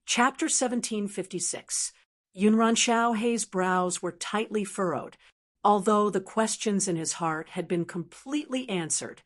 Chapter 1756. Yunran Xiaohei's brows were tightly furrowed. Although the questions in his heart had been completely answered,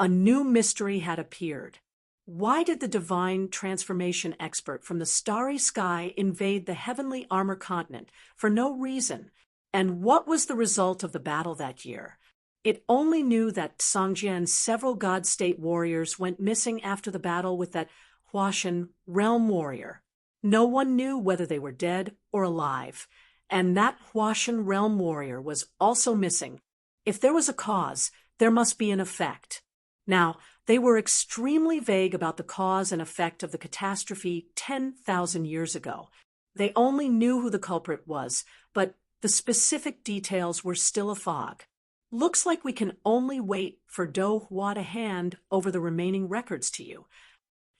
a new mystery had appeared. Why did the divine transformation expert from the starry sky invade the heavenly armor continent for no reason? And what was the result of the battle that year? It only knew that Songjian's several God-state warriors went missing after the battle with that Huashan realm warrior. No one knew whether they were dead or alive, and that Huashan realm warrior was also missing. If there was a cause, there must be an effect. Now, they were extremely vague about the cause and effect of the catastrophe 10,000 years ago. They only knew who the culprit was, but the specific details were still a fog. Looks like we can only wait for Do Hua to hand over the remaining records to you.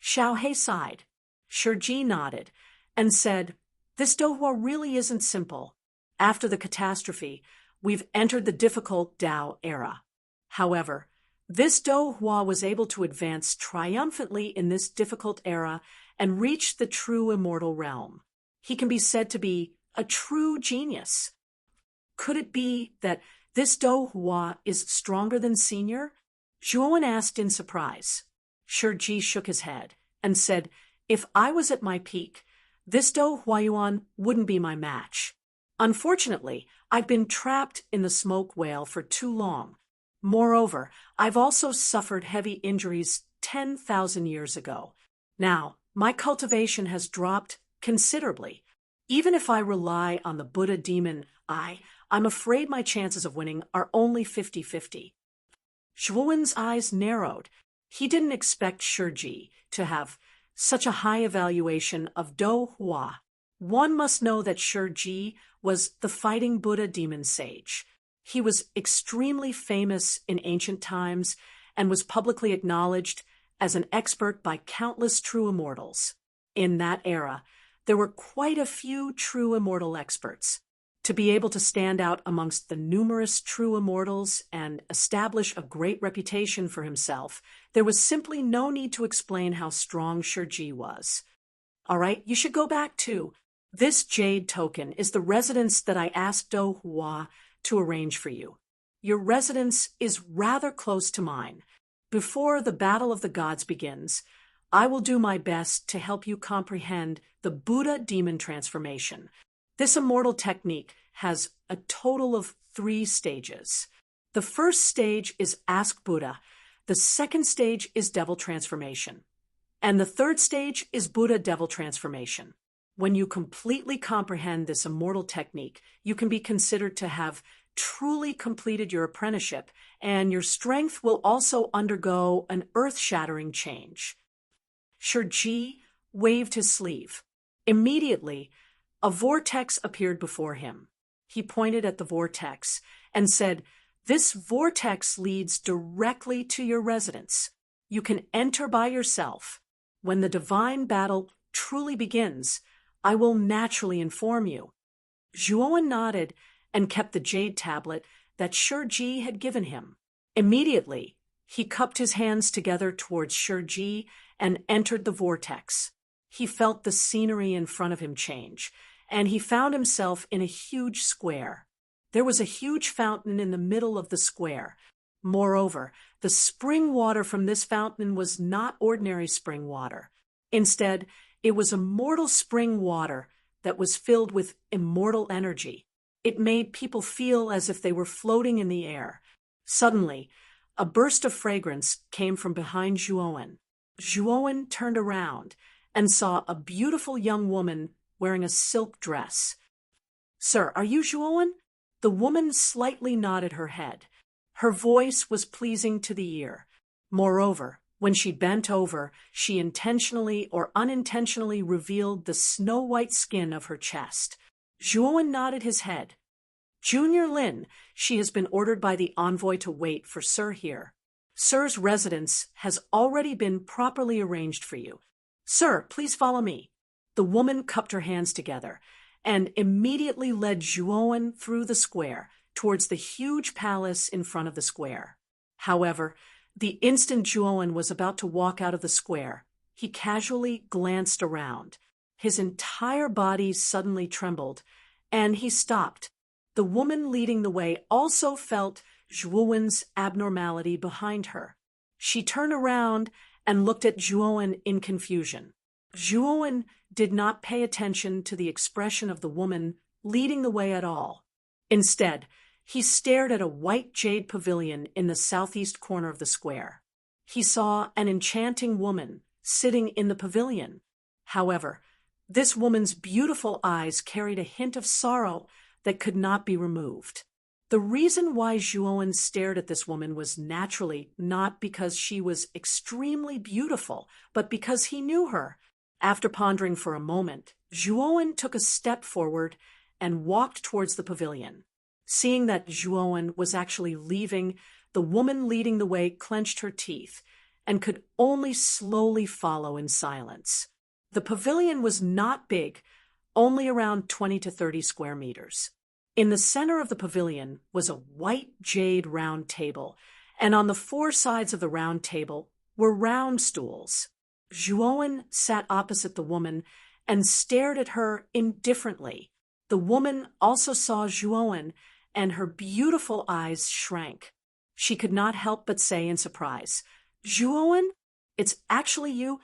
Xiaohei sighed. Shiji nodded and said, "This Do Hua really isn't simple. After the catastrophe, we've entered the difficult Dao era. However, this Do Hua was able to advance triumphantly in this difficult era and reach the true immortal realm. He can be said to be a true genius. Could it be that this Do Hua is stronger than Senior?" Zhuowen asked in surprise. Shiji shook his head and said, "If I was at my peak, this Do Huayuan wouldn't be my match. Unfortunately, I've been trapped in the smoke whale for too long. Moreover, I've also suffered heavy injuries 10,000 years ago. Now, my cultivation has dropped considerably. Even if I rely on the Buddha demon I'm afraid my chances of winning are only 50-50. Zhuowen's eyes narrowed. He didn't expect Shiji to have such a high evaluation of Do Hua. One must know that Shiji was the fighting Buddha demon sage. He was extremely famous in ancient times and was publicly acknowledged as an expert by countless true immortals. In that era, there were quite a few true immortal experts. To be able to stand out amongst the numerous true immortals and establish a great reputation for himself, there was simply no need to explain how strong Shiji was. All right, you should go back too. This jade token is the residence that I asked Do Hua to arrange for you. Your residence is rather close to mine. Before the Battle of the Gods begins, I will do my best to help you comprehend the Buddha demon transformation. This immortal technique has a total of 3 stages. The first stage is Ask Buddha. The second stage is Devil Transformation. And the third stage is Buddha Devil Transformation. When you completely comprehend this immortal technique, you can be considered to have truly completed your apprenticeship, and your strength will also undergo an earth-shattering change. Shiji waved his sleeve. Immediately, a vortex appeared before him. He pointed at the vortex and said, "This vortex leads directly to your residence. You can enter by yourself. When the divine battle truly begins, I will naturally inform you." Zhuowen nodded and kept the jade tablet that Shiji had given him. Immediately, he cupped his hands together towards Shiji and entered the vortex. He felt the scenery in front of him change, and he found himself in a huge square. There was a huge fountain in the middle of the square. Moreover, the spring water from this fountain was not ordinary spring water. Instead, it was immortal spring water that was filled with immortal energy. It made people feel as if they were floating in the air. Suddenly, a burst of fragrance came from behind Zhuowen. Zhuowen turned around and saw a beautiful young woman wearing a silk dress. "Sir, are you Zhuowen?" The woman slightly nodded her head. Her voice was pleasing to the ear. Moreover, when she bent over, she intentionally or unintentionally revealed the snow-white skin of her chest. Zhuowen nodded his head. "Junior Lin, she has been ordered by the envoy to wait for Sir here. Sir's residence has already been properly arranged for you. Sir, please follow me." The woman cupped her hands together and immediately led Zhuowen through the square towards the huge palace in front of the square. However, the instant Zhuowen was about to walk out of the square, he casually glanced around. His entire body suddenly trembled, and he stopped. The woman leading the way also felt Zhuowen's abnormality behind her. She turned around and looked at Zhuowen in confusion. Zhuowen did not pay attention to the expression of the woman leading the way at all. Instead, he stared at a white jade pavilion in the southeast corner of the square. He saw an enchanting woman sitting in the pavilion. However, this woman's beautiful eyes carried a hint of sorrow that could not be removed. The reason why Zhuowen stared at this woman was naturally not because she was extremely beautiful, but because he knew her. After pondering for a moment, Zhuowen took a step forward and walked towards the pavilion. Seeing that Zhuowen was actually leaving, the woman leading the way clenched her teeth and could only slowly follow in silence. The pavilion was not big, only around 20 to 30 square meters. In the center of the pavilion was a white jade round table, and on the four sides of the round table were round stools. Zhuowen sat opposite the woman and stared at her indifferently. The woman also saw Zhuowen, and her beautiful eyes shrank. She could not help but say in surprise, "Zhuowen, it's actually you?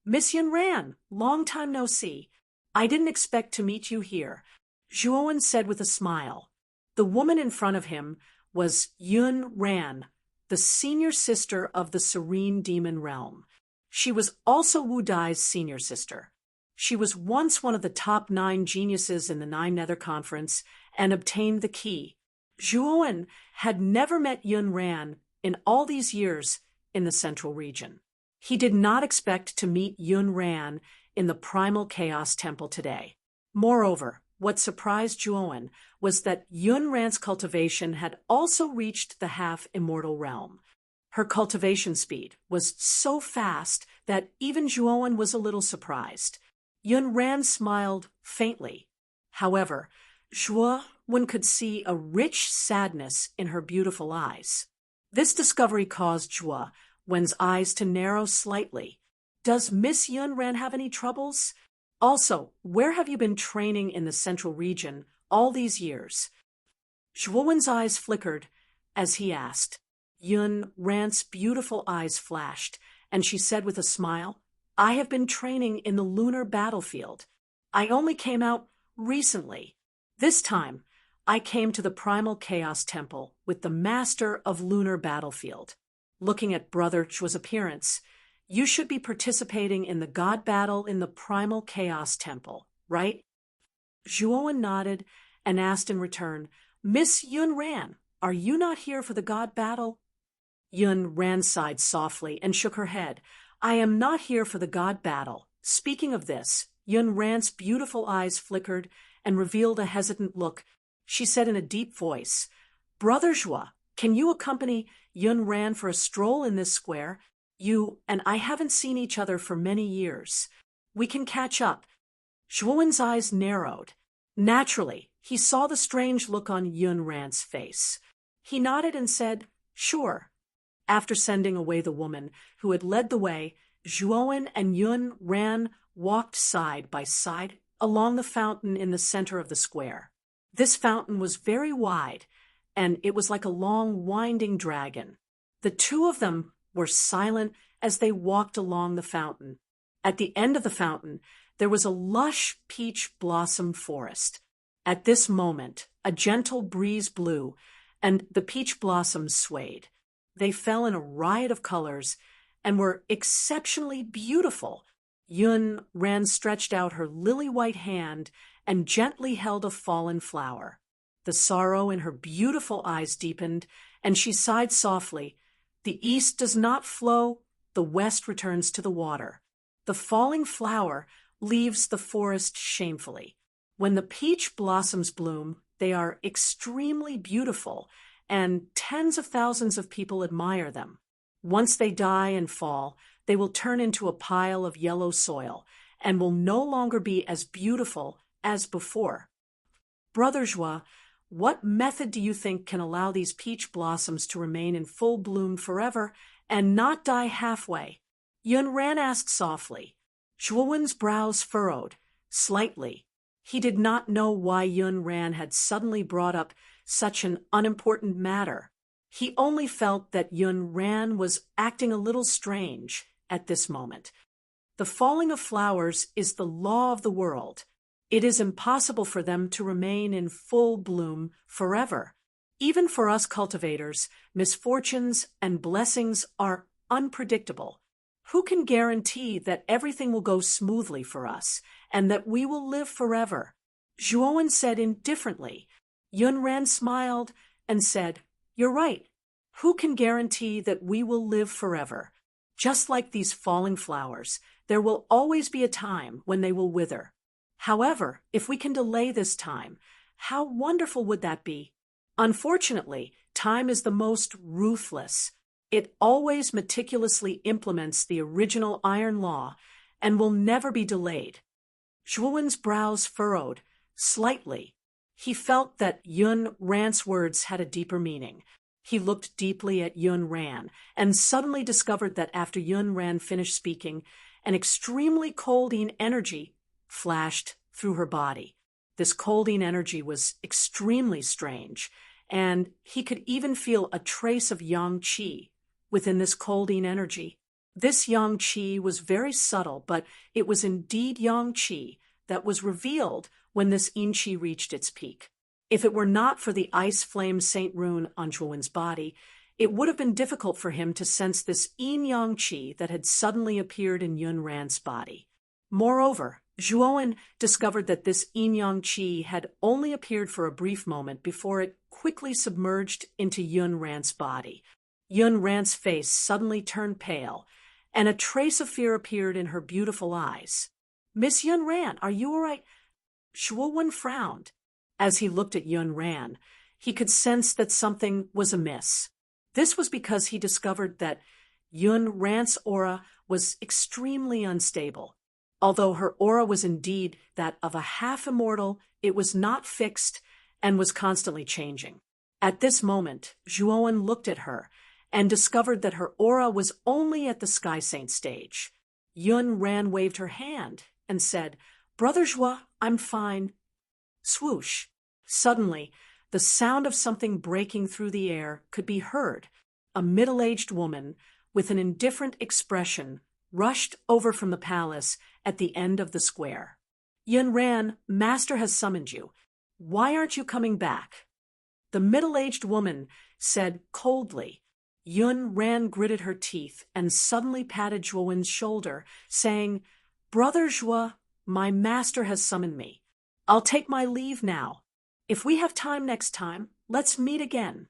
Miss Yunran, long time no see. I didn't expect to meet you here," Zhuowen said with a smile. The woman in front of him was Yunran, the senior sister of the Serene Demon Realm. She was also Wu Dai's senior sister. She was once one of the top 9 geniuses in the Nine Nether Conference and obtained the key. Zhuowen had never met Yunran in all these years in the Central Region. He did not expect to meet Yunran in the Primal Chaos Temple today. Moreover, what surprised Zhuowen was that Yunran's cultivation had also reached the half-immortal realm. Her cultivation speed was so fast that even Zhuowen was a little surprised. Yunran smiled faintly. However, Zhuowen could see a rich sadness in her beautiful eyes. This discovery caused Zhuowen's eyes to narrow slightly. "Does Miss Yunran have any troubles? Also, where have you been training in the Central Region all these years?" Zhuowen's eyes flickered as he asked. Yunran's beautiful eyes flashed, and she said with a smile, "I have been training in the lunar battlefield. I only came out recently. This time, I came to the Primal Chaos Temple with the Master of Lunar Battlefield." Looking at Brother Zhuo's appearance, "You should be participating in the God battle in the Primal Chaos Temple, right?" Zhuowen nodded and asked in return, "Miss Yunran, are you not here for the God battle?" Yunran sighed softly and shook her head. "I am not here for the God battle. Speaking of this," Yunran's beautiful eyes flickered and revealed a hesitant look. She said in a deep voice, "Brother Zhuo, can you accompany Yunran for a stroll in this square? You and I haven't seen each other for many years. We can catch up." Zhuowen's eyes narrowed. Naturally, he saw the strange look on Yunran's face. He nodded and said, "Sure." After sending away the woman who had led the way, Zhuowen and Yunran walked side by side along the fountain in the center of the square. This fountain was very wide, and it was like a long, winding dragon. The two of them were silent as they walked along the fountain. At the end of the fountain, there was a lush peach blossom forest. At this moment, a gentle breeze blew, and the peach blossoms swayed. They fell in a riot of colors and were exceptionally beautiful. Yunran stretched out her lily-white hand and gently held a fallen flower. The sorrow in her beautiful eyes deepened, and she sighed softly. "The east does not flow, the west returns to the water. The falling flower leaves the forest shamefully. When the peach blossoms bloom, they are extremely beautiful, and tens of thousands of people admire them. Once they die and fall, they will turn into a pile of yellow soil and will no longer be as beautiful as before. Brother Zhuo, what method do you think can allow these peach blossoms to remain in full bloom forever and not die halfway?" Yunran asked softly. Zhuowen's brows furrowed slightly. He did not know why Yun Ran had suddenly brought up such an unimportant matter. He only felt that Yun Ran was acting a little strange at this moment. The falling of flowers is the law of the world. It is impossible for them to remain in full bloom forever. Even for us cultivators, misfortunes and blessings are unpredictable. Who can guarantee that everything will go smoothly for us and that we will live forever? Zhuowen said indifferently. Yun Ran smiled and said, "You're right. Who can guarantee that we will live forever? Just like these falling flowers, there will always be a time when they will wither. However, if we can delay this time, how wonderful would that be? Unfortunately, time is the most ruthless. It always meticulously implements the original iron law and will never be delayed." Zhuowen's brows furrowed slightly. He felt that Yun Ran's words had a deeper meaning. He looked deeply at Yun Ran and suddenly discovered that after Yun Ran finished speaking, an extremely colding energy flashed through her body. This colding energy was extremely strange, and he could even feel a trace of yang qi within this colding energy. This yang qi was very subtle, but it was indeed yang qi that was revealed when this yin qi reached its peak. If it were not for the ice flame saint rune on Zhuowen's body, it would have been difficult for him to sense this yin-yang qi that had suddenly appeared in Yun Ran's body. Moreover, Zhuowen discovered that this yin-yang qi had only appeared for a brief moment before it quickly submerged into Yun Ran's body. Yun Ran's face suddenly turned pale, and a trace of fear appeared in her beautiful eyes. "Miss Yun Ran, are you all right?" Zhuowen frowned. As he looked at Yun Ran, he could sense that something was amiss. This was because he discovered that Yun Ran's aura was extremely unstable. Although her aura was indeed that of a half-immortal, it was not fixed and was constantly changing. At this moment, Zhuowen looked at her and discovered that her aura was only at the Sky Saint stage. Yun Ran waved her hand and said, "Brother Zhuo, I'm fine." Swoosh! Suddenly, the sound of something breaking through the air could be heard. A middle-aged woman with an indifferent expression rushed over from the palace at the end of the square. "Yun Ran, Master has summoned you. Why aren't you coming back?" The middle-aged woman said coldly. Yun Ran gritted her teeth and suddenly patted Zhuowen's shoulder, saying, "Brother Zhuo, my master has summoned me. I'll take my leave now. If we have time next time, let's meet again."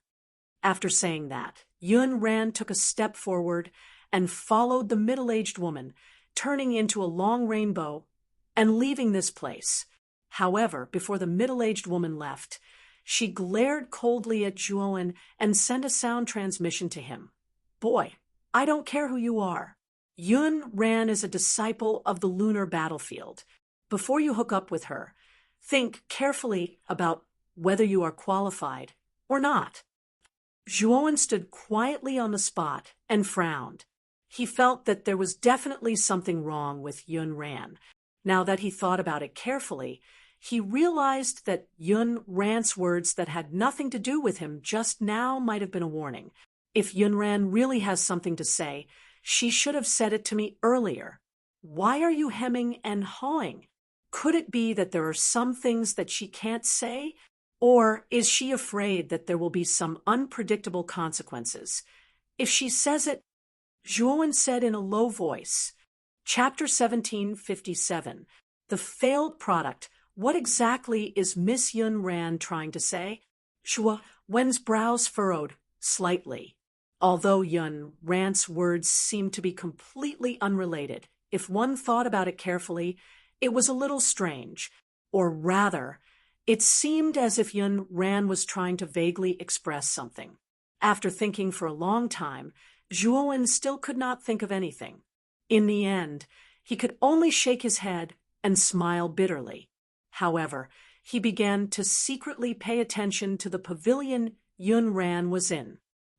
After saying that, Yun Ran took a step forward and followed the middle-aged woman, turning into a long rainbow and leaving this place. However, before the middle-aged woman left, she glared coldly at Zhuowen and sent a sound transmission to him. "Boy, I don't care who you are. Yun Ran is a disciple of the lunar battlefield. Before you hook up with her, think carefully about whether you are qualified or not." Zhuowen stood quietly on the spot and frowned. He felt that there was definitely something wrong with Yun Ran. Now that he thought about it carefully, he realized that Yun Ran's words that had nothing to do with him just now might have been a warning. If Yun Ran really has something to say, she should have said it to me earlier. Why are you hemming and hawing? Could it be that there are some things that she can't say? Or is she afraid that there will be some unpredictable consequences? If she says it, Zhuowen said in a low voice. Chapter 1757. The failed product. What exactly is Miss Yun Ran trying to say? Zhuowen's brows furrowed slightly. Although Yun Ran's words seemed to be completely unrelated, if one thought about it carefully, it was a little strange. Or rather, it seemed as if Yun Ran was trying to vaguely express something. After thinking for a long time, Zhuowen still could not think of anything. In the end, he could only shake his head and smile bitterly. However, he began to secretly pay attention to the pavilion Yun Ran was in.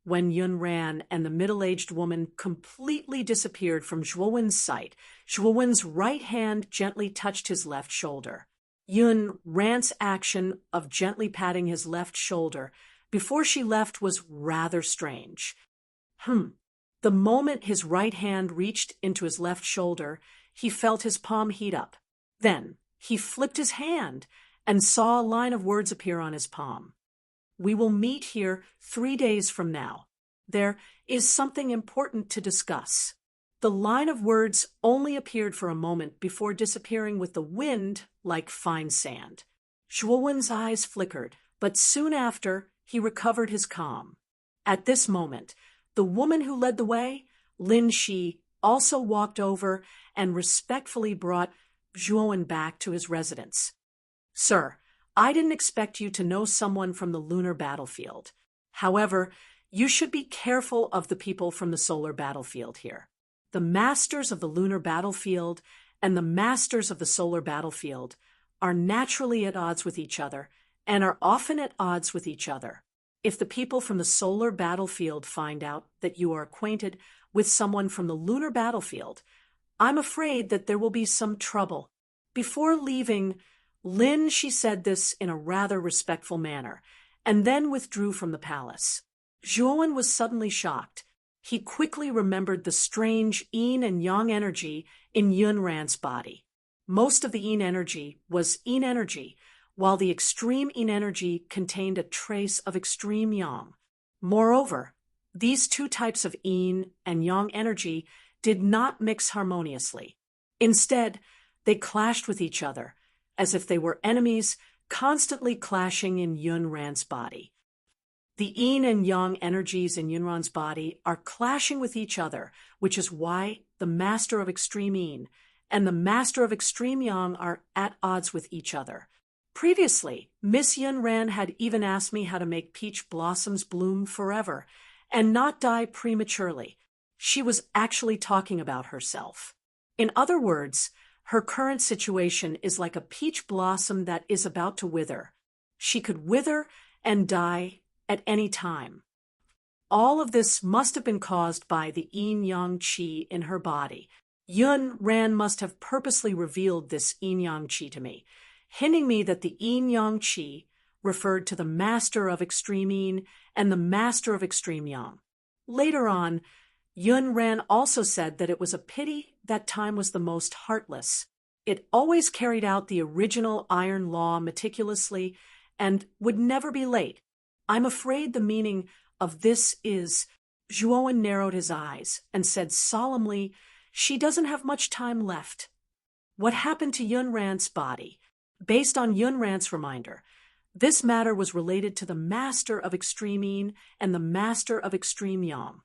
when Yun ran and the middle-aged woman completely disappeared from Zhuowen's sight. Zhuowen's right hand gently touched his left shoulder. Yun Ran's action of gently patting his left shoulder before she left was rather strange. The moment his right hand reached into his left shoulder, he felt his palm heat up. Then he flipped his hand and saw a line of words appear on his palm. "We will meet here 3 days from now. There is something important to discuss." The line of words only appeared for a moment before disappearing with the wind like fine sand. Zhuowen's eyes flickered, but soon after he recovered his calm. At this moment, the woman who led the way, Lin Shi, also walked over and respectfully brought Zhuowen back to his residence. "Sir, I didn't expect you to know someone from the lunar battlefield. However, you should be careful of the people from the solar battlefield here. The masters of the lunar battlefield and the masters of the solar battlefield are naturally at odds with each other and are often at odds with each other. If the people from the solar battlefield find out that you are acquainted with someone from the lunar battlefield, I'm afraid that there will be some trouble." Before leaving, Lin Shi said this in a rather respectful manner, and then withdrew from the palace. Zhuowen was suddenly shocked. He quickly remembered the strange yin and yang energy in Yun Ran's body. Most of the yin energy was yin energy, while the extreme yin energy contained a trace of extreme yang. Moreover, these two types of yin and yang energy did not mix harmoniously. Instead, they clashed with each other, as if they were enemies constantly clashing in Yun Ran's body. The yin and yang energies in Yun Ran's body are clashing with each other, which is why the master of extreme yin and the master of extreme yang are at odds with each other. Previously, Miss Yun Ran had even asked me how to make peach blossoms bloom forever and not die prematurely. She was actually talking about herself. In other words, her current situation is like a peach blossom that is about to wither. She could wither and die at any time. All of this must have been caused by the yin-yang qi in her body. Yun Ran must have purposely revealed this yin-yang qi to me, hinting me that the yin-yang qi referred to the master of extreme yin and the master of extreme yang. Later on, Yun Ran also said that it was a pity that time was the most heartless. It always carried out the original iron law meticulously and would never be late. I'm afraid the meaning of this is— Zhuowen narrowed his eyes and said solemnly, "She doesn't have much time left." What happened to Yun Ran's body? Based on Yun Ran's reminder, this matter was related to the master of extreme yin and the master of extreme yang.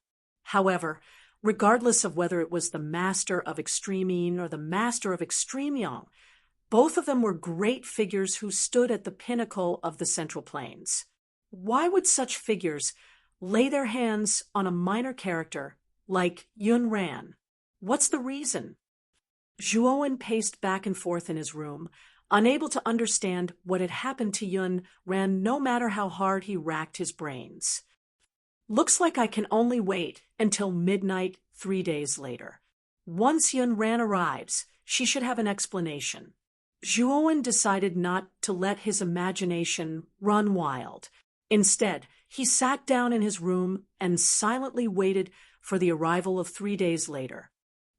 However, regardless of whether it was the master of extreme yin or the master of extreme yang, both of them were great figures who stood at the pinnacle of the Central Plains. Why would such figures lay their hands on a minor character like Yun Ran? What's the reason? Zhuowen paced back and forth in his room, unable to understand what had happened to Yun Ran no matter how hard he racked his brains. Looks like I can only wait until midnight 3 days later. Once Yun Ran arrives, she should have an explanation. Zhuowen decided not to let his imagination run wild. Instead, he sat down in his room and silently waited for the arrival of 3 days later.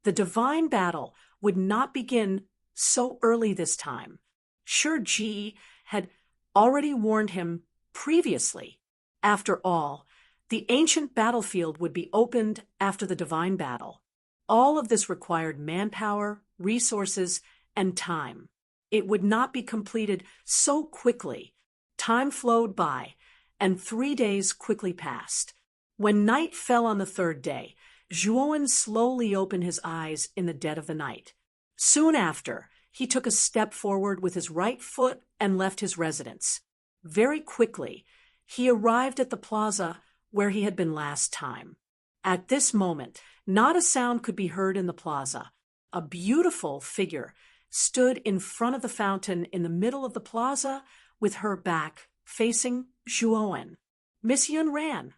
The divine battle would not begin so early this time. Sure, Ji had already warned him previously. After all, the ancient battlefield would be opened after the divine battle. All of this required manpower, resources, and time. It would not be completed so quickly. Time flowed by, and 3 days quickly passed. When night fell on the 3rd day, Zhuowen slowly opened his eyes in the dead of the night. Soon after, he took a step forward with his right foot and left his residence. Very quickly, he arrived at the plaza where he had been last time. At this moment, not a sound could be heard in the plaza. A beautiful figure stood in front of the fountain in the middle of the plaza with her back facing Zhuowen. "Miss Yun Ran."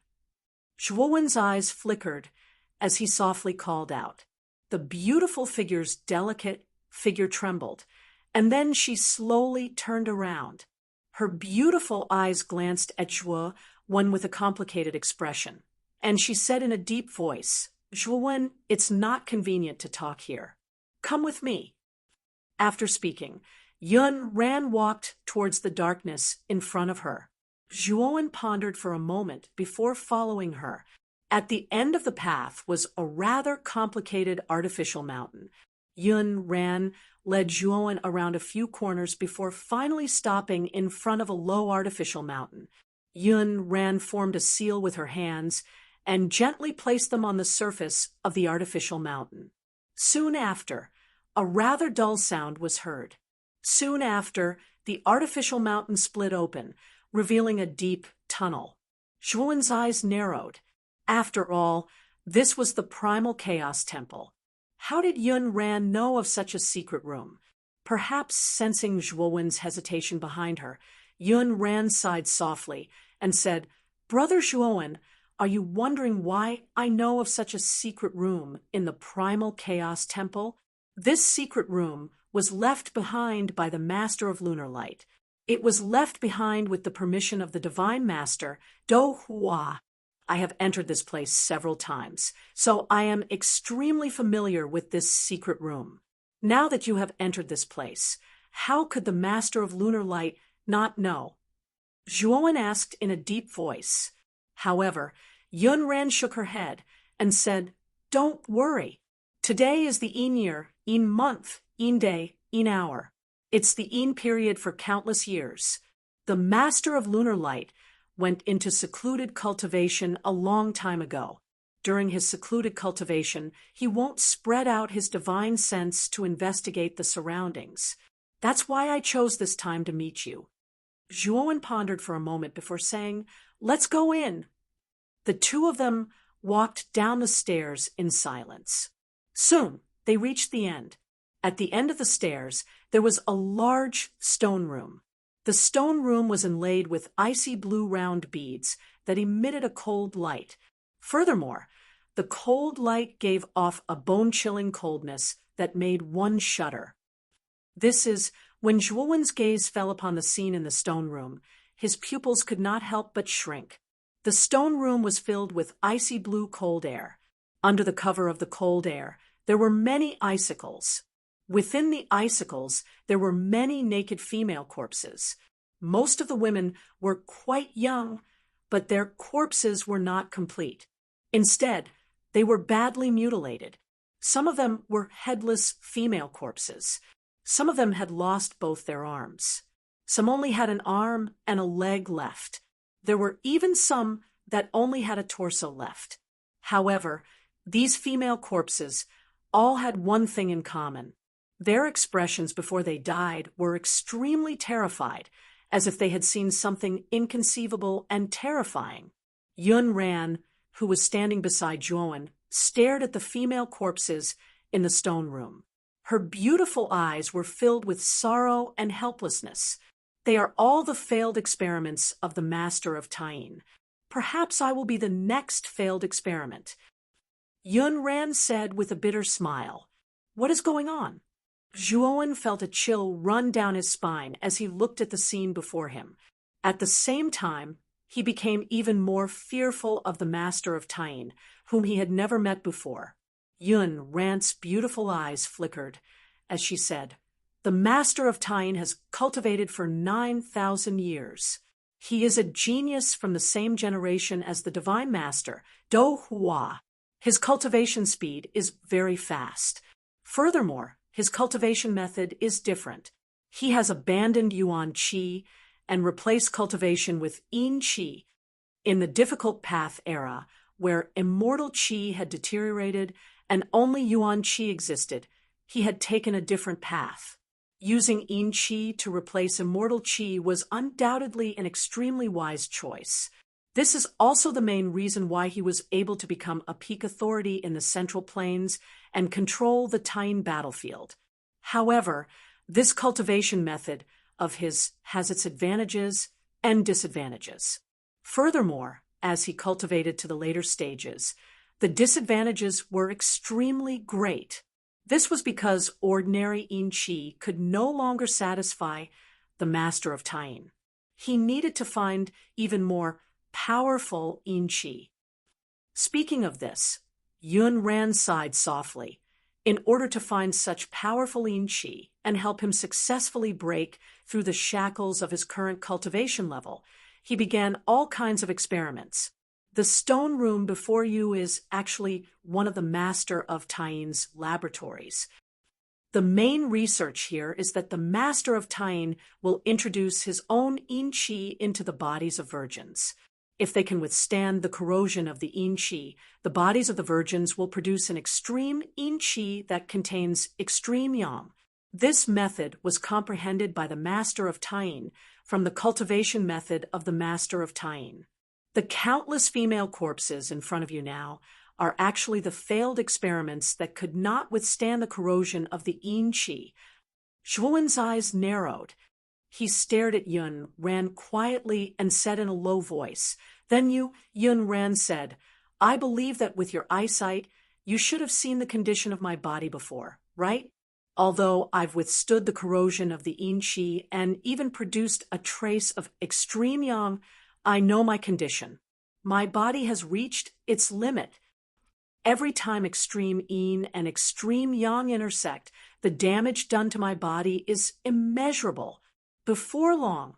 Zhuowen's eyes flickered as he softly called out. The beautiful figure's delicate figure trembled, and then she slowly turned around. Her beautiful eyes glanced at Zhuo, one with a complicated expression, and she said in a deep voice, "Zhuowen, it's not convenient to talk here. Come with me." After speaking, Yun walked towards the darkness in front of her. Zhuowen pondered for a moment before following her. At the end of the path was a rather complicated artificial mountain. Yun led Zhuowen around a few corners before finally stopping in front of a low artificial mountain. Yun formed a seal with her hands and gently placed them on the surface of the artificial mountain. Soon after, a rather dull sound was heard. Soon after, the artificial mountain split open, revealing a deep tunnel. Zhuowen's eyes narrowed. After all, this was the primal chaos temple. How did Yun know of such a secret room? Perhaps sensing Zhuowen's hesitation behind her, Yun sighed softly and said, "Brother Zhuowen, are you wondering why I know of such a secret room in the primal chaos temple? This secret room was left behind by the Master of Lunar Light. It was left behind with the permission of the Divine Master, Do Hua. I have entered this place several times, so I am extremely familiar with this secret room. Now that you have entered this place, how could the Master of Lunar Light not know?" Zhuowen asked in a deep voice. However, Yun shook her head and said, "Don't worry. Today is the Yin year, Yin month, Yin day, Yin hour. It's the Yin period for countless years. The Master of Lunar Light went into secluded cultivation a long time ago. During his secluded cultivation, he won't spread out his divine sense to investigate the surroundings. That's why I chose this time to meet you." Zhuowen pondered for a moment before saying, "Let's go in." The two of them walked down the stairs in silence. Soon, they reached the end. At the end of the stairs, there was a large stone room. The stone room was inlaid with icy blue round beads that emitted a cold light. Furthermore, the cold light gave off a bone-chilling coldness that made one shudder. When Zhuowen's gaze fell upon the scene in the stone room, his pupils could not help but shrink. The stone room was filled with icy blue cold air. Under the cover of the cold air, there were many icicles. Within the icicles, there were many naked female corpses. Most of the women were quite young, but their corpses were not complete. Instead, they were badly mutilated. Some of them were headless female corpses. Some of them had lost both their arms. Some only had an arm and a leg left. There were even some that only had a torso left. However, these female corpses all had one thing in common. Their expressions before they died were extremely terrified, as if they had seen something inconceivable and terrifying. Yun, who was standing beside Zhuowen, stared at the female corpses in the stone room. Her beautiful eyes were filled with sorrow and helplessness. "They are all the failed experiments of the Master of Tayin. Perhaps I will be the next failed experiment." Yun said with a bitter smile, "What is going on?" Zhuowen felt a chill run down his spine as he looked at the scene before him. At the same time, he became even more fearful of the Master of Tayin, whom he had never met before. Yun's beautiful eyes flickered as she said, "The Master of Tayin has cultivated for 9,000 years. He is a genius from the same generation as the Divine Master, Do Hua. His cultivation speed is very fast. Furthermore, his cultivation method is different. He has abandoned Yuan Qi and replaced cultivation with Yin Qi. In the difficult path era, where immortal Qi had deteriorated and only Yuan Qi existed, he had taken a different path. Using Yin Qi to replace immortal Qi was undoubtedly an extremely wise choice. This is also the main reason why he was able to become a peak authority in the Central Plains and control the Tayin battlefield. However, this cultivation method of his has its advantages and disadvantages. Furthermore, as he cultivated to the later stages, the disadvantages were extremely great. This was because ordinary yin qi could no longer satisfy the master of Taiying. He needed to find even more powerful yin qi. Speaking of this, Yun Ran sighed softly. In order to find such powerful yin qi and help him successfully break through the shackles of his current cultivation level, he began all kinds of experiments. The stone room before you is actually one of the Master of Taiying's laboratories. The main research here is that the Master of Taiying will introduce his own yin qi into the bodies of virgins. If they can withstand the corrosion of the yin qi, the bodies of the virgins will produce an extreme yin qi that contains extreme yang. This method was comprehended by the Master of Taiying from the cultivation method of the Master of Taiying. The countless female corpses in front of you now are actually the failed experiments that could not withstand the corrosion of the yin qi. Zhuowen's eyes narrowed. He stared at Yun Ran quietly and said in a low voice. Then Yun Ran said, "I believe that with your eyesight, you should have seen the condition of my body before, right? Although I've withstood the corrosion of the yin qi and even produced a trace of extreme yang, I know my condition. My body has reached its limit. Every time extreme yin and extreme yang intersect, the damage done to my body is immeasurable. Before long,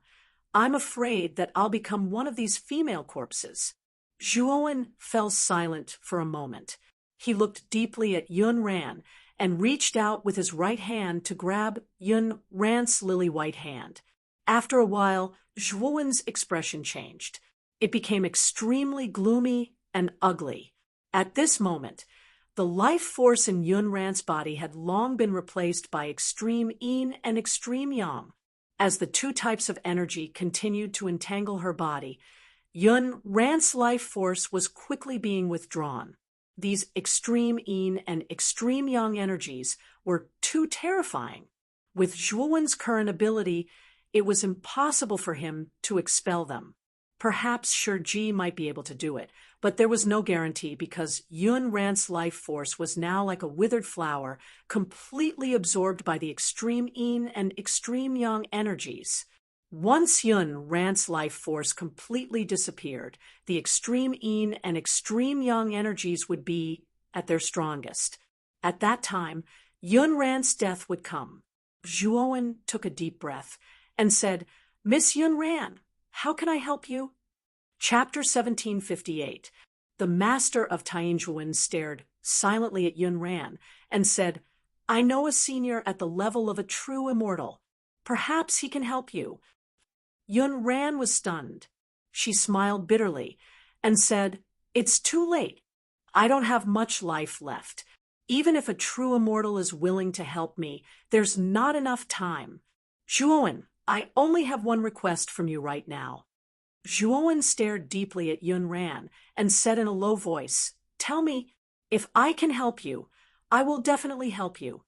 I'm afraid that I'll become one of these female corpses." Zhuowen fell silent for a moment. He looked deeply at Yun Ran and reached out with his right hand to grab Yun Ran's lily-white hand. After a while, Zhuowen's expression changed. It became extremely gloomy and ugly. At this moment, the life force in Yun Ran's body had long been replaced by extreme yin and extreme yang. As the two types of energy continued to entangle her body, Yun Ran's life force was quickly being withdrawn. These extreme yin and extreme yang energies were too terrifying. With Zhuowen's current ability, it was impossible for him to expel them. Perhaps Shiji might be able to do it, but there was no guarantee because Yun Ran's life force was now like a withered flower, completely absorbed by the extreme yin and extreme yang energies. Once Yun Ran's life force completely disappeared, the extreme yin and extreme yang energies would be at their strongest. At that time, Yun Ran's death would come. Zhuowen took a deep breath and said, "Miss Yun Ran, how can I help you?" Chapter 1758. The Master of Taiying Zhuowen stared silently at Yun Ran and said, "I know a senior at the level of a true immortal. Perhaps he can help you." Yun Ran was stunned. She smiled bitterly and said, "It's too late. I don't have much life left. Even if a true immortal is willing to help me, there's not enough time. Zhuowen, I only have one request from you right now." Zhuowen stared deeply at Yun Ran and said in a low voice, "Tell me, if I can help you, I will definitely help you.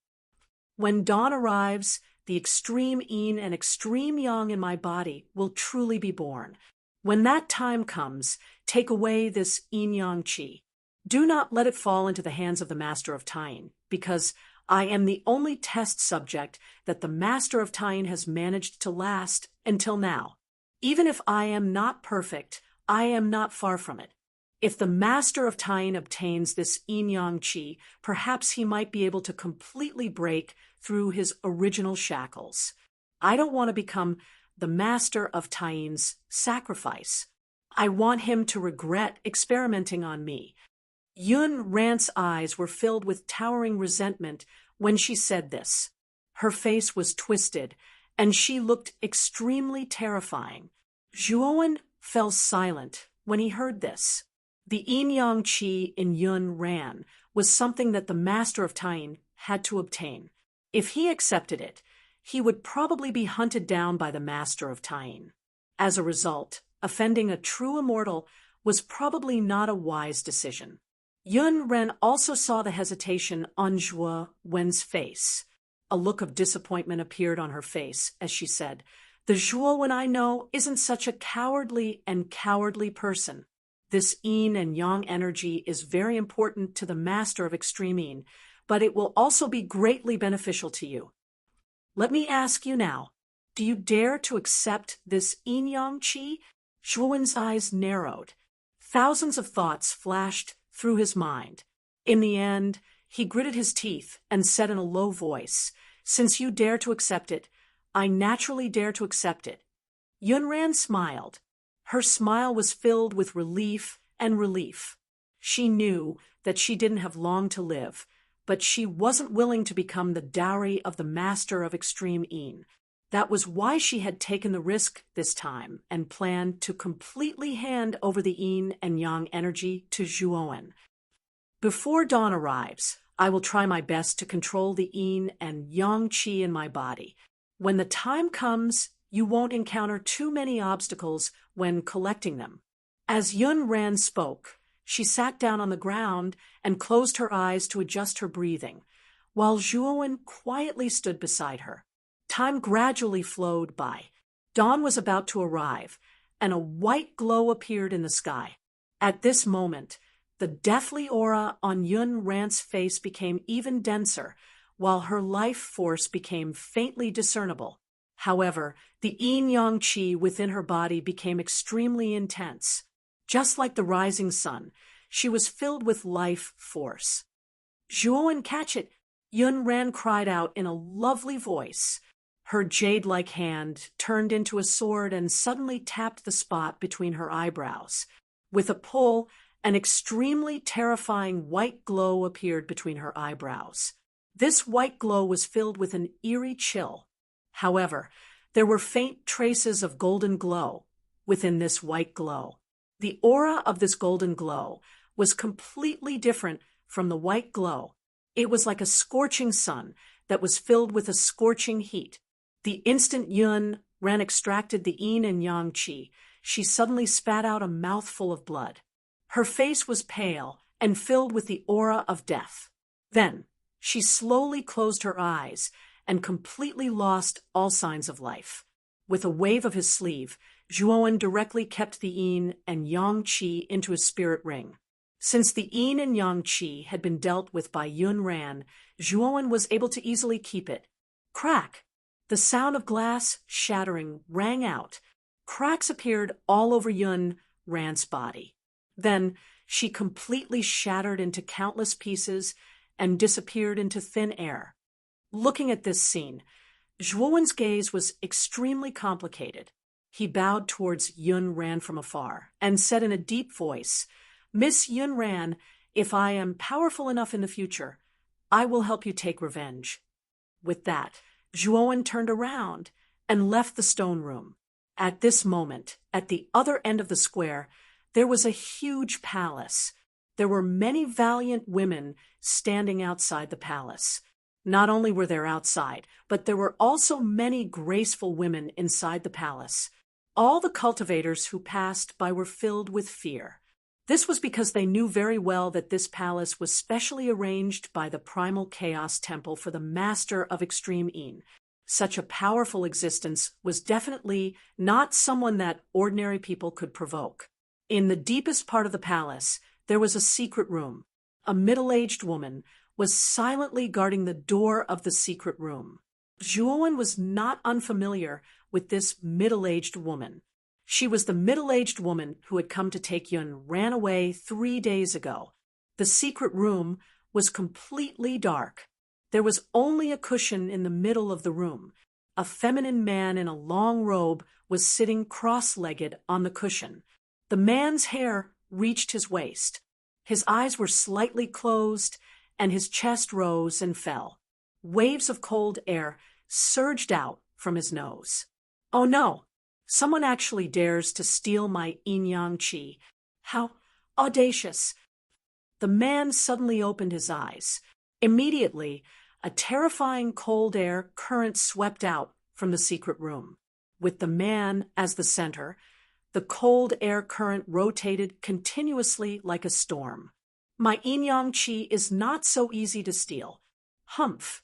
When dawn arrives, the extreme yin and extreme yang in my body will truly be born. When that time comes, take away this yin-yang qi. Do not let it fall into the hands of the Master of Taiying, because I am the only test subject that the Master of Taiying has managed to last until now. Even if I am not perfect, I am not far from it. If the Master of Taiying obtains this yin-yang qi, perhaps he might be able to completely break through his original shackles. I don't want to become the Master of Taiying's sacrifice. I want him to regret experimenting on me." Yun Ran's eyes were filled with towering resentment when she said this. Her face was twisted, and she looked extremely terrifying. Zhuowen fell silent when he heard this. The yin-yang qi in Yun Ran was something that the Master of Taiying had to obtain. If he accepted it, he would probably be hunted down by the Master of Taiying. As a result, offending a true immortal was probably not a wise decision. Yun Ran also saw the hesitation on Zhuowen's face. A look of disappointment appeared on her face as she said, "The Zhuowen I know isn't such a cowardly person. This yin and yang energy is very important to the master of extreme yin, but it will also be greatly beneficial to you. Let me ask you now, do you dare to accept this yin-yang qi? Zhuowen's eyes narrowed. Thousands of thoughts flashed through his mind. In the end, he gritted his teeth and said in a low voice, "Since you dare to accept it, I naturally dare to accept it." Yunran smiled. Her smile was filled with relief and relief. She knew that she didn't have long to live, but she wasn't willing to become the dowry of the master of extreme yin. That was why she had taken the risk this time and planned to completely hand over the yin and yang energy to Zhuowen. Before dawn arrives, I will try my best to control the yin and yang qi in my body. When the time comes, you won't encounter too many obstacles when collecting them. As Yun Ran spoke, she sat down on the ground and closed her eyes to adjust her breathing, while Zhuowen quietly stood beside her. Time gradually flowed by. Dawn was about to arrive, and a white glow appeared in the sky. At this moment, the deathly aura on Yun Ran's face became even denser, while her life force became faintly discernible. However, the yin-yang qi within her body became extremely intense. Just like the rising sun, she was filled with life force. "Zhuowen, catch it!" Yun Ran cried out in a lovely voice. Her jade-like hand turned into a sword and suddenly tapped the spot between her eyebrows. With a pull, an extremely terrifying white glow appeared between her eyebrows. This white glow was filled with an eerie chill. However, there were faint traces of golden glow within this white glow. The aura of this golden glow was completely different from the white glow. It was like a scorching sun that was filled with a scorching heat. The instant Yun Ran extracted the yin and yang qi, she suddenly spat out a mouthful of blood. Her face was pale and filled with the aura of death. Then, she slowly closed her eyes and completely lost all signs of life. With a wave of his sleeve, Zhuowen directly kept the yin and yang qi into his spirit ring. Since the yin and yang qi had been dealt with by Yun Ran, Zhuowen was able to easily keep it. Crack! The sound of glass shattering rang out. Cracks appeared all over Yun Ran's body. Then she completely shattered into countless pieces and disappeared into thin air. Looking at this scene, Zhuowen's gaze was extremely complicated. He bowed towards Yun Ran from afar and said in a deep voice, "Miss Yun Ran, if I am powerful enough in the future, I will help you take revenge." With that, Zhuowen turned around and left the stone room. At this moment, at the other end of the square, there was a huge palace. There were many valiant women standing outside the palace. Not only were there outside, but there were also many graceful women inside the palace. All the cultivators who passed by were filled with fear. This was because they knew very well that this palace was specially arranged by the Primal Chaos Temple for the Master of Extreme Yin. Such a powerful existence was definitely not someone that ordinary people could provoke. In the deepest part of the palace, there was a secret room. A middle-aged woman was silently guarding the door of the secret room. Zhuowen was not unfamiliar with this middle-aged woman. She was the middle-aged woman who had come to take Yun Ran away 3 days ago. The secret room was completely dark. There was only a cushion in the middle of the room. A feminine man in a long robe was sitting cross-legged on the cushion. The man's hair reached his waist. His eyes were slightly closed, and his chest rose and fell. Waves of cold air surged out from his nose. "Oh no! Someone actually dares to steal my yin-yang qi. How audacious!" The man suddenly opened his eyes. Immediately, a terrifying cold air current swept out from the secret room. With the man as the center, the cold air current rotated continuously like a storm. "My yin-yang qi is not so easy to steal. Humph!"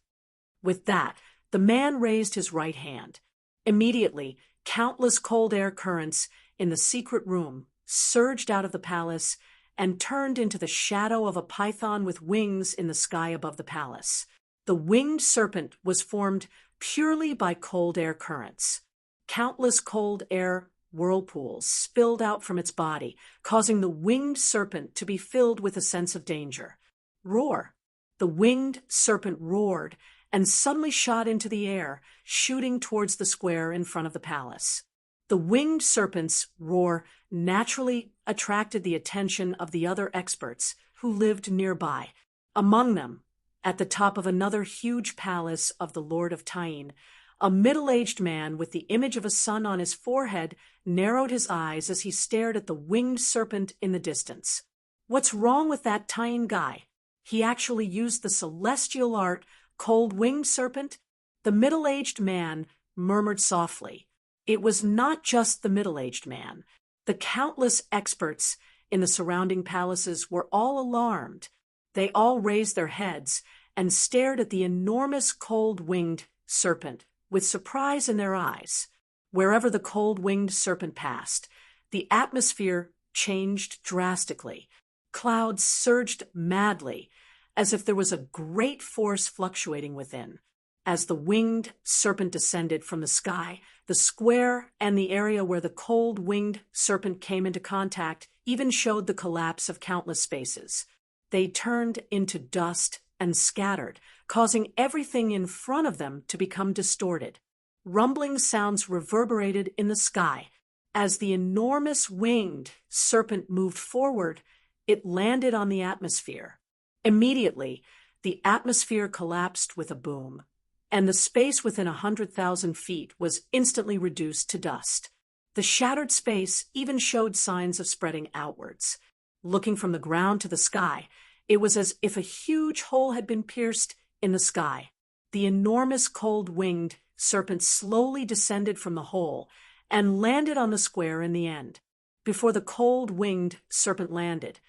With that, the man raised his right hand. Immediately, countless cold air currents in the secret room surged out of the palace and turned into the shadow of a python with wings in the sky above the palace. The winged serpent was formed purely by cold air currents. Countless cold air whirlpools spilled out from its body, causing the winged serpent to be filled with a sense of danger. Roar! The winged serpent roared and suddenly shot into the air, shooting towards the square in front of the palace. The winged serpent's roar naturally attracted the attention of the other experts who lived nearby. Among them, at the top of another huge palace of the Lord of Tyene, a middle-aged man with the image of a sun on his forehead narrowed his eyes as he stared at the winged serpent in the distance. What's wrong with that Tyene guy? He actually used the celestial art, cold winged serpent? The middle-aged man murmured softly. It was not just the middle-aged man. The countless experts in the surrounding palaces were all alarmed. They all raised their heads and stared at the enormous cold-winged serpent with surprise in their eyes. Wherever the cold-winged serpent passed, the atmosphere changed drastically. Clouds surged madly, as if there was a great force fluctuating within. As the winged serpent descended from the sky, the square and the area where the cold-winged serpent came into contact even showed the collapse of countless spaces. They turned into dust and scattered, causing everything in front of them to become distorted. Rumbling sounds reverberated in the sky. As the enormous winged serpent moved forward, it landed on the atmosphere. Immediately, the atmosphere collapsed with a boom, and the space within 100,000 feet was instantly reduced to dust. The shattered space even showed signs of spreading outwards. Looking from the ground to the sky, it was as if a huge hole had been pierced in the sky. The enormous cold-winged serpent slowly descended from the hole and landed on the square in the end. Before the cold-winged serpent landed,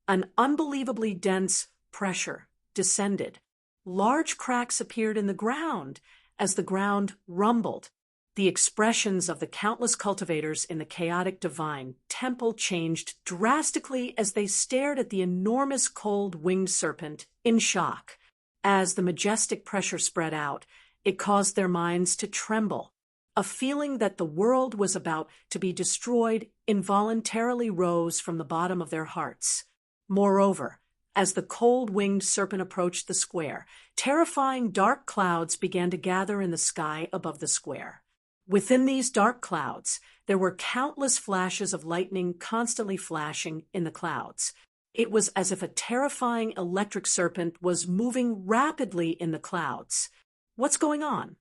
an unbelievably dense pressure descended. Large cracks appeared in the ground as the ground rumbled. The expressions of the countless cultivators in the chaotic divine temple changed drastically as they stared at the enormous cold-winged serpent in shock. As the majestic pressure spread out, it caused their minds to tremble. A feeling that the world was about to be destroyed involuntarily rose from the bottom of their hearts. Moreover, as the cold-winged serpent approached the square, terrifying dark clouds began to gather in the sky above the square. Within these dark clouds, there were countless flashes of lightning constantly flashing in the clouds. It was as if a terrifying electric serpent was moving rapidly in the clouds. What's going on?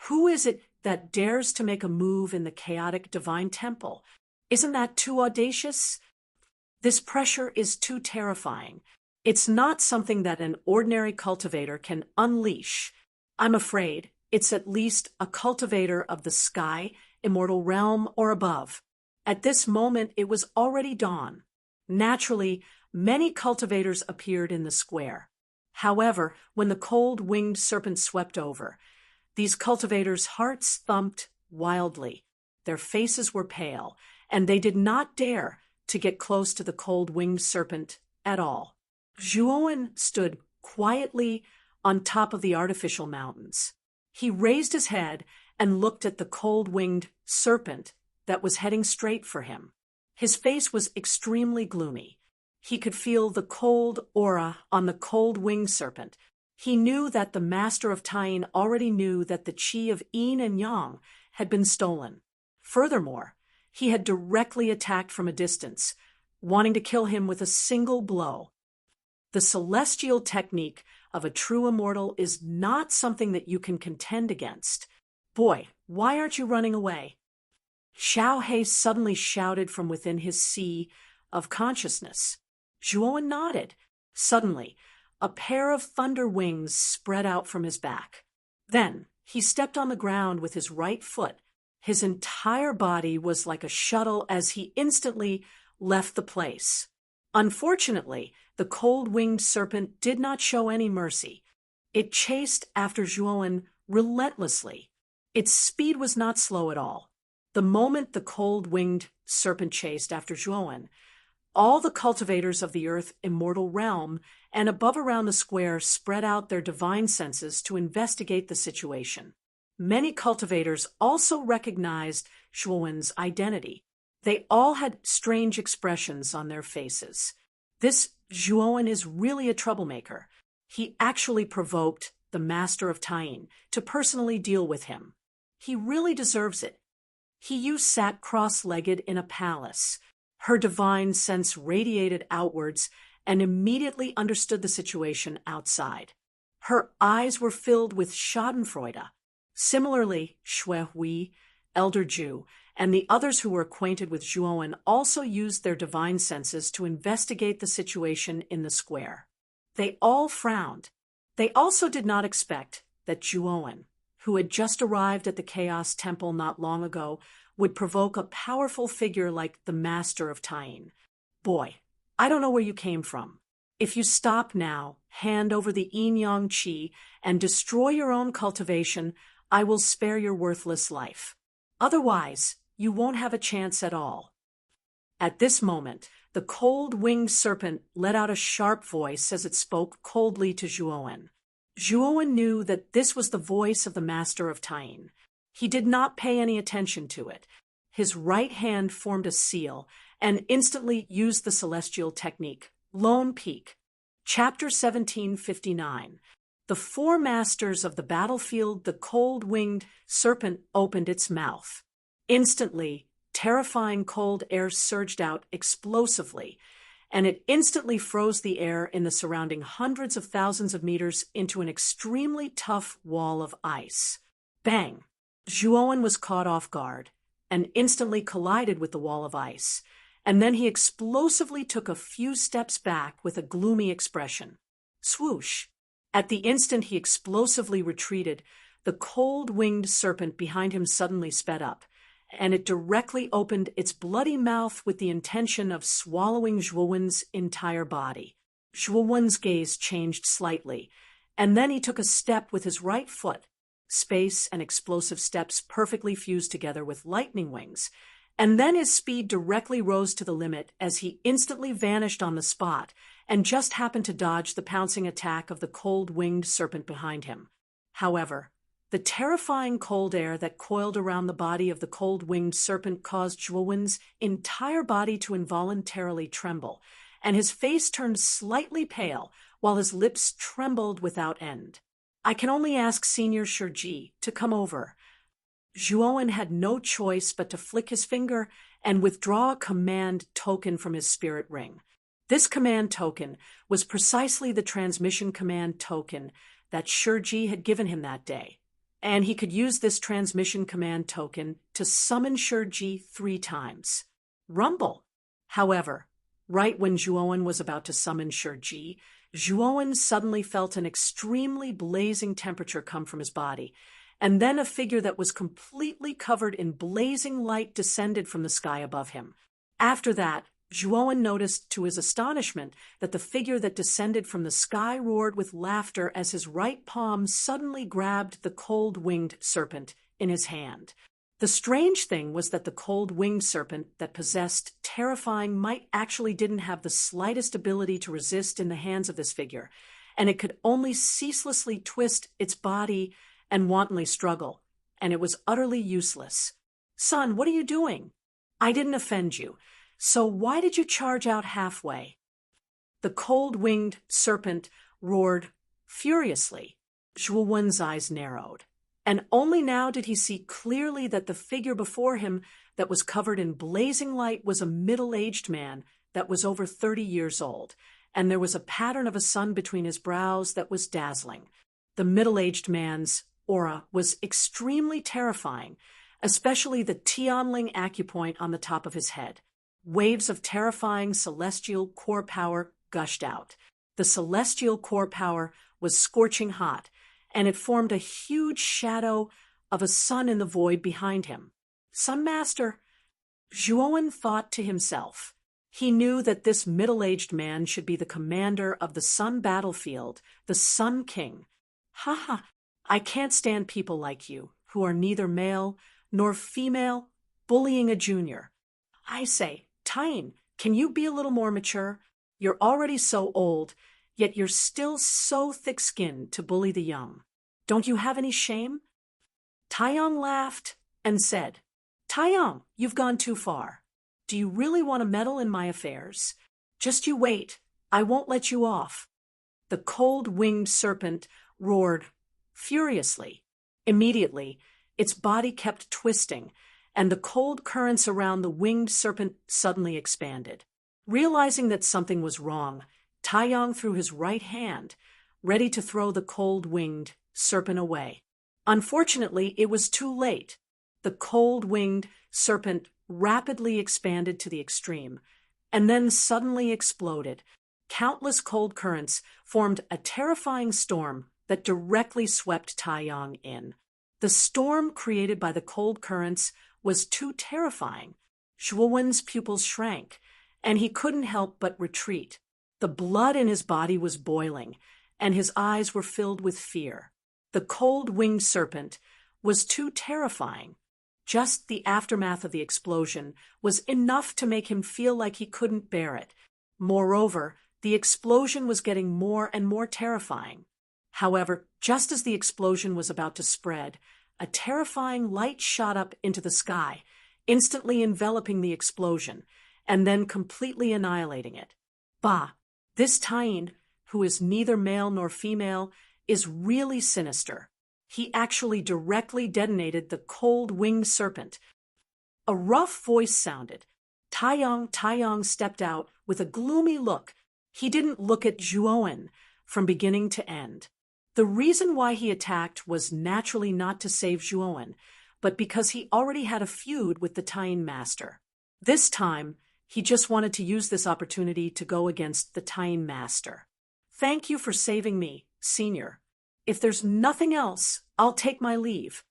Who is it that dares to make a move in the chaotic divine temple? Isn't that too audacious? This pressure is too terrifying. It's not something that an ordinary cultivator can unleash. I'm afraid it's at least a cultivator of the sky, immortal realm, or above. At this moment, it was already dawn. Naturally, many cultivators appeared in the square. However, when the cold-winged serpent swept over, these cultivators' hearts thumped wildly. Their faces were pale, and they did not dare to get close to the cold-winged serpent at all. Zhuowen stood quietly on top of the artificial mountains. He raised his head and looked at the cold-winged serpent that was heading straight for him. His face was extremely gloomy. He could feel the cold aura on the cold-winged serpent. He knew that the master of Tyene already knew that the chi of yin and yang had been stolen. Furthermore, he had directly attacked from a distance, wanting to kill him with a single blow. The celestial technique of a true immortal is not something that you can contend against. Boy, why aren't you running away? Xiao He suddenly shouted from within his sea of consciousness. Zhuowen nodded. Suddenly, a pair of thunder wings spread out from his back. Then, he stepped on the ground with his right foot. His entire body was like a shuttle as he instantly left the place. Unfortunately, the cold-winged serpent did not show any mercy. It chased after Zhuowen relentlessly. Its speed was not slow at all. The moment the cold-winged serpent chased after Zhuowen, all the cultivators of the Earth's immortal realm and above around the square spread out their divine senses to investigate the situation. Many cultivators also recognized Zhuowen's identity. They all had strange expressions on their faces. This Zhuowen is really a troublemaker. He actually provoked the Master of Tayin to personally deal with him. He really deserves it. He sat cross-legged in a palace. Her divine sense radiated outwards and immediately understood the situation outside. Her eyes were filled with schadenfreude. Similarly, Xue Hui, Elder Jew, and the others who were acquainted with Zhuowen also used their divine senses to investigate the situation in the square. They all frowned. They also did not expect that Zhuowen, who had just arrived at the Chaos Temple not long ago, would provoke a powerful figure like the Master of Tayin. Boy, I don't know where you came from. If you stop now, hand over the yin-yang qi, and destroy your own cultivation, I will spare your worthless life. Otherwise, you won't have a chance at all. At this moment, the cold-winged serpent let out a sharp voice as it spoke coldly to Zhuowen. Zhuowen knew that this was the voice of the Master of Tayin. He did not pay any attention to it. His right hand formed a seal and instantly used the celestial technique, Lone Peak. Chapter 1759. The four masters of the battlefield, the cold-winged serpent opened its mouth. Instantly, terrifying cold air surged out explosively, and it instantly froze the air in the surrounding hundreds of thousands of meters into an extremely tough wall of ice. Bang! Zhuowen was caught off guard and instantly collided with the wall of ice, and then he explosively took a few steps back with a gloomy expression. Swoosh! At the instant he explosively retreated, the cold-winged serpent behind him suddenly sped up, and it directly opened its bloody mouth with the intention of swallowing Zhuowen's entire body. Zhuowen's gaze changed slightly, and then he took a step with his right foot. Space and explosive steps perfectly fused together with lightning wings, and then his speed directly rose to the limit as he instantly vanished on the spot and just happened to dodge the pouncing attack of the cold-winged serpent behind him. However, the terrifying cold air that coiled around the body of the cold-winged serpent caused Zhuowen's entire body to involuntarily tremble, and his face turned slightly pale while his lips trembled without end. I can only ask Senior Shiji to come over. Zhuowen had no choice but to flick his finger and withdraw a command token from his spirit ring. This command token was precisely the transmission command token that Shiji had given him that day, and he could use this transmission command token to summon Shiji 3 times. Rumble! However, right when Zhuowen was about to summon Shiji, Zhuowen suddenly felt an extremely blazing temperature come from his body, and then a figure that was completely covered in blazing light descended from the sky above him. After that, Zhuowen noticed to his astonishment that the figure that descended from the sky roared with laughter as his right palm suddenly grabbed the cold-winged serpent in his hand. The strange thing was that the cold-winged serpent that possessed terrifying might actually didn't have the slightest ability to resist in the hands of this figure, and it could only ceaselessly twist its body and wantonly struggle, and it was utterly useless. Son, what are you doing? I didn't offend you, so why did you charge out halfway? The cold-winged serpent roared furiously. Zhuowen's eyes narrowed, and only now did he see clearly that the figure before him that was covered in blazing light was a middle-aged man that was over 30 years old, and there was a pattern of a sun between his brows that was dazzling. The middle-aged man's aura was extremely terrifying, especially the Tianling acupoint on the top of his head. Waves of terrifying celestial core power gushed out. The celestial core power was scorching hot, and it formed a huge shadow of a sun in the void behind him. Sun Master, Zhuowen thought to himself. He knew that this middle-aged man should be the commander of the Sun battlefield, the Sun King. Ha! I can't stand people like you, who are neither male nor female bullying a junior. I say, Tyne, can you be a little more mature? You're already so old, yet you're still so thick-skinned to bully the young. Don't you have any shame? Taeyong laughed and said, Taeyong, you've gone too far. Do you really want to meddle in my affairs? Just you wait, I won't let you off. The cold-winged serpent roared furiously. Immediately, its body kept twisting, and the cold currents around the winged serpent suddenly expanded. Realizing that something was wrong, Taeyong threw his right hand, ready to throw the cold-winged serpent away. Unfortunately, it was too late. The cold-winged serpent rapidly expanded to the extreme, and then suddenly exploded. Countless cold currents formed a terrifying storm that directly swept Taeyong in. The storm created by the cold currents was too terrifying. Zhuowen's pupils shrank, and he couldn't help but retreat. The blood in his body was boiling, and his eyes were filled with fear. The cold-winged serpent was too terrifying. Just the aftermath of the explosion was enough to make him feel like he couldn't bear it. Moreover, the explosion was getting more and more terrifying. However, just as the explosion was about to spread, a terrifying light shot up into the sky, instantly enveloping the explosion, and then completely annihilating it. Bah! This Taine, who is neither male nor female, is really sinister. He actually directly detonated the cold-winged serpent. A rough voice sounded. Taeyong stepped out with a gloomy look. He didn't look at Zhuowen from beginning to end. The reason why he attacked was naturally not to save Zhuowen, but because he already had a feud with the Taine master. This time, he just wanted to use this opportunity to go against the Taine master. Thank you for saving me, Senior. If there's nothing else, I'll take my leave.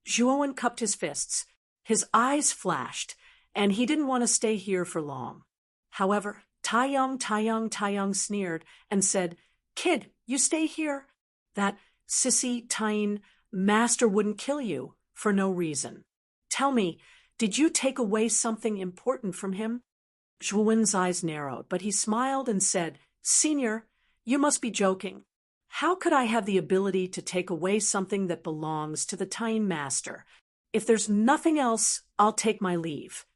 Zhuowen cupped his fists. His eyes flashed, and he didn't want to stay here for long. However, Taeyong sneered and said, Kid, you stay here. That sissy Taine master wouldn't kill you for no reason. Tell me, did you take away something important from him? Zhuowen's eyes narrowed, but he smiled and said, Senior, you must be joking. How could I have the ability to take away something that belongs to the Taine master? If there's nothing else, I'll take my leave.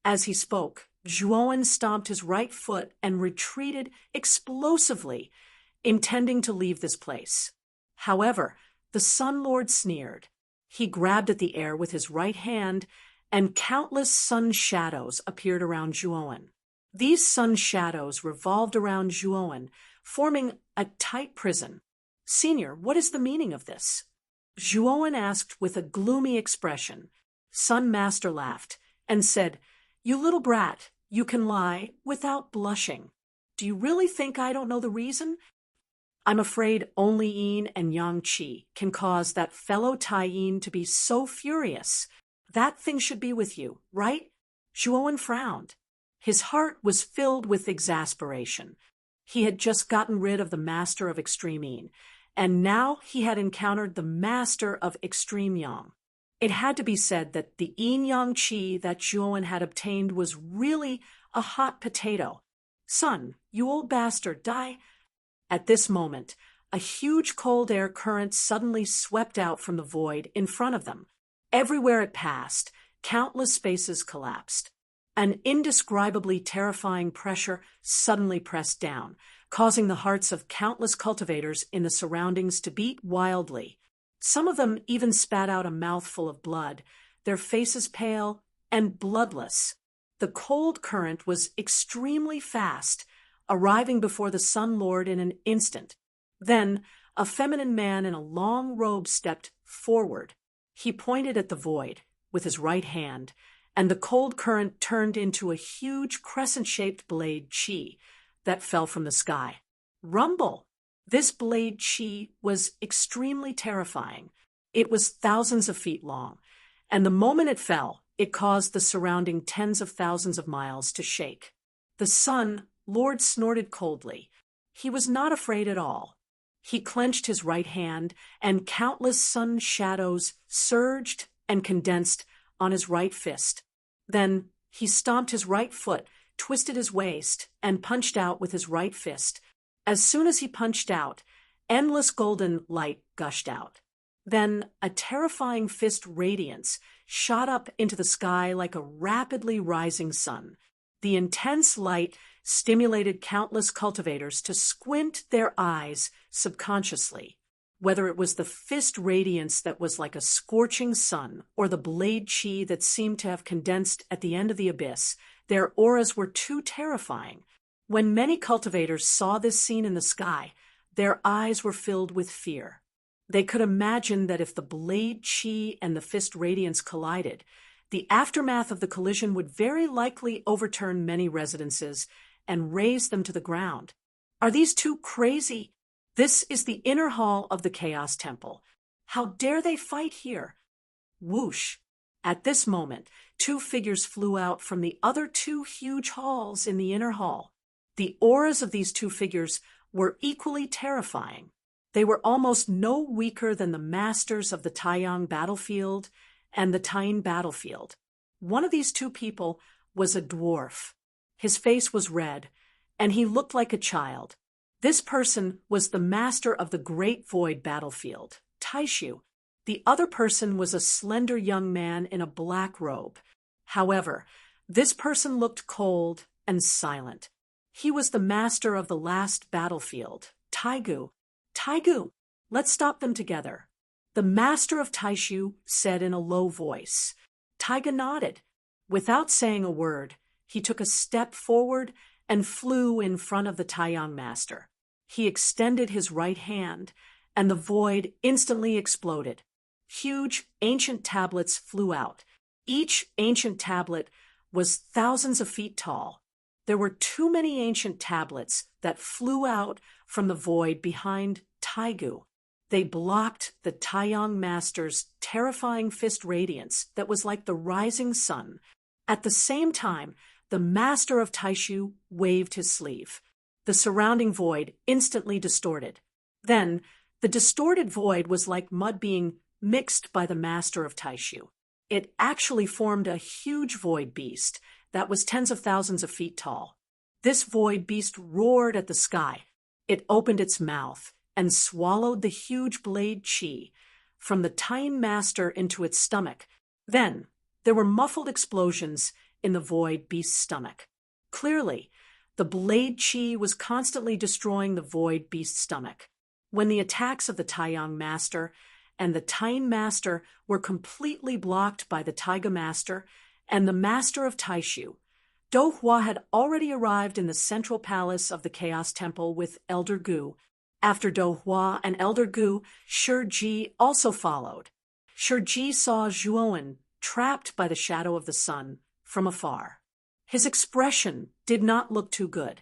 As he spoke, Zhuowen stomped his right foot and retreated explosively, intending to leave this place. However, the Sun Lord sneered. He grabbed at the air with his right hand, and countless sun shadows appeared around Zhuowen. These sun shadows revolved around Zhuowen, forming a tight prison. Senior, what is the meaning of this? Zhuowen asked with a gloomy expression. Sun Master laughed and said, You little brat, you can lie without blushing. Do you really think I don't know the reason? I'm afraid only Yin and Yang Qi can cause that fellow Taine to be so furious. That thing should be with you, right? Zhuowen frowned. His heart was filled with exasperation. He had just gotten rid of the master of extreme Yin, and now he had encountered the master of extreme Yang. It had to be said that the yin-yang qi that Zhuowen had obtained was really a hot potato. Son, you old bastard, die. At this moment, a huge cold air current suddenly swept out from the void in front of them. Everywhere it passed, countless spaces collapsed. An indescribably terrifying pressure suddenly pressed down, causing the hearts of countless cultivators in the surroundings to beat wildly. Some of them even spat out a mouthful of blood, their faces pale and bloodless. The cold current was extremely fast, arriving before the Sun Lord in an instant. Then, a feminine man in a long robe stepped forward. He pointed at the void with his right hand, and the cold current turned into a huge crescent-shaped blade chi that fell from the sky. Rumble! This blade chi was extremely terrifying. It was thousands of feet long, and the moment it fell, it caused the surrounding tens of thousands of miles to shake. The Sun Lord snorted coldly. He was not afraid at all. He clenched his right hand, and countless sun shadows surged and condensed on his right fist. Then he stomped his right foot, twisted his waist, and punched out with his right fist. As soon as he punched out, endless golden light gushed out. Then a terrifying fist radiance shot up into the sky like a rapidly rising sun. The intense light stimulated countless cultivators to squint their eyes subconsciously. Whether it was the fist radiance that was like a scorching sun or the blade chi that seemed to have condensed at the end of the abyss, their auras were too terrifying. When many cultivators saw this scene in the sky, their eyes were filled with fear. They could imagine that if the blade chi and the fist radiance collided, the aftermath of the collision would very likely overturn many residences and raze them to the ground. Are these two crazy? This is the inner hall of the Chaos Temple. How dare they fight here? Whoosh! At this moment, two figures flew out from the other two huge halls in the inner hall. The auras of these two figures were equally terrifying. They were almost no weaker than the masters of the Taiyang battlefield and the Tain battlefield. One of these two people was a dwarf. His face was red, and he looked like a child. This person was the master of the Great Void battlefield, Taishu. The other person was a slender young man in a black robe. However, this person looked cold and silent. He was the master of the last battlefield, Taigu. Taigu, let's stop them together. The master of Taishu said in a low voice. Taiga nodded. Without saying a word, he took a step forward and flew in front of the Taiyang master. He extended his right hand, and the void instantly exploded. Huge, ancient tablets flew out. Each ancient tablet was thousands of feet tall. There were too many ancient tablets that flew out from the void behind Taigu. They blocked the Taiyang master's terrifying fist radiance that was like the rising sun. At the same time, the master of Taishu waved his sleeve. The surrounding void instantly distorted. Then, the distorted void was like mud being mixed by the master of Taishu. It actually formed a huge void beast that was tens of thousands of feet tall. This void beast roared at the sky. It opened its mouth and swallowed the huge blade chi from the Tain master into its stomach. Then, there were muffled explosions in the void beast's stomach. Clearly, the blade chi was constantly destroying the void beast's stomach. When the attacks of the Taiyang master and the Tain master were completely blocked by the Taiga master and the master of Taishu, Do Hua had already arrived in the central palace of the Chaos Temple with Elder Gu. After Do Hua and Elder Gu, Shiji also followed. Shiji saw Zhuowen trapped by the shadow of the sun from afar. His expression did not look too good.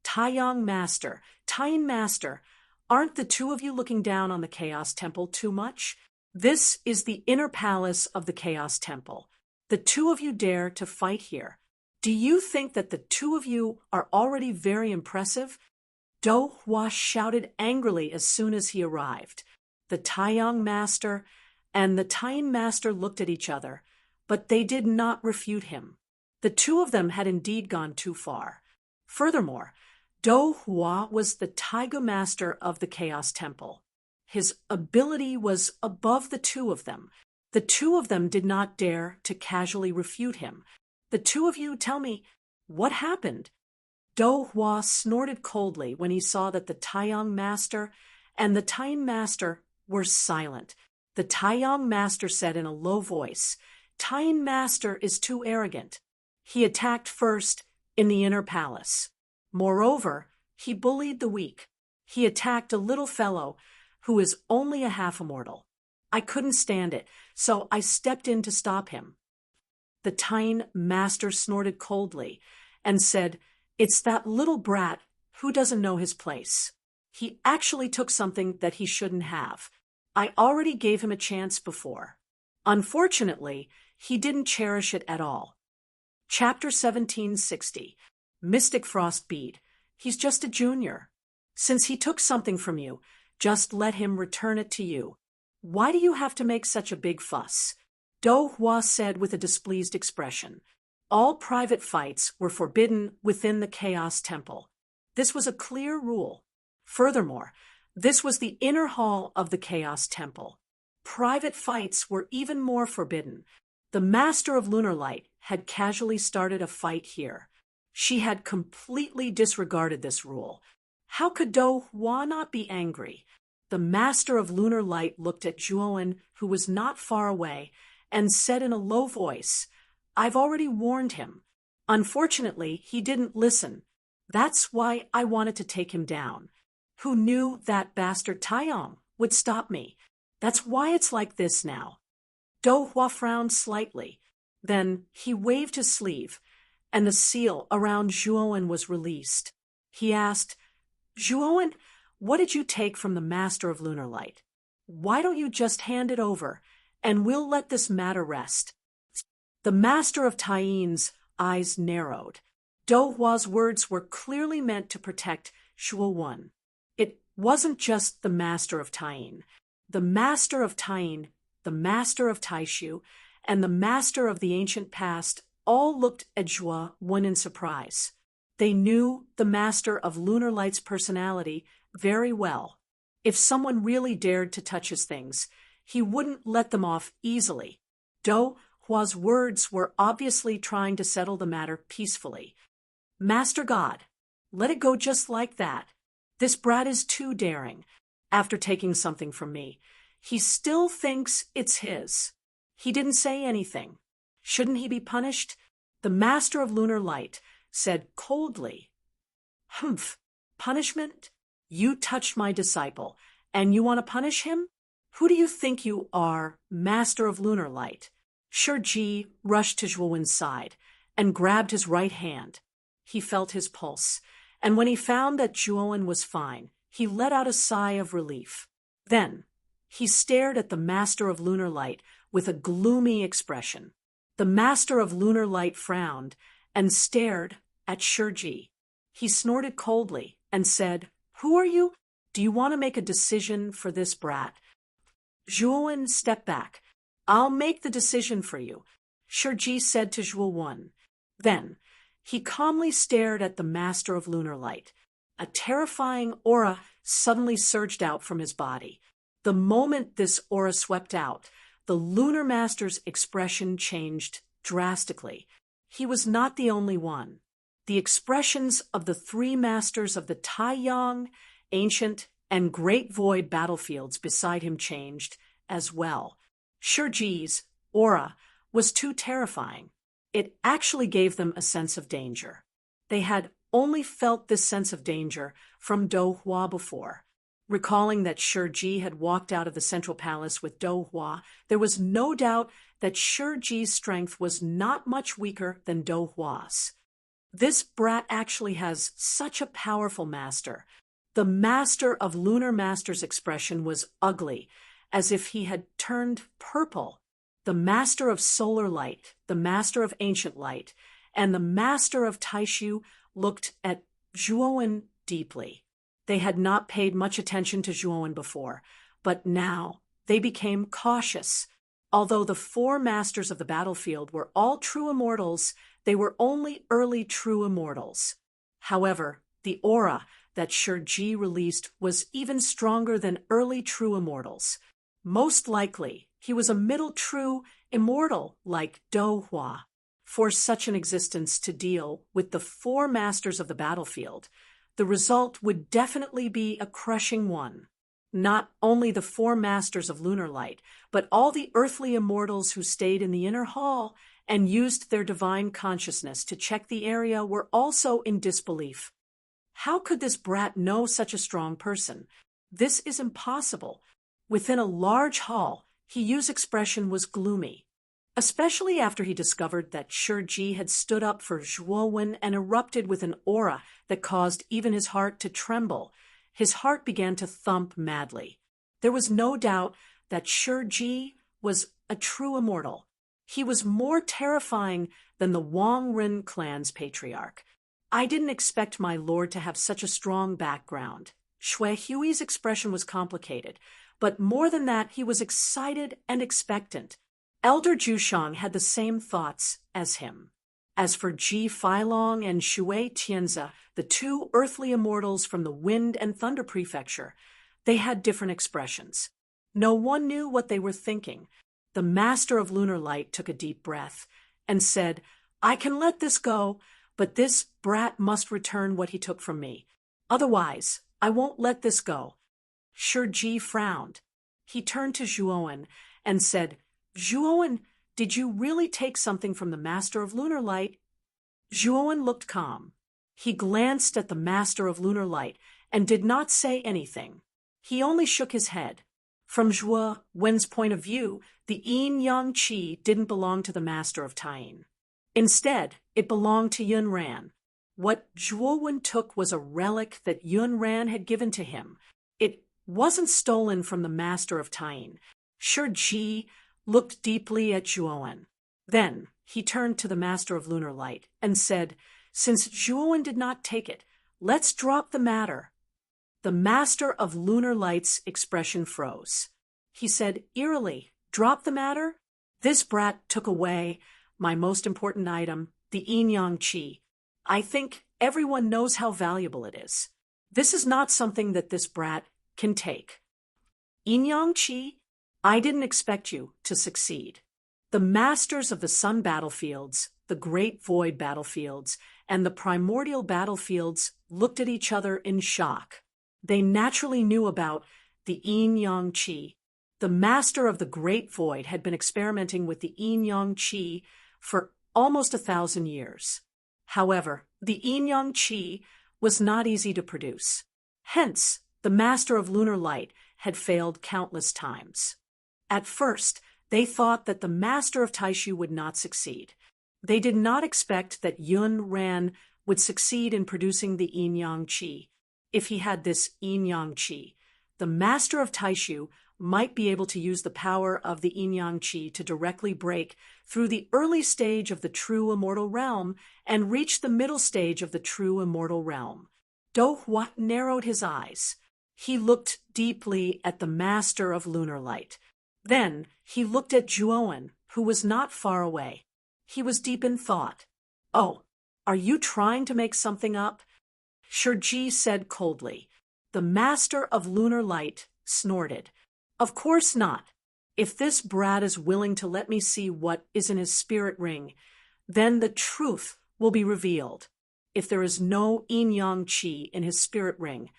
Taiyang master, Tain master, aren't the two of you looking down on the Chaos Temple too much? This is the inner palace of the Chaos Temple. The two of you dare to fight here. Do you think that the two of you are already very impressive? Do Hua shouted angrily as soon as he arrived. The Taiyang master and the Tain master looked at each other, but they did not refute him. The two of them had indeed gone too far. Furthermore, Do Hua was the Taiga master of the Chaos Temple. His ability was above the two of them. The two of them did not dare to casually refute him. The two of you tell me, what happened? Do Hua snorted coldly when he saw that the Taiyang master and the Tain master were silent. The Taiyang master said in a low voice, Tain master is too arrogant. He attacked first in the inner palace. Moreover, he bullied the weak. He attacked a little fellow who is only a half-immortal. I couldn't stand it, so I stepped in to stop him. The Tain master snorted coldly and said, It's that little brat who doesn't know his place. He actually took something that he shouldn't have. I already gave him a chance before. Unfortunately, he didn't cherish it at all. Chapter 1760. Mystic Frost Bead. He's just a junior. Since he took something from you, just let him return it to you. Why do you have to make such a big fuss? Dou Hua said with a displeased expression. All private fights were forbidden within the Chaos Temple. This was a clear rule. Furthermore, this was the inner hall of the Chaos Temple. Private fights were even more forbidden. The Master of Lunar Light had casually started a fight here. She had completely disregarded this rule. How could Dou Hua not be angry? The Master of Lunar Light looked at Zhuowen, who was not far away, and said in a low voice, "I've already warned him. Unfortunately, he didn't listen. That's why I wanted to take him down. Who knew that bastard Taiyong would stop me? That's why it's like this now." Dou Hua frowned slightly. Then he waved his sleeve, and the seal around Zhuowen was released. He asked, "Zhuowen, what did you take from the Master of Lunar Light? Why don't you just hand it over, and we'll let this matter rest?" The Master of Taiyin's eyes narrowed. Dou Hua's words were clearly meant to protect Zhuowen. It wasn't just the Master of Taiyin. The Master of Taiyin, the Master of Taishu, and the Master of the Ancient Past all looked at Zhuowen in surprise. They knew the Master of Lunar Light's personality very well. If someone really dared to touch his things, he wouldn't let them off easily. Dou Hua's words were obviously trying to settle the matter peacefully. "Master God, let it go just like that. This brat is too daring. After taking something from me, he still thinks it's his. He didn't say anything. Shouldn't he be punished?" The Master of Lunar Light said coldly, "Humph, punishment? You touched my disciple, and you want to punish him? Who do you think you are, Master of Lunar Light?" Shiji rushed to Zhuowen's side and grabbed his right hand. He felt his pulse, and when he found that Zhuowen was fine, he let out a sigh of relief. Then he stared at the Master of Lunar Light with a gloomy expression. The Master of Lunar Light frowned and stared at Shiji. He snorted coldly and said, "Who are you? Do you want to make a decision for this brat?" Zhuowen stepped back. "I'll make the decision for you," Shiji said to Zhuowen. Then he calmly stared at the Master of Lunar Light. A terrifying aura suddenly surged out from his body. The moment this aura swept out, the Lunar Master's expression changed drastically. He was not the only one. The expressions of the three masters of the Taiyang, Ancient, and Great Void battlefields beside him changed as well. Shiji's aura was too terrifying. It actually gave them a sense of danger. They had only felt this sense of danger from Dou Hua before. Recalling that Shiji had walked out of the Central Palace with Dou Hua, there was no doubt that Shiji's strength was not much weaker than Dou Hua's. This brat actually has such a powerful master. The Master of Lunar Master's expression was ugly, as if he had turned purple. The Master of Solar Light, the Master of Ancient Light, and the Master of Taishu looked at Zhuowen deeply. They had not paid much attention to Zhuowen before, but now they became cautious. Although the four masters of the battlefield were all true immortals, they were only early true immortals. However, the aura that Shiji released was even stronger than early true immortals. Most likely, he was a middle true immortal like Dou Hua. For such an existence to deal with the four masters of the battlefield, the result would definitely be a crushing one. Not only the four masters of Lunar Light, but all the earthly immortals who stayed in the inner hall and used their divine consciousness to check the area were also in disbelief. How could this brat know such a strong person? This is impossible. Within a large hall, Hiyu's expression was gloomy, especially after he discovered that Shiji had stood up for Zhuowen and erupted with an aura that caused even his heart to tremble. His heart began to thump madly. There was no doubt that Shiji was a true immortal. He was more terrifying than the Wang Ren clan's patriarch. "I didn't expect my lord to have such a strong background." Shui Hui's expression was complicated, but more than that, he was excited and expectant. Elder Jushang had the same thoughts as him. As for Ji Feilong and Shui Tianzi, the two earthly immortals from the Wind and Thunder Prefecture, they had different expressions. No one knew what they were thinking. The Master of Lunar Light took a deep breath and said, "I can let this go, but this brat must return what he took from me. Otherwise, I won't let this go." Shiji frowned. He turned to Zhuowen and said, "Zhuowen, did you really take something from the Master of Lunar Light?" Zhuowen looked calm. He glanced at the Master of Lunar Light and did not say anything. He only shook his head. From Zhuowen's point of view, the yin-yang qi didn't belong to the Master of Taiying. Instead, it belonged to Yunran. What Zhuowen took was a relic that Yunran had given to him. It wasn't stolen from the Master of Taiying. Shiji looked deeply at Zhuowen. Then he turned to the Master of Lunar Light and said, "Since Zhuowen did not take it, let's drop the matter." The Master of Lunar Light's expression froze. He said eerily, "Drop the matter? This brat took away my most important item, the yin-yang qi. I think everyone knows how valuable it is. This is not something that this brat can take." "Yin-yang qi? I didn't expect you to succeed." The masters of the sun battlefields, the great void battlefields, and the primordial battlefields looked at each other in shock. They naturally knew about the yin-yang qi. The master of the great void had been experimenting with the yin-yang qi for almost 1,000 years. However, the yin-yang qi was not easy to produce. Hence, the Master of Lunar Light had failed countless times. At first, they thought that the Master of Taishu would not succeed. They did not expect that Yun Ran would succeed in producing the yin-yang qi. If he had this yin-yang qi, the Master of Taishu might be able to use the power of the yin-yang qi to directly break through the early stage of the true immortal realm and reach the middle stage of the true immortal realm. Do Hua narrowed his eyes. He looked deeply at the Master of Lunar Light. Then he looked at Zhuowen, who was not far away. He was deep in thought. "Oh, are you trying to make something up?" Shiji said coldly. The Master of Lunar Light snorted. "Of course not. If this brat is willing to let me see what is in his spirit ring, then the truth will be revealed. If there is no yin-yang qi in his spirit ring,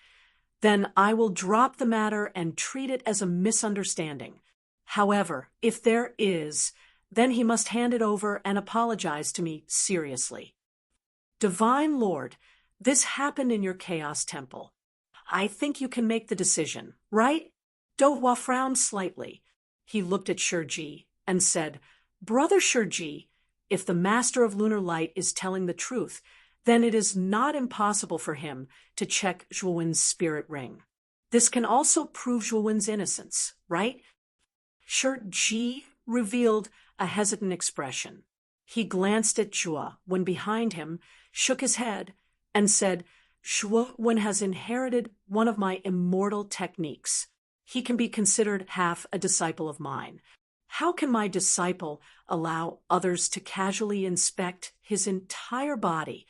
then I will drop the matter and treat it as a misunderstanding. However, if there is, then he must hand it over and apologize to me seriously." "Divine Lord, this happened in your Chaos Temple. I think you can make the decision, right?" Do Hua frowned slightly. He looked at Shiji and said, "Brother Shiji, if the Master of Lunar Light is telling the truth, then it is not impossible for him to check Zhuowen's spirit ring. This can also prove Zhuowen's innocence, right?" Shiji revealed a hesitant expression. He glanced at Zhuo when behind him, shook his head, and said, "Zhuowen has inherited one of my immortal techniques. He can be considered half a disciple of mine. How can my disciple allow others to casually inspect his entire body?"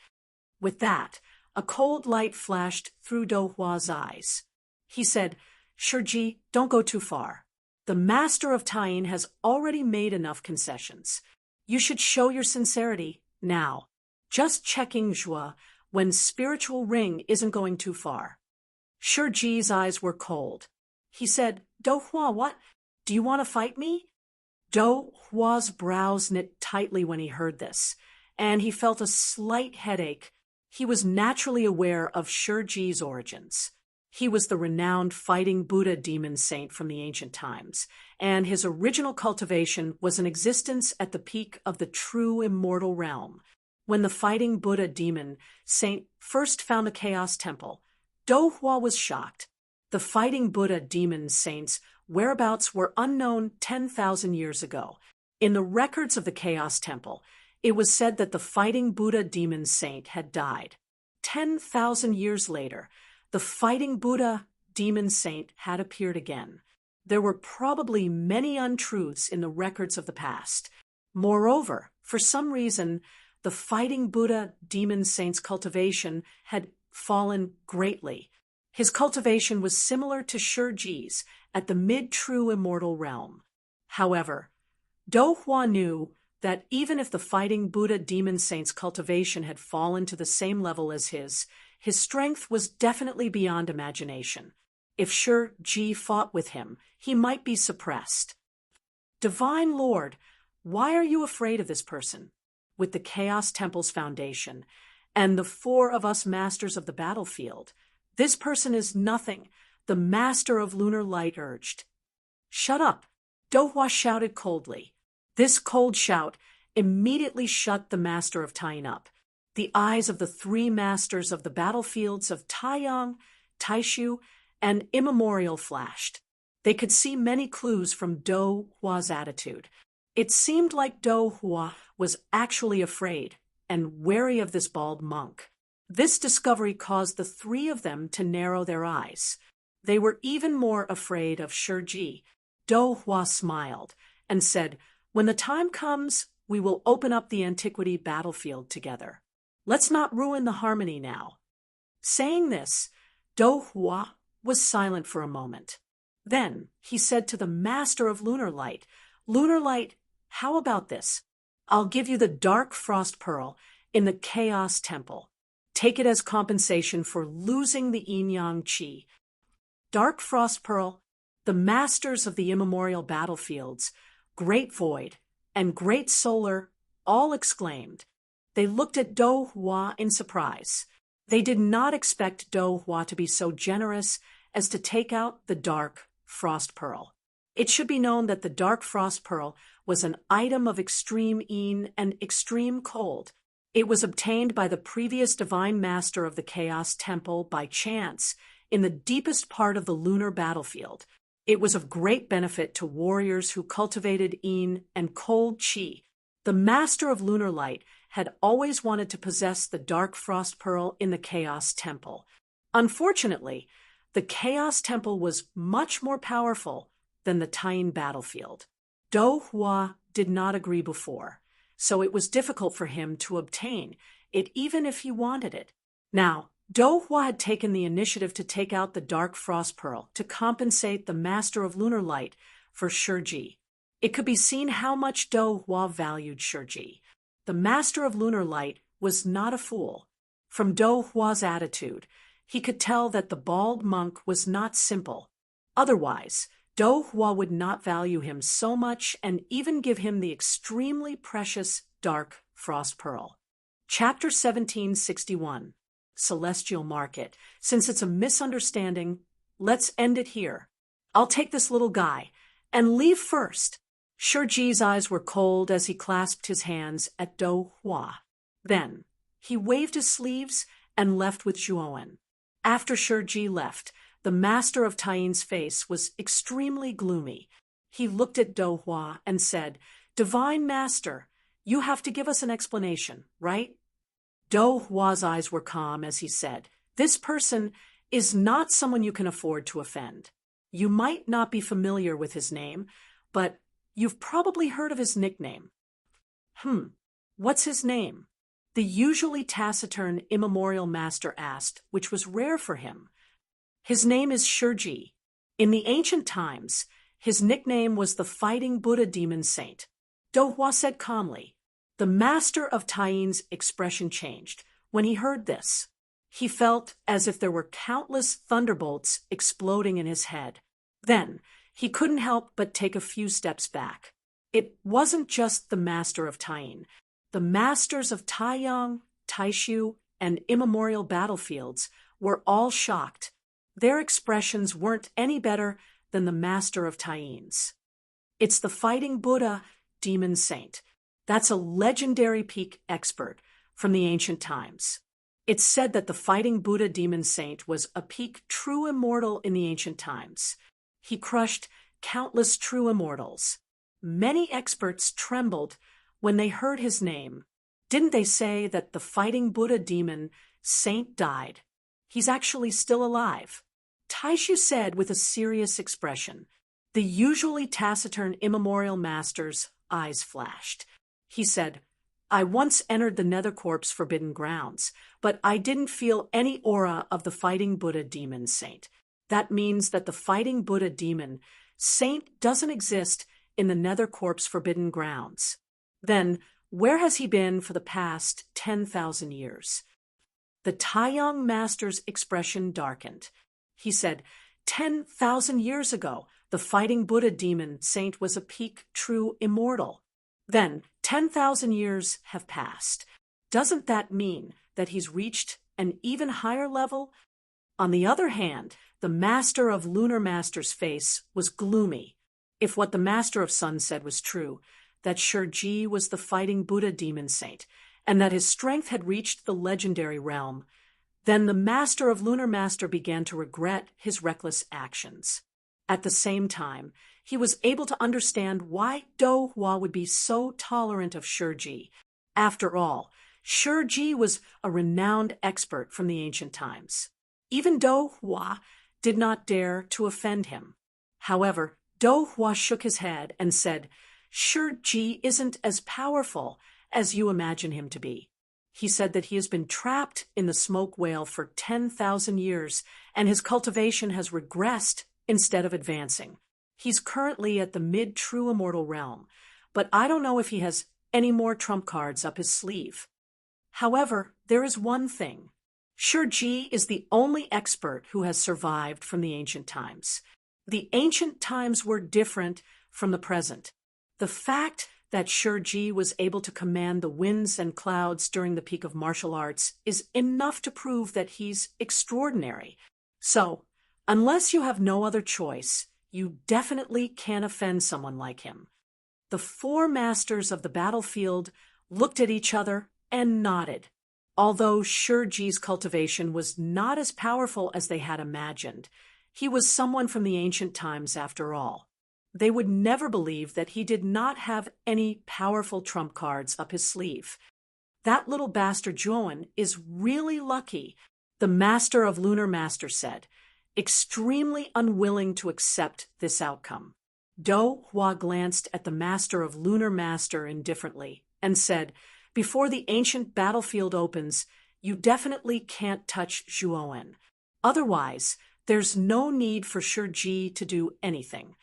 With that, a cold light flashed through Do Hua's eyes. He said, "Shiji, don't go too far. The Master of Taiying has already made enough concessions. You should show your sincerity now. Just checking Zhuo when spiritual ring isn't going too far." Shiji's eyes were cold. He said, "Do Hua, what? Do you want to fight me?" Do Hua's brows knit tightly when he heard this, and he felt a slight headache. He was naturally aware of Shiji's origins. He was the renowned fighting Buddha demon saint from the ancient times, and his original cultivation was in existence at the peak of the true immortal realm. When the fighting Buddha demon saint first found the Chaos Temple, Do Hua was shocked. The fighting Buddha demon saint's whereabouts were unknown 10,000 years ago. In the records of the Chaos Temple, it was said that the fighting Buddha demon saint had died. 10,000 years later, the fighting Buddha demon saint had appeared again. There were probably many untruths in the records of the past. Moreover, for some reason, the Fighting Buddha demon saint's cultivation had fallen greatly. His cultivation was similar to Shurji's at the mid-true immortal realm. However, Do Hua knew that even if the Fighting Buddha demon saint's cultivation had fallen to the same level as his strength was definitely beyond imagination. If Shurji fought with him, he might be suppressed. Divine Lord, why are you afraid of this person? With the Chaos Temple's foundation, and the 4 of us masters of the battlefield, this person is nothing, the master of lunar light urged. Shut up, Do Hua shouted coldly. This cold shout immediately shut the master of Taiying up. The eyes of the 3 masters of the battlefields of Taiyang, Taishu, and Immemorial flashed. They could see many clues from Do Hua's attitude. It seemed like Do Hua was actually afraid and wary of this bald monk. This discovery caused the 3 of them to narrow their eyes. They were even more afraid of Shurji. Do Hua smiled and said, "When the time comes, we will open up the antiquity battlefield together. Let's not ruin the harmony now." Saying this, Do Hua was silent for a moment. Then he said to the master of Lunar Light, "Lunar Light, how about this? I'll give you the Dark Frost Pearl in the Chaos Temple. Take it as compensation for losing the Yin-Yang Qi." Dark Frost Pearl, the masters of the immemorial battlefields, Great Void, and Great Solar all exclaimed. They looked at Do Hua in surprise. They did not expect Do Hua to be so generous as to take out the Dark Frost Pearl. It should be known that the Dark Frost Pearl was an item of extreme yin and extreme cold. It was obtained by the previous Divine Master of the Chaos Temple by chance in the deepest part of the lunar battlefield. It was of great benefit to warriors who cultivated yin and cold qi. The Master of Lunar Light had always wanted to possess the Dark Frost Pearl in the Chaos Temple. Unfortunately, the Chaos Temple was much more powerful than the Taiying battlefield. Do Hua did not agree before, so it was difficult for him to obtain it even if he wanted it. Now, Do Hua had taken the initiative to take out the Dark Frost Pearl to compensate the Master of Lunar Light for Shurji. It could be seen how much Do Hua valued Shurji. The Master of Lunar Light was not a fool. From Do Hua's attitude, he could tell that the bald monk was not simple. Otherwise, Do Hua would not value him so much and even give him the extremely precious Dark Frost Pearl. Chapter 1761. Celestial Market. Since it's a misunderstanding, let's end it here. I'll take this little guy and leave first. Shurji's eyes were cold as he clasped his hands at Do Hua. Then, he waved his sleeves and left with Zhuowen. After Shurji left, the master of Taiying's face was extremely gloomy. He looked at Do Hua and said, "Divine Master, you have to give us an explanation, right?" Do Hua's eyes were calm as he said, "This person is not someone you can afford to offend. You might not be familiar with his name, but you've probably heard of his nickname." What's his name?" the usually taciturn immemorial master asked, which was rare for him. "His name is Shurji. In the ancient times, his nickname was the Fighting Buddha Demon Saint." Do Hua said calmly. The master of Taiying's expression changed when he heard this. He felt as if there were countless thunderbolts exploding in his head. Then, he couldn't help but take a few steps back. It wasn't just the master of Taiying. The masters of Taiyang, Taishu, and immemorial battlefields were all shocked. Their expressions weren't any better than the master of Taiying's. "It's the Fighting Buddha Demon Saint. That's a legendary peak expert from the ancient times. It's said that the Fighting Buddha Demon Saint was a peak true immortal in the ancient times. He crushed countless true immortals. Many experts trembled when they heard his name. Didn't they say that the Fighting Buddha Demon Saint died? He's actually still alive." Taishu said with a serious expression. The usually taciturn immemorial master's eyes flashed. He said, I once entered the Nether Corp's forbidden grounds, but I didn't feel any aura of the Fighting Buddha demon saint. That means that the Fighting Buddha demon saint doesn't exist in the Nether Corp's forbidden grounds. Then, where has he been for the past 10,000 years? The Taiyang master's expression darkened. He said, 10,000 years ago, the Fighting Buddha demon saint was a peak true immortal. Then, 10,000 years have passed. Doesn't that mean that he's reached an even higher level? On the other hand, the Master of Lunar Master's face was gloomy. If what the Master of Sun said was true, that Shurji was the Fighting Buddha demon saint, and that his strength had reached the legendary realm, then the Master of Lunar Master began to regret his reckless actions. At the same time, he was able to understand why Do Hua would be so tolerant of Shurji. After all, Shurji was a renowned expert from the ancient times. Even Do Hua did not dare to offend him. However, Do Hua shook his head and said, Shurji isn't as powerful as you imagine him to be. He said that he has been trapped in the smoke whale for 10,000 years, and his cultivation has regressed instead of advancing. He's currently at the mid-true immortal realm, but I don't know if he has any more trump cards up his sleeve. However, there is one thing. Shurji is the only expert who has survived from the ancient times. The ancient times were different from the present. The fact that Shurji was able to command the winds and clouds during the peak of martial arts is enough to prove that he's extraordinary. So, unless you have no other choice, you definitely can't offend someone like him. The four masters of the battlefield looked at each other and nodded. Although Shurji's cultivation was not as powerful as they had imagined, he was someone from the ancient times after all. They would never believe that he did not have any powerful trump cards up his sleeve. That little bastard Zhuowen is really lucky, the Master of Lunar Master said, extremely unwilling to accept this outcome. Do Hua glanced at the Master of Lunar Master indifferently and said, before the ancient battlefield opens, you definitely can't touch Zhuowen. Otherwise, there's no need for Shurji to do anything.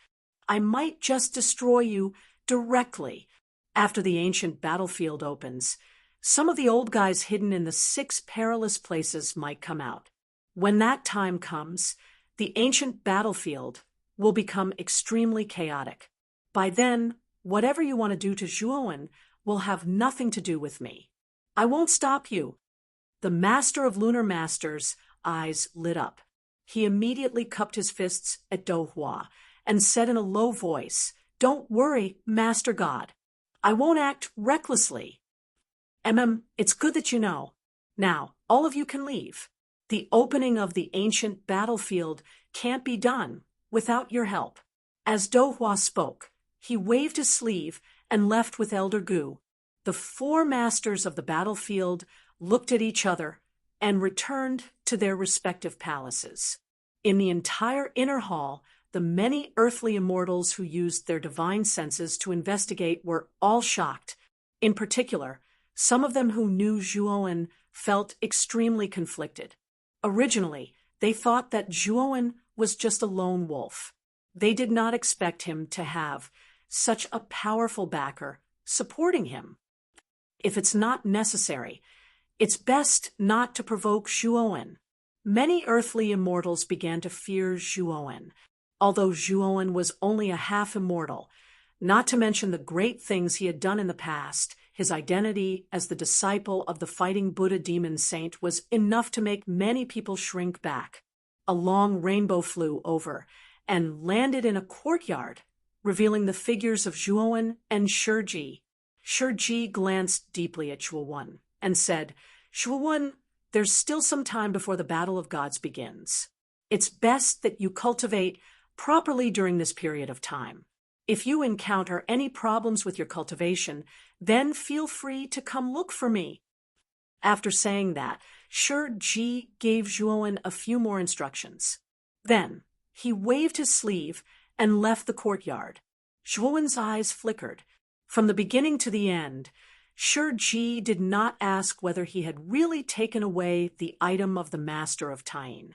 I might just destroy you directly. After the ancient battlefield opens, some of the old guys hidden in the 6 perilous places might come out. When that time comes, the ancient battlefield will become extremely chaotic. By then, whatever you want to do to Zhuowen will have nothing to do with me. I won't stop you. The Master of Lunar Master's eyes lit up. He immediately cupped his fists at Do Hua and said in a low voice, Don't worry, Master God. I won't act recklessly. It's good that you know. Now, all of you can leave. The opening of the ancient battlefield can't be done without your help. As Do Hua spoke, he waved his sleeve and left with Elder Gu. The 4 masters of the battlefield looked at each other and returned to their respective palaces. In the entire inner hall, the many earthly immortals who used their divine senses to investigate were all shocked. In particular, some of them who knew Zhuowen felt extremely conflicted. Originally, they thought that Zhuowen was just a lone wolf. They did not expect him to have such a powerful backer supporting him. If it's not necessary, it's best not to provoke Zhuowen. Many earthly immortals began to fear Zhuowen, although Zhuowen was only a half-immortal, not to mention the great things he had done in the past. His identity as the disciple of the Fighting Buddha demon saint was enough to make many people shrink back. A long rainbow flew over and landed in a courtyard, revealing the figures of Zhuowen and Shurji. Shurji glanced deeply at Zhuowen and said, Zhuowen, there's still some time before the Battle of Gods begins. It's best that you cultivate properly during this period of time. If you encounter any problems with your cultivation, then feel free to come look for me. After saying that, Shurji gave Zhuowen a few more instructions. Then, he waved his sleeve and left the courtyard. Zhuowen's eyes flickered. From the beginning to the end, Shiji did not ask whether he had really taken away the item of the master of Tain.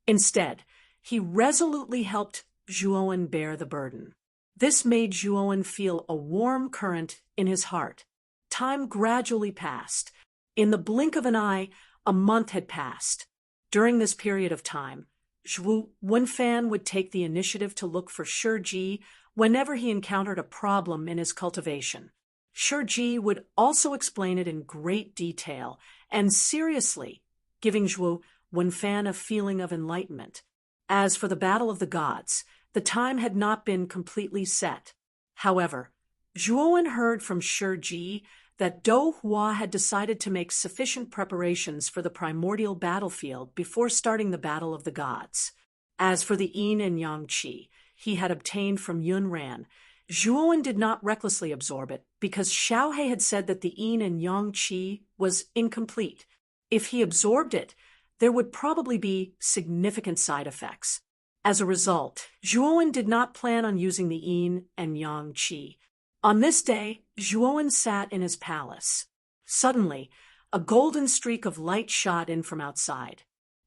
Instead, he resolutely helped Zhuowen bear the burden. This made Zhuowen feel a warm current in his heart. Time gradually passed. In the blink of an eye, a month had passed. During this period of time, Zhu Wenfan would take the initiative to look for Shiji whenever he encountered a problem in his cultivation. Shiji would also explain it in great detail and seriously, giving Zhu Wenfan a feeling of enlightenment. As for the Battle of the Gods, the time had not been completely set. However, Zhuowen heard from Shiji that Dou Hua had decided to make sufficient preparations for the primordial battlefield before starting the Battle of the Gods. As for the yin and yang qi he had obtained from Yun Ran, Zhuowen did not recklessly absorb it because Xiaohe had said that the yin and yang qi was incomplete. If he absorbed it, there would probably be significant side effects. As a result, Zhuowen did not plan on using the yin and yang qi. On this day, Zhuowen sat in his palace. Suddenly, a golden streak of light shot in from outside.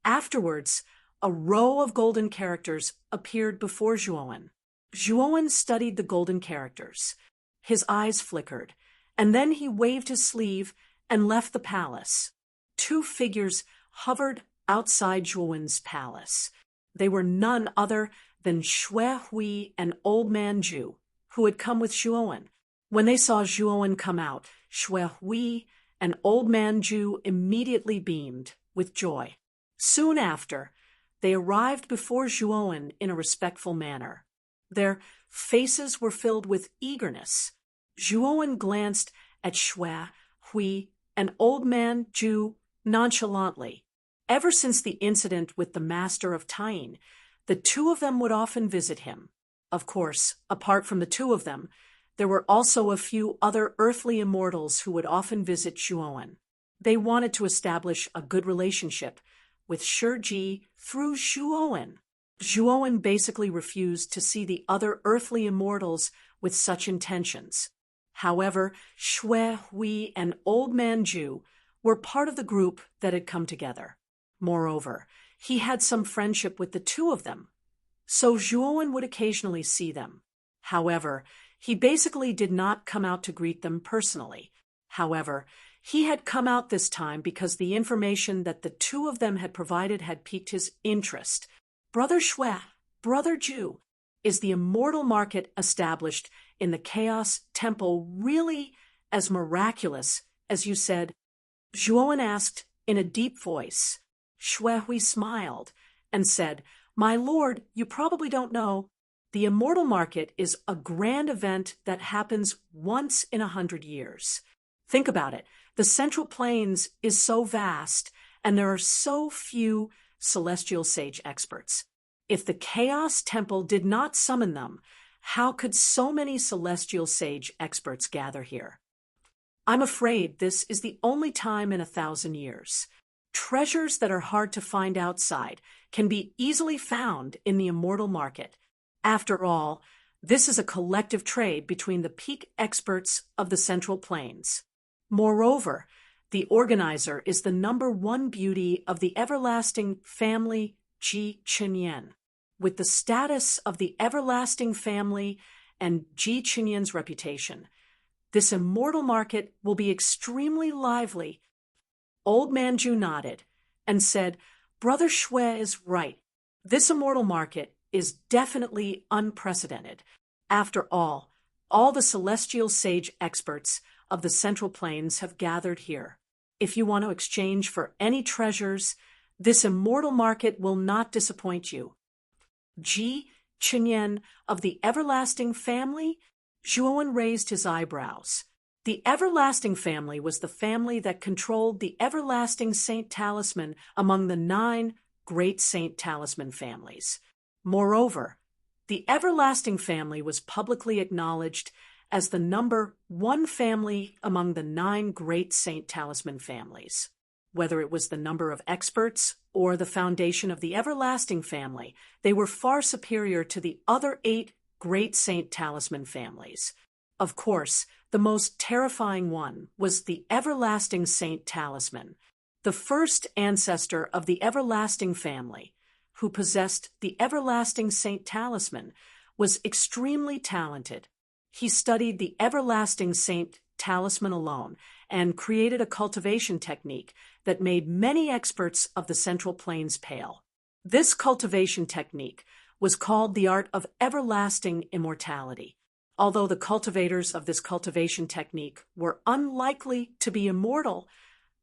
Afterwards, a row of golden characters appeared before Zhuowen. Zhuowen studied the golden characters. His eyes flickered, and then he waved his sleeve and left the palace. Two figures hovered outside Zhuowen's palace. They were none other than Xue Hui and Old Man Zhu, who had come with Zhuowen. When they saw Zhuowen come out, Xue Hui and Old Man Zhu immediately beamed with joy. Soon after, they arrived before Zhuowen in a respectful manner. Their faces were filled with eagerness. Zhuowen glanced at Xue Hui and Old Man Zhu nonchalantly. Ever since the incident with the Master of Tain, the two of them would often visit him. Of course, apart from the two of them, there were also a few other earthly immortals who would often visit Zhuowen. They wanted to establish a good relationship with Shiji through Zhuowen. Zhuowen basically refused to see the other earthly immortals with such intentions. However, Xue Hui and Old Man Zhu were part of the group that had come together. Moreover, he had some friendship with the two of them, so Zhuowen would occasionally see them. However, he basically did not come out to greet them personally. However, he had come out this time because the information that the two of them had provided had piqued his interest. Brother Xue, Brother Zhu, is the immortal market established in the Chaos Temple really as miraculous as you said? Zhuowen asked in a deep voice. Xue Hui smiled and said, "My lord, you probably don't know. The immortal market is a grand event that happens once in 100 years. Think about it. The Central Plains is so vast, and there are so few celestial sage experts. If the Chaos Temple did not summon them, how could so many celestial sage experts gather here? I'm afraid this is the only time in 1,000 years. Treasures that are hard to find outside can be easily found in the immortal market. After all, this is a collective trade between the peak experts of the Central Plains. Moreover, the organizer is the #1 beauty of the everlasting family Ji Chenyan. With the status of the everlasting family and Ji Chenyan's reputation, this immortal market will be extremely lively." Old Man Zhu nodded and said, "Brother Xue is right. This immortal market is definitely unprecedented. After all the celestial sage experts of the Central Plains have gathered here. If you want to exchange for any treasures, this immortal market will not disappoint you." Ji Chenyan of the everlasting family? Zhuowen raised his eyebrows. The everlasting family was the family that controlled the everlasting saint talisman among the 9 great saint talisman families. Moreover, the everlasting family was publicly acknowledged as the #1 family among the 9 great saint talisman families. Whether it was the number of experts or the foundation of the everlasting family, they were far superior to the other 8 great Saint Talisman families. Of course, the most terrifying one was the everlasting Saint Talisman, the first ancestor of the everlasting family, who possessed the everlasting Saint Talisman, was extremely talented. He studied the everlasting Saint Talisman alone and created a cultivation technique that made many experts of the Central Plains pale. This cultivation technique was called the art of everlasting immortality. Although the cultivators of this cultivation technique were unlikely to be immortal,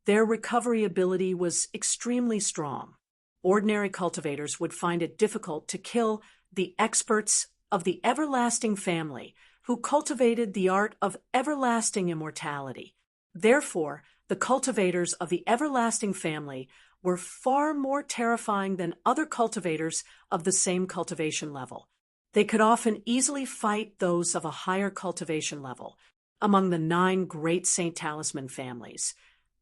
their recovery ability was extremely strong. Ordinary cultivators would find it difficult to kill the experts of the everlasting family who cultivated the art of everlasting immortality. Therefore, the cultivators of the everlasting family were far more terrifying than other cultivators of the same cultivation level. They could often easily fight those of a higher cultivation level among the 9 great Saint Talisman families.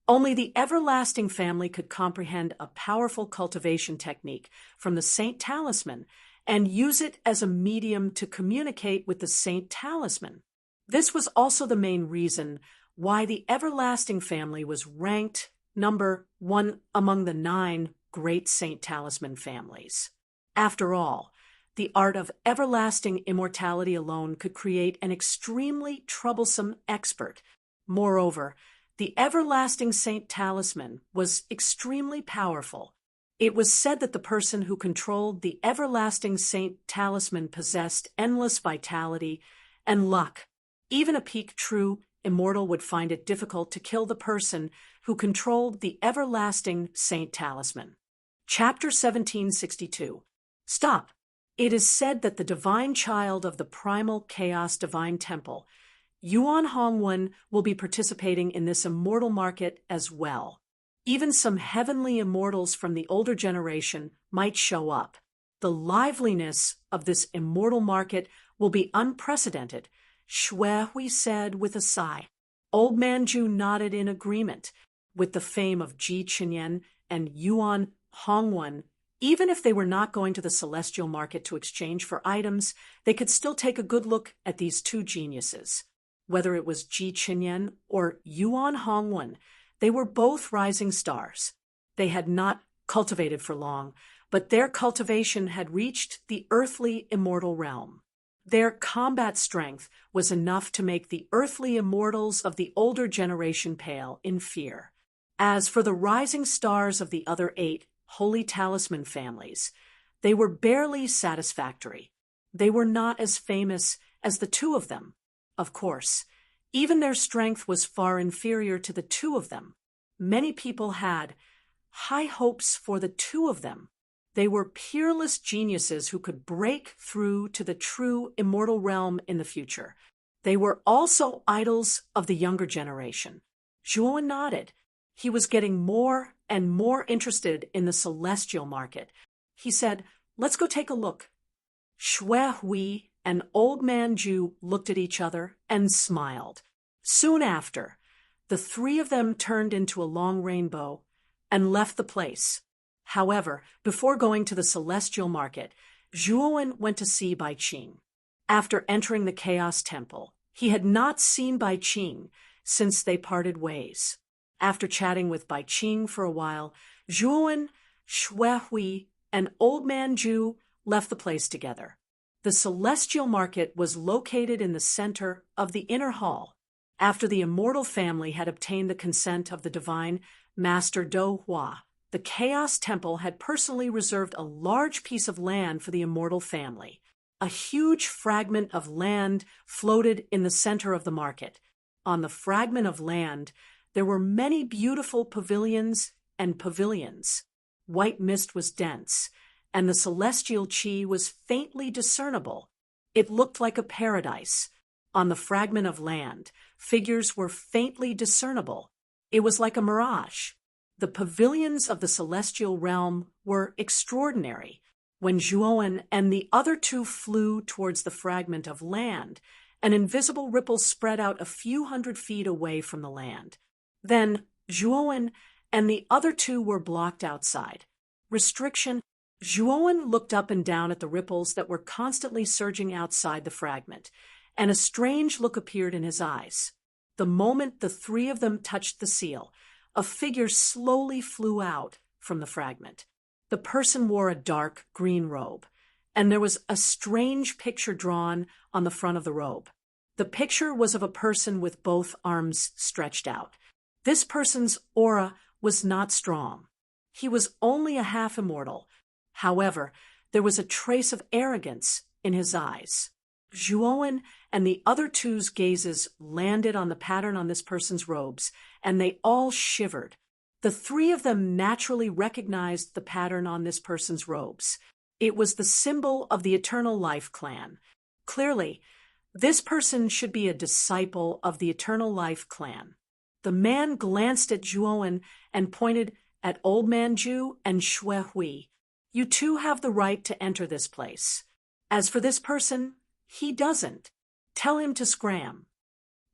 Only the everlasting family could comprehend a powerful cultivation technique from the Saint Talisman and use it as a medium to communicate with the Saint Talisman. This was also the main reason why the everlasting family was ranked number 1 among the 9 great Saint Talisman families. After all, the art of everlasting immortality alone could create an extremely troublesome expert. Moreover, the everlasting Saint Talisman was extremely powerful. It was said that the person who controlled the everlasting Saint Talisman possessed endless vitality and luck. Even a peak true immortal would find it difficult to kill the person who controlled the everlasting Saint Talisman. Chapter 1762. Stop. It is said that the divine child of the primal chaos divine temple, Yuan Hongwen, will be participating in this immortal market as well. Even some heavenly immortals from the older generation might show up. The liveliness of this immortal market will be unprecedented, Xue Hui said with a sigh. Old Man Ju nodded in agreement. With the fame of Ji Chinyan and Yuan Hongwen, even if they were not going to the celestial market to exchange for items, they could still take a good look at these 2 geniuses. Whether it was Ji Chinyan or Yuan Hongwen, they were both rising stars. They had not cultivated for long, but their cultivation had reached the earthly immortal realm. Their combat strength was enough to make the earthly immortals of the older generation pale in fear. As for the rising stars of the other 8 holy talisman families, they were barely satisfactory. They were not as famous as the 2 of them. Of course, even their strength was far inferior to the 2 of them. Many people had high hopes for the 2 of them. They were peerless geniuses who could break through to the true immortal realm in the future. They were also idols of the younger generation. Zhuo nodded. He was getting more and more interested in the celestial market. He said, "Let's go take a look." Xue Hui and Old Man Ju looked at each other and smiled. Soon after, the 3 of them turned into a long rainbow and left the place. However, before going to the celestial market, Zhuowen went to see Bai Qing. After entering the Chaos Temple, he had not seen Bai Qing since they parted ways. After chatting with Bai Qing for a while, Zhuowen, Xue Hui, and Old Man Ju left the place together. The celestial market was located in the center of the inner hall. After the immortal family had obtained the consent of the divine Master Do Hua, the Chaos Temple had personally reserved a large piece of land for the immortal family. A huge fragment of land floated in the center of the market. On the fragment of land, there were many beautiful pavilions and pavilions. White mist was dense, and the celestial chi was faintly discernible. It looked like a paradise. On the fragment of land, figures were faintly discernible. It was like a mirage. The pavilions of the celestial realm were extraordinary. When Zhuowen and the other 2 flew towards the fragment of land, an invisible ripple spread out a few hundred feet away from the land. Then Zhuowen and the other two were blocked outside. Restriction. Zhuowen looked up and down at the ripples that were constantly surging outside the fragment, and a strange look appeared in his eyes. The moment the three of them touched the seal, a figure slowly flew out from the fragment. The person wore a dark green robe, and there was a strange picture drawn on the front of the robe. The picture was of a person with both arms stretched out. This person's aura was not strong. He was only a half-immortal. However, there was a trace of arrogance in his eyes. Zhuowen and the other two's gazes landed on the pattern on this person's robes, and they all shivered. The three of them naturally recognized the pattern on this person's robes. It was the symbol of the Eternal Life clan. Clearly, this person should be a disciple of the Eternal Life clan. The man glanced at Zhuowen and pointed at Old Man Zhu and Xue Hui. You two have the right to enter this place. As for this person, he doesn't. Tell him to scram.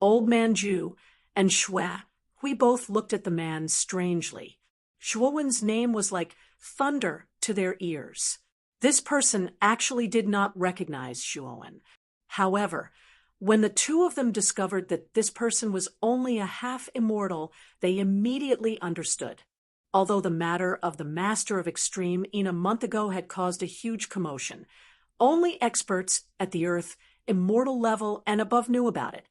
Old Man Zhu and Xue Hui both looked at the man strangely. Zhuowen's name was like thunder to their ears. This person actually did not recognize Zhuowen. However, when the two of them discovered that this person was only a half-immortal, they immediately understood. Although the matter of the Master of Extreme a month ago had caused a huge commotion, only experts at the Earth, immortal level and above knew about it.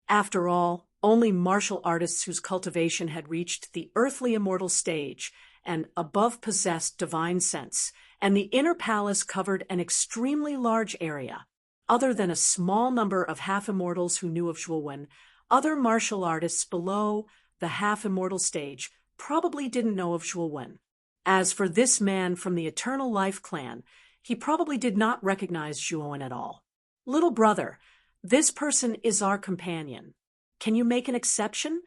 After all, only martial artists whose cultivation had reached the earthly immortal stage and above possessed divine sense, and the inner palace covered an extremely large area. Other than a small number of half-immortals who knew of Zhuowen, other martial artists below the half-immortal stage probably didn't know of Zhuowen. As for this man from the Eternal Life clan, he probably did not recognize Zhuowen at all. Little brother, this person is our companion. Can you make an exception?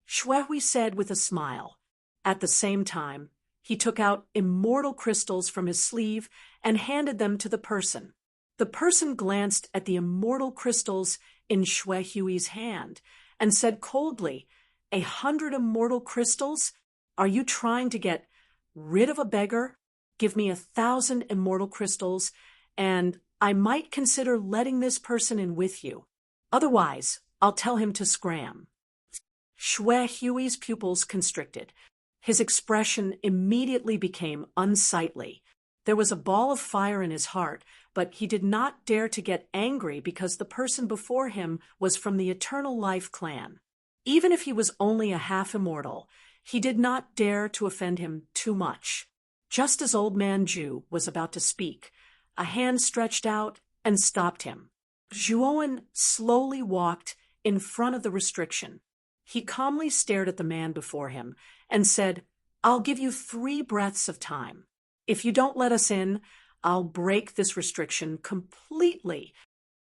Xue Hui said with a smile. At the same time, he took out immortal crystals from his sleeve and handed them to the person. The person glanced at the immortal crystals in Xue Hui's hand and said coldly, 100 immortal crystals? Are you trying to get rid of a beggar? Give me 1,000 immortal crystals, and I might consider letting this person in with you. Otherwise, I'll tell him to scram. Xue Hui's pupils constricted. His expression immediately became unsightly. There was a ball of fire in his heart, but he did not dare to get angry because the person before him was from the Eternal Life clan. Even if he was only a half-immortal, he did not dare to offend him too much. Just as Old Man Zhu was about to speak, a hand stretched out and stopped him. Zhuowen slowly walked in front of the restriction. He calmly stared at the man before him and said, I'll give you 3 breaths of time. If you don't let us in, I'll break this restriction completely.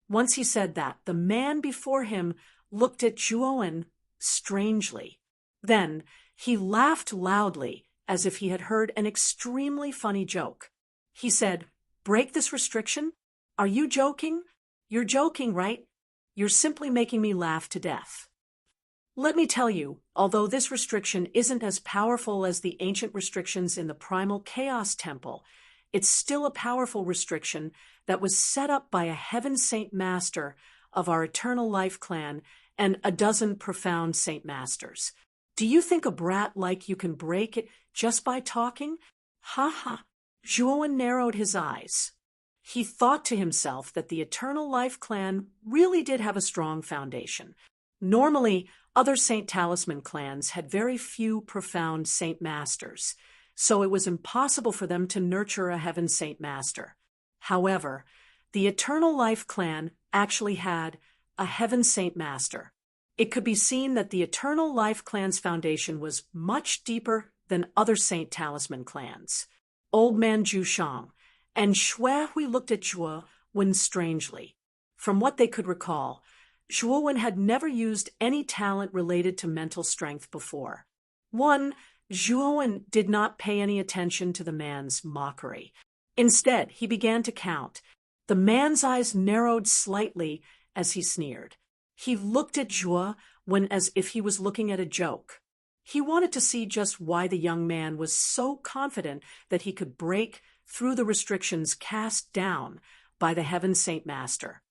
Once he said that, the man before him looked at Zhuowen strangely. Then he laughed loudly as if he had heard an extremely funny joke. He said, Break this restriction? Are you joking? You're joking, right? You're simply making me laugh to death. Let me tell you, although this restriction isn't as powerful as the ancient restrictions in the Primal Chaos Temple, it's still a powerful restriction that was set up by a Heaven Saint Master of our Eternal Life clan and a dozen profound Saint Masters. Do you think a brat like you can break it just by talking? Ha ha. Zhuowen narrowed his eyes. He thought to himself that the Eternal Life clan really did have a strong foundation. Normally, other Saint Talisman clans had very few profound Saint Masters, so it was impossible for them to nurture a Heaven Saint Master. However, the Eternal Life clan actually had a Heaven Saint Master. It could be seen that the Eternal Life clan's foundation was much deeper than other Saint Talisman clans. Old Man Zhu Shang and Xue Hui looked at Zhuowen strangely. From what they could recall, Zhuowen had never used any talent related to mental strength before. Zhuowen did not pay any attention to the man's mockery. Instead, he began to count. The man's eyes narrowed slightly as he sneered. He looked at Zhuowen as if he was looking at a joke. He wanted to see just why the young man was so confident that he could break through the restrictions cast down by the Heaven Saint Master.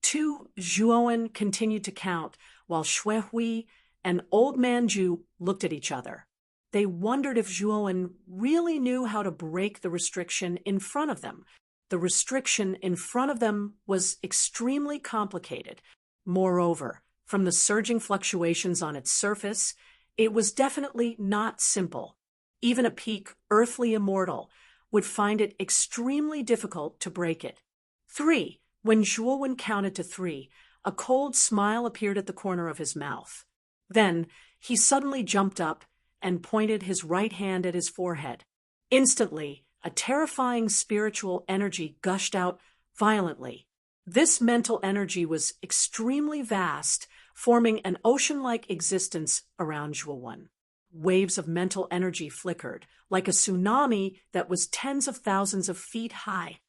Zhuowen continued to count while Xuehui and Old Man Zhu looked at each other. They wondered if Zhuowen really knew how to break the restriction in front of them. The restriction in front of them was extremely complicated. Moreover, from the surging fluctuations on its surface, it was definitely not simple. Even a peak earthly immortal would find it extremely difficult to break it. 3. When Zhuowen counted to 3, a cold smile appeared at the corner of his mouth. Then he suddenly jumped up and pointed his right hand at his forehead. Instantly, a terrifying spiritual energy gushed out violently. This mental energy was extremely vast, forming an ocean-like existence around Zhuowen. Waves of mental energy flickered, like a tsunami that was tens of thousands of feet high.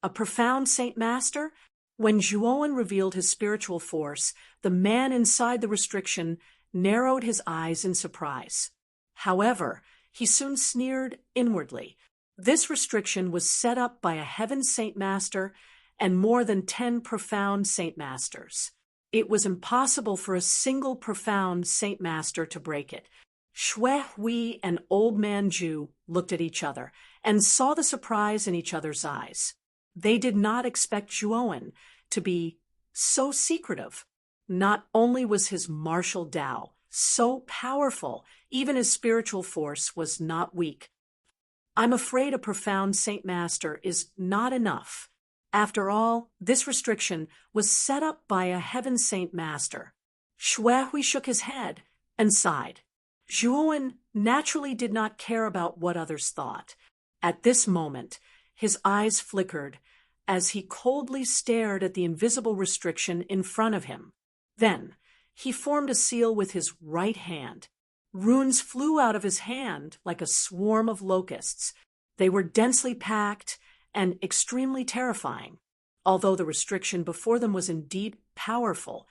A profound Saint Master? When Zhuowen revealed his spiritual force, the man inside the restriction narrowed his eyes in surprise. However, he soon sneered inwardly. This restriction was set up by a Heaven Saint Master and more than 10 profound Saint Masters. It was impossible for a single profound Saint Master to break it. Xuehui and Old Man Zhu looked at each other and saw the surprise in each other's eyes. They did not expect Zhuowen to be so secretive. Not only was his martial Tao so powerful, even his spiritual force was not weak. I'm afraid a profound Saint Master is not enough. After all, this restriction was set up by a Heaven Saint Master. Xuehui shook his head and sighed. Zhuowen naturally did not care about what others thought. At this moment, his eyes flickered as he coldly stared at the invisible restriction in front of him. Then, he formed a seal with his right hand. Runes flew out of his hand like a swarm of locusts. They were densely packed and extremely terrifying. Although the restriction before them was indeed powerful,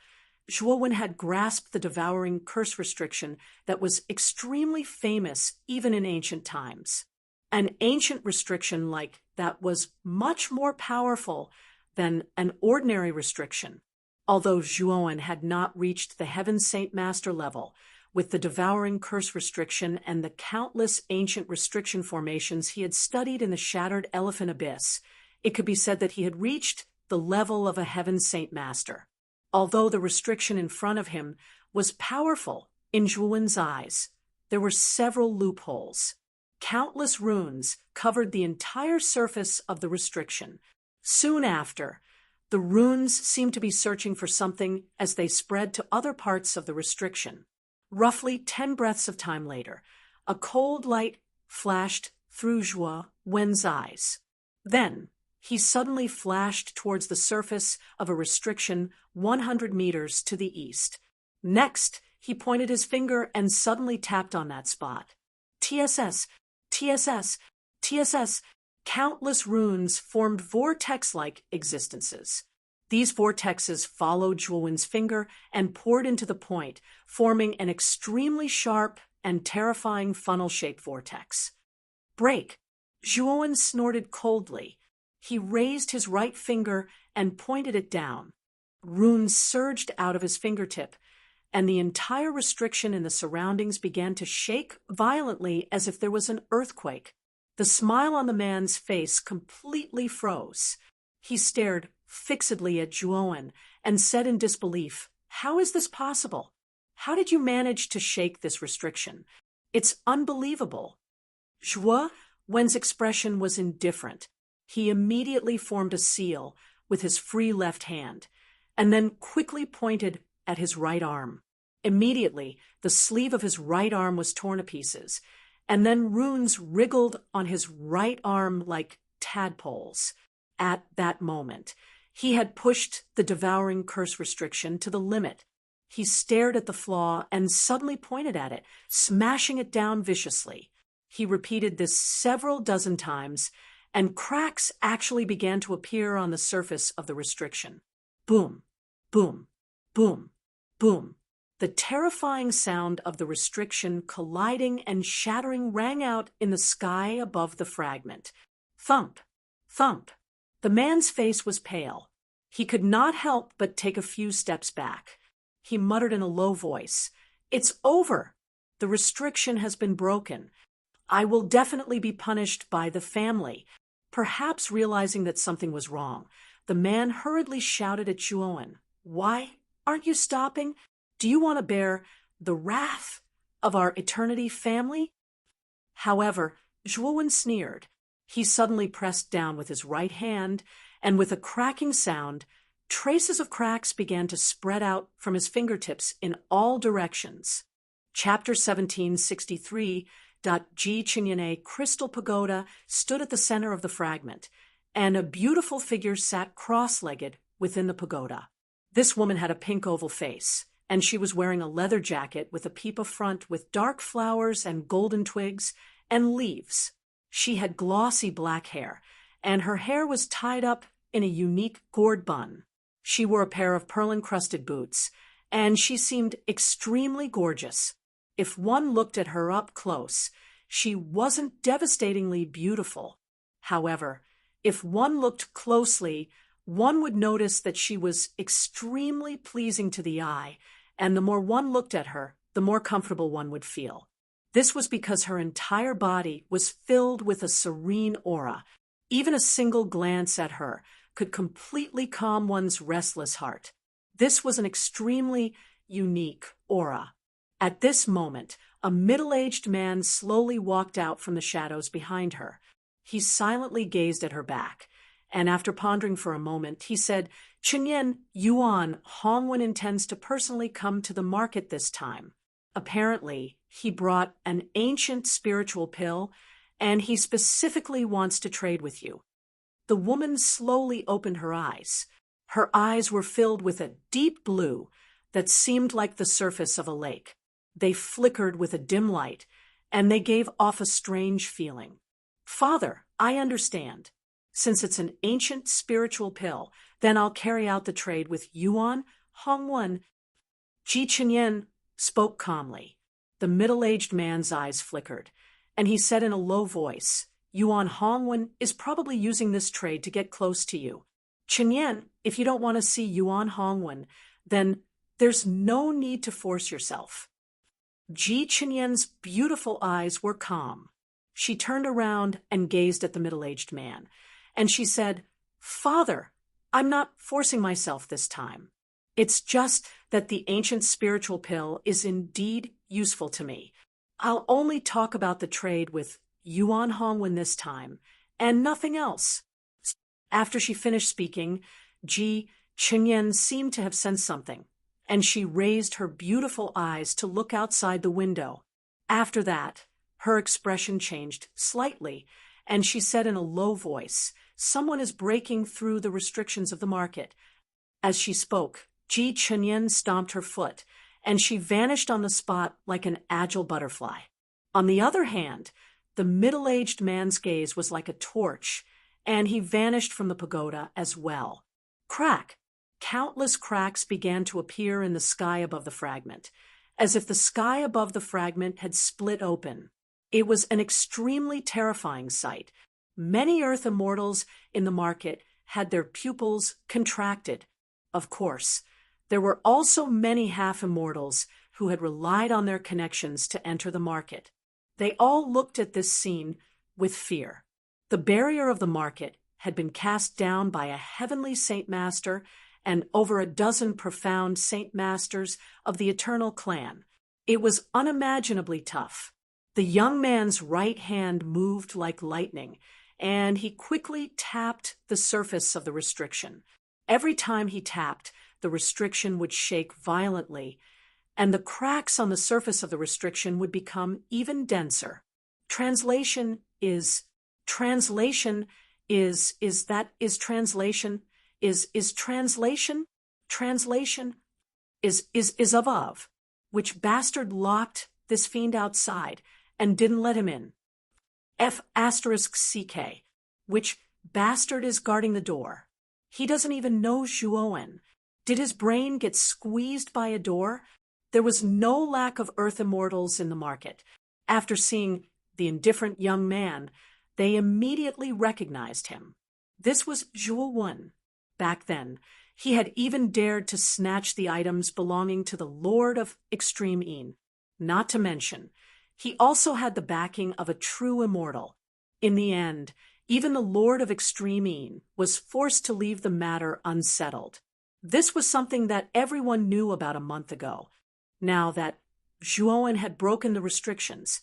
Zhuowen had grasped the devouring curse restriction that was extremely famous even in ancient times. An ancient restriction like that was much more powerful than an ordinary restriction. Although Zhuowen had not reached the Heaven Saint Master level, with the devouring curse restriction and the countless ancient restriction formations he had studied in the shattered elephant abyss, it could be said that he had reached the level of a Heaven Saint Master. Although the restriction in front of him was powerful in Zhuowen's eyes, there were several loopholes. Countless runes covered the entire surface of the restriction. Soon after, the runes seemed to be searching for something as they spread to other parts of the restriction. Roughly 10 breaths of time later, a cold light flashed through Zhuowen's eyes. Then, he suddenly flashed towards the surface of a restriction 100 meters to the east. Next, he pointed his finger and suddenly tapped on that spot. TSS, TSS, TSS. Countless runes formed vortex-like existences. These vortexes followed Zhuowen's finger and poured into the point, forming an extremely sharp and terrifying funnel-shaped vortex. Break! Zhuowen snorted coldly. He raised his right finger and pointed it down. Runes surged out of his fingertip, and the entire restriction in the surroundings began to shake violently as if there was an earthquake. The smile on the man's face completely froze. He stared fixedly at Zhuowen and said in disbelief, "How is this possible? How did you manage to shake this restriction? It's unbelievable." Zhuowen's expression was indifferent. He immediately formed a seal with his free left hand, and then quickly pointed at his right arm. Immediately, the sleeve of his right arm was torn to pieces, and then runes wriggled on his right arm like tadpoles. At that moment, he had pushed the devouring curse restriction to the limit. He stared at the flaw and suddenly pointed at it, smashing it down viciously. He repeated this several dozen times, and cracks actually began to appear on the surface of the restriction. Boom, boom, boom, boom. The terrifying sound of the restriction colliding and shattering rang out in the sky above the fragment. Thump! Thump! The man's face was pale. He could not help but take a few steps back. He muttered in a low voice, "It's over! The restriction has been broken. I will definitely be punished by the family." Perhaps realizing that something was wrong, the man hurriedly shouted at Zhuowen, "Why aren't you stopping? Do you want to bear the wrath of our eternity family?" However, Zhuowen sneered. He suddenly pressed down with his right hand, and with a cracking sound, traces of cracks began to spread out from his fingertips in all directions. Chapter 1763. Ji Qinyan's crystal pagoda stood at the center of the fragment, and a beautiful figure sat cross-legged within the pagoda. This woman had a pink oval face, and she was wearing a leather jacket with a peepa front with dark flowers and golden twigs and leaves. She had glossy black hair, and her hair was tied up in a unique gourd bun. She wore a pair of pearl-encrusted boots, and she seemed extremely gorgeous. If one looked at her up close, she wasn't devastatingly beautiful. However, if one looked closely, one would notice that she was extremely pleasing to the eye, and the more one looked at her, the more comfortable one would feel. This was because her entire body was filled with a serene aura. Even a single glance at her could completely calm one's restless heart. This was an extremely unique aura. At this moment, a middle-aged man slowly walked out from the shadows behind her. He silently gazed at her back, and after pondering for a moment, he said, "Qinyan Yuan Hongwen intends to personally come to the market this time. Apparently, he brought an ancient spiritual pill, and he specifically wants to trade with you." The woman slowly opened her eyes. Her eyes were filled with a deep blue that seemed like the surface of a lake. They flickered with a dim light, and they gave off a strange feeling. "Father, I understand. Since it's an ancient spiritual pill, then I'll carry out the trade with Yuan Hongwen." Ji Qinyan spoke calmly. The middle-aged man's eyes flickered, and he said in a low voice, "Yuan Hongwen is probably using this trade to get close to you. Qinyan, if you don't want to see Yuan Hongwen, then there's no need to force yourself." Ji Qinyan's beautiful eyes were calm. She turned around and gazed at the middle-aged man, and she said, "Father, I'm not forcing myself this time. It's just that the ancient spiritual pill is indeed useful to me. I'll only talk about the trade with Yuan Hongwen this time, and nothing else." After she finished speaking, Ji Qinyan seemed to have sensed something, and she raised her beautiful eyes to look outside the window. After that, her expression changed slightly, and she said in a low voice, "Someone is breaking through the restrictions of the market." As she spoke, Ji Qinyan stomped her foot, and she vanished on the spot like an agile butterfly. On the other hand, the middle-aged man's gaze was like a torch, and he vanished from the pagoda as well. Crack! Countless cracks began to appear in the sky above the fragment, as if the sky above the fragment had split open. It was an extremely terrifying sight. Many Earth immortals in the market had their pupils contracted. Of course, there were also many half-immortals who had relied on their connections to enter the market. They all looked at this scene with fear. The barrier of the market had been cast down by a heavenly Saint Master and over a dozen profound Saint Masters of the Eternal Clan. It was unimaginably tough. The young man's right hand moved like lightning, and he quickly tapped the surface of the restriction. Every time he tapped, the restriction would shake violently, and the cracks on the surface of the restriction would become even denser. Translation is translation of, which bastard locked this fiend outside and didn't let him in. F***CK, which bastard is guarding the door. He doesn't even know Zhuowen. Did his brain get squeezed by a door? There was no lack of Earth immortals in the market. After seeing the indifferent young man, they immediately recognized him. This was Zhuo Wen. Back then, he had even dared to snatch the items belonging to the Lord of Extreme Yin. Not to mention, he also had the backing of a true immortal. In the end, even the Lord of Extreme Yin was forced to leave the matter unsettled. This was something that everyone knew about a month ago. Now that Zhuo had broken the restrictions,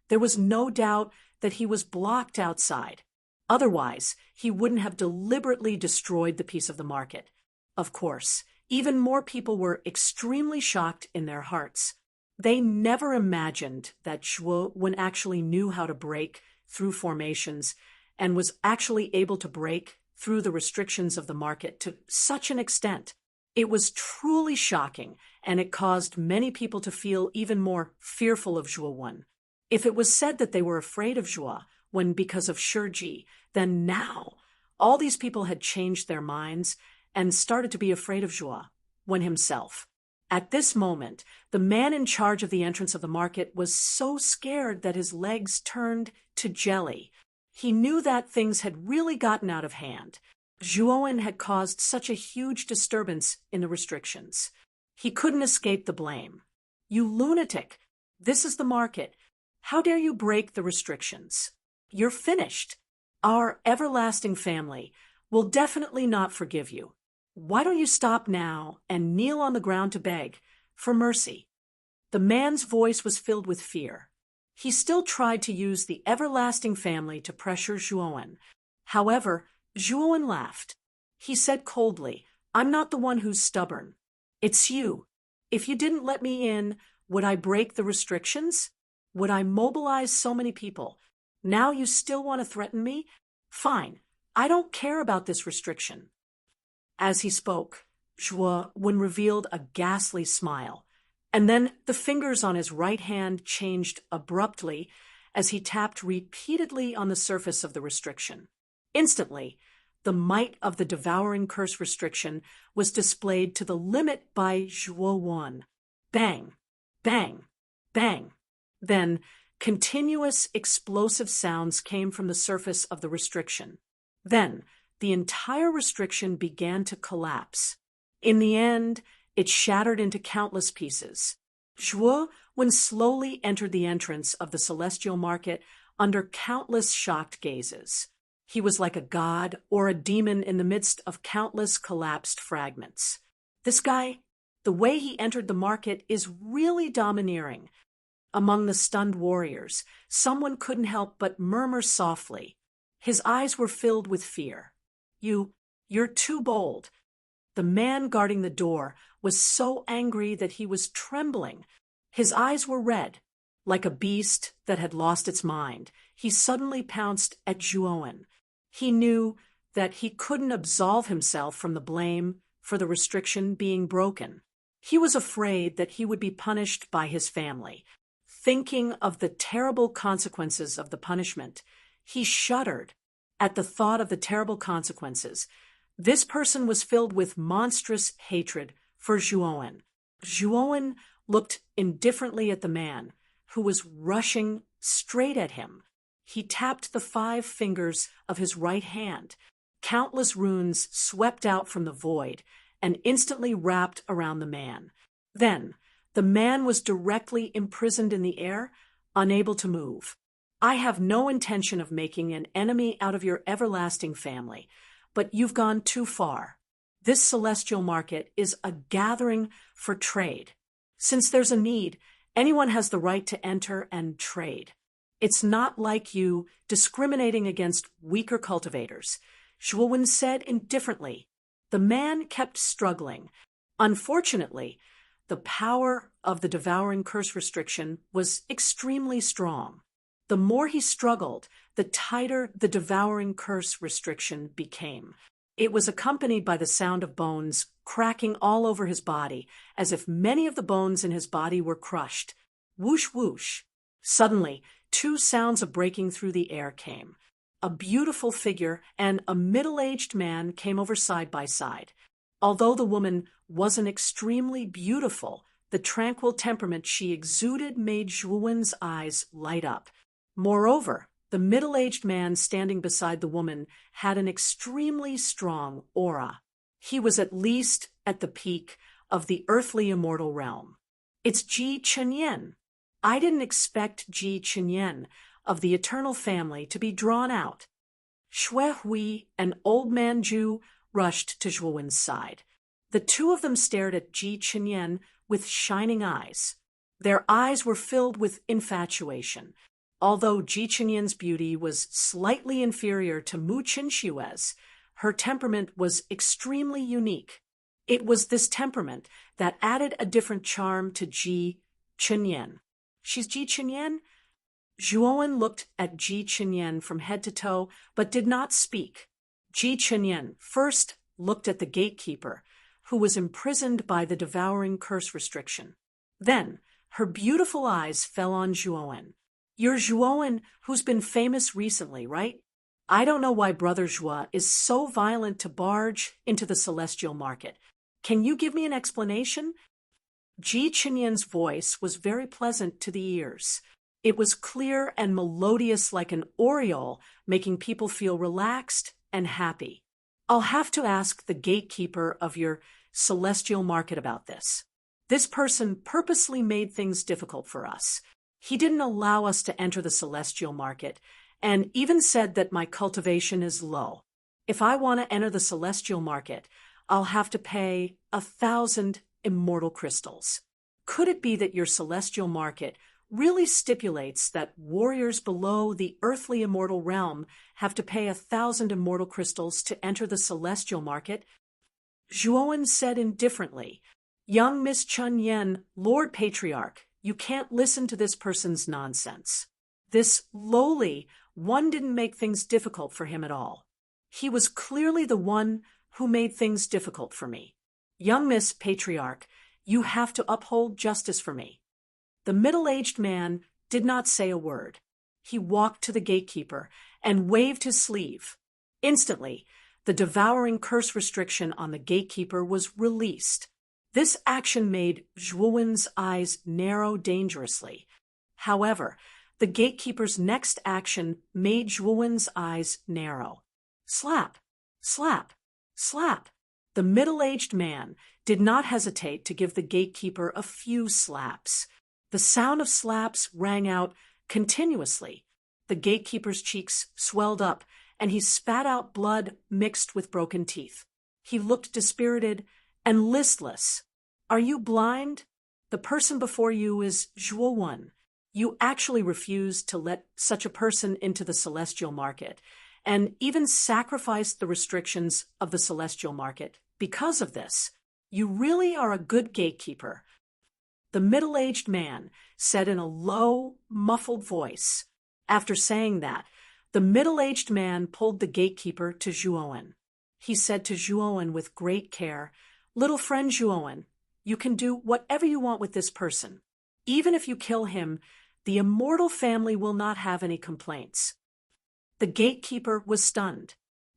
there was no doubt that he was blocked outside. Otherwise, he wouldn't have deliberately destroyed the piece of the market. Of course, even more people were extremely shocked in their hearts. They never imagined that Zhuo actually knew how to break through formations and was actually able to break through the restrictions of the market to such an extent. It was truly shocking, and it caused many people to feel even more fearful of Zhuo Wen. If it was said that they were afraid of Zhuo Wen because of Shiji, then now all these people had changed their minds and started to be afraid of Zhuo Wen himself. At this moment, the man in charge of the entrance of the market was so scared that his legs turned to jelly. He knew that things had really gotten out of hand. Zhuo Wen had caused such a huge disturbance in the restrictions. He couldn't escape the blame. "You lunatic! This is the market. How dare you break the restrictions? You're finished. Our everlasting family will definitely not forgive you. Why don't you stop now and kneel on the ground to beg for mercy?" The man's voice was filled with fear. He still tried to use the everlasting family to pressure Zhuo Wen. However, Zhuo Wen laughed. He said coldly, "I'm not the one who's stubborn. It's you. If you didn't let me in, would I break the restrictions? Would I mobilize so many people? Now you still want to threaten me? Fine. I don't care about this restriction." As he spoke, Zhuo Wen revealed a ghastly smile, and then the fingers on his right hand changed abruptly as he tapped repeatedly on the surface of the restriction. Instantly, the might of the devouring curse restriction was displayed to the limit by Zhuo Wen. Bang! Bang! Bang! Then, continuous explosive sounds came from the surface of the restriction. Then, the entire restriction began to collapse. In the end, it shattered into countless pieces. Zhuo Wen slowly entered the entrance of the celestial market under countless shocked gazes. He was like a god or a demon in the midst of countless collapsed fragments. This guy, the way he entered the market is really domineering. Among the stunned warriors, someone couldn't help but murmur softly. His eyes were filled with fear. You're too bold." The man guarding the door was so angry that he was trembling. His eyes were red. Like a beast that had lost its mind, he suddenly pounced at Zhuo Wen. He knew that he couldn't absolve himself from the blame for the restriction being broken. He was afraid that he would be punished by his family. Thinking of the terrible consequences of the punishment, he shuddered at the thought of the terrible consequences. This person was filled with monstrous hatred for Zhuo Wen. Zhuo Wen looked indifferently at the man, who was rushing straight at him. He tapped the 5 fingers of his right hand. Countless runes swept out from the void and instantly wrapped around the man. Then, the man was directly imprisoned in the air, unable to move. "I have no intention of making an enemy out of your everlasting family, but you've gone too far. This celestial market is a gathering for trade. Since there's a need, anyone has the right to enter and trade. It's not like you discriminating against weaker cultivators," Zhuo Wen said indifferently. The man kept struggling. Unfortunately, the power of the devouring curse restriction was extremely strong. The more he struggled, the tighter the devouring curse restriction became. It was accompanied by the sound of bones cracking all over his body, as if many of the bones in his body were crushed. Whoosh, whoosh. Suddenly, 2 sounds of breaking through the air came. A beautiful figure and a middle-aged man came over side by side. Although the woman wasn't extremely beautiful, the the tranquil temperament she exuded made Zhuowen's eyes light up. Moreover, the middle-aged man standing beside the woman had an extremely strong aura. He was at least at the peak of the earthly immortal realm. It's Ji Chenyan. I didn't expect Ji Chenyan of the eternal family to be drawn out. Shui Hui, an old man Jew, rushed to Zhuowen's side. The two of them stared at Ji Chenyan with shining eyes. Their eyes were filled with infatuation. Although Ji Chenyan's beauty was slightly inferior to Mu Qinshue's, her temperament was extremely unique. It was this temperament that added a different charm to Ji Chenyan. She's Ji Chenyan? Zhuowen looked at Ji Chenyan from head to toe, but did not speak. Ji Chenyan first looked at the gatekeeper, who was imprisoned by the devouring curse restriction. Then, her beautiful eyes fell on Zhuowen. You're Zhuowen, who's been famous recently, right? I don't know why Brother Zhua is so violent to barge into the celestial market. Can you give me an explanation? Ji Chenyan's voice was very pleasant to the ears. It was clear and melodious like an aureole, making people feel relaxed and happy. I'll have to ask the gatekeeper of your celestial market about this. This person purposely made things difficult for us. He didn't allow us to enter the celestial market, and even said that my cultivation is low. If I want to enter the celestial market, I'll have to pay 1,000 immortal crystals. Could it be that your celestial market really stipulates that warriors below the earthly immortal realm have to pay 1,000 immortal crystals to enter the celestial market? Zhuowen said indifferently, Young Miss Chun Yen, Lord Patriarch, you can't listen to this person's nonsense. This lowly one didn't make things difficult for him at all. He was clearly the one who made things difficult for me. Young Miss Patriarch, you have to uphold justice for me. The middle-aged man did not say a word. He walked to the gatekeeper and waved his sleeve. Instantly, the devouring curse restriction on the gatekeeper was released. This action made Zhuowen's eyes narrow dangerously. However, the gatekeeper's next action made Zhuowen's eyes narrow. Slap, slap, slap. The middle-aged man did not hesitate to give the gatekeeper a few slaps. The sound of slaps rang out continuously. The gatekeeper's cheeks swelled up, and he spat out blood mixed with broken teeth. He looked dispirited and listless. Are you blind? The person before you is Zhuowen. You actually refused to let such a person into the celestial market, and even sacrificed the restrictions of the celestial market. Because of this, you really are a good gatekeeper. The middle-aged man said in a low, muffled voice. After saying that, the middle-aged man pulled the gatekeeper to Zhuowen. He said to Zhuowen with great care, Little friend Zhuowen, you can do whatever you want with this person. Even if you kill him, the immortal family will not have any complaints. The gatekeeper was stunned.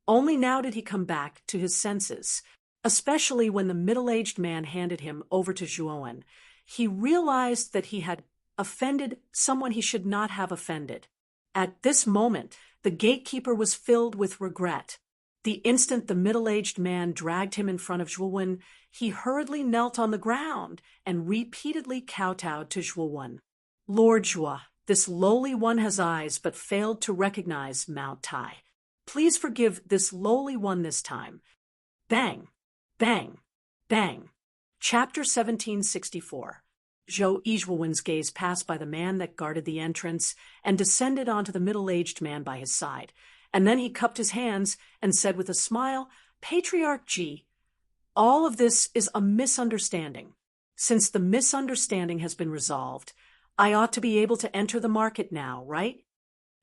Only now did he come back to his senses, especially when the middle-aged man handed him over to Zhuowen. He realized that he had offended someone he should not have offended. At this moment, the gatekeeper was filled with regret. The instant the middle-aged man dragged him in front of Zhuowen, he hurriedly knelt on the ground and repeatedly kowtowed to Zhuowen. Lord Zhua, this lowly one has eyes but failed to recognize Mount Tai. Please forgive this lowly one this time. Bang, bang, bang. Chapter 1764. Zhou Yizhuowen's gaze passed by the man that guarded the entrance and descended onto the middle-aged man by his side. And then he cupped his hands and said with a smile, Patriarch Ji, all of this is a misunderstanding. Since the misunderstanding has been resolved, I ought to be able to enter the market now, right?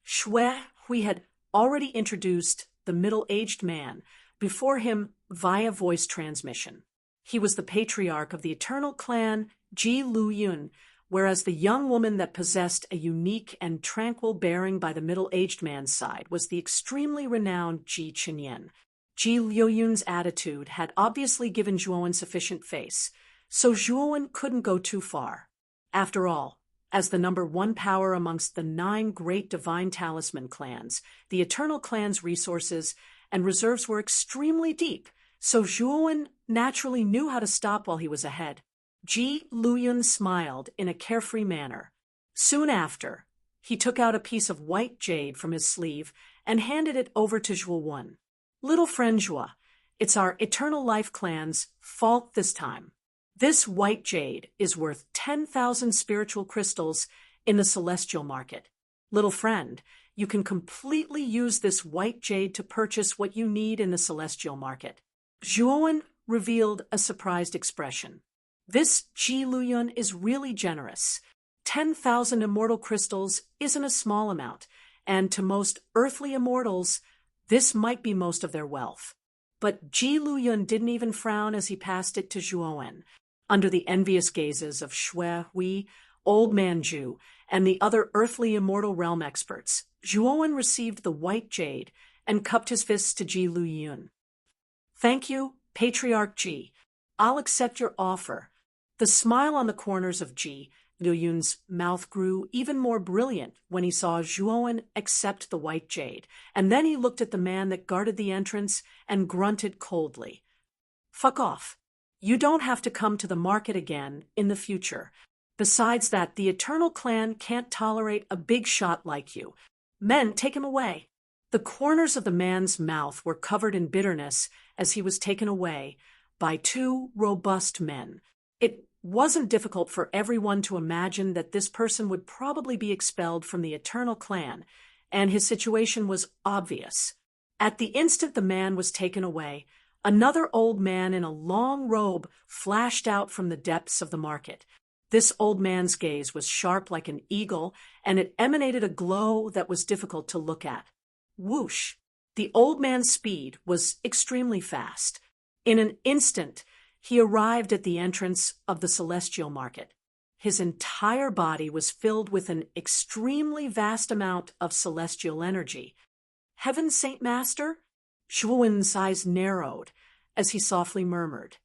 Shui Hui had already introduced the middle-aged man before him via voice transmission. He was the patriarch of the eternal clan Ji Lu Yun, whereas the young woman that possessed a unique and tranquil bearing by the middle-aged man's side was the extremely renowned Ji Chenyan. Ji Liu Yun's attitude had obviously given Zhuowen sufficient face. so Zhuowen couldn't go too far. After all, as the number one power amongst the 9 great divine talisman clans, the Eternal Clan's resources and reserves were extremely deep, so Zhuowen naturally knew how to stop while he was ahead. Ji Luyun smiled in a carefree manner. Soon after, he took out a piece of white jade from his sleeve and handed it over to Zhuowen. Little friend Zhua, it's our Eternal Life clan's fault this time. This white jade is worth 10,000 spiritual crystals in the celestial market. Little friend, you can completely use this white jade to purchase what you need in the celestial market. Zhuowen revealed a surprised expression. This Ji Luyun is really generous. 10,000 immortal crystals isn't a small amount, and to most earthly immortals, this might be most of their wealth. But Ji Luyun didn't even frown as he passed it to Zhuowen. Under the envious gazes of Shui Hui, Old Man Zhu, and the other earthly immortal realm experts, Zhuowen received the white jade and cupped his fists to Ji Luyun. Thank you, Patriarch Ji. I'll accept your offer. The smile on the corners of Ji Luyun's mouth grew even more brilliant when he saw Zhuowen accept the white jade, and then he looked at the man that guarded the entrance and grunted coldly. Fuck off. You don't have to come to the market again in the future. Besides that, the Eternal Clan can't tolerate a big shot like you. Men, take him away. The corners of the man's mouth were covered in bitterness as he was taken away by 2 robust men. It wasn't difficult for everyone to imagine that this person would probably be expelled from the Eternal Clan, and his situation was obvious. At the instant the man was taken away, another old man in a long robe flashed out from the depths of the market. This old man's gaze was sharp like an eagle, and it emanated a glow that was difficult to look at. Whoosh! The old man's speed was extremely fast. In an instant, he arrived at the entrance of the celestial market. His entire body was filled with an extremely vast amount of celestial energy. Heaven, Saint Master? Zhuowen's eyes narrowed as he softly murmured.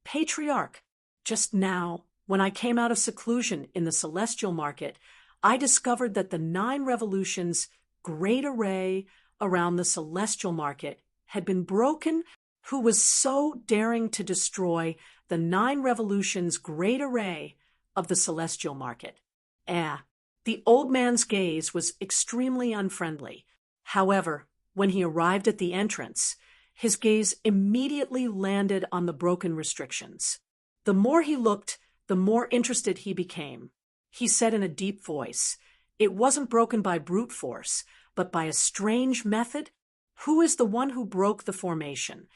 Patriarch, just now, when I came out of seclusion in the celestial market, I discovered that the 9 revolutions' great array around the celestial market had been broken. Who was so daring to destroy the 9 revolutions' great array of the celestial market? The old man's gaze was extremely unfriendly. However, when he arrived at the entrance, his gaze immediately landed on the broken restrictions. The more he looked, the more interested he became. He said in a deep voice, it wasn't broken by brute force, but by a strange method. Who is the one who broke the formation?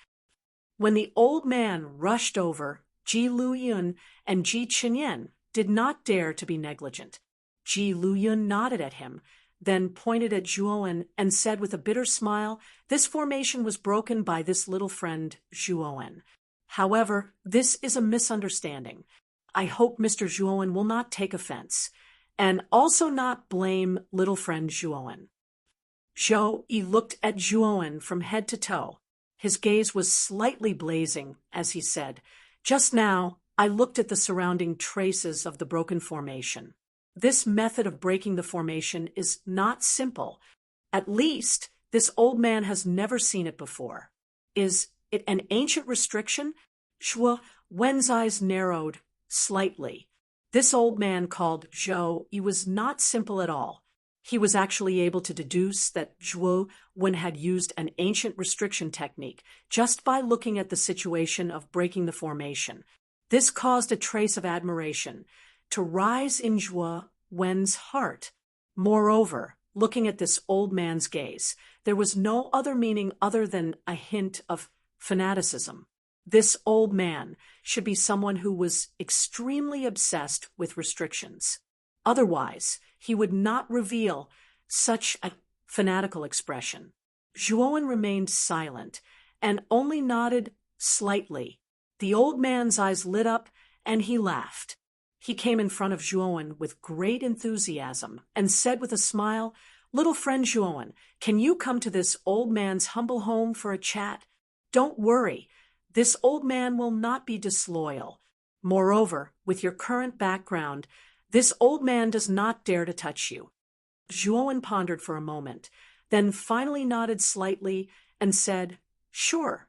When the old man rushed over, Ji Luyun and Ji Chenyan did not dare to be negligent. Ji Luyun nodded at him, then pointed at Zhuowen and said with a bitter smile, this formation was broken by this little friend, Zhuowen. However, this is a misunderstanding. I hope Mr. Zhuowen will not take offense, and also not blame little friend Zhuowen. Zhou Yi looked at Zhuowen from head to toe. His gaze was slightly blazing as he said, just now, I looked at the surrounding traces of the broken formation. This method of breaking the formation is not simple. At least, this old man has never seen it before. Is it an ancient restriction? Wen's eyes narrowed slightly. This old man called Zhou Yi was not simple at all. He was actually able to deduce that Zhuo Wen had used an ancient restriction technique just by looking at the situation of breaking the formation. This caused a trace of admiration to rise in Zhuo Wen's heart. Moreover, looking at this old man's gaze, there was no other meaning other than a hint of fanaticism. This old man should be someone who was extremely obsessed with restrictions. Otherwise, he would not reveal such a fanatical expression. Zhuowen remained silent and only nodded slightly. The old man's eyes lit up and he laughed. He came in front of Zhuowen with great enthusiasm and said with a smile, little friend Zhuowen, can you come to this old man's humble home for a chat? Don't worry, this old man will not be disloyal. Moreover, with your current background, this old man does not dare to touch you. Zhuowen pondered for a moment, then finally nodded slightly and said, Sure.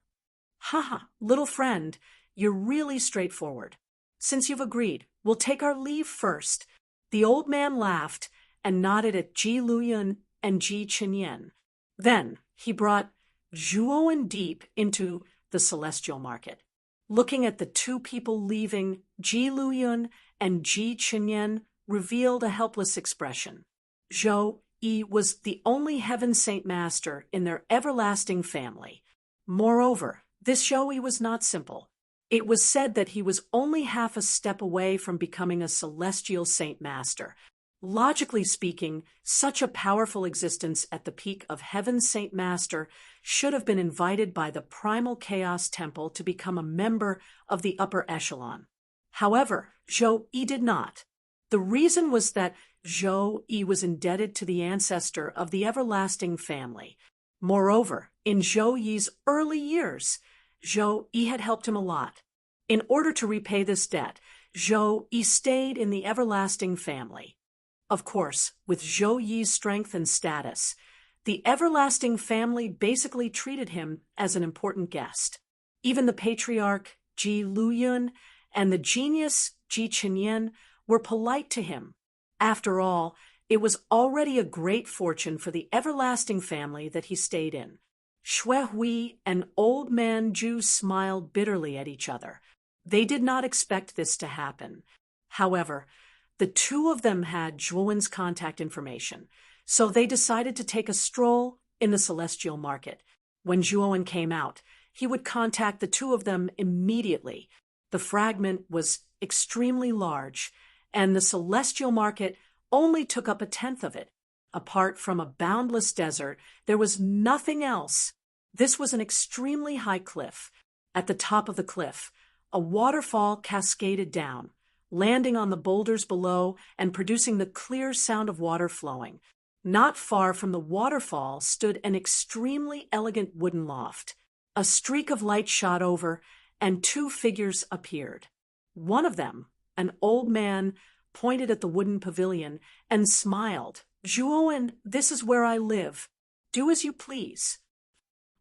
Haha, little friend, you're really straightforward. Since you've agreed, we'll take our leave first. The old man laughed and nodded at Ji Luyun and Ji Chenyan. Then he brought Zhuowen deep into the celestial market. Looking at the two people leaving, Ji Luyun and Ji Chenyan revealed a helpless expression. Zhou Yi was the only heaven saint master in their everlasting family. Moreover, this Zhou Yi was not simple. It was said that he was only half a step away from becoming a celestial saint master. Logically speaking, such a powerful existence at the peak of Heaven's Saint Master should have been invited by the Primal Chaos Temple to become a member of the upper echelon. However, Zhou Yi did not. The reason was that Zhou Yi was indebted to the ancestor of the everlasting family. Moreover, in Zhou Yi's early years, Zhou Yi had helped him a lot. In order to repay this debt, Zhou Yi stayed in the everlasting family. Of course, with Zhou Yi's strength and status, the everlasting family basically treated him as an important guest. Even the patriarch Ji Luyun and the genius Ji Chenyan were polite to him. After all, it was already a great fortune for the everlasting family that he stayed in. Xue Hui and old man Zhu smiled bitterly at each other. They did not expect this to happen. However, the two of them had Zhuowen's contact information, so they decided to take a stroll in the celestial market. When Zhuowen came out, he would contact the two of them immediately. The fragment was extremely large, and the celestial market only took up 1/10 of it. Apart from a boundless desert, there was nothing else. This was an extremely high cliff. At the top of the cliff, a waterfall cascaded down, landing on the boulders below and producing the clear sound of water flowing. Not far from the waterfall stood an extremely elegant wooden loft. A streak of light shot over, and two figures appeared. One of them, an old man, pointed at the wooden pavilion and smiled. Zhuowen, this is where I live. Do as you please.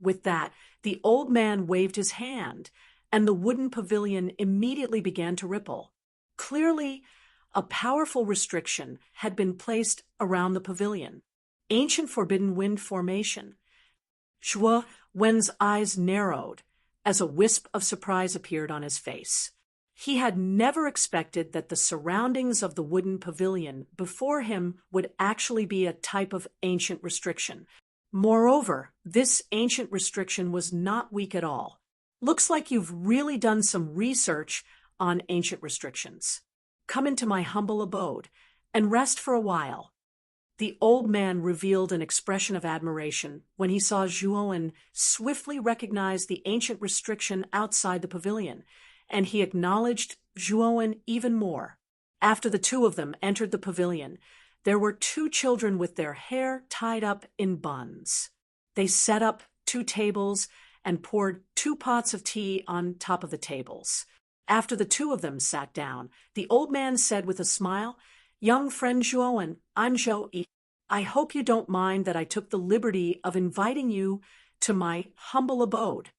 With that, the old man waved his hand, and the wooden pavilion immediately began to ripple. Clearly, a powerful restriction had been placed around the pavilion. Ancient forbidden wind formation. Zhuo Wen's eyes narrowed as a wisp of surprise appeared on his face. He had never expected that the surroundings of the wooden pavilion before him would actually be a type of ancient restriction. Moreover, this ancient restriction was not weak at all. Looks like you've really done some research on ancient restrictions. Come into my humble abode and rest for a while. The old man revealed an expression of admiration when he saw Zhuowen swiftly recognize the ancient restriction outside the pavilion, and he acknowledged Zhuowen even more. After the two of them entered the pavilion, there were two children with their hair tied up in buns. They set up 2 tables and poured 2 pots of tea on top of the tables. After the two of them sat down, the old man said with a smile, Young friend Zhuowen, I'm Zhou Yi. I hope you don't mind that I took the liberty of inviting you to my humble abode.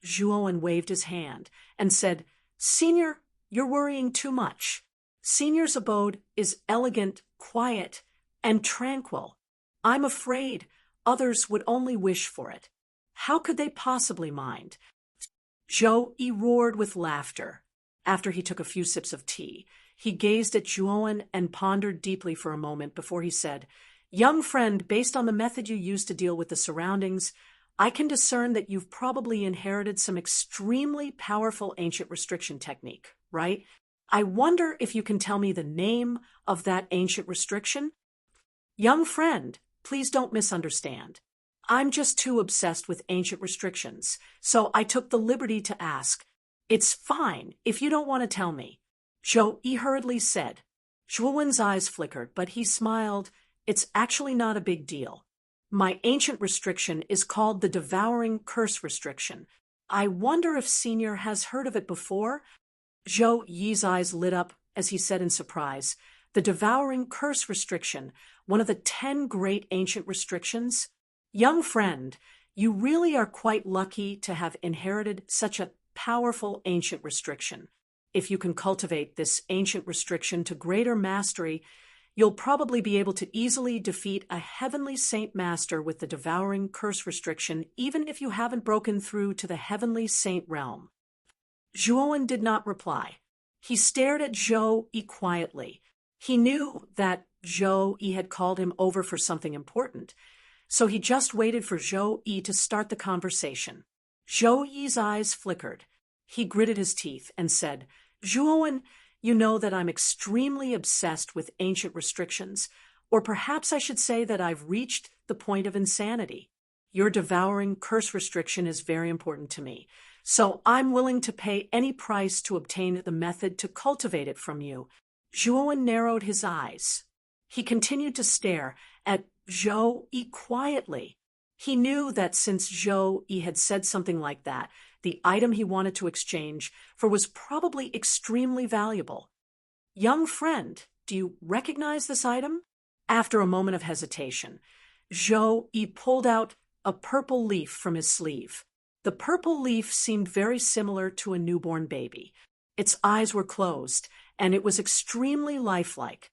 Zhuowen waved his hand and said, Senior, you're worrying too much. Senior's abode is elegant, quiet, and tranquil. I'm afraid others would only wish for it. How could they possibly mind? Zhou Yi roared with laughter. After he took a few sips of tea, he gazed at Zhuowen and pondered deeply for a moment before he said, Young friend, based on the method you use to deal with the surroundings, I can discern that you've probably inherited some extremely powerful ancient restriction technique, right? I wonder if you can tell me the name of that ancient restriction? Young friend, please don't misunderstand. I'm just too obsessed with ancient restrictions, so I took the liberty to ask. It's fine if you don't want to tell me. Zhou Yi hurriedly said. Zhuowen's eyes flickered, but he smiled. It's actually not a big deal. My ancient restriction is called the Devouring Curse Restriction. I wonder if Senior has heard of it before? Zhou Yi's eyes lit up as he said in surprise, "The devouring curse restriction, one of the 10 great ancient restrictions? Young friend, you really are quite lucky to have inherited such a powerful ancient restriction. If you can cultivate this ancient restriction to greater mastery, you'll probably be able to easily defeat a heavenly saint master with the devouring curse restriction, even if you haven't broken through to the heavenly saint realm." Zhuowen did not reply. He stared at Zhou Yi quietly. He knew that Zhou Yi had called him over for something important, so he just waited for Zhou Yi to start the conversation. Zhou Yi's eyes flickered. He gritted his teeth and said, "Zhuowen, you know that I'm extremely obsessed with ancient restrictions, or perhaps I should say that I've reached the point of insanity. Your devouring curse restriction is very important to me, so I'm willing to pay any price to obtain the method to cultivate it from you." Zhuowen narrowed his eyes. He continued to stare at Zhou Yi quietly. He knew that since Zhou Yi had said something like that, the item he wanted to exchange for was probably extremely valuable. "Young friend, do you recognize this item?" After a moment of hesitation, Zhou Yi pulled out a purple leaf from his sleeve. The purple leaf seemed very similar to a newborn baby. Its eyes were closed, and it was extremely lifelike.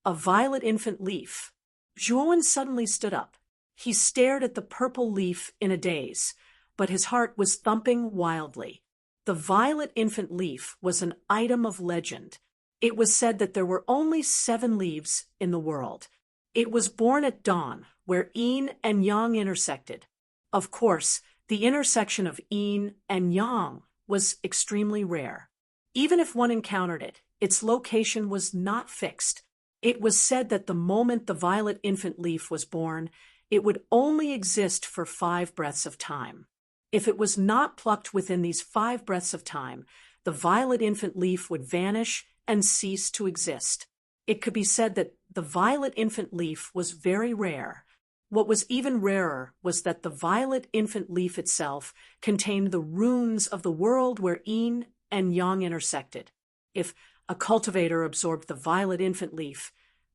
A violet infant leaf. Zhuowen suddenly stood up. He stared at the purple leaf in a daze, but his heart was thumping wildly. The violet infant leaf was an item of legend. It was said that there were only 7 leaves in the world. It was born at dawn, where yin and yang intersected. Of course, the intersection of yin and yang was extremely rare. Even if one encountered it, its location was not fixed. It was said that the moment the violet infant leaf was born, it would only exist for 5 breaths of time. If it was not plucked within these 5 breaths of time, the violet infant leaf would vanish and cease to exist. It could be said that the violet infant leaf was very rare. What was even rarer was that the violet infant leaf itself contained the runes of the world where yin and yang intersected. If a cultivator absorbed the violet infant leaf,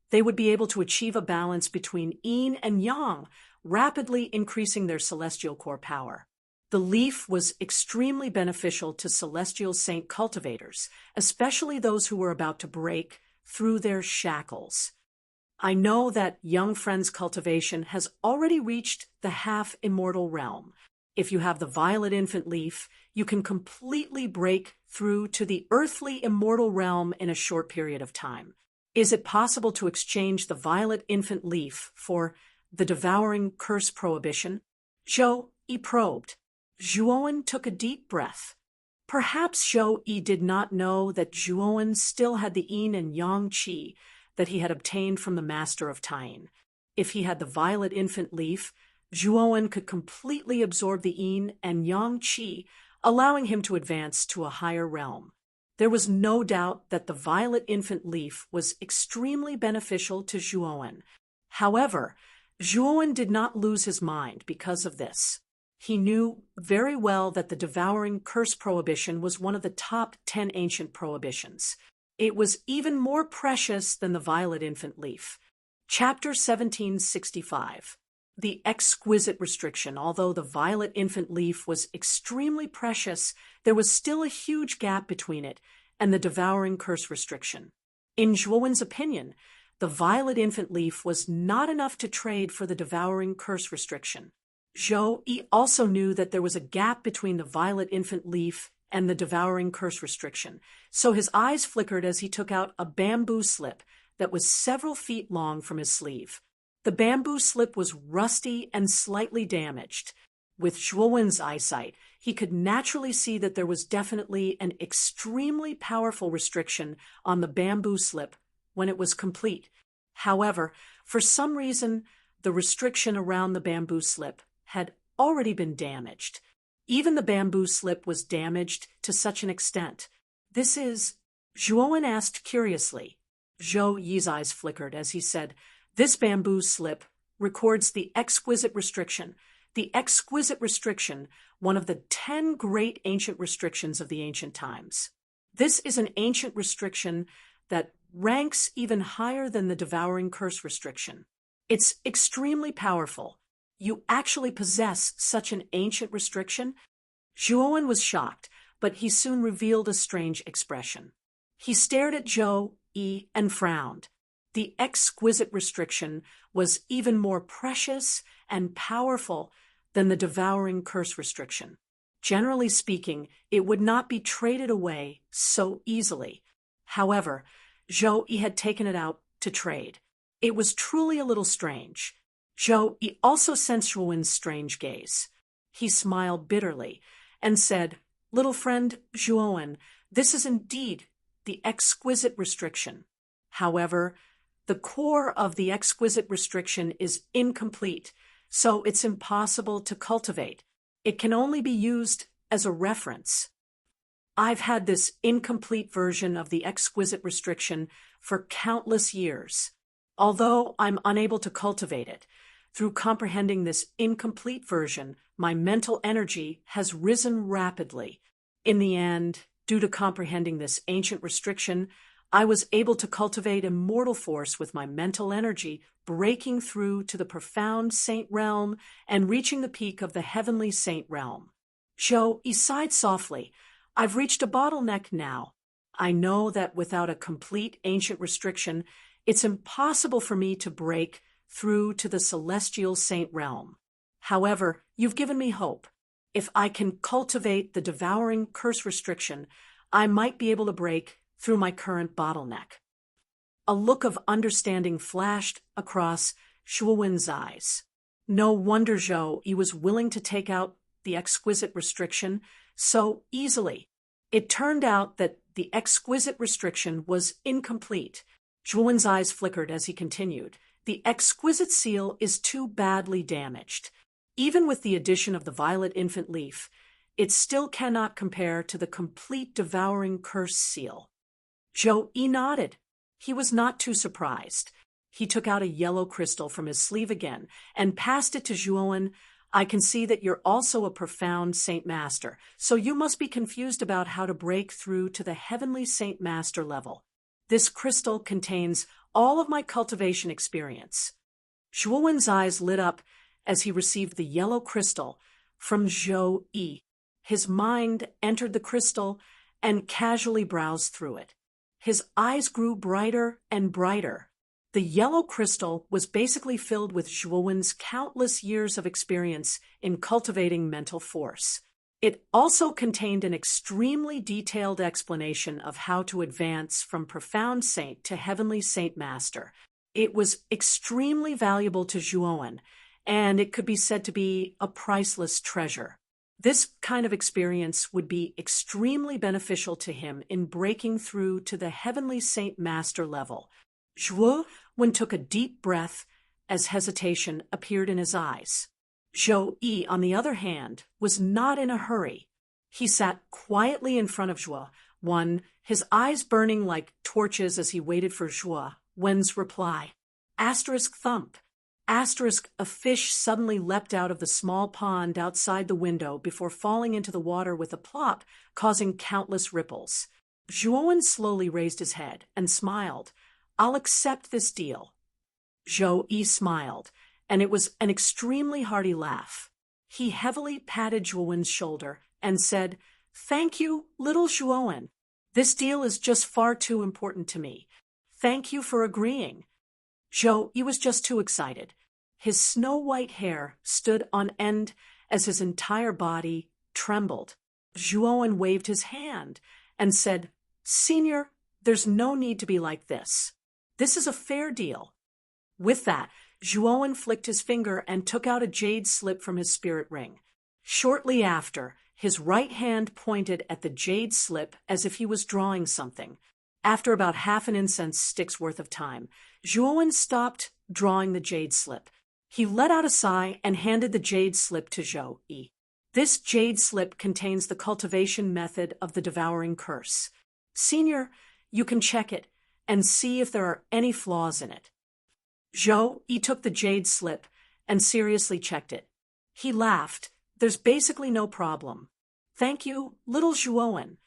they would be able to achieve a balance between yin and yang, rapidly increasing their celestial core power. The leaf was extremely beneficial to celestial saint cultivators, especially those who were about to break through their shackles. I know that young friend's cultivation has already reached the half-immortal realm. If you have the violet infant leaf, you can completely break through to the earthly immortal realm in a short period of time. Is it possible to exchange the violet infant leaf for the devouring curse prohibition? Zhou Yi probed. Zhuowen took a deep breath. Perhaps Zhou Yi did not know that Zhuowen still had the yin and yang qi that he had obtained from the master of Taiying. If he had the violet infant leaf, Zhuowen could completely absorb the yin and yang qi, allowing him to advance to a higher realm. There was no doubt that the violet infant leaf was extremely beneficial to Zhuowen. However, Zhuowen did not lose his mind because of this. He knew very well that the devouring curse prohibition was one of the top 10 ancient prohibitions. It was even more precious than the violet infant leaf. Chapter 1765. The exquisite restriction. Although the violet infant leaf was extremely precious, there was still a huge gap between it and the devouring curse restriction. In Zhuowen's opinion, the violet infant leaf was not enough to trade for the devouring curse restriction. Zhou Yi also knew that there was a gap between the violet infant leaf and the devouring curse restriction, so his eyes flickered as he took out a bamboo slip that was several feet long from his sleeve. The bamboo slip was rusty and slightly damaged. With Zhuowen's eyesight, he could naturally see that there was definitely an extremely powerful restriction on the bamboo slip when it was complete. However, for some reason, the restriction around the bamboo slip had already been damaged. Even the bamboo slip was damaged to such an extent. "This is—" Zhuowen asked curiously. Zhou Yi's eyes flickered as he said, "This bamboo slip records the exquisite restriction. The exquisite restriction, one of the 10 great ancient restrictions of the ancient times." This is an ancient restriction that ranks even higher than the devouring curse restriction. It's extremely powerful. You actually possess such an ancient restriction? Zhuowen was shocked, but he soon revealed a strange expression. He stared at Zhou Yi and frowned. The exquisite restriction was even more precious and powerful than the devouring curse restriction. Generally speaking, it would not be traded away so easily. However, Zhou Yi had taken it out to trade. It was truly a little strange. Zhou Yi also sensed Zhuowen's strange gaze. He smiled bitterly and said, "Little friend Zhuowen, this is indeed the exquisite restriction. However, the core of the exquisite restriction is incomplete, so it's impossible to cultivate. It can only be used as a reference. I've had this incomplete version of the exquisite restriction for countless years. Although I'm unable to cultivate it, through comprehending this incomplete version, my mental energy has risen rapidly. In the end, due to comprehending this ancient restriction, I was able to cultivate immortal force with my mental energy, breaking through to the profound saint realm and reaching the peak of the heavenly saint realm." Zhou Yi sighed softly. "I've reached a bottleneck now. I know that without a complete ancient restriction, it's impossible for me to break through to the celestial saint realm. However, you've given me hope. If I can cultivate the devouring curse restriction, I might be able to break through my current bottleneck." A look of understanding flashed across Zhuowen's eyes. No wonder Zhou Yi was willing to take out the exquisite restriction so easily. It turned out that the exquisite restriction was incomplete. Zhuowen's eyes flickered as he continued. "The exquisite seal is too badly damaged. Even with the addition of the violet infant leaf, it still cannot compare to the complete devouring curse seal." Zhou Yi nodded. He was not too surprised. He took out a yellow crystal from his sleeve again and passed it to Zhuowen. "I can see that you're also a profound Saint Master, so you must be confused about how to break through to the heavenly Saint Master level. This crystal contains all of my cultivation experience." Zhuowen's eyes lit up as he received the yellow crystal from Zhou Yi. His mind entered the crystal and casually browsed through it. His eyes grew brighter and brighter. The yellow crystal was basically filled with Zhuowen's countless years of experience in cultivating mental force. It also contained an extremely detailed explanation of how to advance from profound saint to heavenly saint master. It was extremely valuable to Zhuowen, and it could be said to be a priceless treasure. This kind of experience would be extremely beneficial to him in breaking through to the heavenly saint master level. Zhuowen took a deep breath as hesitation appeared in his eyes. Zhou Yi, on the other hand, was not in a hurry. He sat quietly in front of Zhuowen, his eyes burning like torches as he waited for Zhuowen's reply. Asterisk thump. Asterisk, a fish suddenly leapt out of the small pond outside the window before falling into the water with a plop, causing countless ripples. Zhuowen slowly raised his head and smiled. "I'll accept this deal." Zhou Yi smiled, and it was an extremely hearty laugh. He heavily patted Zhuowen's shoulder and said, "Thank you, little Zhuowen. This deal is just far too important to me. Thank you for agreeing." Zhou Yi was just too excited. His snow-white hair stood on end as his entire body trembled. Zhuowen waved his hand and said, "Senior, there's no need to be like this. This is a fair deal." With that, Zhuowen flicked his finger and took out a jade slip from his spirit ring. Shortly after, his right hand pointed at the jade slip as if he was drawing something. After about half an incense stick's worth of time, Zhuowen stopped drawing the jade slip. He let out a sigh and handed the jade slip to Zhou Yi. "This jade slip contains the cultivation method of the devouring curse. Senior, you can check it and see if there are any flaws in it." Zhou Yi took the jade slip and seriously checked it. He laughed. "There's basically no problem. Thank you, little Zhuowen."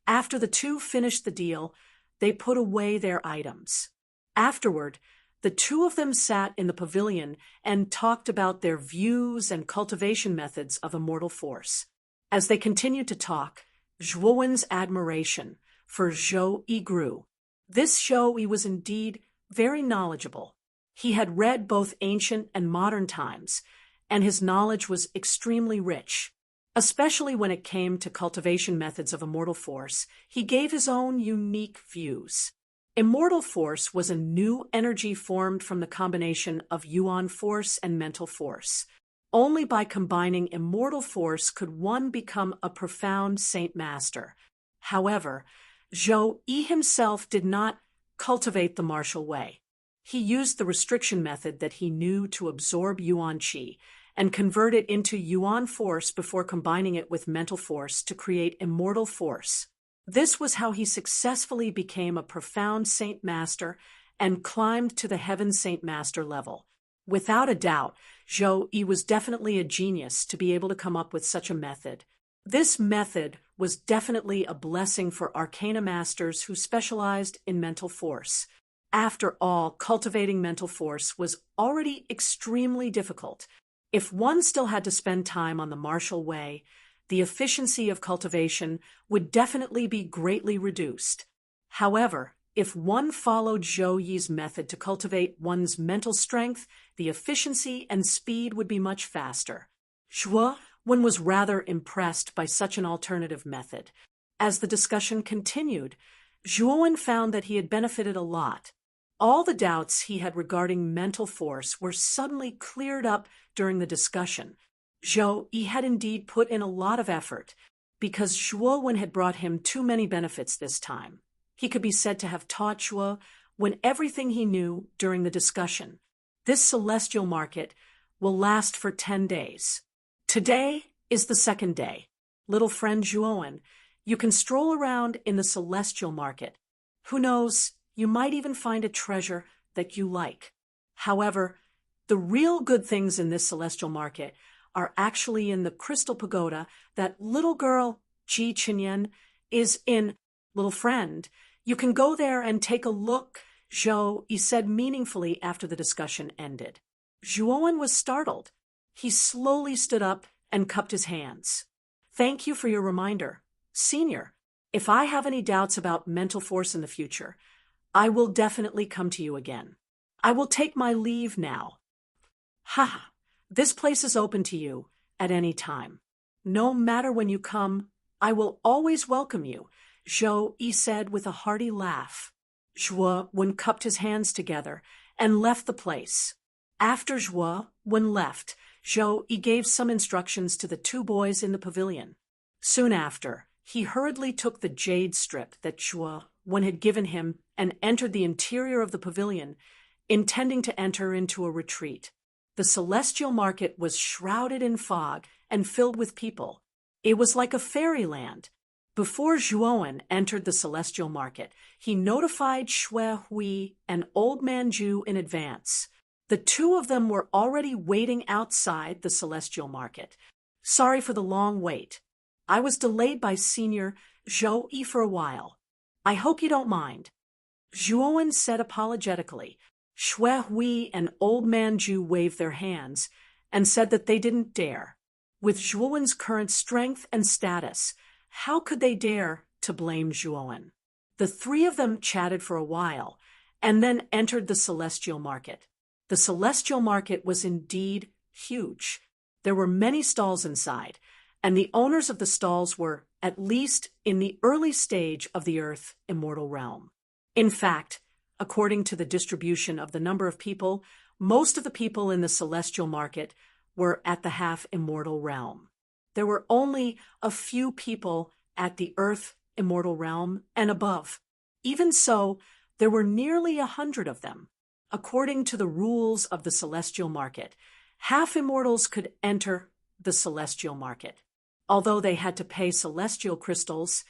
After the two finished the deal, they put away their items. Afterward, the two of them sat in the pavilion and talked about their views and cultivation methods of immortal force. As they continued to talk, Zhuowen's admiration for Zhou Yi grew. This Zhou Yi was indeed very knowledgeable. He had read both ancient and modern times, and his knowledge was extremely rich. Especially when it came to cultivation methods of immortal force, he gave his own unique views. Immortal force was a new energy formed from the combination of yuan force and mental force. Only by combining immortal force could one become a profound Saint Master. However, Zhou Yi himself did not cultivate the martial way. He used the restriction method that he knew to absorb yuan qi and convert it into yuan force before combining it with mental force to create immortal force. This was how he successfully became a profound Saint Master and climbed to the Heaven Saint Master level. Without a doubt, Zhou Yi was definitely a genius to be able to come up with such a method. This method was definitely a blessing for arcana masters who specialized in mental force. After all, cultivating mental force was already extremely difficult. If one still had to spend time on the martial way, the efficiency of cultivation would definitely be greatly reduced. However, if one followed Zhou Yi's method to cultivate one's mental strength, the efficiency and speed would be much faster. Zhuowen was rather impressed by such an alternative method. As the discussion continued, Zhuowen found that he had benefited a lot. All the doubts he had regarding mental force were suddenly cleared up during the discussion. Zhou Yi had indeed put in a lot of effort, because Zhuowen had brought him too many benefits this time. He could be said to have taught Zhuowen everything he knew during the discussion. This celestial market will last for 10 days. Today is the second day. Little friend Zhuowen, you can stroll around in the celestial market. Who knows, you might even find a treasure that you like. However, the real good things in this celestial market are actually in the crystal pagoda that little girl Ji Chinyan is in. Little friend, you can go there and take a look, Zhou Yi said meaningfully after the discussion ended. Zhuowen was startled. He slowly stood up and cupped his hands. Thank you for your reminder. Senior, if I have any doubts about mental force in the future, I will definitely come to you again. I will take my leave now. Ha! This place is open to you at any time. No matter when you come, I will always welcome you, Zhou Yi said with a hearty laugh. Zhuowen cupped his hands together and left the place. After Zhuowen left, Zhou Yi gave some instructions to the two boys in the pavilion. Soon after, he hurriedly took the jade strip that Zhuowen had given him and entered the interior of the pavilion, intending to enter into a retreat. The celestial market was shrouded in fog and filled with people. It was like a fairyland. Before Zhuowen entered the celestial market, he notified Xue Hui and Old Man Zhu in advance. The two of them were already waiting outside the celestial market. Sorry for the long wait. I was delayed by Senior Zhou Yi for a while. I hope you don't mind. Zhuowen said apologetically. Xue Hui and Old Man Zhu waved their hands and said that they didn't dare. With Zhuowen's current strength and status, how could they dare to blame Zhuowen? The three of them chatted for a while and then entered the celestial market. The celestial market was indeed huge. There were many stalls inside, and the owners of the stalls were, at least in the early stage of the Earth immortal realm. In fact, according to the distribution of the number of people, most of the people in the celestial market were at the half-immortal realm. There were only a few people at the Earth immortal realm and above. Even so, there were nearly 100 of them. According to the rules of the celestial market, half-immortals could enter the celestial market. Although they had to pay celestial crystals,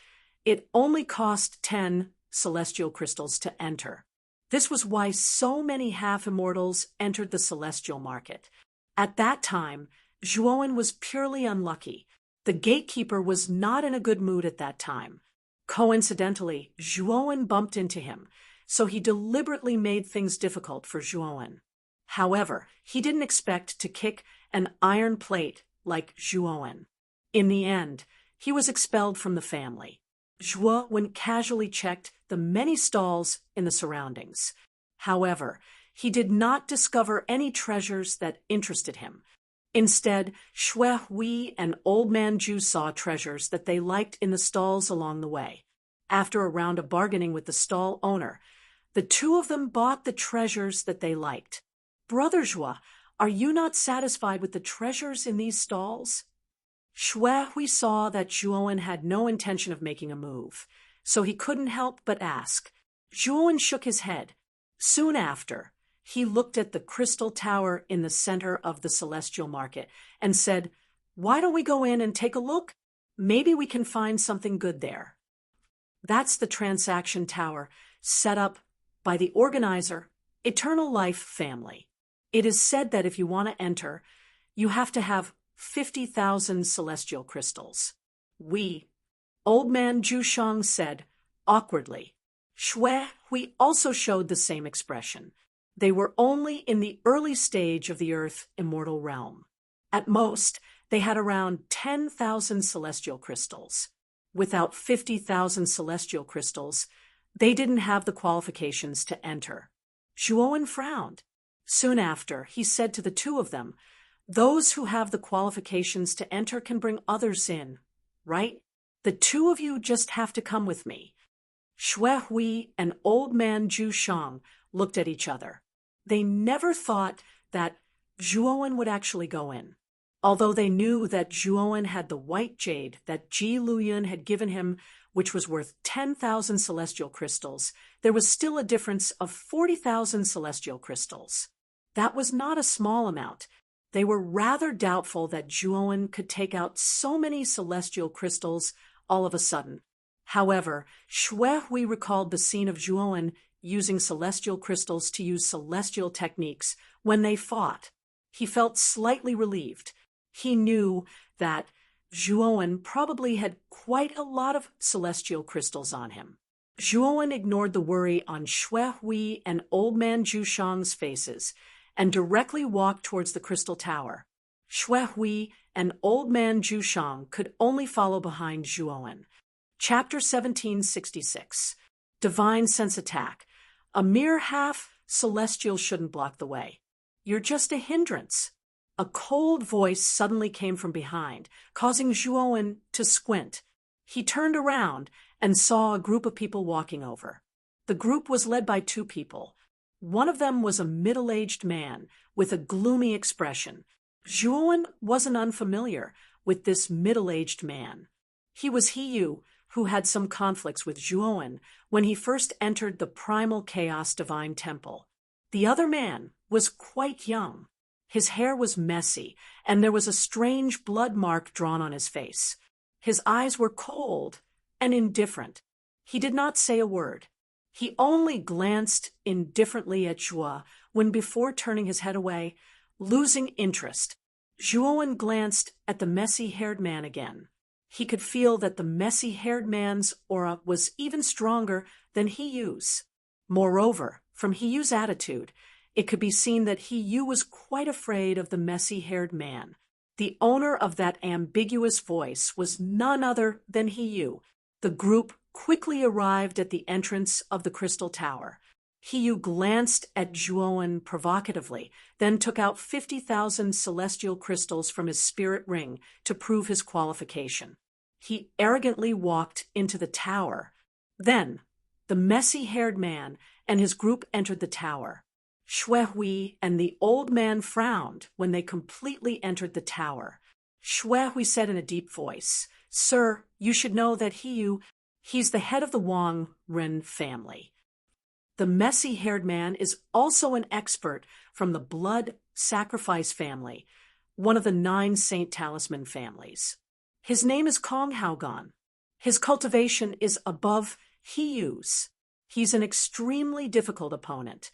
it only cost 10 celestial crystals to enter. This was why so many half-immortals entered the celestial market. At that time, Zhuowen was purely unlucky. The gatekeeper was not in a good mood at that time. Coincidentally, Zhuowen bumped into him, so he deliberately made things difficult for Zhuowen. However, he didn't expect to kick an iron plate like Zhuowen. In the end, he was expelled from the family. Zhuowen casually checked the many stalls in the surroundings. However, he did not discover any treasures that interested him. Instead, Xue Hui and Old Man Zhu saw treasures that they liked in the stalls along the way. After a round of bargaining with the stall owner, the two of them bought the treasures that they liked. "Brother Zhua, are you not satisfied with the treasures in these stalls?" Xue Hui saw that Zhuowen had no intention of making a move, so he couldn't help but ask. Zhuowen shook his head. Soon after, he looked at the crystal tower in the center of the celestial market and said, "Why don't we go in and take a look? Maybe we can find something good there." That's the transaction tower set up by the organizer, Eternal Life Family. It is said that if you want to enter, you have to have 50,000 celestial crystals. Old Man Zhushang said, awkwardly. Xue Hui also showed the same expression. They were only in the early stage of the Earth immortal realm. At most, they had around 10,000 celestial crystals. Without 50,000 celestial crystals, they didn't have the qualifications to enter. Zhuowen frowned. Soon after, he said to the two of them, "Those who have the qualifications to enter can bring others in, right? The two of you just have to come with me." Xue Hui and Old Man Zhushang looked at each other. They never thought that Zhuowen would actually go in. Although they knew that Zhuowen had the white jade that Ji Luyun had given him, which was worth 10,000 celestial crystals, there was still a difference of 40,000 celestial crystals. That was not a small amount. They were rather doubtful that Zhuowen could take out so many celestial crystals all of a sudden. However, Xue Hui recalled the scene of Zhuowen using celestial crystals to use celestial techniques when they fought. He felt slightly relieved. He knew that Zhuowen probably had quite a lot of celestial crystals on him. Zhuowen ignored the worry on Xue Hui and Old Man Zhushang's faces and directly walked towards the crystal tower. Xue Hui and Old Man Zhushang could only follow behind Zhuowen. Chapter 1766. Divine Sense Attack. A mere half celestial shouldn't block the way. You're just a hindrance. A cold voice suddenly came from behind, causing Zhuowen to squint. He turned around and saw a group of people walking over. The group was led by two people. One of them was a middle-aged man with a gloomy expression. Zhuowen wasn't unfamiliar with this middle-aged man. He was Hiyu, who had some conflicts with Zhuowen when he first entered the Primal Chaos Divine Temple. The other man was quite young. His hair was messy, and there was a strange blood mark drawn on his face. His eyes were cold and indifferent. He did not say a word. He only glanced indifferently at Zhuo when, before turning his head away, losing interest, Zhuowen glanced at the messy-haired man again. He could feel that the messy-haired man's aura was even stronger than Hiyu's. Moreover, from Hiyu's attitude, it could be seen that Hiyu was quite afraid of the messy-haired man. The owner of that ambiguous voice was none other than Hiyu. The group quickly arrived at the entrance of the crystal tower. Hiyu glanced at Zhuowen provocatively, then took out 50,000 celestial crystals from his spirit ring to prove his qualification. He arrogantly walked into the tower. Then, the messy-haired man and his group entered the tower. Xue Hui and the old man frowned when they completely entered the tower. Xue Hui said in a deep voice, "Sir, you should know that he's the head of the Wang Ren family." The messy-haired man is also an expert from the blood sacrifice family, one of the 9 Saint Talisman families. His name is Kong Haogan. His cultivation is above Hiyu's. He's an extremely difficult opponent.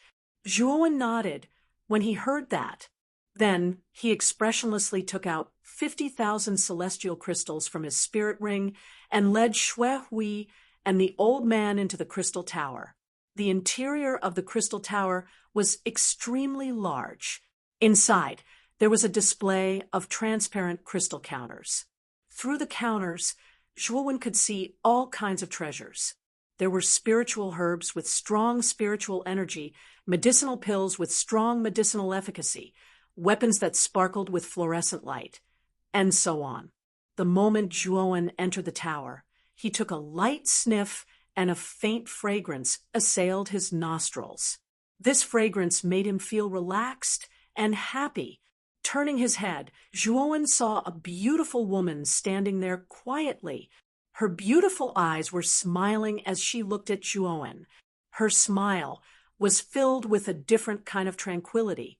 Zhuowen nodded when he heard that. Then he expressionlessly took out 50,000 celestial crystals from his spirit ring and led Xue Hui and the old man into the crystal tower. The interior of the crystal tower was extremely large. Inside, there was a display of transparent crystal counters. Through the counters, Zhuowen could see all kinds of treasures. There were spiritual herbs with strong spiritual energy, medicinal pills with strong medicinal efficacy, weapons that sparkled with fluorescent light, and so on. The moment Zhuowen entered the tower, he took a light sniff and a faint fragrance assailed his nostrils. This fragrance made him feel relaxed and happy. Turning his head, Zhuowen saw a beautiful woman standing there quietly. Her beautiful eyes were smiling as she looked at Zhuowen. Her smile was filled with a different kind of tranquility.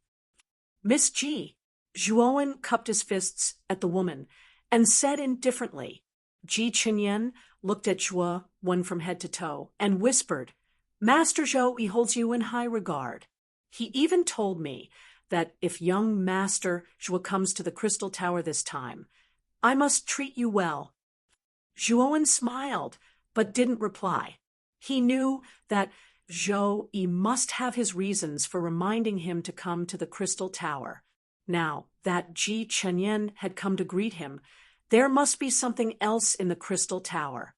"Miss Ji," Zhuowen cupped his fists at the woman and said indifferently. Ji Chenyan looked at Zhuowen from head to toe and whispered, "Master Zhou, he holds you in high regard. He even told me that if young Master Zhou comes to the Crystal Tower this time, I must treat you well." Zhuowen smiled, but didn't reply. He knew that Zhou Yi must have his reasons for reminding him to come to the Crystal Tower. Now that Ji Chenyan had come to greet him, there must be something else in the Crystal Tower.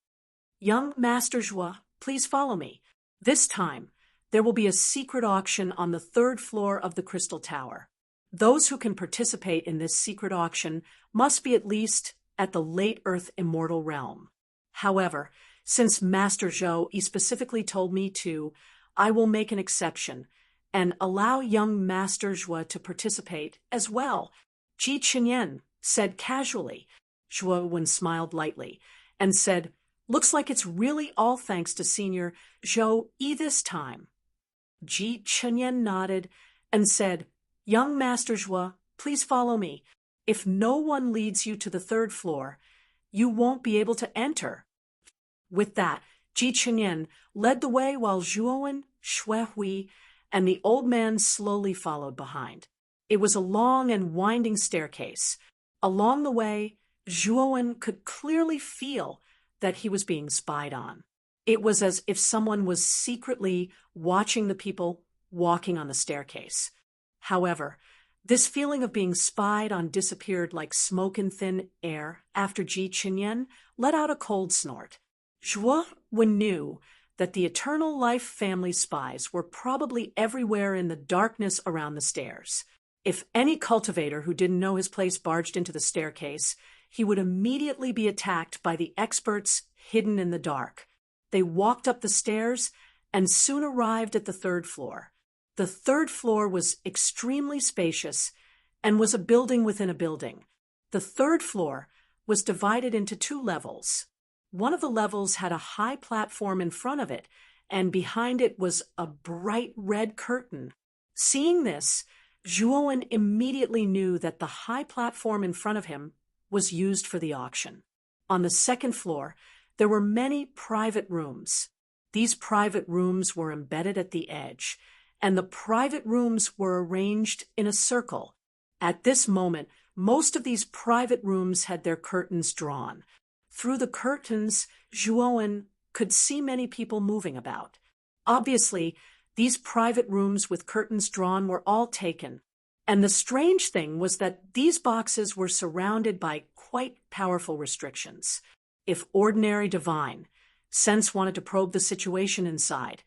"Young Master Zhou, please follow me. This time, there will be a secret auction on the 3rd floor of the Crystal Tower. Those who can participate in this secret auction must be at least at the late Earth Immortal Realm. However, since Master Zhou specifically told me to, I will make an exception and allow young Master Zhou to participate as well," Ji Chenyan said casually. Zhuowen smiled lightly and said, "Looks like it's really all thanks to Senior Zhou Yi this time." Ji Chenyan nodded and said, "Young Master Zhou, please follow me. If no one leads you to the 3rd floor, you won't be able to enter." With that, Ji Chenyan led the way while Zhuowen, Shui, and the old man slowly followed behind. It was a long and winding staircase. Along the way, Zhuowen could clearly feel that he was being spied on. It was as if someone was secretly watching the people walking on the staircase. However, this feeling of being spied on disappeared like smoke in thin air after Ji Chenyan let out a cold snort. Zhuowen knew that the Eternal Life family spies were probably everywhere in the darkness around the stairs. If any cultivator who didn't know his place barged into the staircase, he would immediately be attacked by the experts hidden in the dark. They walked up the stairs and soon arrived at the 3rd floor. The 3rd floor was extremely spacious and was a building within a building. The 3rd floor was divided into 2 levels. One of the levels had a high platform in front of it, and behind it was a bright red curtain. Seeing this, Zhuowen immediately knew that the high platform in front of him was used for the auction. On the 2nd floor, there were many private rooms. These private rooms were embedded at the edge, and the private rooms were arranged in a circle. At this moment, most of these private rooms had their curtains drawn. Through the curtains, Zhuowen could see many people moving about. Obviously, these private rooms with curtains drawn were all taken. And the strange thing was that these boxes were surrounded by quite powerful restrictions. If ordinary divine sense wanted to probe the situation inside,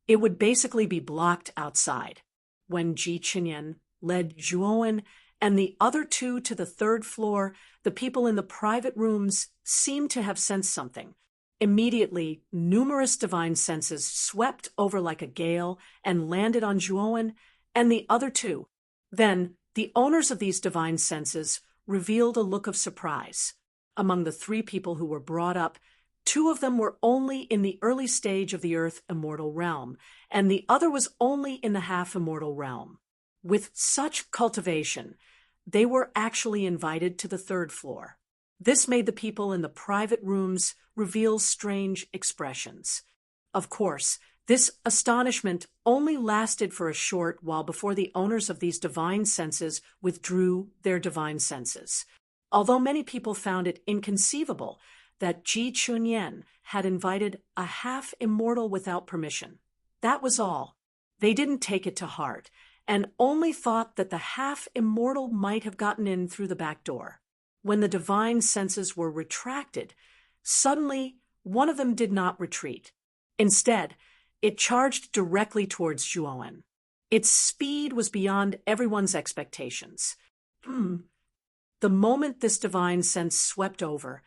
it would basically be blocked outside. When Ji Chenyan led Zhuowen and the other 2 to the 3rd floor, the people in the private rooms seemed to have sensed something. Immediately, numerous divine senses swept over like a gale and landed on Zhuowen and the other 2. Then, the owners of these divine senses revealed a look of surprise. Among the 3 people who were brought up, 2 of them were only in the early stage of the Earth Immortal Realm, and the other was only in the half-immortal realm. With such cultivation, they were actually invited to the 3rd floor. This made the people in the private rooms reveal strange expressions. Of course, this astonishment only lasted for a short while before the owners of these divine senses withdrew their divine senses. Although many people found it inconceivable that Ji Chunyan had invited a half-immortal without permission. That was all. They didn't take it to heart, and only thought that the half-immortal might have gotten in through the back door. When the divine senses were retracted, suddenly one of them did not retreat. Instead, it charged directly towards Zhuowen. Its speed was beyond everyone's expectations. The moment this divine sense swept over,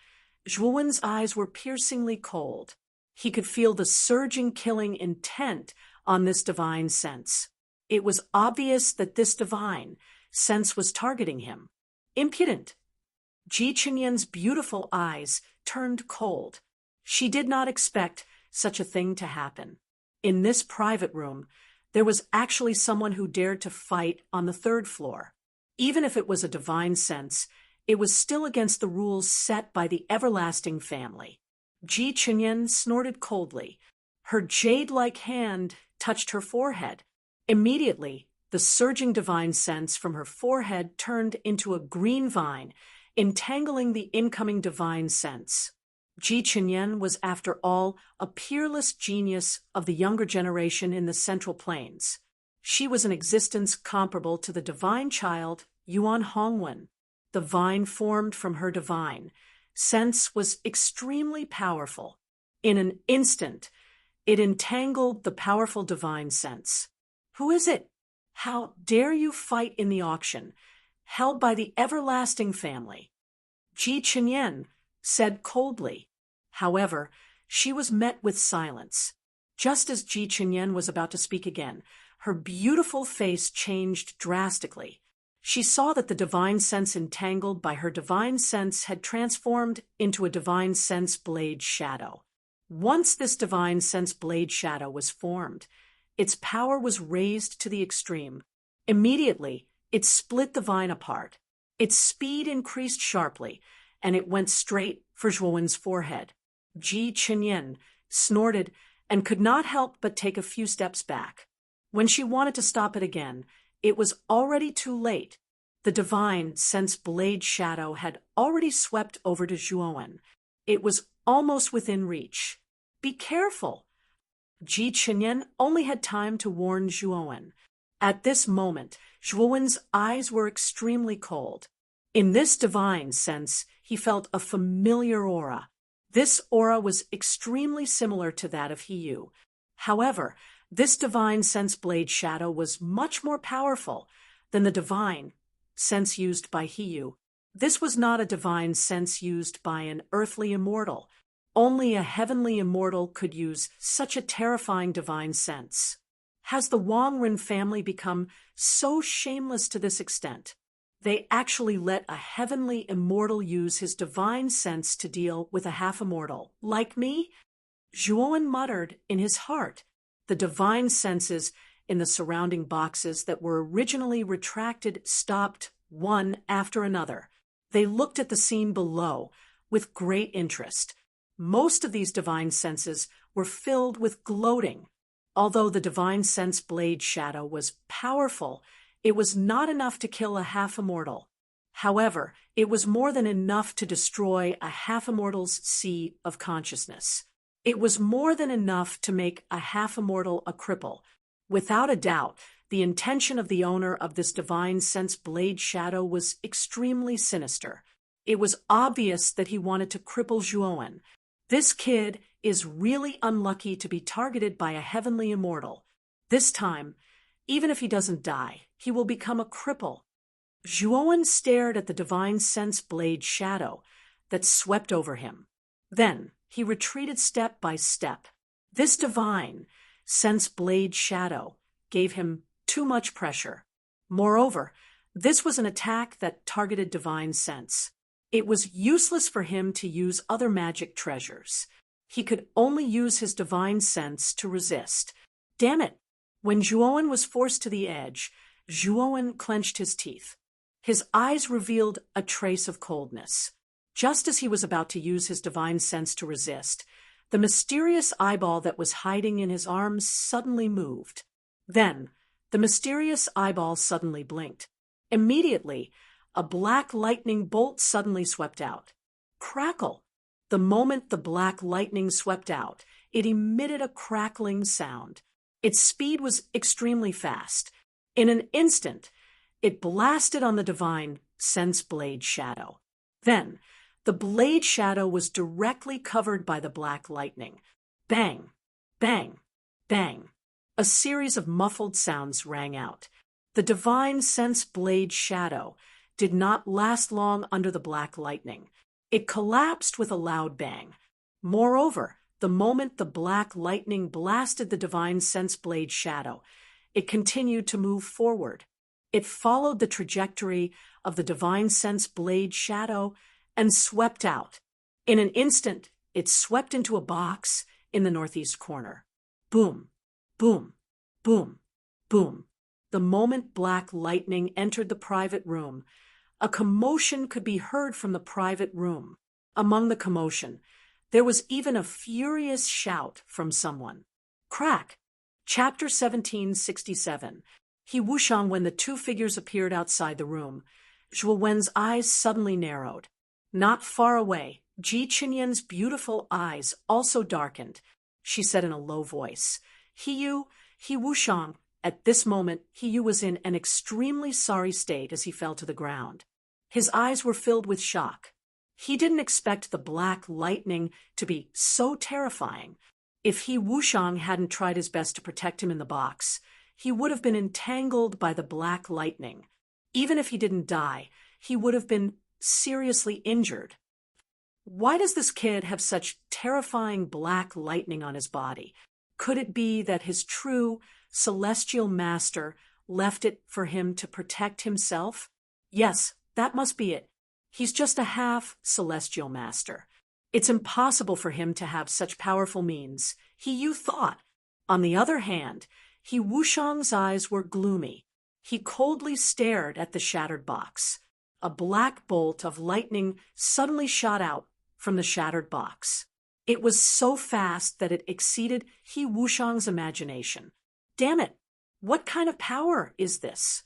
Zhuowen's eyes were piercingly cold. He could feel the surging killing intent on this divine sense. It was obvious that this divine sense was targeting him. Impudent! Ji Chunyan's beautiful eyes turned cold. She did not expect such a thing to happen. In this private room, there was actually someone who dared to fight on the third floor. Even if it was a divine sense, it was still against the rules set by the everlasting family. Ji Chunyan snorted coldly. Her jade-like hand touched her forehead. Immediately, the surging divine sense from her forehead turned into a green vine, entangling the incoming divine sense. Ji Chunyan was, after all, a peerless genius of the younger generation in the Central Plains. She was an existence comparable to the divine child, Yuan Hongwen. The vine formed from her divine sense was extremely powerful. In an instant, it entangled the powerful divine sense. Who is it? How dare you fight in the auction, held by the everlasting family? Ji Chunyan said coldly. However, she was met with silence. Just as Ji Chunyan was about to speak again, her beautiful face changed drastically. She saw that the divine sense entangled by her divine sense had transformed into a divine sense blade shadow. Once this divine sense blade shadow was formed, its power was raised to the extreme. Immediately, it split the vine apart. Its speed increased sharply, and it went straight for Zhuowen's forehead. Ji Chunyan snorted and could not help but take a few steps back. When she wanted to stop it again, it was already too late. The divine sense blade shadow had already swept over to Zhuowen. It was almost within reach. Be careful! Ji Chunyan only had time to warn Zhuowen. At this moment, Zhuowen's eyes were extremely cold. In this divine sense, he felt a familiar aura. This aura was extremely similar to that of Hiyu. However, this divine sense blade shadow was much more powerful than the divine sense used by Hiyu. This was not a divine sense used by an earthly immortal. Only a heavenly immortal could use such a terrifying divine sense. Has the Wangren family become so shameless to this extent? They actually let a heavenly immortal use his divine sense to deal with a half-immortal, like me? Zhuowen muttered in his heart. The divine senses in the surrounding boxes that were originally retracted stopped one after another. They looked at the scene below with great interest. Most of these divine senses were filled with gloating. Although the divine sense blade shadow was powerful, it was not enough to kill a half-immortal. However, it was more than enough to destroy a half-immortal's sea of consciousness. It was more than enough to make a half-immortal a cripple. Without a doubt, the intention of the owner of this divine sense blade shadow was extremely sinister. It was obvious that he wanted to cripple Zhuowen. This kid is really unlucky to be targeted by a heavenly immortal. This time, even if he doesn't die, he will become a cripple. Zhuowen stared at the divine sense blade shadow that swept over him. Then he retreated step by step. This divine sense blade shadow gave him too much pressure. Moreover, this was an attack that targeted divine sense. It was useless for him to use other magic treasures. He could only use his divine sense to resist. Damn it! When Zhuowen was forced to the edge, Zhuowen clenched his teeth. His eyes revealed a trace of coldness. Just as he was about to use his divine sense to resist, the mysterious eyeball that was hiding in his arms suddenly moved. Then, the mysterious eyeball suddenly blinked. Immediately, a black lightning bolt suddenly swept out. Crackle! The moment the black lightning swept out, it emitted a crackling sound. Its speed was extremely fast. In an instant, it blasted on the divine sense blade shadow. Then, the blade shadow was directly covered by the black lightning. Bang, bang, bang. A series of muffled sounds rang out. The divine sense blade shadow did not last long under the black lightning. It collapsed with a loud bang. Moreover, the moment the black lightning blasted the divine sense blade shadow, it continued to move forward. It followed the trajectory of the divine sense blade shadow and swept out. In an instant, it swept into a box in the northeast corner. Boom, boom, boom, boom. The moment black lightning entered the private room, a commotion could be heard from the private room. Among the commotion, there was even a furious shout from someone. Crack! Chapter 1767. He wushang when the two figures appeared outside the room. Zhuo Wen's eyes suddenly narrowed. Not far away, Ji Qinyan's beautiful eyes also darkened. She said in a low voice, He wushang. At this moment, He was in an extremely sorry state as he fell to the ground. His eyes were filled with shock. He didn't expect the black lightning to be so terrifying. If He wushang hadn't tried his best to protect him in the box, he would have been entangled by the black lightning. Even if he didn't die, he would have been seriously injured. Why does this kid have such terrifying black lightning on his body? Could it be that his true celestial master left it for him to protect himself? Yes, that must be it. He's just a half celestial master. It's impossible for him to have such powerful means, He thought. On the other hand, He wushang's eyes were gloomy. He coldly stared at the shattered box. A black bolt of lightning suddenly shot out from the shattered box. It was so fast that it exceeded He wushang's imagination. Damn it! What kind of power is this?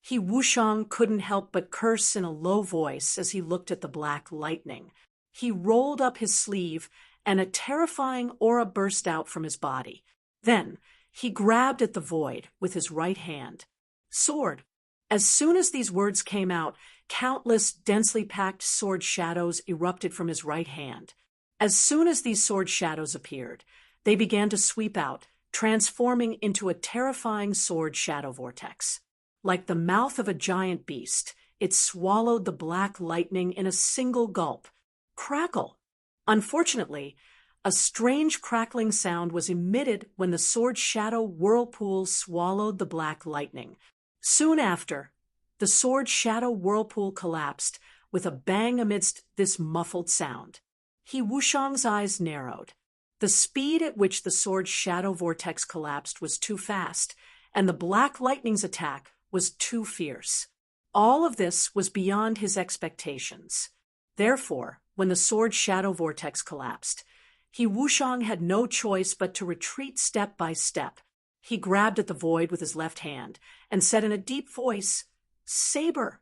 He wushang couldn't help but curse in a low voice as he looked at the black lightning. He rolled up his sleeve, and a terrifying aura burst out from his body. Then, he grabbed at the void with his right hand. Sword. As soon as these words came out, countless densely packed sword shadows erupted from his right hand. As soon as these sword shadows appeared, they began to sweep out, transforming into a terrifying sword shadow vortex. Like the mouth of a giant beast, it swallowed the black lightning in a single gulp. Crackle! Unfortunately, a strange crackling sound was emitted when the sword shadow whirlpool swallowed the black lightning. Soon after, the sword shadow whirlpool collapsed with a bang amidst this muffled sound. He wushang's eyes narrowed. The speed at which the sword shadow vortex collapsed was too fast, and the black lightning's attack was too fierce. All of this was beyond his expectations. Therefore, when the sword shadow vortex collapsed, He wushang had no choice but to retreat step by step. He grabbed at the void with his left hand and said in a deep voice, Saber!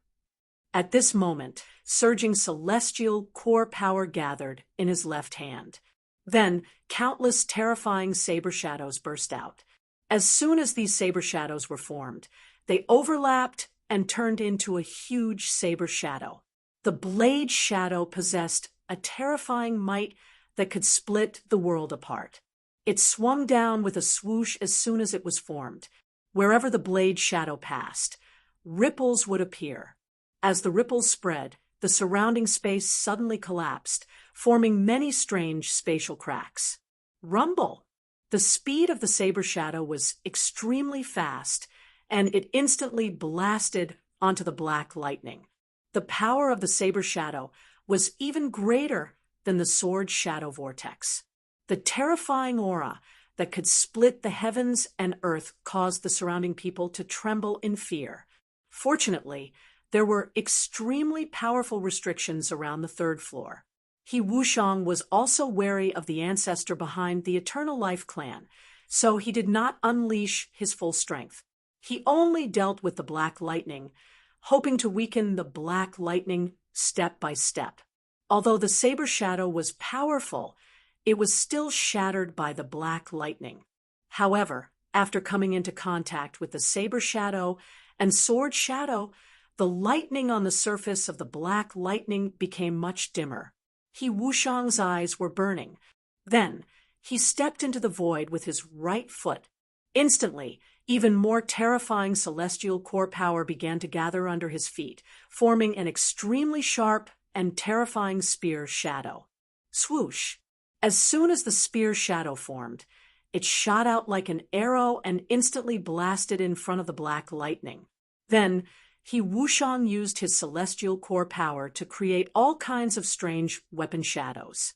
At this moment, surging celestial core power gathered in his left hand. Then, countless terrifying saber shadows burst out. As soon as these saber shadows were formed, they overlapped and turned into a huge saber shadow. The blade shadow possessed a terrifying might that could split the world apart. It swung down with a swoosh as soon as it was formed. Wherever the blade shadow passed, ripples would appear. As the ripples spread, the surrounding space suddenly collapsed, forming many strange spatial cracks. Rumble! The speed of the saber shadow was extremely fast, and it instantly blasted onto the black lightning. The power of the saber shadow was even greater than the sword shadow vortex. The terrifying aura that could split the heavens and earth caused the surrounding people to tremble in fear. Fortunately, there were extremely powerful restrictions around the third floor. He wushang was also wary of the ancestor behind the Eternal Life clan, so he did not unleash his full strength. He only dealt with the black lightning, hoping to weaken the black lightning step by step. Although the saber shadow was powerful, it was still shattered by the black lightning. However, after coming into contact with the saber shadow and sword shadow, the lightning on the surface of the black lightning became much dimmer. He Wushang's eyes were burning. Then, he stepped into the void with his right foot. Instantly, even more terrifying celestial core power began to gather under his feet, forming an extremely sharp and terrifying spear shadow. Swoosh! As soon as the spear shadow formed, it shot out like an arrow and instantly blasted in front of the black lightning. Then, He Wushang used his celestial core power to create all kinds of strange weapon shadows.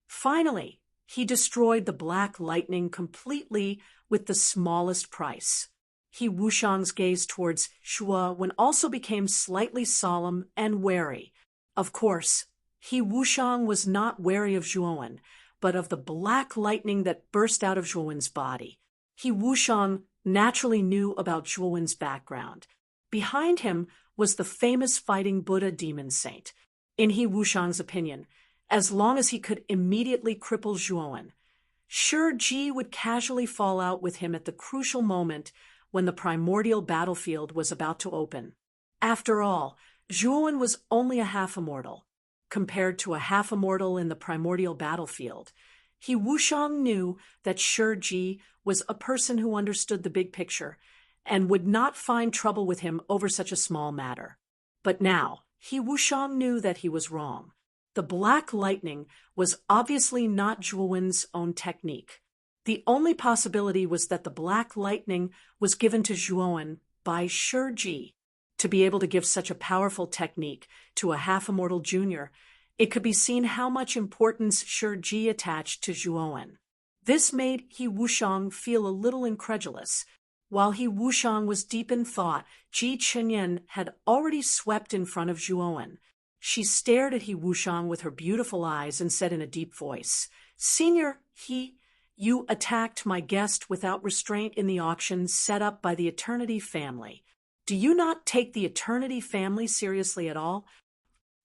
Finally, he destroyed the black lightning completely with the smallest price. He Wushang's gaze towards Shua Wen also became slightly solemn and wary. Of course, He Wushang was not wary of Zhuo Wen, but of the black lightning that burst out of Zhuo Wen's body. He Wushang naturally knew about Zhuo Wen's background. Behind him was the famous fighting Buddha demon saint. In He Wushang's opinion, as long as he could immediately cripple Zhuo Wen, Shi would casually fall out with him at the crucial moment when the primordial battlefield was about to open. After all, Zhuo Wen was only a half-immortal. Compared to a half-immortal in the primordial battlefield, He Wushang knew that Shi was a person who understood the big picture and would not find trouble with him over such a small matter. But now, He Wushang knew that he was wrong. The black lightning was obviously not Zhuo Wen's own technique. The only possibility was that the black lightning was given to Zhuo Wen by Shi. To be able to give such a powerful technique to a half-immortal junior, it could be seen how much importance Shi attached to Zhuo Wen. This made He Wushang feel a little incredulous. While He Wushang was deep in thought, Ji Chenyan had already swept in front of Zhuo Wen. She stared at He Wushang with her beautiful eyes and said in a deep voice, "Senior you attacked my guest without restraint in the auction set up by the Eternity family. Do you not take the Eternity family seriously at all?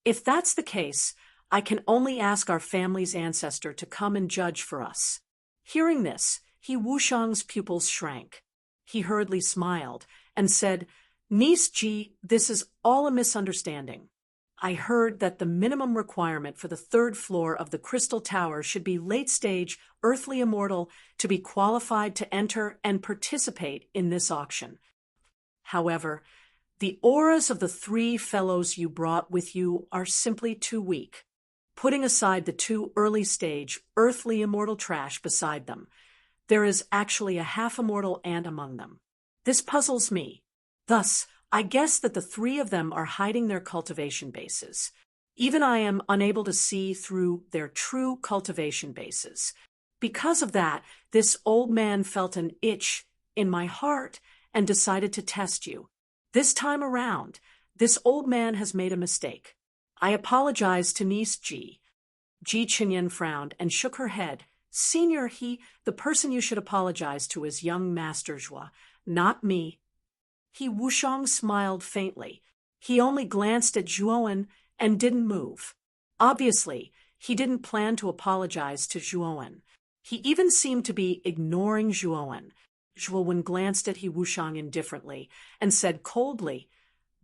If that's the case, I can only ask our family's ancestor to come and judge for us." Hearing this, He Wushang's pupils shrank. He hurriedly smiled and said, "Niece Ji, this is all a misunderstanding. I heard that the minimum requirement for the 3rd floor of the Crystal Tower should be late-stage, earthly immortal to be qualified to enter and participate in this auction. However, the auras of the 3 fellows you brought with you are simply too weak. Putting aside the 2 early-stage, earthly immortal trash beside them, there is actually a half-immortal ant among them. This puzzles me. Thus, I guess that the 3 of them are hiding their cultivation bases. Even I am unable to see through their true cultivation bases. Because of that, this old man felt an itch in my heart and decided to test you. This time around, this old man has made a mistake. I apologize to niece Ji." Ji Chenyan frowned and shook her head. "Senior, the person you should apologize to is young Master Zhua, not me." He Wushang smiled faintly. He only glanced at Zhuo Wen and didn't move. Obviously, he didn't plan to apologize to Zhuo Wen. He even seemed to be ignoring Zhuo Wen. Zhuo Wen glanced at He Wushang indifferently and said coldly,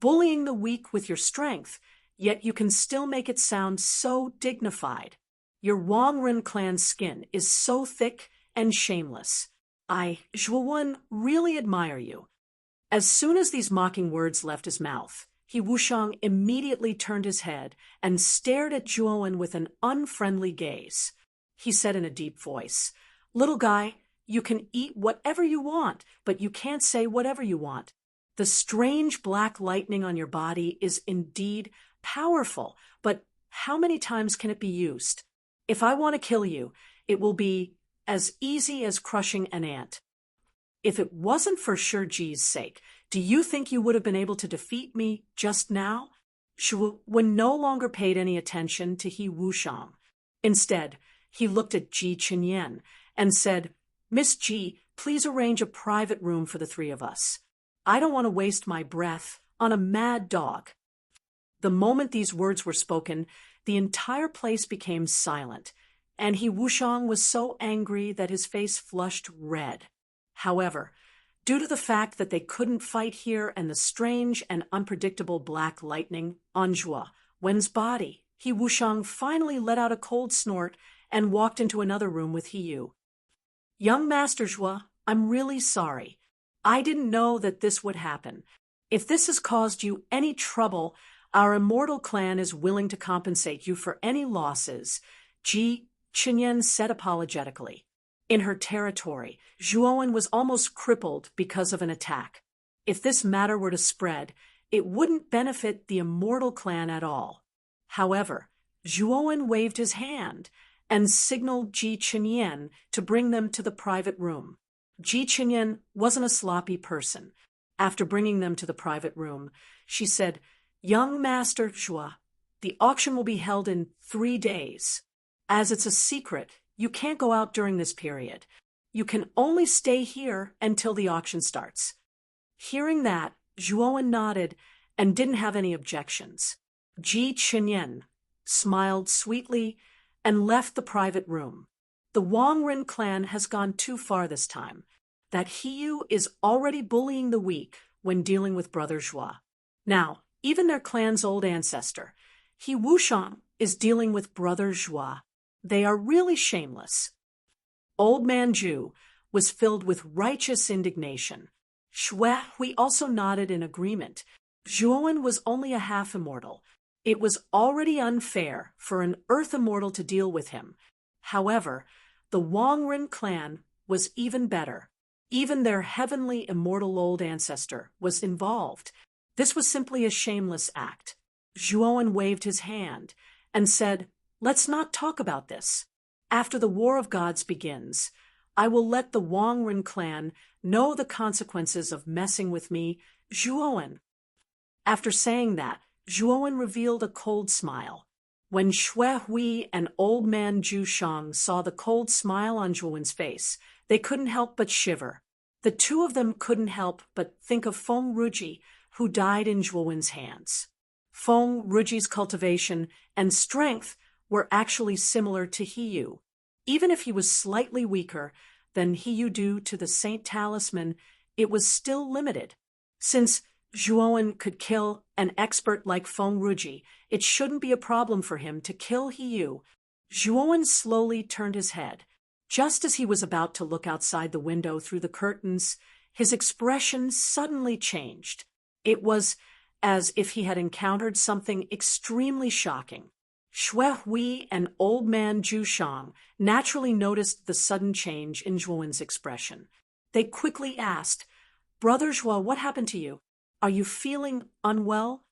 "Bullying the weak with your strength, yet you can still make it sound so dignified. Your Wang Ren clan's skin is so thick and shameless. I, Zhuo Wen, really admire you." As soon as these mocking words left his mouth, He Wushang immediately turned his head and stared at Zhuo Wen with an unfriendly gaze. He said in a deep voice, "Little guy, you can eat whatever you want, but you can't say whatever you want. The strange black lightning on your body is indeed powerful, but how many times can it be used? If I want to kill you, it will be as easy as crushing an ant. If it wasn't for Shiji's sake, do you think you would have been able to defeat me just now?" Zhuo Wen no longer paid any attention to He Wushang. Instead, he looked at Ji Chenyan and said, "Miss Ji, please arrange a private room for the 3 of us. I don't want to waste my breath on a mad dog." The moment these words were spoken, the entire place became silent, and He Wushang was so angry that his face flushed red. However, due to the fact that they couldn't fight here and the strange and unpredictable black lightning on Zhua Wen's body, He Wushang finally let out a cold snort and walked into another room with He Yu. "Young Master Zhua, I'm really sorry. I didn't know that this would happen. If this has caused you any trouble, our immortal clan is willing to compensate you for any losses," Ji Chinyan said apologetically. In her territory, Zhuowen was almost crippled because of an attack. If this matter were to spread, it wouldn't benefit the immortal clan at all. However, Zhuowen waved his hand and signaled Ji Chinyan to bring them to the private room. Ji Chinyan wasn't a sloppy person. After bringing them to the private room, she said, "Young Master Zhua, the auction will be held in 3 days. As it's a secret, you can't go out during this period. You can only stay here until the auction starts." Hearing that, Zhuowen nodded and didn't have any objections. Ji Chinyan smiled sweetly and left the private room. The Wangren clan has gone too far this time. That He Yu is already bullying the weak when dealing with Brother Zhua. Now, even their clan's old ancestor, He Wushang, is dealing with Brother Zhua. They are really shameless. Old Man Zhu was filled with righteous indignation. Shui Hui also nodded in agreement. Zhuowen was only a half-immortal. It was already unfair for an Earth immortal to deal with him. However, the Wangren clan was even better. Even their heavenly immortal old ancestor was involved. This was simply a shameless act. Zhuowen waved his hand and said, "Let's not talk about this. After the War of Gods begins, I will let the Wangren clan know the consequences of messing with me, Zhuowen." After saying that, Zhuowen revealed a cold smile. When Shui Hui and Old Man Zhu Shang saw the cold smile on Zhuowen's face, they couldn't help but shiver. The two of them couldn't help but think of Feng Ruji, who died in Zhuowen's hands. Feng Ruji's cultivation and strength were actually similar to He Yu. Even if he was slightly weaker than He Yu due to the Saint Talisman, it was still limited. Since Zhuowen could kill an expert like Feng Ruji, it shouldn't be a problem for him to kill He Yu. Zhuowen slowly turned his head. Just as he was about to look outside the window through the curtains, his expression suddenly changed. It was as if he had encountered something extremely shocking. Shui Hui and Old Man Zhu Shang naturally noticed the sudden change in Zhuowen's expression. They quickly asked, "Brother Zhua, what happened to you? Are you feeling unwell?"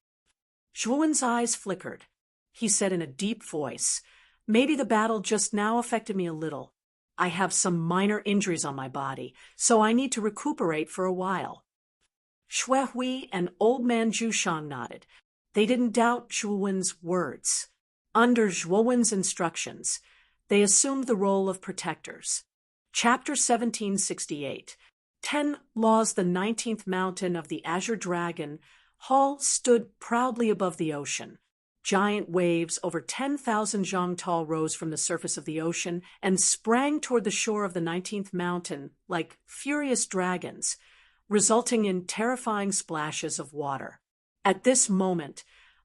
Zhuowen's eyes flickered. He said in a deep voice, "Maybe the battle just now affected me a little. I have some minor injuries on my body, so I need to recuperate for a while." Shui Hui and Old Man Zhu Shang nodded. They didn't doubt Zhuowen's words. Under Zhuowen's instructions, they assumed the role of protectors. Chapter 1768. 10 Laws. The 19th mountain of the Azure Dragon Hall stood proudly above the ocean. Giant waves over 10,000 zhang tall rose from the surface of the ocean and sprang toward the shore of the 19th mountain like furious dragons, resulting in terrifying splashes of water. At this moment,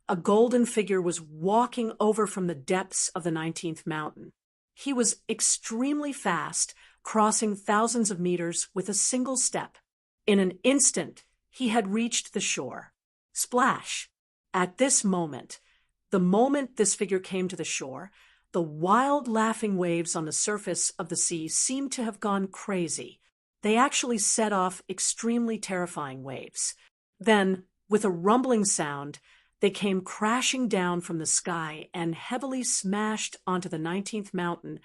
a golden figure was walking over from the depths of the 19th mountain. He was extremely fast, crossing thousands of meters with a single step. In an instant, he had reached the shore. Splash! At this moment, the moment this figure came to the shore, the wild laughing waves on the surface of the sea seemed to have gone crazy. They actually set off extremely terrifying waves. Then, with a rumbling sound, they came crashing down from the sky and heavily smashed onto the 19th mountain,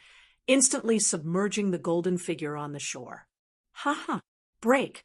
instantly submerging the golden figure on the shore. "Ha! Break!"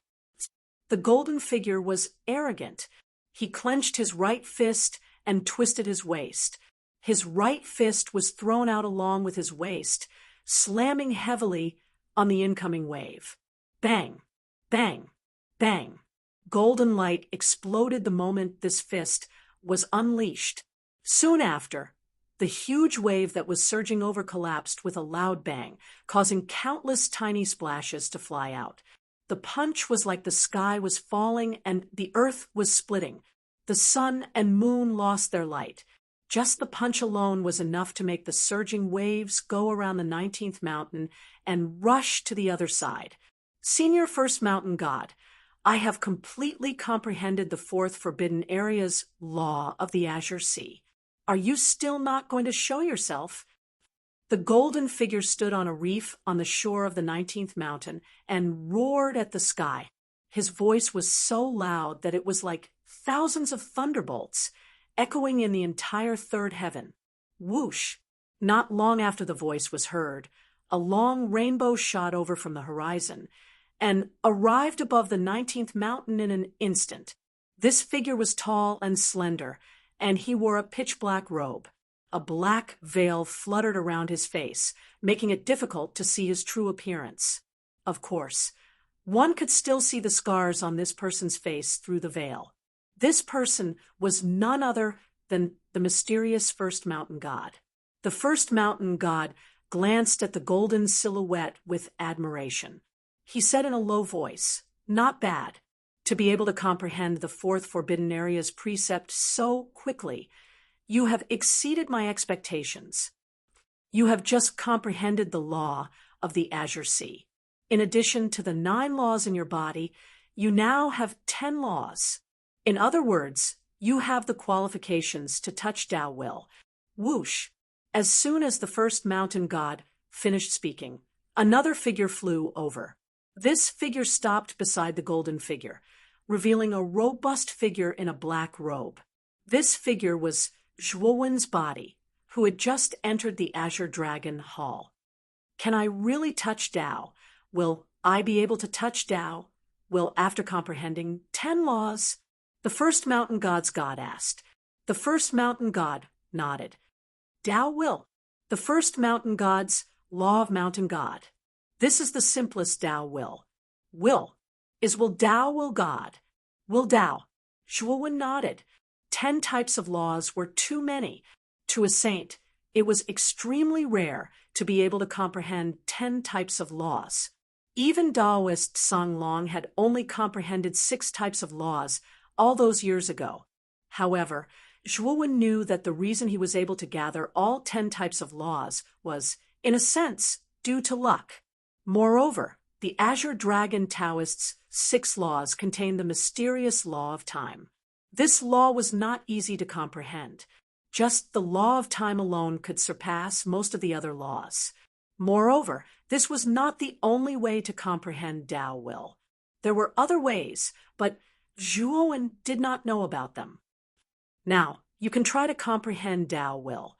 The golden figure was arrogant. He clenched his right fist and twisted his waist. His right fist was thrown out along with his waist, slamming heavily on the incoming wave. Bang! Bang! Bang! Golden light exploded the moment this fist was unleashed. Soon after, the huge wave that was surging over collapsed with a loud bang, causing countless tiny splashes to fly out. The punch was like the sky was falling and the earth was splitting. The sun and moon lost their light. Just the punch alone was enough to make the surging waves go around the 19th mountain and rush to the other side. Senior First Mountain God, I have completely comprehended the fourth forbidden area's law of the Azure Sea. Are you still not going to show yourself? The golden figure stood on a reef on the shore of the 19th mountain and roared at the sky. His voice was so loud that it was like thousands of thunderbolts, echoing in the entire third heaven. Whoosh! Not long after the voice was heard, a long rainbow shot over from the horizon and arrived above the 19th mountain in an instant. This figure was tall and slender, and he wore a pitch-black robe. A black veil fluttered around his face, making it difficult to see his true appearance. Of course, one could still see the scars on this person's face through the veil. This person was none other than the mysterious First Mountain God. The First Mountain God glanced at the golden silhouette with admiration. He said in a low voice, "Not bad. To be able to comprehend the fourth forbidden area's precept so quickly, you have exceeded my expectations. You have just comprehended the law of the Azure Sea. In addition to the 9 laws in your body, you now have 10 laws. In other words, you have the qualifications to touch Tao Will." Whoosh! As soon as the First Mountain God finished speaking, another figure flew over. This figure stopped beside the golden figure, revealing a robust figure in a black robe. This figure was Zhuowen's body, who had just entered the Azure Dragon Hall. "Can I really touch Tao? Will I be able to touch Tao? Will, after comprehending 10 laws?" The First Mountain God's God asked. The First Mountain God nodded. "Tao Will, the First Mountain God's Law of Mountain God. This is the simplest Tao Will. Will is will Tao Will God. Will Tao." Zhuowen nodded. 10 types of laws were too many. To a saint, it was extremely rare to be able to comprehend 10 types of laws. Even Taoist Sang Long had only comprehended 6 types of laws all those years ago. However, Zhuowen knew that the reason he was able to gather all 10 types of laws was, in a sense, due to luck. Moreover, the Azure Dragon Taoists' 6 laws contained the mysterious law of time. This law was not easy to comprehend. Just the law of time alone could surpass most of the other laws. Moreover, this was not the only way to comprehend Tao Will. There were other ways, but Zhuowen did not know about them. Now, you can try to comprehend Tao Will.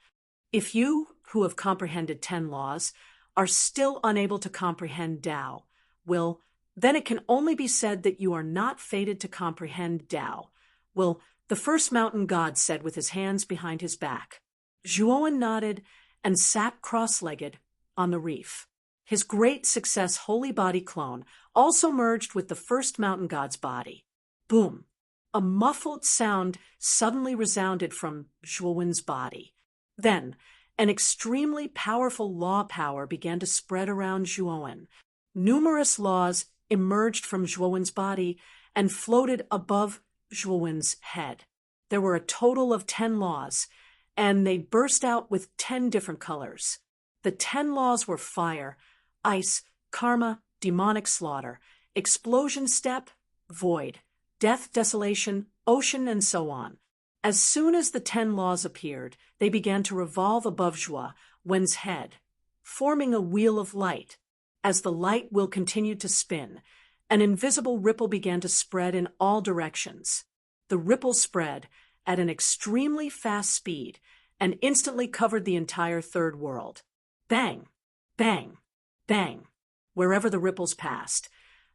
If you, who have comprehended 10 laws, are still unable to comprehend Tao Will, then it can only be said that you are not fated to comprehend Tao Will, the First Mountain God said with his hands behind his back. Zhuowen nodded and sat cross-legged on the reef. His great success holy body clone also merged with the First Mountain God's body. Boom! A muffled sound suddenly resounded from Zhuowen's body. Then, an extremely powerful law power began to spread around Zhuowen. Numerous laws emerged from Zhuowen's body and floated above Zhuowen's head. There were a total of 10 laws, and they burst out with 10 different colors. The 10 laws were fire, ice, karma, demonic slaughter, explosion step, void, death, desolation, ocean, and so on. As soon as the 10 laws appeared, they began to revolve above Zhuowen's head, forming a wheel of light. As the light wheel continued to spin, an invisible ripple began to spread in all directions. The ripple spread at an extremely fast speed and instantly covered the entire third world. Bang, bang, bang. Wherever the ripples passed,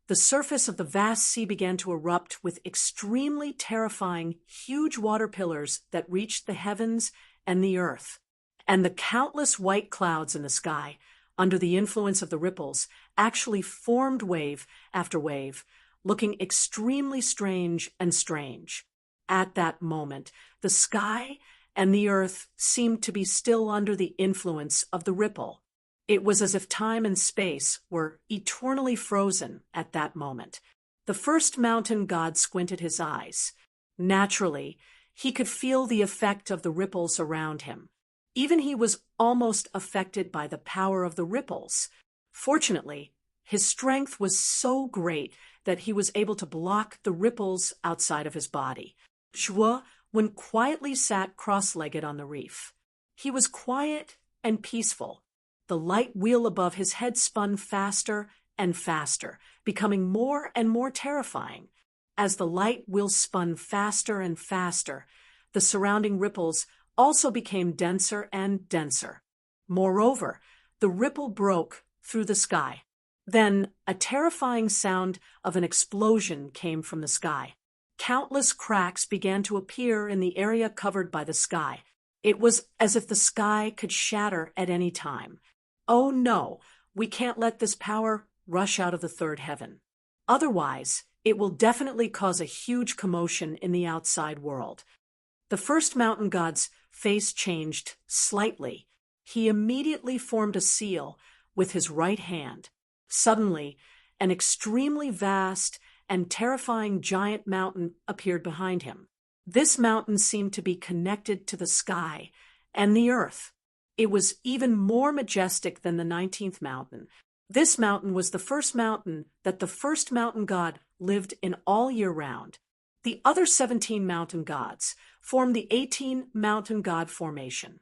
the surface of the vast sea began to erupt with extremely terrifying, huge water pillars that reached the heavens and the earth. And the countless white clouds in the sky, under the influence of the ripples, actually formed wave after wave, looking extremely strange and strange. At that moment, the sky and the earth seemed to be still under the influence of the ripple. It was as if time and space were eternally frozen at that moment. The first mountain god squinted his eyes. Naturally, he could feel the effect of the ripples around him. Even he was almost affected by the power of the ripples. Fortunately, his strength was so great that he was able to block the ripples outside of his body. Zhuo Wen quietly sat cross-legged on the reef. He was quiet and peaceful. The light wheel above his head spun faster and faster, becoming more and more terrifying. As the light wheel spun faster and faster, the surrounding ripples also became denser and denser. Moreover, the ripple broke through the sky. Then a terrifying sound of an explosion came from the sky. Countless cracks began to appear in the area covered by the sky. It was as if the sky could shatter at any time. Oh no, we can't let this power rush out of the third heaven. Otherwise, it will definitely cause a huge commotion in the outside world. The first mountain god's face changed slightly. He immediately formed a seal with his right hand. Suddenly, an extremely vast and terrifying giant mountain appeared behind him. This mountain seemed to be connected to the sky and the earth. It was even more majestic than the 19th mountain. This mountain was the first mountain that the first mountain god lived in all year round. The other 17 mountain gods formed the 18 mountain god formation.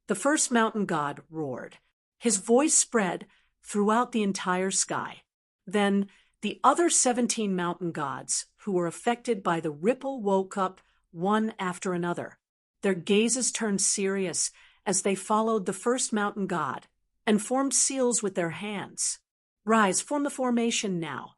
The first mountain god roared. His voice spread throughout the entire sky. Then the other 17 mountain gods who were affected by the ripple woke up one after another. Their gazes turned serious as they followed the first mountain god and formed seals with their hands. Rise, form the formation now.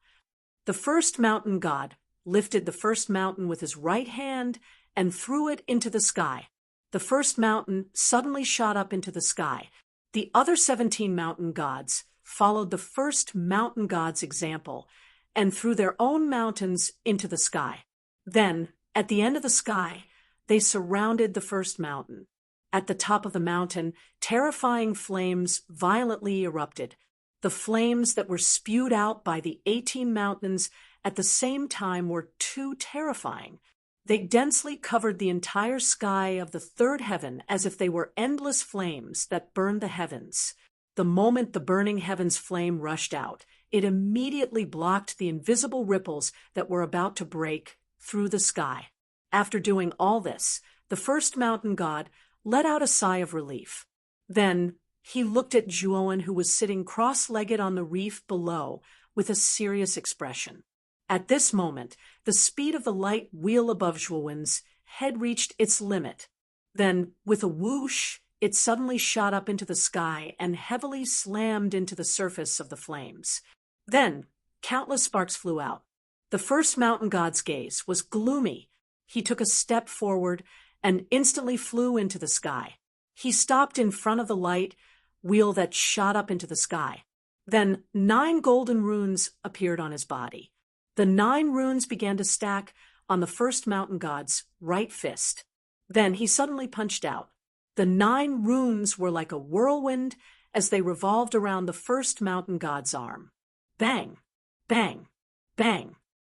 The first mountain god lifted the first mountain with his right hand and threw it into the sky. The first mountain suddenly shot up into the sky. The other 17 mountain gods followed the first mountain god's example and threw their own mountains into the sky. Then, at the end of the sky, they surrounded the first mountain. At the top of the mountain, terrifying flames violently erupted. The flames that were spewed out by the 18 mountains at the same time were too terrifying. They densely covered the entire sky of the third heaven as if they were endless flames that burned the heavens. The moment the burning heavens flame rushed out, it immediately blocked the invisible ripples that were about to break through the sky. After doing all this, the first mountain god let out a sigh of relief. Then he looked at Zhuo Wen, who was sitting cross-legged on the reef below with a serious expression. At this moment, the speed of the light wheel above Zhuo Wen's head reached its limit. Then, with a whoosh, it suddenly shot up into the sky and heavily slammed into the surface of the flames. Then, countless sparks flew out. The first mountain god's gaze was gloomy. He took a step forward and instantly flew into the sky. He stopped in front of the light wheel that shot up into the sky. Then 9 golden runes appeared on his body. The 9 runes began to stack on the first mountain god's right fist. Then he suddenly punched out. The 9 runes were like a whirlwind as they revolved around the first mountain god's arm. Bang! Bang! Bang!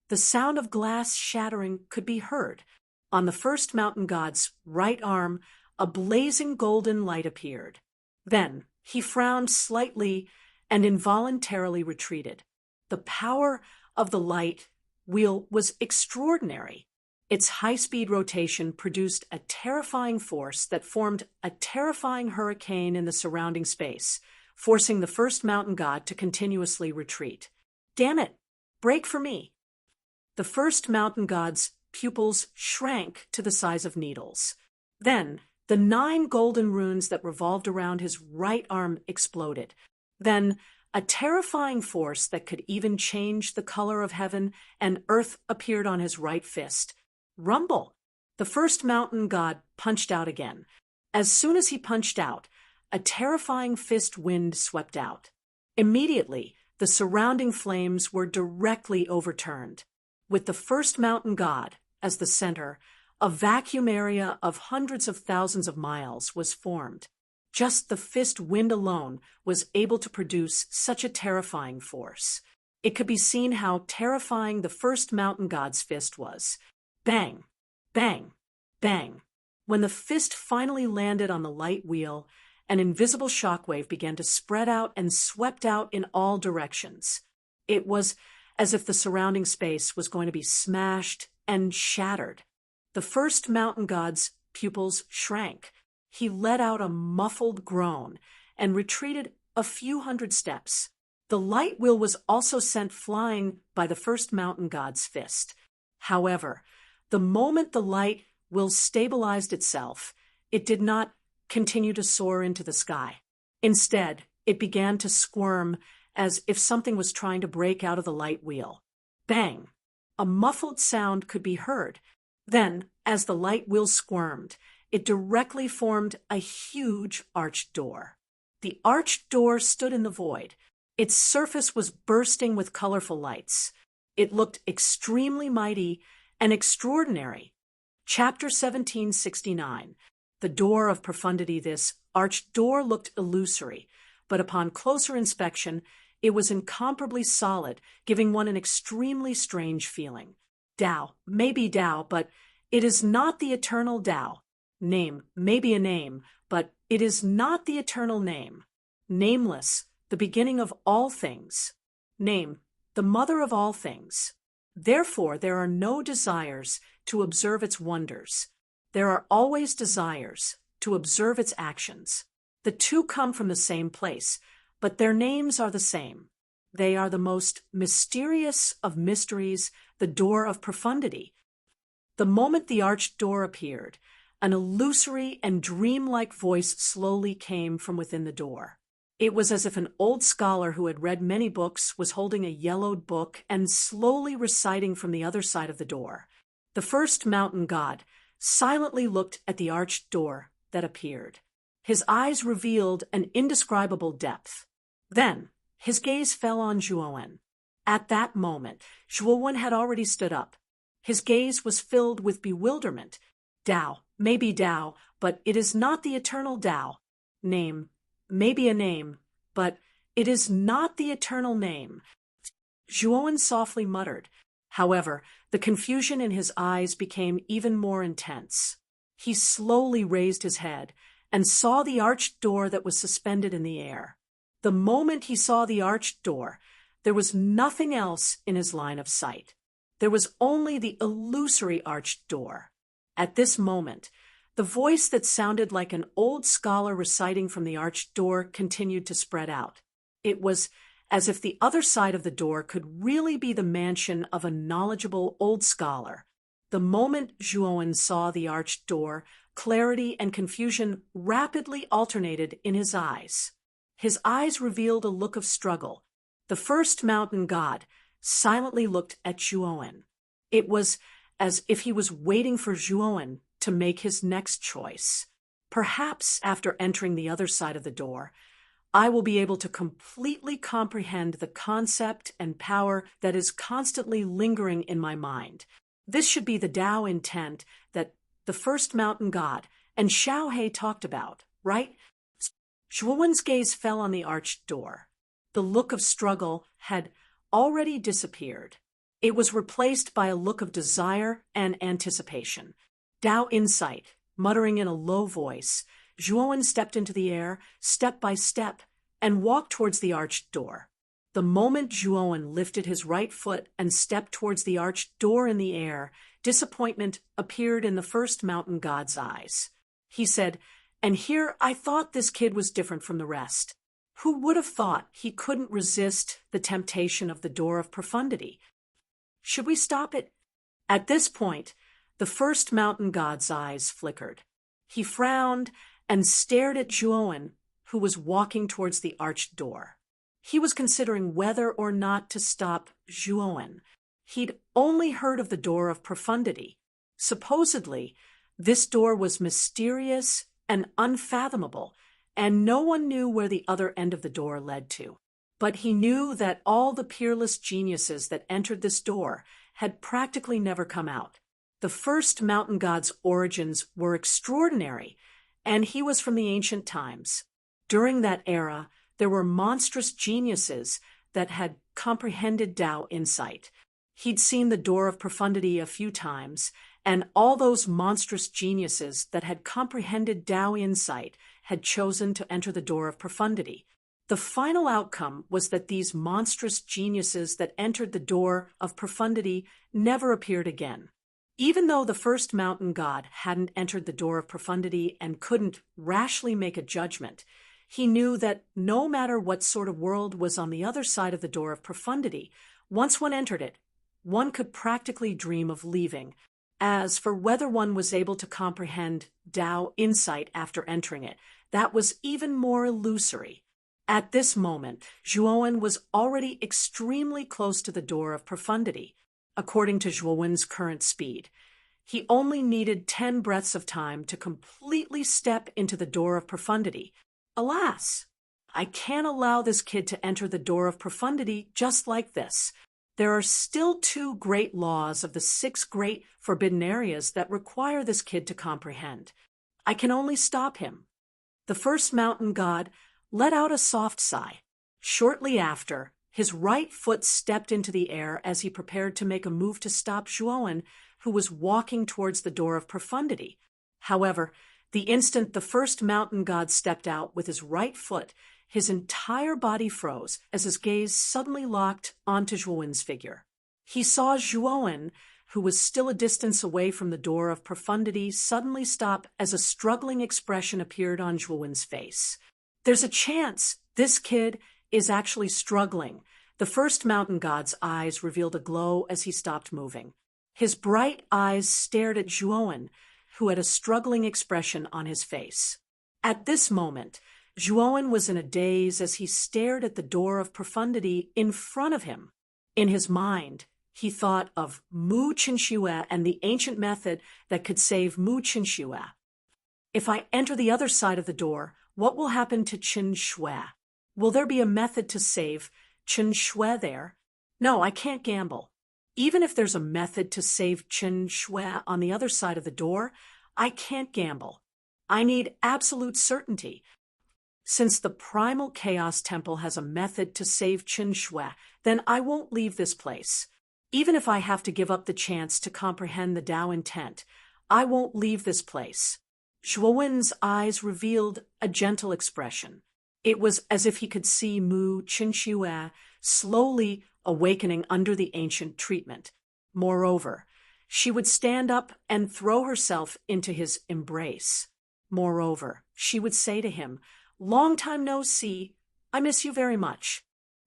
The sound of glass shattering could be heard. On the first mountain god's right arm, a blazing golden light appeared. Then he frowned slightly and involuntarily retreated. The power of the light wheel was extraordinary. Its high-speed rotation produced a terrifying force that formed a terrifying hurricane in the surrounding space, forcing the first mountain god to continuously retreat. Damn it! Break for me! The first mountain god's pupils shrank to the size of needles. Then, the 9 golden runes that revolved around his right arm exploded. Then, a terrifying force that could even change the color of heaven and earth appeared on his right fist. Rumble! The first mountain god punched out again. As soon as he punched out, a terrifying fist wind swept out. Immediately, the surrounding flames were directly overturned. With the first mountain god as the center, A vacuum area of hundreds of thousands of miles was formed. Just the fist wind alone was able to produce such a terrifying force. It could be seen how terrifying the first mountain god's fist was. Bang! Bang! Bang! When the fist finally landed on the light wheel, an invisible shockwave began to spread out and swept out in all directions. It was as if the surrounding space was going to be smashed and shattered. The first mountain god's pupils shrank. He let out a muffled groan and retreated a few hundred steps. The light wheel was also sent flying by the first mountain god's fist. However, the moment the light wheel stabilized itself, it did not continue to soar into the sky. Instead, it began to squirm as if something was trying to break out of the light wheel. Bang! A muffled sound could be heard. Then, as the light wheel squirmed, it directly formed a huge arched door. The arched door stood in the void. Its surface was bursting with colorful lights. It looked extremely mighty and extraordinary. Chapter 1769. The Door of Profundity. This arched door looked illusory, but upon closer inspection, it was incomparably solid, giving one an extremely strange feeling. Tao, maybe Tao, but it is not the eternal Tao. Name, maybe a name, but it is not the eternal name. Nameless, the beginning of all things. Name, the mother of all things. Therefore, there are no desires to observe its wonders. There are always desires to observe its actions. The two come from the same place, but their names are the same. They are the most mysterious of mysteries, the door of profundity. The moment the arched door appeared, an illusory and dreamlike voice slowly came from within the door. It was as if an old scholar who had read many books was holding a yellowed book and slowly reciting from the other side of the door. The first mountain god silently looked at the arched door that appeared. His eyes revealed an indescribable depth. Then, his gaze fell on Zhuowen. At that moment, Zhuowen had already stood up. His gaze was filled with bewilderment. Tao, maybe Tao, but it is not the eternal Tao. Name, maybe a name, but it is not the eternal name. Zhuowen softly muttered. However, the confusion in his eyes became even more intense. He slowly raised his head and saw the arched door that was suspended in the air. The moment he saw the arched door, there was nothing else in his line of sight. There was only the illusory arched door. At this moment, the voice that sounded like an old scholar reciting from the arched door continued to spread out. It was as if the other side of the door could really be the mansion of a knowledgeable old scholar. The moment Zhuowen saw the arched door, clarity and confusion rapidly alternated in his eyes. His eyes revealed a look of struggle. The first mountain god silently looked at Zhuowen. It was as if he was waiting for Zhuowen to make his next choice. Perhaps after entering the other side of the door, I will be able to completely comprehend the concept and power that is constantly lingering in my mind. This should be the Tao intent that the first mountain god and Xiaohe talked about, right? Zhuowen's gaze fell on the arched door. The look of struggle had already disappeared. It was replaced by a look of desire and anticipation. Tao insight, muttering in a low voice, Zhuowen stepped into the air, step by step, and walked towards the arched door. The moment Zhuowen lifted his right foot and stepped towards the arched door in the air, disappointment appeared in the first mountain god's eyes. He said, "And here I thought this kid was different from the rest. Who would have thought he couldn't resist the temptation of the door of profundity? Should we stop it?" At this point, the first mountain god's eyes flickered. He frowned and stared at Zhuowen, who was walking towards the arched door. He was considering whether or not to stop Zhuowen. He'd only heard of the door of profundity. Supposedly, this door was mysterious and unfathomable, and no one knew where the other end of the door led to. But he knew that all the peerless geniuses that entered this door had practically never come out. The first mountain god's origins were extraordinary, and he was from the ancient times. During that era, there were monstrous geniuses that had comprehended Tao insight. He'd seen the door of profundity a few times, and all those monstrous geniuses that had comprehended Tao insight had chosen to enter the door of profundity. The final outcome was that these monstrous geniuses that entered the door of profundity never appeared again. Even though the first mountain god hadn't entered the door of profundity and couldn't rashly make a judgment, he knew that no matter what sort of world was on the other side of the door of profundity, once one entered it, one could practically dream of leaving. As for whether one was able to comprehend Tao insight after entering it, that was even more illusory. At this moment, Zhuowen was already extremely close to the door of profundity, according to Zhuowen's current speed. He only needed 10 breaths of time to completely step into the door of profundity. Alas, I can't allow this kid to enter the door of profundity just like this. There are still 2 great laws of the 6 great forbidden areas that require this kid to comprehend. I can only stop him. The first mountain god let out a soft sigh. Shortly after, his right foot stepped into the air as he prepared to make a move to stop Zhuowen, who was walking towards the door of profundity. However, the instant the first mountain god stepped out with his right foot, his entire body froze as his gaze suddenly locked onto Zhuowen's figure. He saw Zhuowen, who was still a distance away from the door of profundity, suddenly stop as a struggling expression appeared on Zhuowen's face. There's a chance this kid is actually struggling. The first mountain god's eyes revealed a glow as he stopped moving. His bright eyes stared at Zhuowen, who had a struggling expression on his face. At this moment, Zhuowen was in a daze as he stared at the door of profundity in front of him. In his mind, he thought of Mu Qinxue and the ancient method that could save Mu Qinxue. If I enter the other side of the door, what will happen to Qin Shui? Will there be a method to save Qin Shui there? No, I can't gamble. Even if there's a method to save Qin Shui on the other side of the door, I can't gamble. I need absolute certainty. Since the primal chaos temple has a method to save Qin Shui, then I won't leave this place. Even if I have to give up the chance to comprehend the Tao intent, I won't leave this place. Zhuowen's eyes revealed a gentle expression. It was as if he could see Mu Qinxue slowly awakening under the ancient treatment. Moreover, she would stand up and throw herself into his embrace. Moreover, she would say to him, "Long time no see, I miss you very much."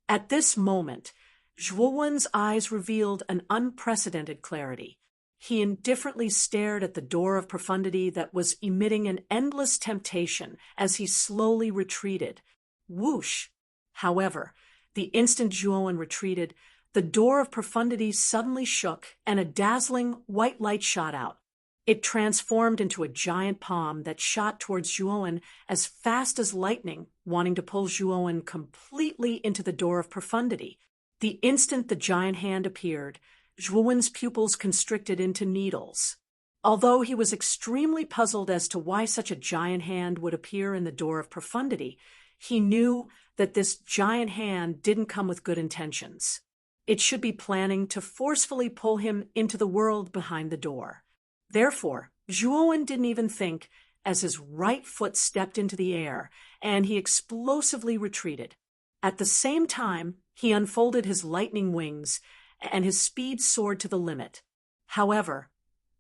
At this moment, Zhuowen's eyes revealed an unprecedented clarity. He indifferently stared at the door of profundity that was emitting an endless temptation as he slowly retreated. Whoosh! However, the instant Zhuowen retreated, the door of profundity suddenly shook and a dazzling white light shot out. It transformed into a giant palm that shot towards Zhuowen as fast as lightning, wanting to pull Zhuowen completely into the door of profundity. The instant the giant hand appeared, Zhuowen's pupils constricted into needles. Although he was extremely puzzled as to why such a giant hand would appear in the door of profundity, he knew that this giant hand didn't come with good intentions. It should be planning to forcefully pull him into the world behind the door. Therefore, Zhuowen didn't even think as his right foot stepped into the air, and he explosively retreated. At the same time, he unfolded his lightning wings, and his speed soared to the limit. However,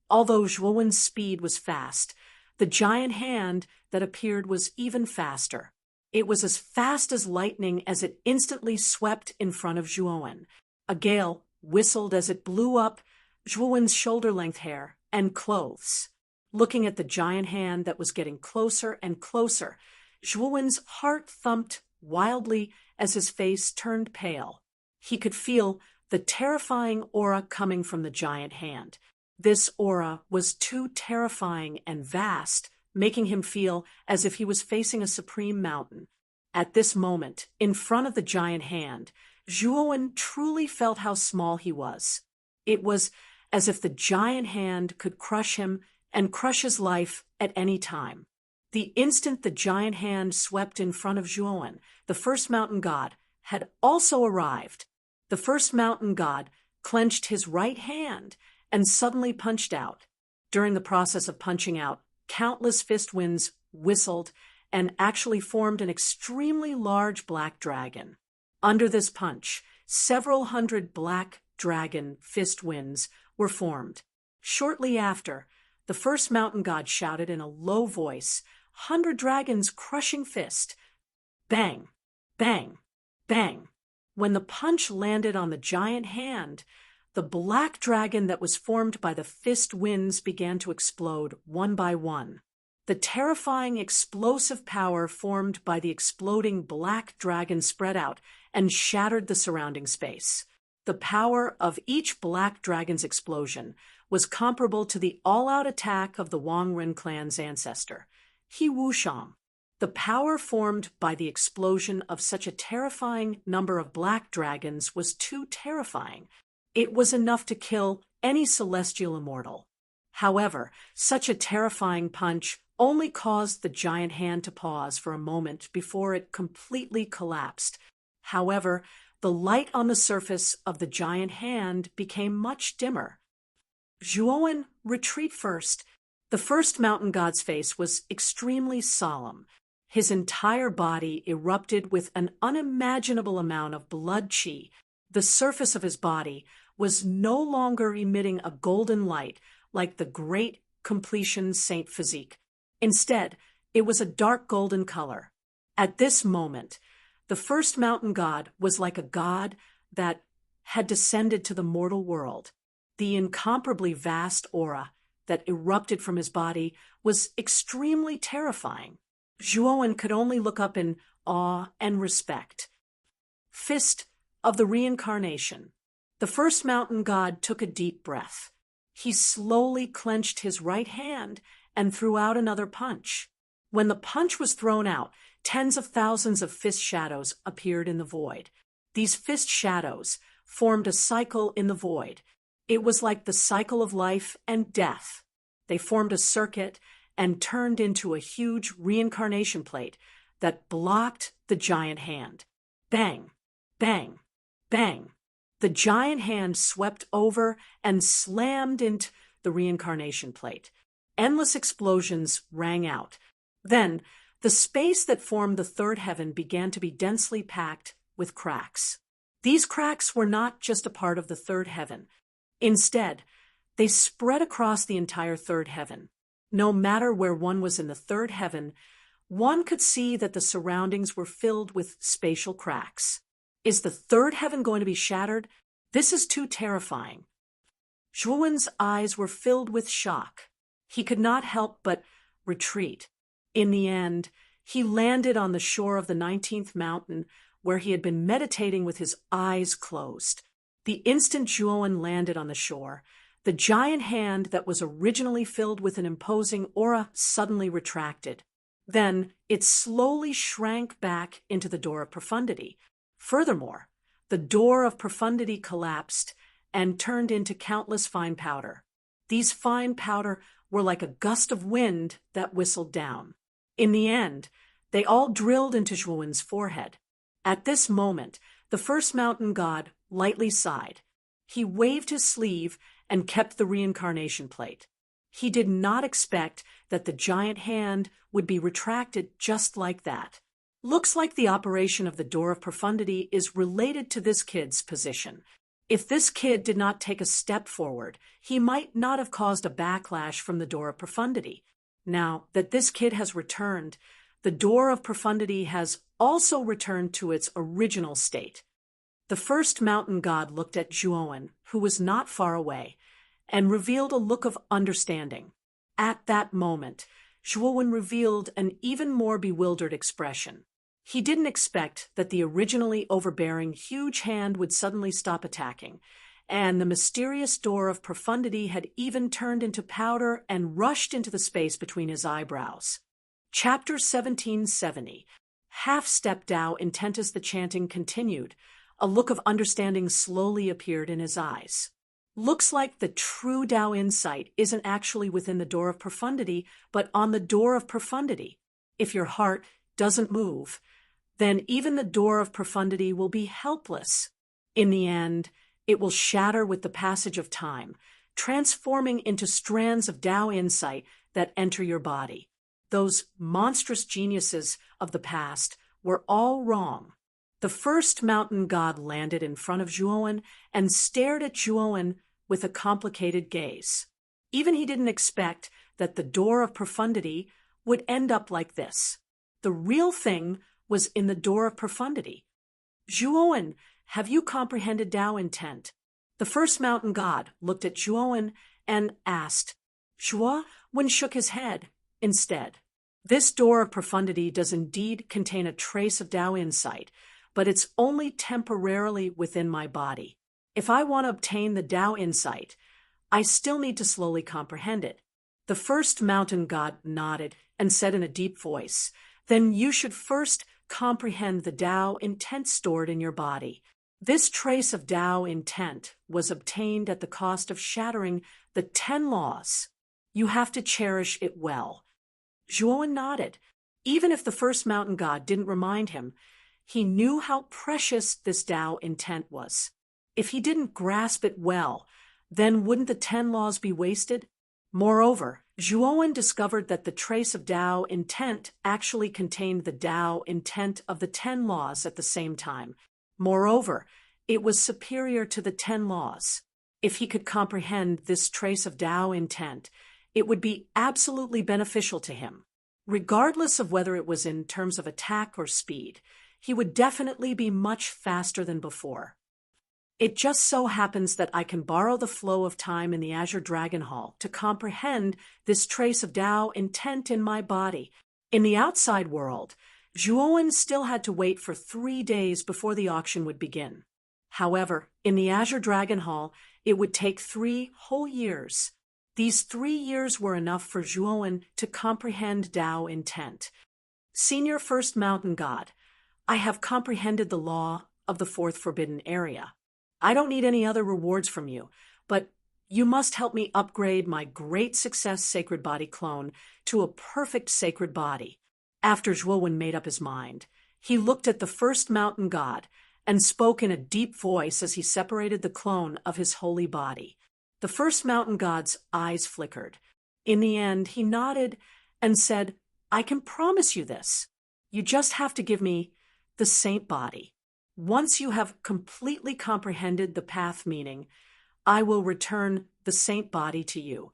although Zhuowen's speed was fast, the giant hand that appeared was even faster. It was as fast as lightning as it instantly swept in front of Zhuowen. A gale whistled as it blew up Zhuowen's shoulder-length hair and clothes. Looking at the giant hand that was getting closer and closer, Zhuowen's heart thumped wildly as his face turned pale. He could feel the terrifying aura coming from the giant hand. This aura was too terrifying and vast, making him feel as if he was facing a supreme mountain. At this moment, in front of the giant hand, Zhuowen truly felt how small he was. It was as if the giant hand could crush him and crush his life at any time. The instant the giant hand swept in front of Zhuowen, the first mountain god had also arrived. The first mountain god clenched his right hand and suddenly punched out. During the process of punching out, countless fist winds whistled and actually formed an extremely large black dragon. Under this punch, several hundred black dragon fist winds were formed. Shortly after, the first mountain god shouted in a low voice, "100 dragons crushing fist." Bang, bang, bang. When the punch landed on the giant hand, the black dragon that was formed by the fist winds began to explode one by one. The terrifying explosive power formed by the exploding black dragon spread out and shattered the surrounding space. The power of each black dragon's explosion was comparable to the all-out attack of the Wang Ren clan's ancestor, He Wushang. The power formed by the explosion of such a terrifying number of black dragons was too terrifying. It was enough to kill any celestial immortal. However, such a terrifying punch only caused the giant hand to pause for a moment before it completely collapsed. However, the light on the surface of the giant hand became much dimmer. Zhuowen, retreat first. The first mountain god's face was extremely solemn. His entire body erupted with an unimaginable amount of blood qi. The surface of his body was no longer emitting a golden light like the great completion saint physique. Instead, it was a dark golden color. At this moment, the first mountain god was like a god that had descended to the mortal world. The incomparably vast aura that erupted from his body was extremely terrifying. Zhuowen could only look up in awe and respect. Fist of the Reincarnation. The first mountain god took a deep breath. He slowly clenched his right hand and threw out another punch. When the punch was thrown out, tens of thousands of fist shadows appeared in the void. These fist shadows formed a cycle in the void. It was like the cycle of life and death. They formed a circuit and turned into a huge reincarnation plate that blocked the giant hand. Bang, bang, bang. The giant hand swept over and slammed into the reincarnation plate. Endless explosions rang out. Then, the space that formed the third heaven began to be densely packed with cracks. These cracks were not just a part of the third heaven. Instead, they spread across the entire third heaven. No matter where one was in the third heaven, one could see that the surroundings were filled with spatial cracks. Is the third heaven going to be shattered? This is too terrifying. Zhuowen's eyes were filled with shock. He could not help but retreat. In the end, he landed on the shore of the 19th mountain, where he had been meditating with his eyes closed. The instant Zhuowen landed on the shore, the giant hand that was originally filled with an imposing aura suddenly retracted. Then it slowly shrank back into the door of profundity. Furthermore, the door of profundity collapsed and turned into countless fine powder. These fine powder were like a gust of wind that whistled down. In the end, they all drilled into Zhuowen's forehead. At this moment, the first mountain god lightly sighed. He waved his sleeve and kept the reincarnation plate. He did not expect that the giant hand would be retracted just like that. Looks like the operation of the door of profundity is related to this kid's position. If this kid did not take a step forward, he might not have caused a backlash from the door of profundity. Now that this kid has returned, the door of profundity has also returned to its original state. The first mountain god looked at Zhuowen, who was not far away, and revealed a look of understanding. At that moment, Zhuowen revealed an even more bewildered expression. He didn't expect that the originally overbearing huge hand would suddenly stop attacking, and the mysterious door of profundity had even turned into powder and rushed into the space between his eyebrows. Chapter 1770. Half-step Tao Intentus the chanting continued. A look of understanding slowly appeared in his eyes. Looks like the true Tao insight isn't actually within the door of profundity, but on the door of profundity. If your heart doesn't move, then even the door of profundity will be helpless. In the end, it will shatter with the passage of time, transforming into strands of Tao insight that enter your body. Those monstrous geniuses of the past were all wrong. The first mountain god landed in front of Zhuowen and stared at Zhuowen with a complicated gaze. Even he didn't expect that the door of profundity would end up like this. The real thing was in the door of profundity. Zhuowen, have you comprehended Tao intent? The first mountain god looked at Zhuowen and asked. Zhuowen shook his head instead. This door of profundity does indeed contain a trace of Tao insight, but it's only temporarily within my body. If I want to obtain the Tao insight, I still need to slowly comprehend it. The first mountain god nodded and said in a deep voice, then you should first comprehend the Tao intent stored in your body. This trace of Tao intent was obtained at the cost of shattering the 10 laws. You have to cherish it well. Zhuowen nodded. Even if the first mountain god didn't remind him, he knew how precious this Tao intent was. If he didn't grasp it well, then wouldn't the 10 laws be wasted? Moreover, Zhuowen discovered that the trace of Tao intent actually contained the Tao intent of the 10 laws at the same time. Moreover, it was superior to the 10 laws. If he could comprehend this trace of Tao intent, it would be absolutely beneficial to him. Regardless of whether it was in terms of attack or speed, he would definitely be much faster than before. It just so happens that I can borrow the flow of time in the Azure Dragon Hall to comprehend this trace of Tao intent in my body. In the outside world, Zhuowen still had to wait for 3 days before the auction would begin. However, in the Azure Dragon Hall, it would take 3 whole years. These 3 years were enough for Zhuowen to comprehend Tao intent. Senior First Mountain God, I have comprehended the law of the fourth forbidden area. I don't need any other rewards from you, but you must help me upgrade my great success sacred body clone to a perfect sacred body. After Zhuowen made up his mind, he looked at the first mountain god and spoke in a deep voice as he separated the clone of his holy body. The first mountain god's eyes flickered. In the end, he nodded and said, I can promise you this. You just have to give me the saint body. Once you have completely comprehended the path meaning, I will return the saint body to you.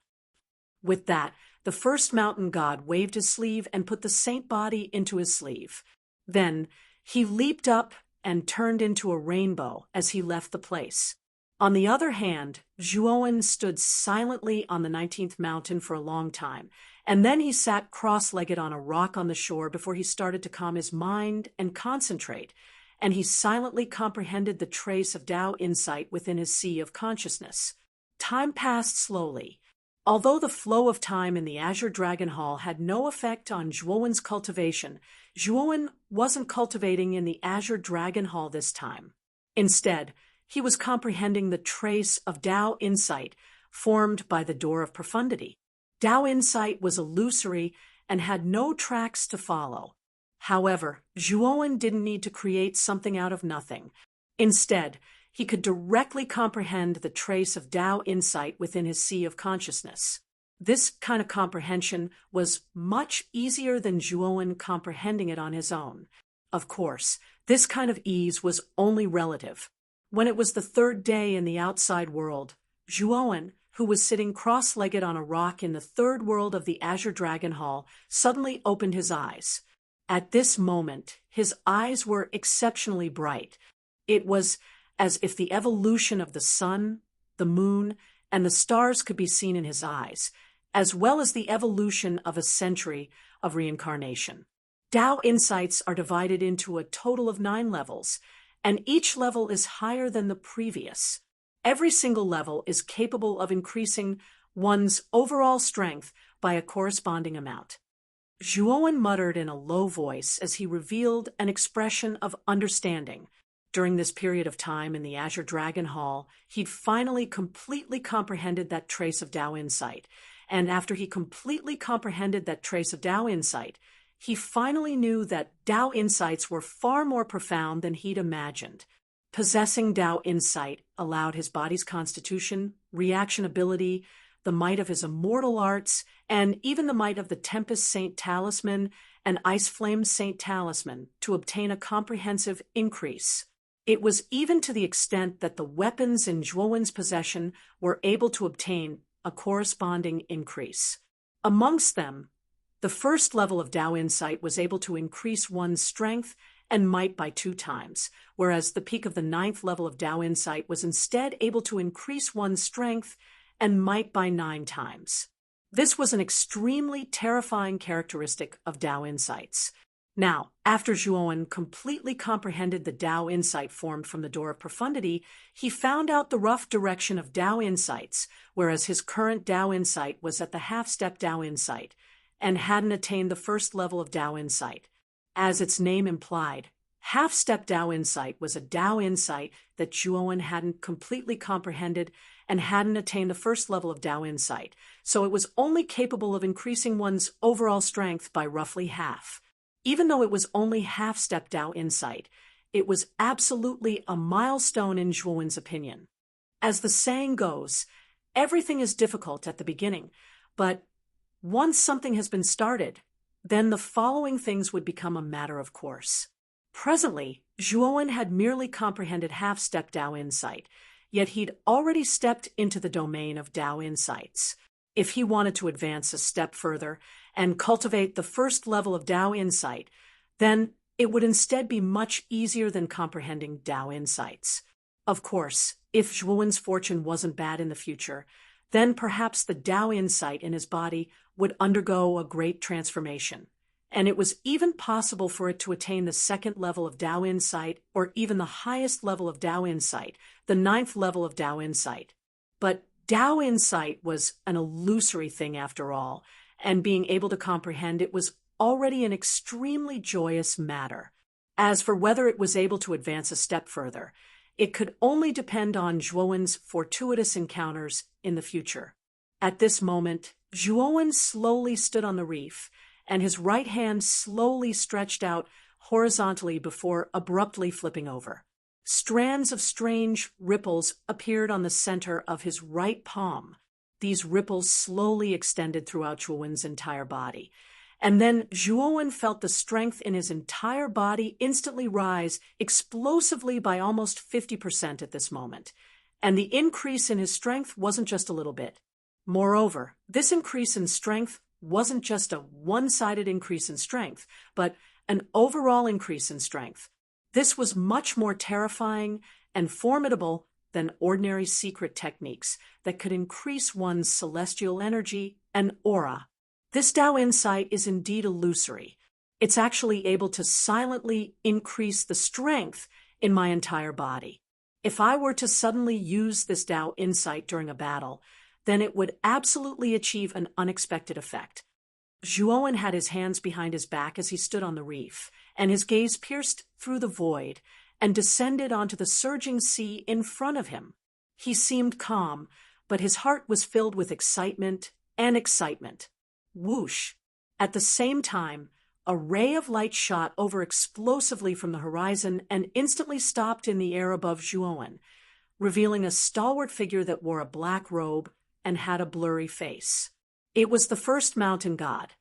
With that, the first mountain god waved his sleeve and put the saint body into his sleeve. Then he leaped up and turned into a rainbow as he left the place. On the other hand, Zhuowen stood silently on the 19th mountain for a long time, and then he sat cross-legged on a rock on the shore before he started to calm his mind and concentrate, and he silently comprehended the trace of Tao insight within his sea of consciousness. Time passed slowly. Although the flow of time in the Azure Dragon Hall had no effect on Zhuowen's cultivation, Zhuowen wasn't cultivating in the Azure Dragon Hall this time. Instead, he was comprehending the trace of Tao insight formed by the door of profundity. Tao insight was illusory and had no tracks to follow. However, Zhuowen didn't need to create something out of nothing. Instead, he could directly comprehend the trace of Tao insight within his sea of consciousness. This kind of comprehension was much easier than Zhuowen comprehending it on his own. Of course, this kind of ease was only relative. When it was the 3rd day in the outside world, Zhuowen, who was sitting cross-legged on a rock in the 3rd world of the Azure Dragon Hall, suddenly opened his eyes. At this moment, his eyes were exceptionally bright. It was as if the evolution of the sun, the moon, and the stars could be seen in his eyes, as well as the evolution of a century of reincarnation. Tao insights are divided into a total of 9 levels, and each level is higher than the previous. Every single level is capable of increasing one's overall strength by a corresponding amount. Zhuowen muttered in a low voice as he revealed an expression of understanding. During this period of time in the Azure Dragon Hall, he'd finally completely comprehended that trace of Tao insight. And after he completely comprehended that trace of Tao insight, he finally knew that Tao insights were far more profound than he'd imagined. Possessing Tao insight allowed his body's constitution, reaction ability, the might of his immortal arts, and even the might of the Tempest Saint Talisman and Ice Flame Saint Talisman to obtain a comprehensive increase. It was even to the extent that the weapons in Zhuowen's possession were able to obtain a corresponding increase. Amongst them, the first level of Tao insight was able to increase one's strength and might by 2 times, whereas the peak of the 9th level of Tao insight was instead able to increase one's strength and might by 9 times. This was an extremely terrifying characteristic of Tao insights. Now, after Zhuowen completely comprehended the Tao insight formed from the Door of Profundity, he found out the rough direction of Tao insights, whereas his current Tao insight was at the half-step Tao insight, and hadn't attained the first level of Tao insight. As its name implied, half-step Tao insight was a Tao insight that Zhuowen hadn't completely comprehended and hadn't attained the first level of Tao insight, so it was only capable of increasing one's overall strength by roughly half. Even though it was only half-step Tao insight, it was absolutely a milestone in Zhuowen's opinion. As the saying goes, everything is difficult at the beginning, but once something has been started, then the following things would become a matter of course. Presently, Zhuowen had merely comprehended half-step Tao insight, yet he'd already stepped into the domain of Tao insights. If he wanted to advance a step further and cultivate the first level of Tao insight, then it would instead be much easier than comprehending Tao insights. Of course, if Zhuowen's fortune wasn't bad in the future, then perhaps the Tao insight in his body would undergo a great transformation, and it was even possible for it to attain the 2nd level of Tao insight or even the highest level of Tao insight, the 9th level of Tao insight. But Tao insight was an illusory thing after all, and being able to comprehend it was already an extremely joyous matter. As for whether it was able to advance a step further, it could only depend on Zhuowen's fortuitous encounters in the future. At this moment, Zhuowen slowly stood on the reef, and his right hand slowly stretched out horizontally before abruptly flipping over. Strands of strange ripples appeared on the center of his right palm. These ripples slowly extended throughout Zhuowen's entire body. And then Zhuowen felt the strength in his entire body instantly rise explosively by almost 50% at this moment. And the increase in his strength wasn't just a little bit. Moreover, this increase in strength wasn't just a one-sided increase in strength, but an overall increase in strength. This was much more terrifying and formidable than ordinary secret techniques that could increase one's celestial energy and aura. This Tao insight is indeed illusory. It's actually able to silently increase the strength in my entire body. If I were to suddenly use this Tao insight during a battle, then it would absolutely achieve an unexpected effect. Zhuowen had his hands behind his back as he stood on the reef, and his gaze pierced through the void and descended onto the surging sea in front of him. He seemed calm, but his heart was filled with excitement and excitement. Whoosh! At the same time, a ray of light shot over explosively from the horizon and instantly stopped in the air above Zhuowen, revealing a stalwart figure that wore a black robe and had a blurry face. It was the first mountain god.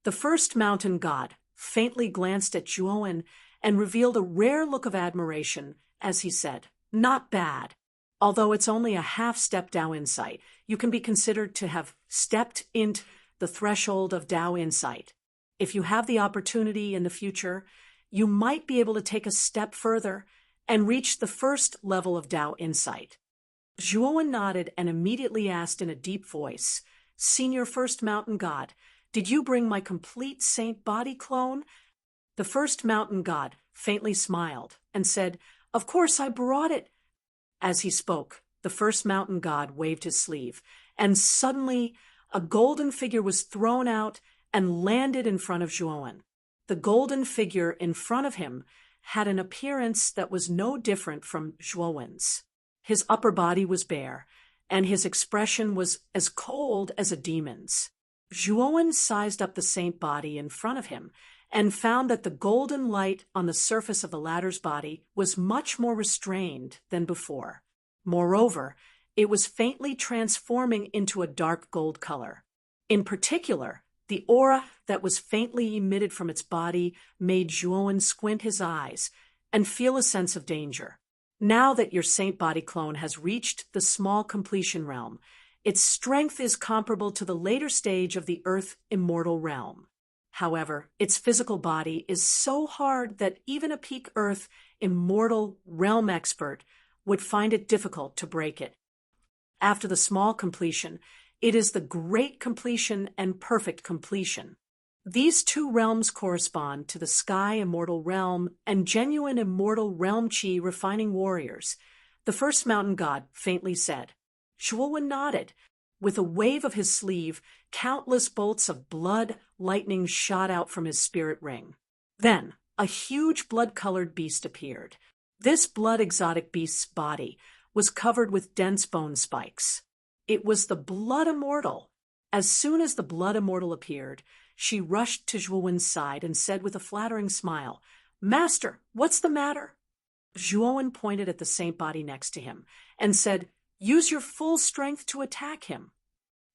The first mountain god faintly glanced at Zhuowen and revealed a rare look of admiration as he said, "Not bad. Although it's only a half-step Tao insight, you can be considered to have stepped into the threshold of Tao insight. If you have the opportunity in the future, you might be able to take a step further and reach the first level of Tao insight." Zhuowen nodded and immediately asked in a deep voice, "Senior First Mountain God, did you bring my complete saint body clone?" The First Mountain God faintly smiled and said, "Of course I brought it." As he spoke, the First Mountain God waved his sleeve, and suddenly a golden figure was thrown out and landed in front of Zhuowen. The golden figure in front of him had an appearance that was no different from Zhuowen's. His upper body was bare, and his expression was as cold as a demon's. Zhuowen sized up the saint body in front of him and found that the golden light on the surface of the latter's body was much more restrained than before. Moreover, it was faintly transforming into a dark gold color. In particular, the aura that was faintly emitted from its body made Zhuowen squint his eyes and feel a sense of danger. Now that your saint body clone has reached the small completion realm, its strength is comparable to the later stage of the Earth immortal realm. However, its physical body is so hard that even a peak Earth immortal realm expert would find it difficult to break it. After the small completion, it is the great completion and perfect completion. These two realms correspond to the sky immortal realm and genuine immortal realm chi refining warriors. The first mountain god faintly said. Zhuowen nodded. With a wave of his sleeve, countless bolts of blood lightning shot out from his spirit ring. Then, a huge blood-colored beast appeared. This blood exotic beast's body was covered with dense bone spikes. It was the Blood Immortal. As soon as the Blood Immortal appeared, she rushed to Zhuowen's side and said with a flattering smile, "Master, what's the matter?" Zhuowen pointed at the saint body next to him and said, "Use your full strength to attack him."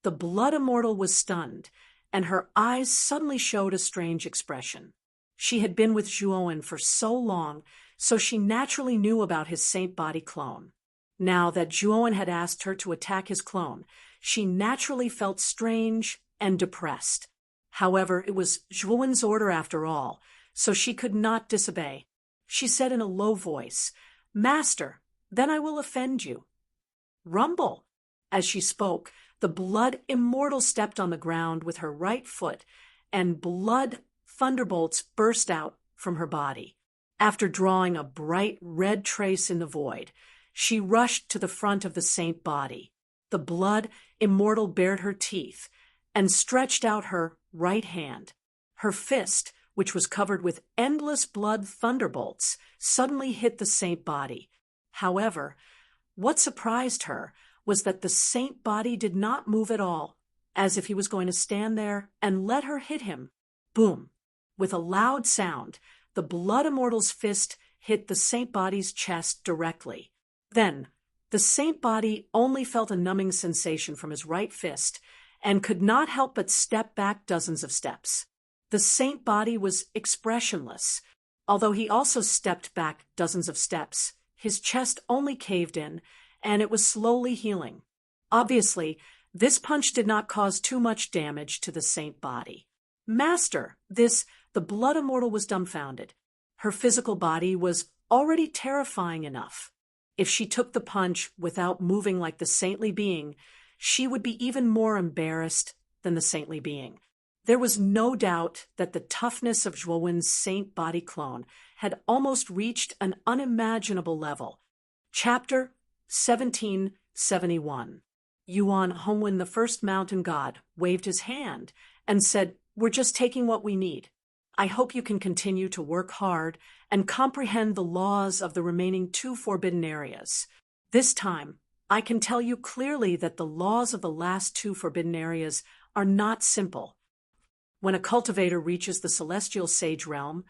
The Blood Immortal was stunned, and her eyes suddenly showed a strange expression. She had been with Zhuowen for so long, so she naturally knew about his saint body clone. Now that Zhuowen had asked her to attack his clone, she naturally felt strange and depressed. However, it was Zhuowen's order after all, so she could not disobey. She said in a low voice, "Master, then I will offend you." "Rumble." As she spoke, the Blood Immortal stepped on the ground with her right foot, and blood thunderbolts burst out from her body. After drawing a bright red trace in the void, she rushed to the front of the saint body. The Blood Immortal bared her teeth and stretched out her right hand. Her fist, which was covered with endless blood thunderbolts, suddenly hit the saint body. However, what surprised her was that the saint body did not move at all, as if he was going to stand there and let her hit him. Boom! With a loud sound, the Blood Immortal's fist hit the saint body's chest directly. Then, the saint body only felt a numbing sensation from his right fist and could not help but step back dozens of steps. The saint body was expressionless. Although he also stepped back dozens of steps, his chest only caved in, and it was slowly healing. Obviously, this punch did not cause too much damage to the saint body. "Master, the Blood Immortal was dumbfounded. Her physical body was already terrifying enough. If she took the punch without moving like the saintly being, she would be even more embarrassed than the saintly being. There was no doubt that the toughness of Zhuowen's saint body clone had almost reached an unimaginable level. Chapter 1771. Yuan Hongwen, the first mountain god, waved his hand and said, "We're just taking what we need. I hope you can continue to work hard and comprehend the laws of the remaining 2 forbidden areas. This time, I can tell you clearly that the laws of the last 2 forbidden areas are not simple. When a cultivator reaches the celestial sage realm,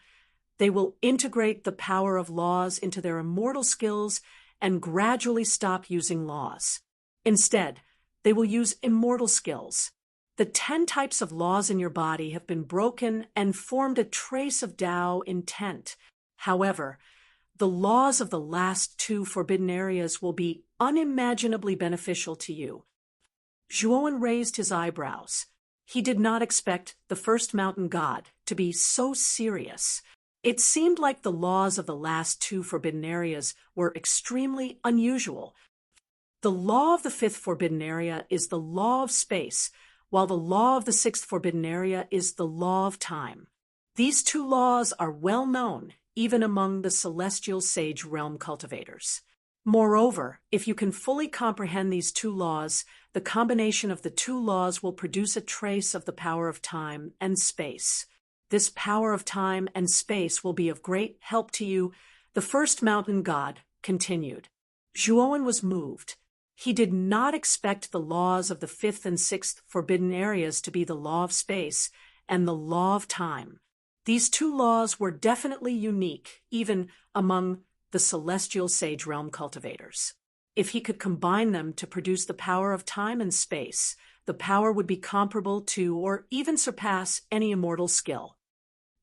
they will integrate the power of laws into their immortal skills and gradually stop using laws. Instead, they will use immortal skills. The 10 types of laws in your body have been broken and formed a trace of Tao intent. However, the laws of the last 2 forbidden areas will be unimaginably beneficial to you." Zhuowen raised his eyebrows. He did not expect the first mountain god to be so serious. It seemed like the laws of the last 2 forbidden areas were extremely unusual. The law of the 5th forbidden area is the law of space, while the law of the 6th forbidden area is the law of time. These 2 laws are well known even among the celestial sage realm cultivators. Moreover, if you can fully comprehend these 2 laws, the combination of the 2 laws will produce a trace of the power of time and space. This power of time and space will be of great help to you, the first mountain god continued. Zhuowen was moved. He did not expect the laws of the fifth and sixth forbidden areas to be the law of space and the law of time. These two laws were definitely unique, even among the celestial sage realm cultivators. If he could combine them to produce the power of time and space, the power would be comparable to or even surpass any immortal skill.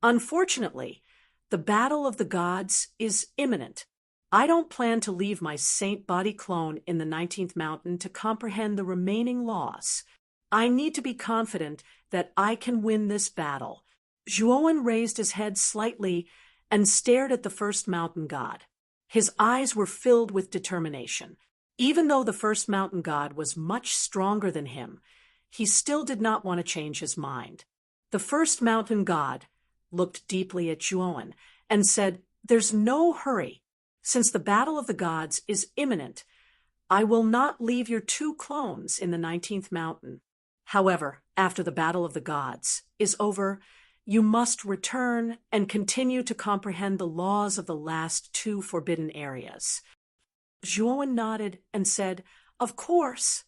Unfortunately, the battle of the gods is imminent. I don't plan to leave my saint body clone in the 19th mountain to comprehend the remaining laws. I need to be confident that I can win this battle. Zhuowen raised his head slightly and stared at the first mountain god. His eyes were filled with determination. Even though the first mountain god was much stronger than him, he still did not want to change his mind. The first mountain god looked deeply at Zhuowen and said, "There's no hurry. Since the battle of the gods is imminent, I will not leave your two clones in the 19th mountain. However, after the battle of the gods is over, you must return and continue to comprehend the laws of the last two forbidden areas." Zhuowen nodded and said, "Of course."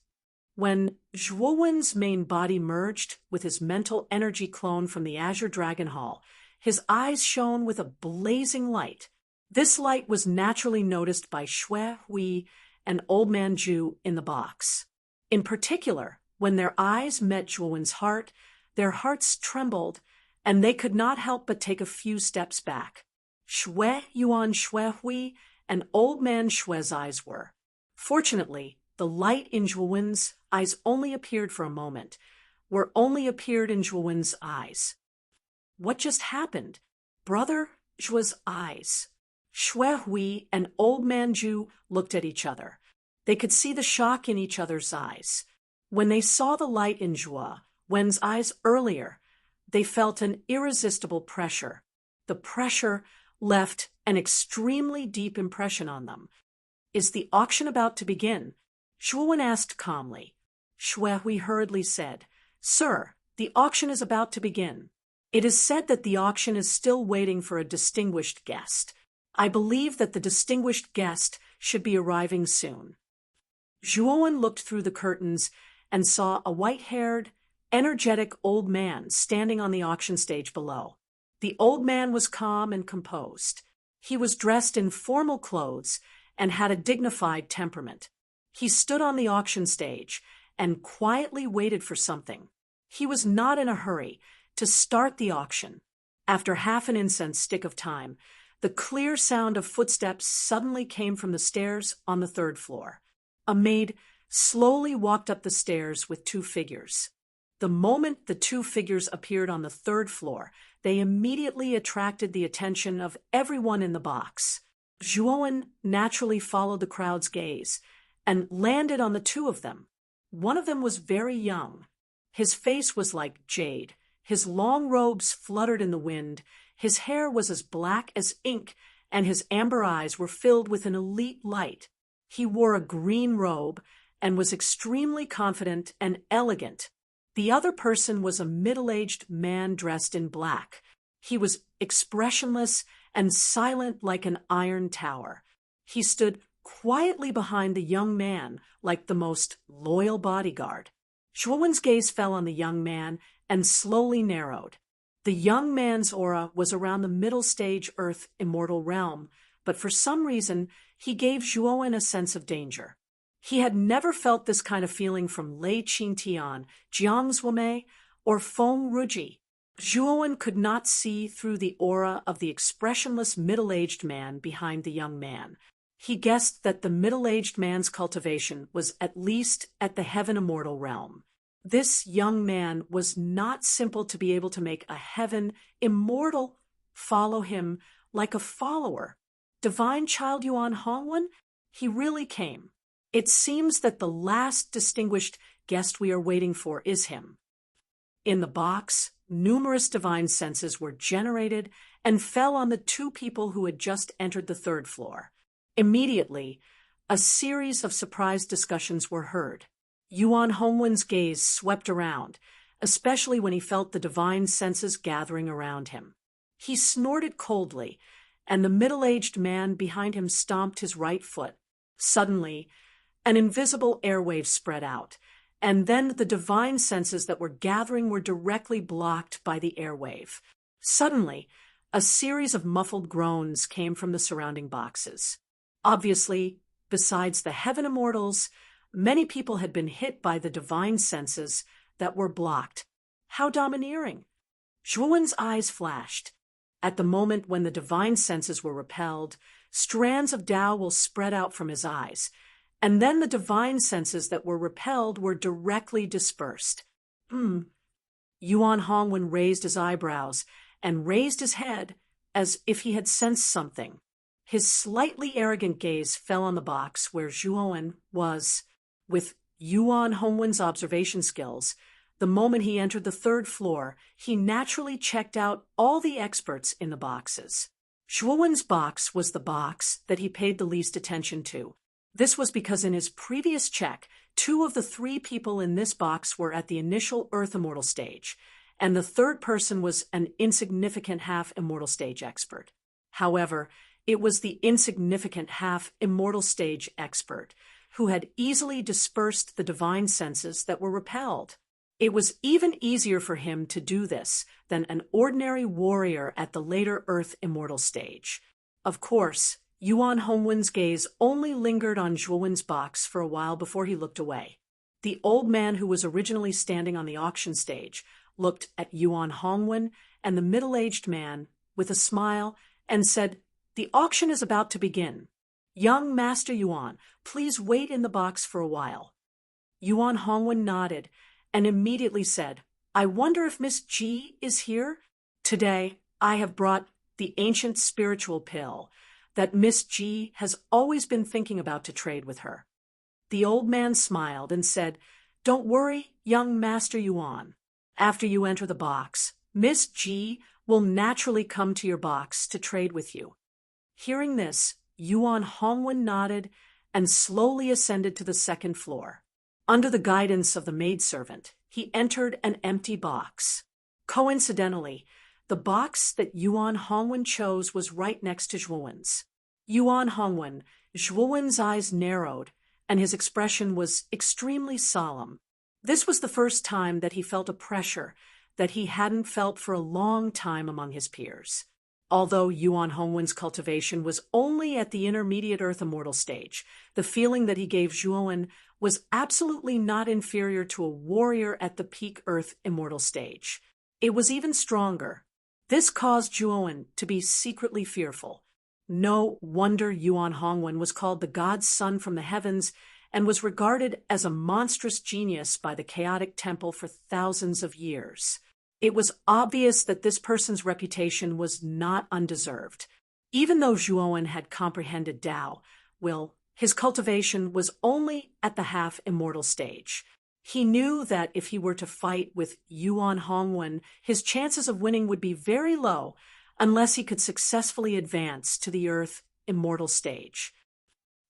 When Zhuowen's main body merged with his mental energy clone from the Azure Dragon Hall, his eyes shone with a blazing light. This light was naturally noticed by Xue Hui and Old Man Zhu in the box. In particular, when their eyes met Zhuowen's heart, their hearts trembled, and they could not help but take a few steps back. Xue Yuan Xue Hui and Old Man Xue's eyes were. Fortunately, the light in Zhuowen's eyes only appeared for a moment, only appeared in Zhuowen's eyes. What just happened? Brother Zhuo's eyes. Xue Hui and Old Man Zhu looked at each other. They could see the shock in each other's eyes. When they saw the light in Zhuo Wen's eyes earlier, they felt an irresistible pressure. The pressure left an extremely deep impression on them. "Is the auction about to begin?" Zhuowen asked calmly. Xue Hui hurriedly said, "Sir, the auction is about to begin. It is said that the auction is still waiting for a distinguished guest. I believe that the distinguished guest should be arriving soon." Zhuowen looked through the curtains and saw a white-haired, energetic old man standing on the auction stage below. The old man was calm and composed. He was dressed in formal clothes and had a dignified temperament. He stood on the auction stage and quietly waited for something. He was not in a hurry to start the auction. After half an incense stick of time, the clear sound of footsteps suddenly came from the stairs on the third floor. A maid slowly walked up the stairs with two figures. The moment the two figures appeared on the third floor, they immediately attracted the attention of everyone in the box. Zhuowen naturally followed the crowd's gaze and landed on the two of them. One of them was very young. His face was like jade. His long robes fluttered in the wind. His hair was as black as ink, and his amber eyes were filled with an elite light. He wore a green robe and was extremely confident and elegant. The other person was a middle-aged man dressed in black. He was expressionless and silent like an iron tower. He stood quietly behind the young man like the most loyal bodyguard. Zhuowen's gaze fell on the young man and slowly narrowed. The young man's aura was around the middle stage Earth immortal realm, but for some reason he gave Zhuowen a sense of danger. He had never felt this kind of feeling from Lei Qingtian, Jiang Zuomei, or Feng Ruji. Zhuowen could not see through the aura of the expressionless middle-aged man behind the young man. He guessed that the middle-aged man's cultivation was at least at the heaven immortal realm. This young man was not simple to be able to make a heaven immortal follow him like a follower. Divine Child Yuan Hongwen, he really came. It seems that the last distinguished guest we are waiting for is him. In the box, numerous divine senses were generated and fell on the two people who had just entered the third floor. Immediately, a series of surprise discussions were heard. Yuan Hongwen's gaze swept around, especially when he felt the divine senses gathering around him. He snorted coldly, and the middle-aged man behind him stomped his right foot. Suddenly, an invisible airwave spread out, and then the divine senses that were gathering were directly blocked by the airwave. Suddenly, a series of muffled groans came from the surrounding boxes. Obviously, besides the heaven immortals, many people had been hit by the divine senses that were blocked. How domineering! Zhuowen's eyes flashed. At the moment when the divine senses were repelled, strands of Tao will spread out from his eyes, and then the divine senses that were repelled were directly dispersed. Yuan Hongwen raised his eyebrows and raised his head as if he had sensed something. His slightly arrogant gaze fell on the box where Zhuowen was. With Yuan Hongwen's observation skills, the moment he entered the third floor, he naturally checked out all the experts in the boxes. Zhuowen's box was the box that he paid the least attention to. This was because in his previous check, 2 of the 3 people in this box were at the initial Earth Immortal stage, and the third person was an insignificant half-immortal stage expert. However, it was the insignificant half-immortal stage expert who had easily dispersed the divine senses that were repelled. It was even easier for him to do this than an ordinary warrior at the later Earth Immortal stage. Of course, Yuan Hongwen's gaze only lingered on Zhuowen's box for a while before he looked away. The old man who was originally standing on the auction stage looked at Yuan Hongwen and the middle-aged man with a smile and said, "The auction is about to begin. Young Master Yuan, please wait in the box for a while." Yuan Hongwen nodded and immediately said, "I wonder if Miss Ji is here? Today, I have brought the ancient spiritual pill that Miss Ji has always been thinking about to trade with her." The old man smiled and said, "Don't worry, young Master Yuan. After you enter the box, Miss Ji will naturally come to your box to trade with you." Hearing this, Yuan Hongwen nodded and slowly ascended to the second floor. Under the guidance of the maidservant, he entered an empty box. Coincidentally, the box that Yuan Hongwen chose was right next to Zhuowen's. Zhuowen's eyes narrowed, and his expression was extremely solemn. This was the first time that he felt a pressure that he hadn't felt for a long time among his peers. Although Yuan Hongwen's cultivation was only at the intermediate Earth Immortal stage, the feeling that he gave Zhuowen was absolutely not inferior to a warrior at the peak Earth Immortal stage. It was even stronger. This caused Zhuowen to be secretly fearful. No wonder Yuan Hongwen was called the god's son from the heavens and was regarded as a monstrous genius by the chaotic temple for thousands of years. It was obvious that this person's reputation was not undeserved. Even though Zhuowen had comprehended Tao, his cultivation was only at the half-immortal stage. He knew that if he were to fight with Yuan Hongwen, his chances of winning would be very low unless he could successfully advance to the Earth Immortal stage.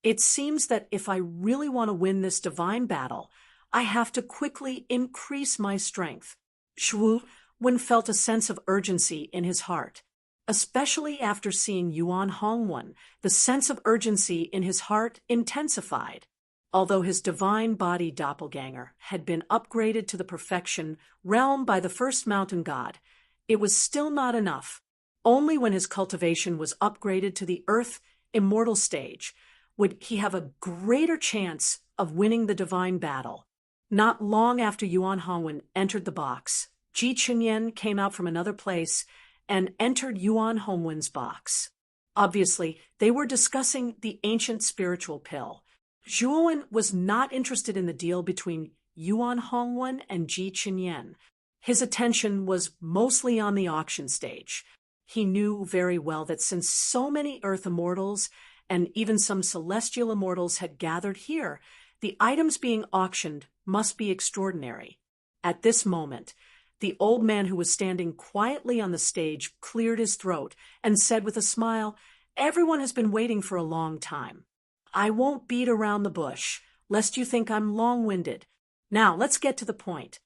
It seems that if I really want to win this divine battle, I have to quickly increase my strength. Zhuowen felt a sense of urgency in his heart. Especially after seeing Yuan Hongwen, the sense of urgency in his heart intensified. Although his divine body doppelganger had been upgraded to the perfection realm by the first mountain god, it was still not enough. Only when his cultivation was upgraded to the Earth Immortal stage would he have a greater chance of winning the divine battle. Not long after Yuan Hongwen entered the box, Ji Chunyan came out from another place and entered Yuan Hongwen's box. Obviously, they were discussing the ancient spiritual pill. Zhuowen was not interested in the deal between Yuan Hongwen and Ji Chunyan. His attention was mostly on the auction stage. He knew very well that since so many Earth Immortals and even some Celestial Immortals had gathered here, the items being auctioned must be extraordinary. At this moment, the old man who was standing quietly on the stage cleared his throat and said with a smile, "Everyone has been waiting for a long time. I won't beat around the bush, lest you think I'm long-winded. Now, let's get to the point.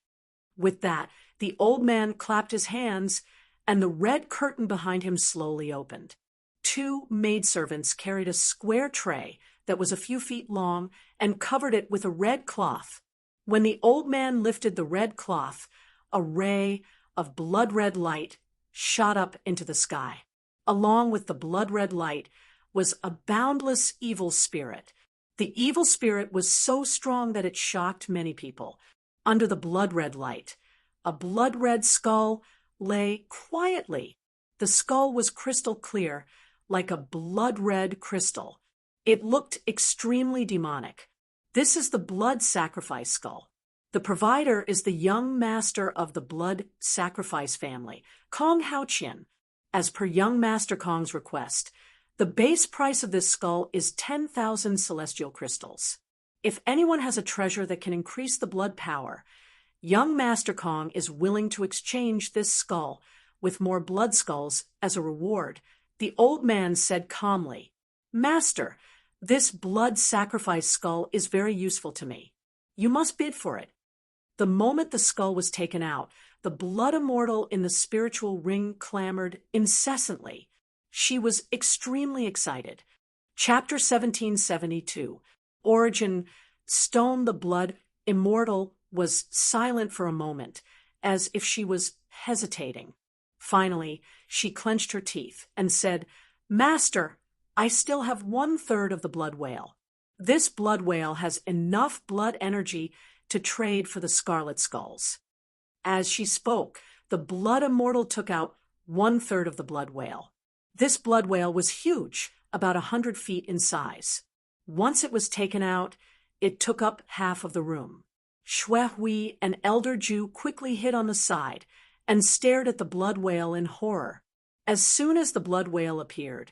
With that, the old man clapped his hands, and the red curtain behind him slowly opened. Two maidservants carried a square tray that was a few feet long and covered it with a red cloth. When the old man lifted the red cloth, a ray of blood-red light shot up into the sky. Along with the blood-red light was a boundless evil spirit. The evil spirit was so strong that it shocked many people. Under the blood-red light, a blood-red skull lay quietly. The skull was crystal clear, like a blood-red crystal. It looked extremely demonic. This is the blood sacrifice skull. The provider is the young master of the blood sacrifice family, Kong Haoqian. As per young Master Kong's request, the base price of this skull is 10,000 celestial crystals. If anyone has a treasure that can increase the blood power, young Master Kong is willing to exchange this skull with more blood skulls as a reward. The old man said calmly, "Master, this blood sacrifice skull is very useful to me. You must bid for it." The moment the skull was taken out, the blood immortal in the spiritual ring clamored incessantly. She was extremely excited. Chapter 1772. Origin. Stone the blood immortal was silent for a moment, as if she was hesitating. Finally, she clenched her teeth and said, "Master, I still have 1/3 of the blood whale. This blood whale has enough blood energy to trade for the scarlet skulls." As she spoke, the blood immortal took out 1/3 of the blood whale. This blood whale was huge, about 100 feet in size. Once it was taken out, it took up half of the room. Xue Hui, an elder Jew, quickly hid on the side and stared at the blood whale in horror. As soon as the blood whale appeared,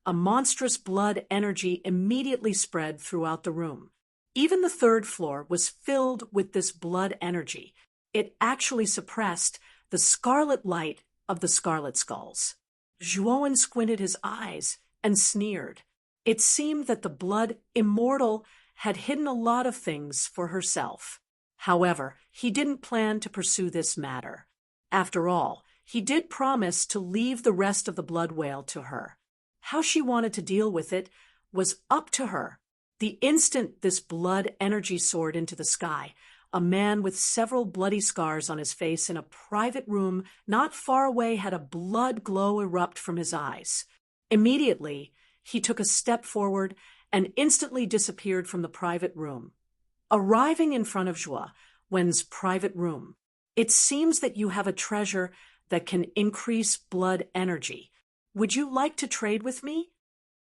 a monstrous blood energy immediately spread throughout the room. Even the 3rd floor was filled with this blood energy. It actually suppressed the scarlet light of the scarlet skulls. Zhuowen squinted his eyes and sneered. It seemed that the blood immortal had hidden a lot of things for herself. However, he didn't plan to pursue this matter. After all, he did promise to leave the rest of the blood whale to her. How she wanted to deal with it was up to her. The instant this blood energy soared into the sky, a man with several bloody scars on his face in a private room not far away had a blood glow erupt from his eyes. Immediately, he took a step forward and instantly disappeared from the private room. Arriving in front of Zhuo Wen's private room, "It seems that you have a treasure that can increase blood energy. Would you like to trade with me?"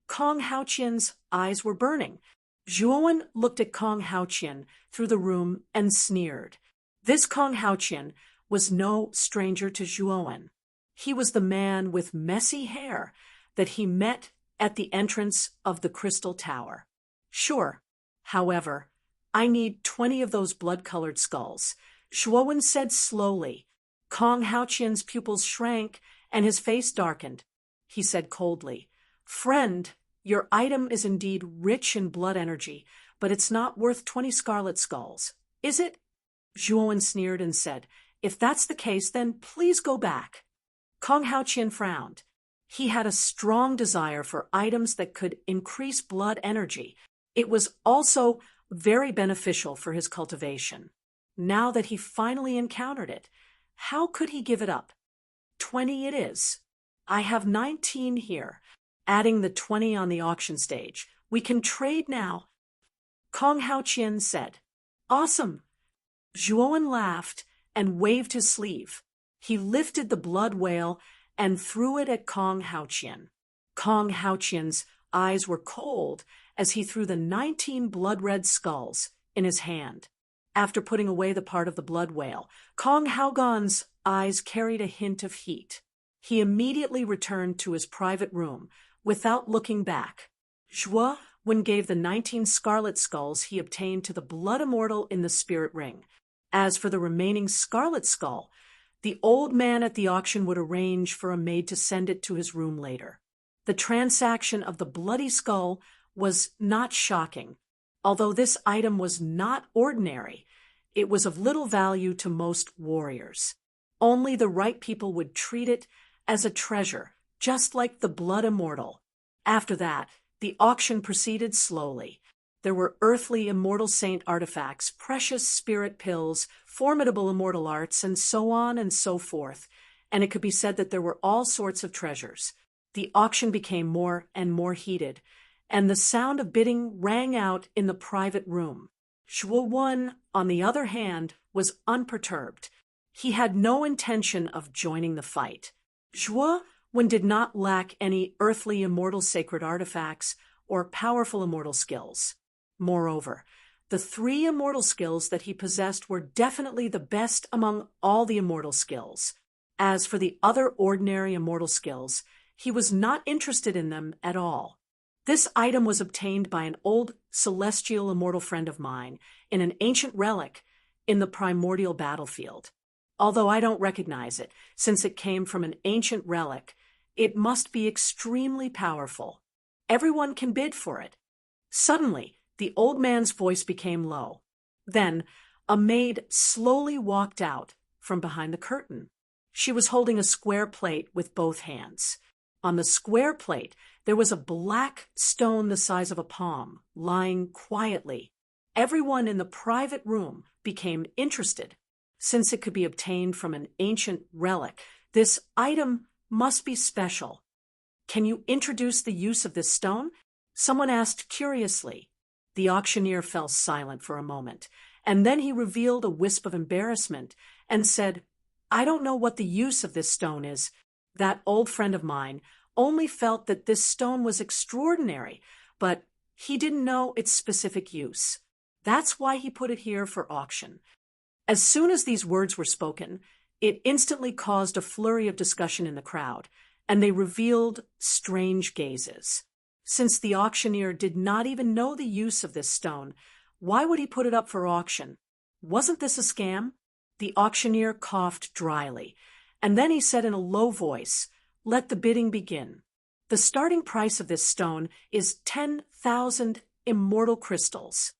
Kong Haoqian's eyes were burning. Zhuowen looked at Kong Haoqian through the room and sneered. This Kong Haoqian was no stranger to Zhuowen. He was the man with messy hair that he met at the entrance of the Crystal Tower. "Sure. However, I need 20 of those blood-colored skulls," Zhuowen said slowly. Kong Haoqian's pupils shrank and his face darkened. He said coldly, "Friend, your item is indeed rich in blood energy, but it's not worth 20 scarlet skulls, is it?" Zhuowen sneered and said, "If that's the case, then please go back." Kong Haoqian frowned. He had a strong desire for items that could increase blood energy. It was also very beneficial for his cultivation. Now that he finally encountered it, how could he give it up? 20 it is. I have 19 here. Adding the 20 on the auction stage. We can trade now. Kong Haoqian said. "Awesome." Zhuowen laughed and waved his sleeve. He lifted the blood whale and threw it at Kong Haoqian. Kong Haoqian's eyes were cold as he threw the 19 blood-red skulls in his hand. After putting away the part of the blood whale, Kong Haogan's eyes carried a hint of heat. He immediately returned to his private room without looking back. Zhuowen gave the 19 scarlet skulls he obtained to the blood immortal in the spirit ring. As for the remaining scarlet skull, the old man at the auction would arrange for a maid to send it to his room later. The transaction of the bloody skull was not shocking. Although this item was not ordinary, It was of little value to most warriors. Only the right people would treat it as a treasure, just like the blood immortal. After that, the auction proceeded slowly. There were earthly immortal saint artifacts, precious spirit pills, formidable immortal arts, and so on and so forth, and it could be said that there were all sorts of treasures. The auction became more and more heated, and the sound of bidding rang out in the private room. Zhuo, on the other hand, was unperturbed. He had no intention of joining the fight. Zhuo did not lack any earthly immortal sacred artifacts or powerful immortal skills. Moreover, the 3 immortal skills that he possessed were definitely the best among all the immortal skills. As for the other ordinary immortal skills, he was not interested in them at all. This item was obtained by an old celestial immortal friend of mine in an ancient relic in the primordial battlefield. Although I don't recognize it, since it came from an ancient relic, it must be extremely powerful. Everyone can bid for it. Suddenly, the old man's voice became low. Then, a maid slowly walked out from behind the curtain. She was holding a square plate with both hands. On the square plate, there was a black stone the size of a palm, lying quietly. Everyone in the private room became interested. Since it could be obtained from an ancient relic, this item must be special. Can you introduce the use of this stone? Someone asked curiously. The auctioneer fell silent for a moment, and then he revealed a wisp of embarrassment and said, I don't know what the use of this stone is. That old friend of mine only felt that this stone was extraordinary, but he didn't know its specific use. That's why he put it here for auction. As soon as these words were spoken, it instantly caused a flurry of discussion in the crowd, and they revealed strange gazes. Since the auctioneer did not even know the use of this stone, why would he put it up for auction? Wasn't this a scam? The auctioneer coughed dryly, and then he said in a low voice, Let the bidding begin. The starting price of this stone is 10,000 immortal crystals.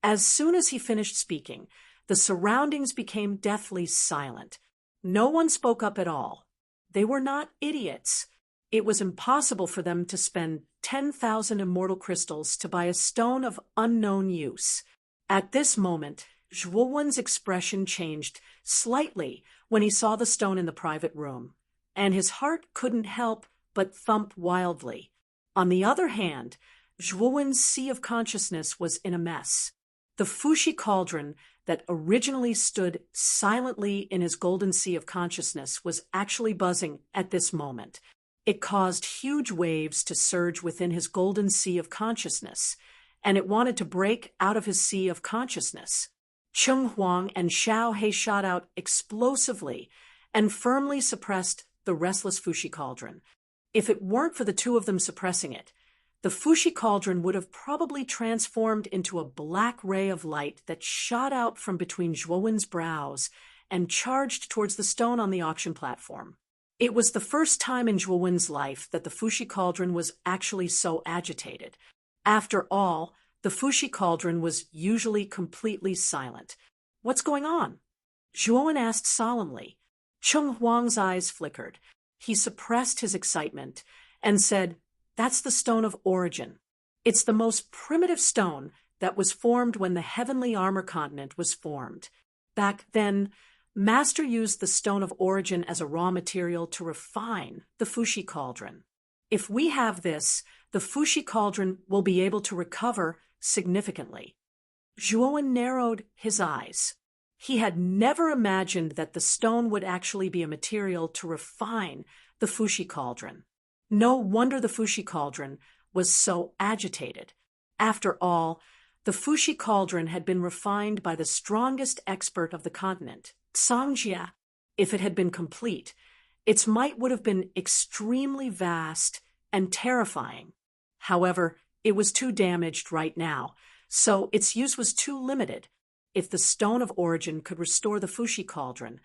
As soon as he finished speaking, the surroundings became deathly silent. No one spoke up at all. They were not idiots. It was impossible for them to spend 10,000 immortal crystals to buy a stone of unknown use. At this moment, Zhuowen's expression changed slightly when he saw the stone in the private room, and his heart couldn't help but thump wildly. On the other hand, Zhuowen's sea of consciousness was in a mess. The Fushi cauldron that originally stood silently in his golden sea of consciousness was actually buzzing at this moment. It caused huge waves to surge within his golden sea of consciousness, and it wanted to break out of his sea of consciousness. Cheng Huang and Xiao He shot out explosively and firmly suppressed the restless Fushi cauldron. If it weren't for the two of them suppressing it, the Fushi cauldron would have probably transformed into a black ray of light that shot out from between Zhuowen's brows and charged towards the stone on the auction platform. It was the first time in Zhuowen's life that the Fushi cauldron was actually so agitated. After all, the Fushi cauldron was usually completely silent. What's going on? Zhuowen asked solemnly. Cheng Huang's eyes flickered. He suppressed his excitement and said, That's the stone of origin. It's the most primitive stone that was formed when the heavenly armor continent was formed. Back then, Master used the stone of origin as a raw material to refine the Fushi cauldron. If we have this, the Fushi cauldron will be able to recover significantly. Zhuowen narrowed his eyes. He had never imagined that the stone would actually be a material to refine the Fushi cauldron. No wonder the Fushi cauldron was so agitated. After all, the Fushi cauldron had been refined by the strongest expert of the continent, Sangjia. If it had been complete, its might would have been extremely vast and terrifying. However, it was too damaged right now, so its use was too limited. If the stone of origin could restore the Fushi cauldron,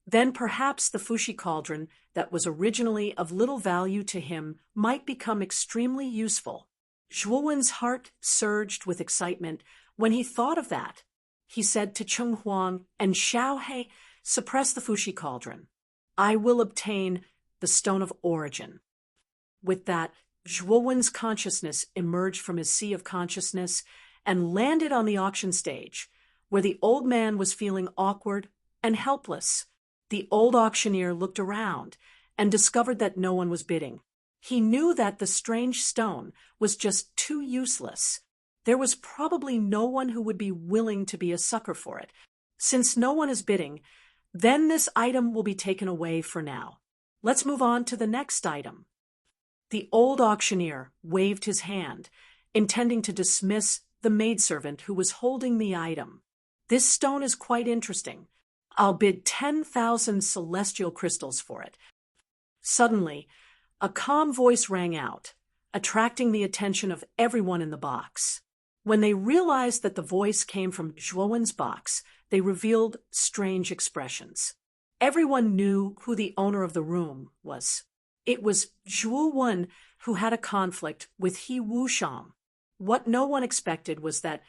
then perhaps the Fushi cauldron that was originally of little value to him might become extremely useful. Zhuowen's heart surged with excitement when he thought of that. he said to Cheng Huang and Xiao He, suppress the Fushi cauldron. I will obtain the Stone of Origin. With that, Zhuo Wen's consciousness emerged from his sea of consciousness and landed on the auction stage, where the old man was feeling awkward and helpless. The old auctioneer looked around and discovered that no one was bidding. He knew that the strange stone was just too useless. There was probably no one who would be willing to be a sucker for it. Since no one is bidding, then this item will be taken away for now. Let's move on to the next item. The old auctioneer waved his hand, intending to dismiss the maidservant who was holding the item. This stone is quite interesting. I'll bid 10,000 celestial crystals for it. Suddenly, a calm voice rang out, attracting the attention of everyone in the box. When they realized that the voice came from Zhuo Wen's box, they revealed strange expressions. Everyone knew who the owner of the room was. It was Zhuo Wen who had a conflict with He Wushang. What no one expected was that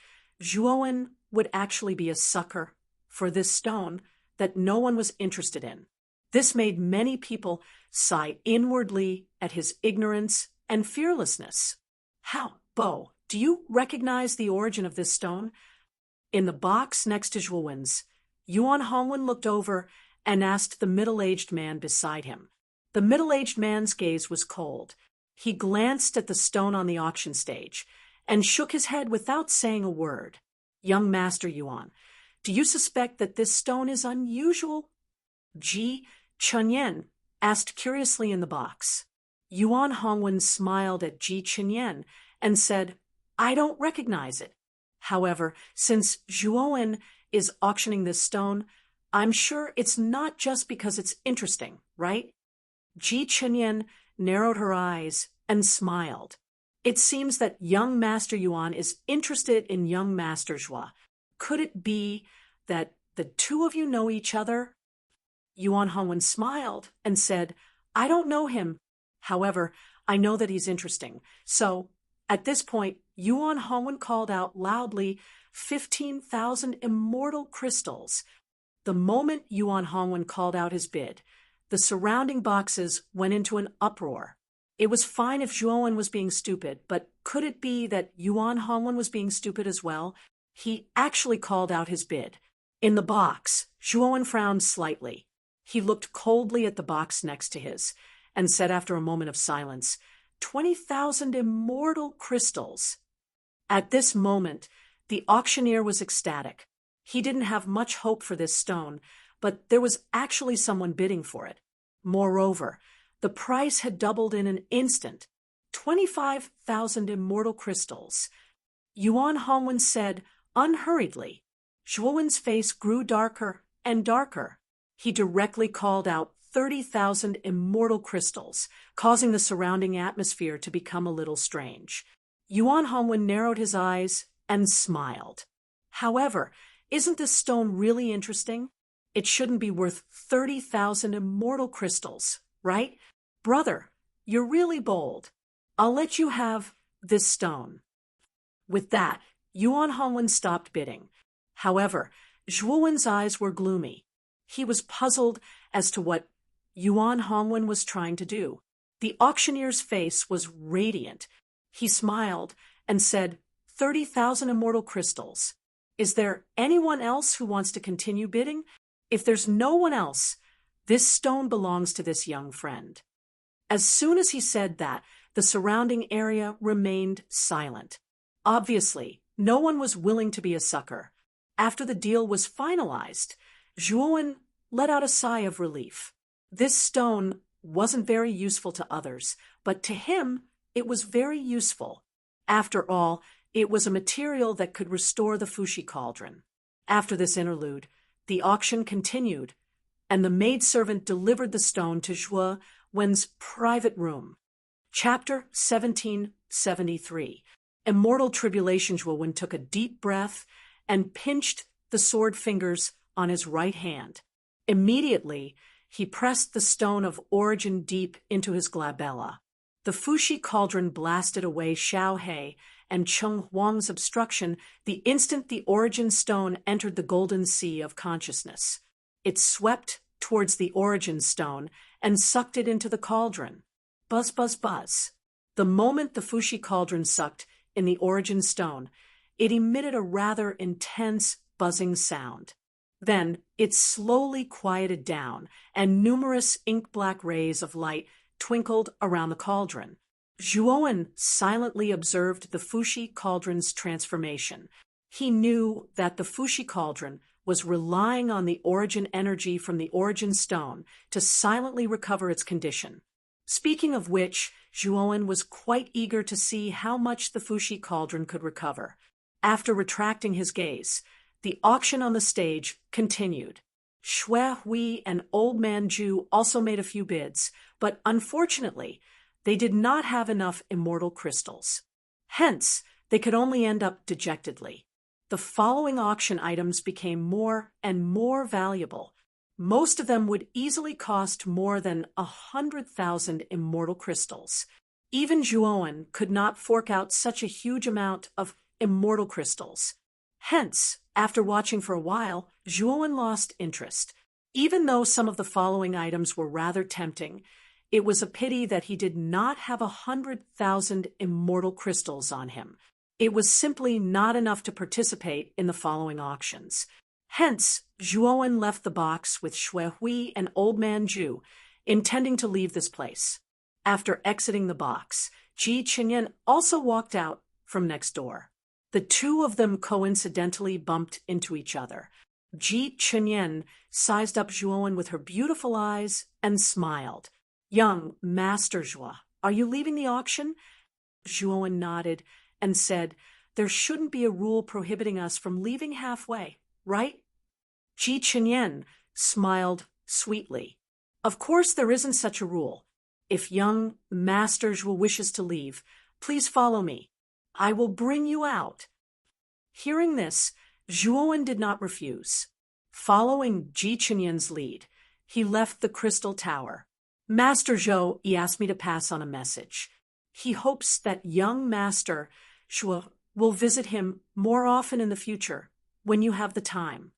Zhuo Wen would actually be a sucker for this stone that no one was interested in. This made many people sigh inwardly at his ignorance and fearlessness. How, Bo, do you recognize the origin of this stone? In the box next to Zhuo Wen's, Yuan Hongwen looked over and asked the middle-aged man beside him. The middle-aged man's gaze was cold. He glanced at the stone on the auction stage and shook his head without saying a word. Young Master Yuan, do you suspect that this stone is unusual? Ji Chunyan asked curiously in the box. Yuan Hongwen smiled at Ji Chunyan and said, I don't recognize it. However, since Zhuo Wen is auctioning this stone, I'm sure it's not just because it's interesting, right? Ji Chunyan narrowed her eyes and smiled. It seems that young Master Yuan is interested in young Master Zhua. Could it be that the two of you know each other? Yuan Hongwen smiled and said, I don't know him. However, I know that he's interesting. So, at this point, Yuan Hongwen called out loudly, 15,000 immortal crystals. The moment Yuan Hongwen called out his bid, the surrounding boxes went into an uproar. It was fine if Zhuo Wen was being stupid, but could it be that Yuan Hongwen was being stupid as well? He actually called out his bid. In the box, Zhuo Wen frowned slightly. He looked coldly at the box next to his and said after a moment of silence, 20,000 immortal crystals. At this moment, the auctioneer was ecstatic. He didn't have much hope for this stone, but there was actually someone bidding for it. Moreover, the price had doubled in an instant. 25,000 immortal crystals. Yuan Hongwen said unhurriedly. Zhuo Wen's face grew darker and darker. He directly called out 30,000 immortal crystals, causing the surrounding atmosphere to become a little strange. Yuan Hongwen narrowed his eyes and smiled. However, isn't this stone really interesting? It shouldn't be worth 30,000 immortal crystals, right? Brother, you're really bold. I'll let you have this stone. With that, Yuan Hongwen stopped bidding. However, Zhuo Wen's eyes were gloomy. He was puzzled as to what Yuan Hongwen was trying to do. The auctioneer's face was radiant. He smiled and said, 30,000 immortal crystals. Is there anyone else who wants to continue bidding? If there's no one else, this stone belongs to this young friend. As soon as he said that, the surrounding area remained silent. Obviously, no one was willing to be a sucker. After the deal was finalized, Zhuo Wen let out a sigh of relief. This stone wasn't very useful to others, but to him, it was very useful. After all, it was a material that could restore the Fushi cauldron. After this interlude, the auction continued, and the maidservant delivered the stone to Zhuo Wen's private room. Chapter 1773. Immortal Tribulation. Zhuo Wen took a deep breath and pinched the sword fingers on his right hand. Immediately, he pressed the stone of origin deep into his glabella. The Fuxi cauldron blasted away Xiao He and Cheng Huang's obstruction the instant the origin stone entered the golden sea of consciousness. It swept towards the origin stone and sucked it into the cauldron. Buzz, buzz, buzz. The moment the Fuxi cauldron sucked in the origin stone, it emitted a rather intense buzzing sound. Then it slowly quieted down, and numerous ink-black rays of light twinkled around the cauldron. Zhuowen silently observed the Fuxi cauldron's transformation. He knew that the Fuxi cauldron was relying on the origin energy from the origin stone to silently recover its condition. Speaking of which, Zhuowen was quite eager to see how much the Fuxi cauldron could recover. After retracting his gaze, the auction on the stage continued. Xue Hui and Old Man Zhu also made a few bids, but unfortunately, they did not have enough immortal crystals. Hence, they could only end up dejectedly. The following auction items became more and more valuable. Most of them would easily cost more than 100,000 immortal crystals. Even Zhuowen could not fork out such a huge amount of immortal crystals. Hence, after watching for a while, Zhuowen lost interest. Even though some of the following items were rather tempting, it was a pity that he did not have 100,000 immortal crystals on him. It was simply not enough to participate in the following auctions. Hence, Zhuowen left the box with Xue Hui and Old Man Zhu, intending to leave this place. After exiting the box, Ji Chenyan also walked out from next door. The two of them coincidentally bumped into each other. Ji Chenyan sized up Zhuowen with her beautiful eyes and smiled. "Young Master Zhua, are you leaving the auction?" Zhuowen nodded and said, "There shouldn't be a rule prohibiting us from leaving halfway, right?" Ji Chenyan smiled sweetly. "Of course there isn't such a rule. If young Master Zhua wishes to leave, please follow me. I will bring you out." Hearing this, Zhuowen did not refuse. Following Ji Chenyan's lead, he left the crystal tower. "Master Zhou, he asked me to pass on a message. He hopes that young Master Zhua will visit him more often in the future, when you have the time."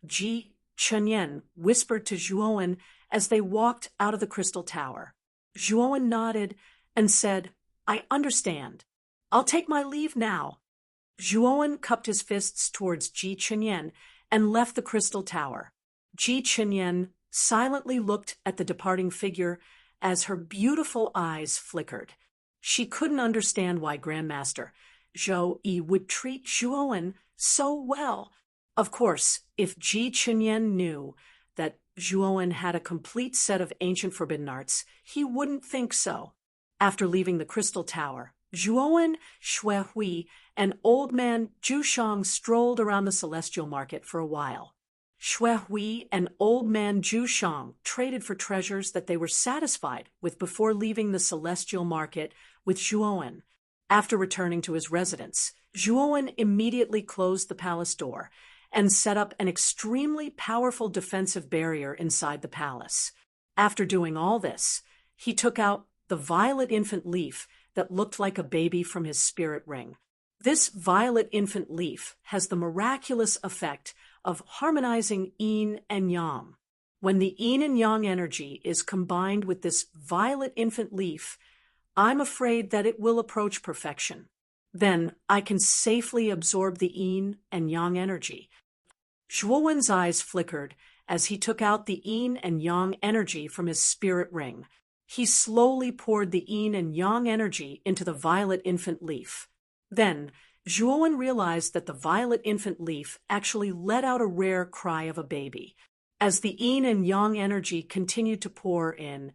Ji Chenyan whispered to Zhuowen as they walked out of the crystal tower. Zhuowen nodded and said, "I understand. I'll take my leave now." Zhuowen cupped his fists towards Ji Chenyan and left the crystal tower. Ji Chenyan silently looked at the departing figure as her beautiful eyes flickered. She couldn't understand why Grandmaster Zhou Yi would treat Zhuowen so well. Of course, if Ji Chenyan knew that Zhuowen had a complete set of ancient forbidden arts, he wouldn't think so. After leaving the crystal tower, Zhuowen, Xue Hui, and Old Man Zhushang strolled around the celestial market for a while. Xue Hui and Old Man Zhushang traded for treasures that they were satisfied with before leaving the celestial market with Zhuowen. After returning to his residence, Zhuowen immediately closed the palace door and set up an extremely powerful defensive barrier inside the palace. After doing all this, he took out the violet infant leaf that looked like a baby from his spirit ring. This violet infant leaf has the miraculous effect of harmonizing yin and yang. When the yin and yang energy is combined with this violet infant leaf, I'm afraid that it will approach perfection. Then I can safely absorb the yin and yang energy. Zhuowen's eyes flickered as he took out the yin and yang energy from his spirit ring. He slowly poured the yin and yang energy into the violet infant leaf. Then, Zhuowen realized that the violet infant leaf actually let out a rare cry of a baby. As the yin and yang energy continued to pour in,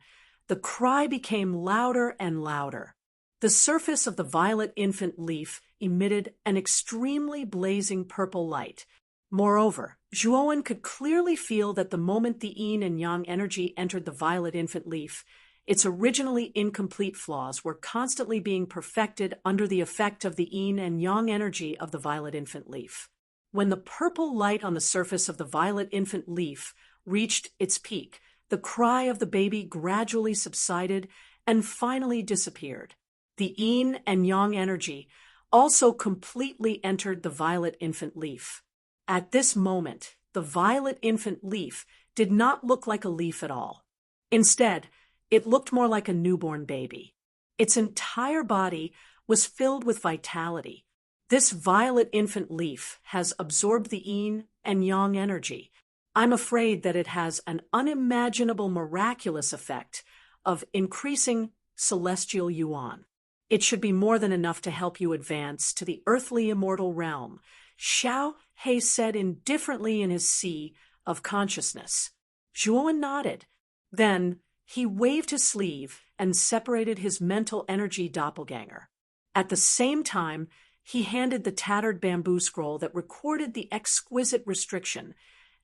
the cry became louder and louder. The surface of the violet infant leaf emitted an extremely blazing purple light. Moreover, Zhuowen could clearly feel that the moment the yin and yang energy entered the violet infant leaf, its originally incomplete flaws were constantly being perfected under the effect of the yin and yang energy of the violet infant leaf. When the purple light on the surface of the violet infant leaf reached its peak, the cry of the baby gradually subsided and finally disappeared. The yin and yang energy also completely entered the violet infant leaf. At this moment, the violet infant leaf did not look like a leaf at all. Instead, it looked more like a newborn baby. Its entire body was filled with vitality. This violet infant leaf has absorbed the yin and yang energy. I'm afraid that it has an unimaginable miraculous effect of increasing celestial yuan. It should be more than enough to help you advance to the earthly immortal realm, Xiao He said indifferently in his sea of consciousness. Zhuowen nodded. Then he waved his sleeve and separated his mental energy doppelganger. At the same time, he handed the tattered bamboo scroll that recorded the exquisite restriction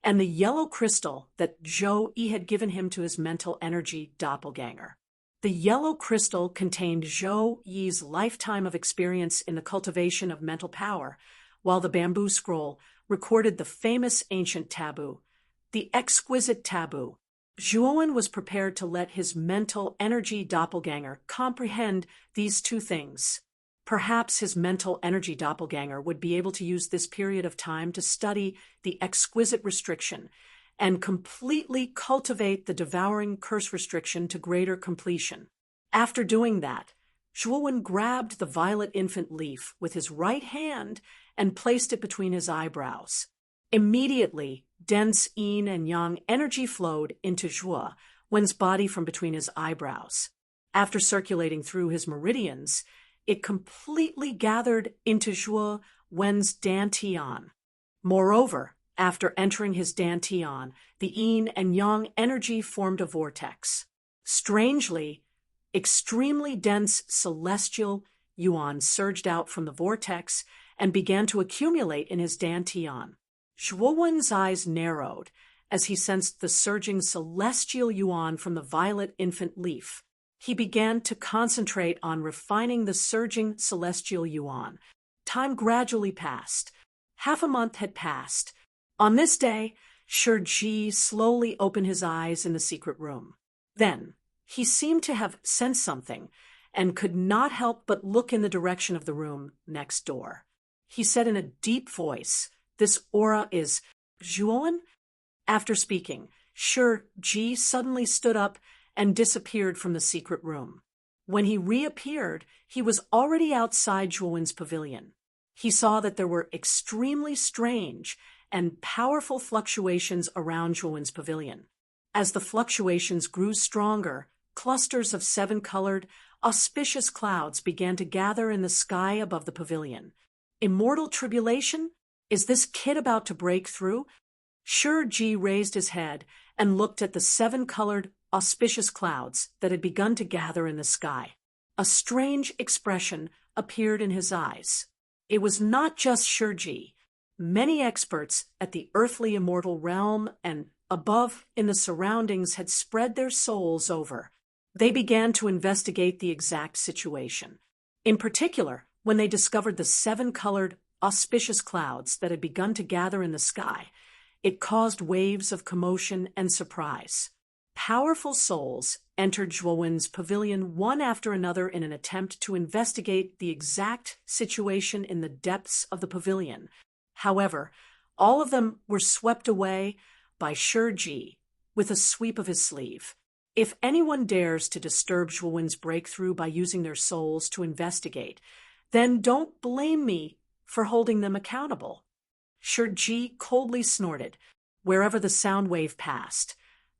and the yellow crystal that Zhou Yi had given him to his mental energy doppelganger. The yellow crystal contained Zhou Yi's lifetime of experience in the cultivation of mental power, while the bamboo scroll recorded the famous ancient taboo, the exquisite taboo. Zhuowen was prepared to let his mental energy doppelganger comprehend these two things. Perhaps his mental energy doppelganger would be able to use this period of time to study the exquisite restriction and completely cultivate the devouring curse restriction to greater completion. After doing that, Zhuowen grabbed the violet infant leaf with his right hand and placed it between his eyebrows. Immediately, dense yin and yang energy flowed into Zhuowen's body from between his eyebrows. After circulating through his meridians, it completely gathered into Zhuowen's dantian. Moreover, after entering his dantian, the yin and yang energy formed a vortex. Strangely, extremely dense celestial yuan surged out from the vortex and began to accumulate in his dantian. Zhuowen's eyes narrowed as he sensed the surging celestial yuan from the violet infant leaf. He began to concentrate on refining the surging celestial yuan. Time gradually passed. Half a month had passed. On this day, Shiji slowly opened his eyes in the secret room. Then, he seemed to have sensed something and could not help but look in the direction of the room next door. He said in a deep voice, "This aura is Zhuowen?" After speaking, Shiji suddenly stood up and disappeared from the secret room. When he reappeared, he was already outside Zhuowen's pavilion. He saw that there were extremely strange and powerful fluctuations around Zhuowen's pavilion. As the fluctuations grew stronger, clusters of seven-colored, auspicious clouds began to gather in the sky above the pavilion. Immortal tribulation? Is this kid about to break through? Shiji raised his head and looked at the seven-colored, auspicious clouds that had begun to gather in the sky. A strange expression appeared in his eyes. It was not just Shiji. Many experts at the earthly immortal realm and above in the surroundings had spread their souls over. They began to investigate the exact situation. In particular, when they discovered the seven-colored, auspicious clouds that had begun to gather in the sky, it caused waves of commotion and surprise. Powerful souls entered Zhuowen's pavilion one after another in an attempt to investigate the exact situation in the depths of the pavilion. However, all of them were swept away by Shiji with a sweep of his sleeve. If anyone dares to disturb Zhuowen's breakthrough by using their souls to investigate, then don't blame me for holding them accountable. Shiji coldly snorted. Wherever the sound wave passed,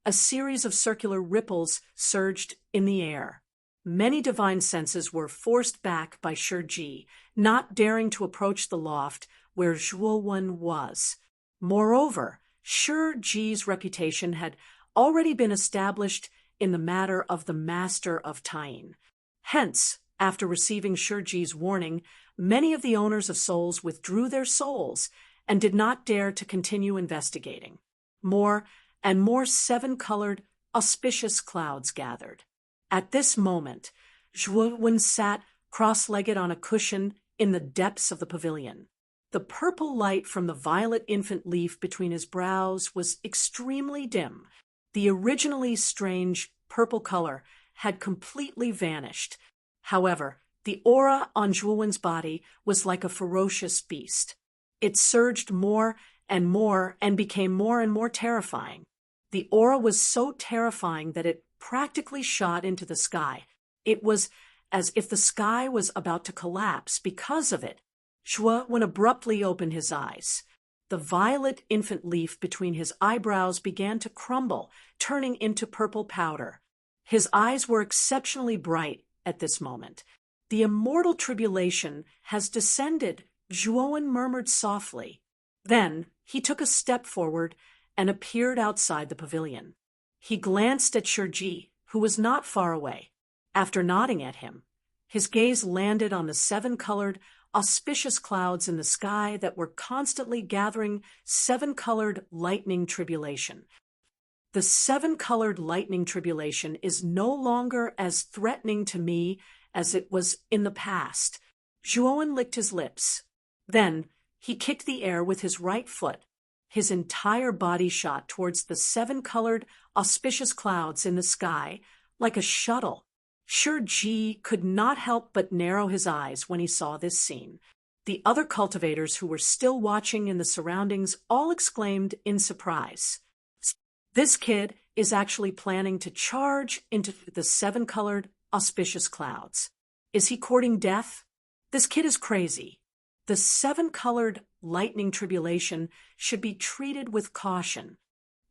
a series of circular ripples surged in the air. Many divine senses were forced back by Shiji, not daring to approach the loft where Zhuowen was. Moreover, Shiji's reputation had already been established in the matter of the master of Taiying. Hence, after receiving Shiji's warning, many of the owners of souls withdrew their souls and did not dare to continue investigating. More and more seven-colored, auspicious clouds gathered. At this moment, Zhuowen sat cross-legged on a cushion in the depths of the pavilion. The purple light from the violet infant leaf between his brows was extremely dim. The originally strange purple color had completely vanished. However, the aura on Zhuowen's body was like a ferocious beast. It surged more and became more and more terrifying. The aura was so terrifying that it practically shot into the sky. It was as if the sky was about to collapse because of it. Zhuowen abruptly opened his eyes. The violet infant leaf between his eyebrows began to crumble, turning into purple powder. His eyes were exceptionally bright at this moment. The immortal tribulation has descended, Zhuowen murmured softly. Then he took a step forward and appeared outside the pavilion. He glanced at Shiji, who was not far away. After nodding at him, his gaze landed on the seven-colored, auspicious clouds in the sky that were constantly gathering seven-colored lightning tribulation. The seven-colored lightning tribulation is no longer as threatening to me as it was in the past. Zhuowen licked his lips. Then he kicked the air with his right foot. His entire body shot towards the seven-colored, auspicious clouds in the sky like a shuttle. Shiji could not help but narrow his eyes when he saw this scene. The other cultivators who were still watching in the surroundings all exclaimed in surprise. This kid is actually planning to charge into the seven-colored, auspicious clouds. Is he courting death? This kid is crazy. The seven-colored lightning tribulation should be treated with caution.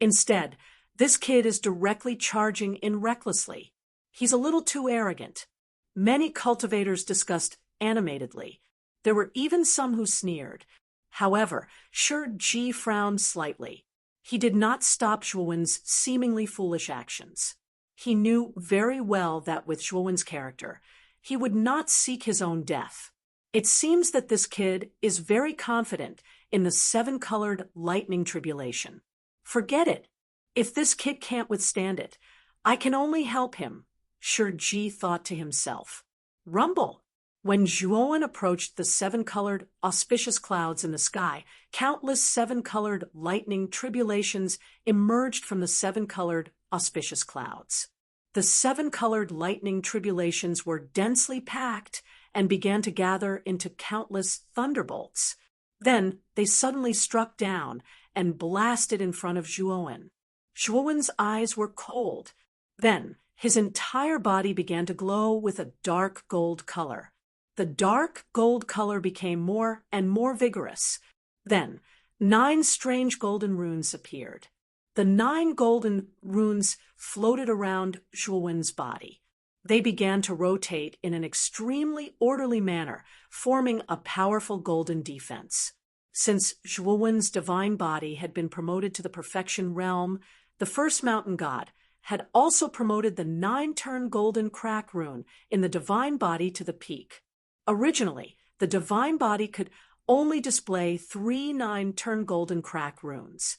Instead, this kid is directly charging in recklessly. He's a little too arrogant. Many cultivators discussed animatedly. There were even some who sneered. However, Shiji frowned slightly. He did not stop Zhuowen's seemingly foolish actions. He knew very well that with Zhuowen's character, he would not seek his own death. It seems that this kid is very confident in the seven-colored lightning tribulation. Forget it. If this kid can't withstand it, I can only help him, Shiji thought to himself. Rumble! When Zhuowen approached the seven-colored, auspicious clouds in the sky, countless seven-colored lightning tribulations emerged from the seven-colored, auspicious clouds. The seven-colored lightning tribulations were densely packed and began to gather into countless thunderbolts. Then they suddenly struck down and blasted in front of Zhuowen. Zhuowen's eyes were cold. Then his entire body began to glow with a dark gold color. The dark gold color became more and more vigorous. Then 9 strange golden runes appeared. The 9 golden runes floated around Zhuowen's body. They began to rotate in an extremely orderly manner, forming a powerful golden defense. Since Zhuowen's divine body had been promoted to the perfection realm, the first mountain god had also promoted the 9-turn golden crack rune in the divine body to the peak. Originally, the divine body could only display 3 9-turn golden crack runes.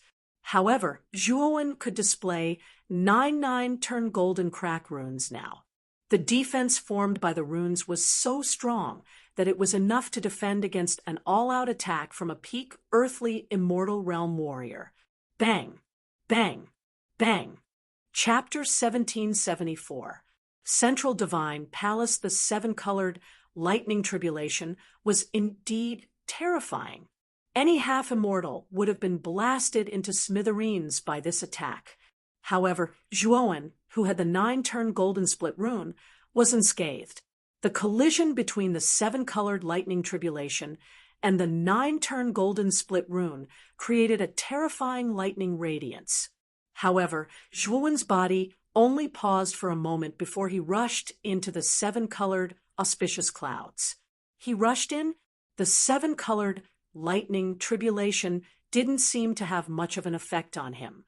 However, Zhuowen could display 9 9-turn golden crack runes now. The defense formed by the runes was so strong that it was enough to defend against an all-out attack from a peak earthly immortal realm warrior. Bang! Bang! Bang! Chapter 1774. Central Divine Palace. The seven-colored lightning tribulation was indeed terrifying. Any half-immortal would have been blasted into smithereens by this attack. However, Zhuowen, who had the 9-turn golden split rune, was unscathed. The collision between the seven-colored lightning tribulation and the 9-turn golden split rune created a terrifying lightning radiance. However, Zhuowen's body only paused for a moment before he rushed into the seven-colored auspicious clouds. He rushed in. The seven-colored lightning tribulation didn't seem to have much of an effect on him.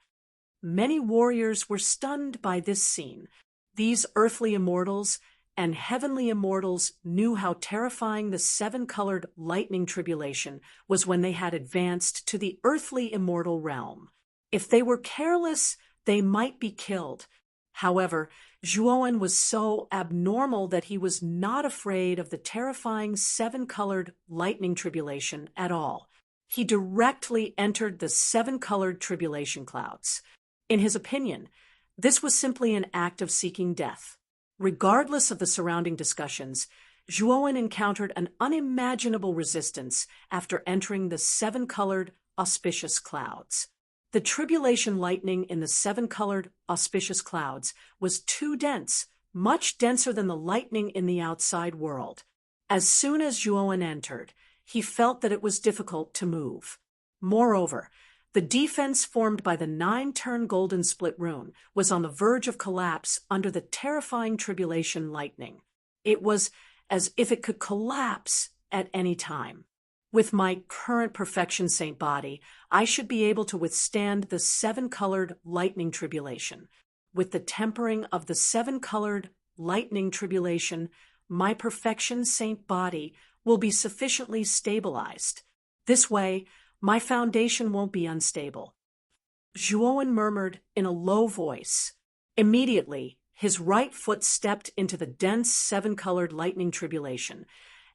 Many warriors were stunned by this scene. These earthly immortals and heavenly immortals knew how terrifying the seven-colored lightning tribulation was when they had advanced to the earthly immortal realm. If they were careless, they might be killed. However, Zhuowen was so abnormal that he was not afraid of the terrifying seven-colored lightning tribulation at all. He directly entered the seven-colored tribulation clouds. In his opinion, this was simply an act of seeking death. Regardless of the surrounding discussions, Zhuowen encountered an unimaginable resistance after entering the seven-colored, auspicious clouds. The tribulation lightning in the seven-colored, auspicious clouds was too dense, much denser than the lightning in the outside world. As soon as Zhuowen entered, he felt that it was difficult to move. Moreover, the defense formed by the 9-turn golden split rune was on the verge of collapse under the terrifying tribulation lightning. It was as if it could collapse at any time. With my current perfection saint body, I should be able to withstand the seven-colored lightning tribulation. With the tempering of the seven-colored lightning tribulation, my perfection saint body will be sufficiently stabilized. This way, my foundation won't be unstable. Zhuowen murmured in a low voice. Immediately, his right foot stepped into the dense seven-colored lightning tribulation,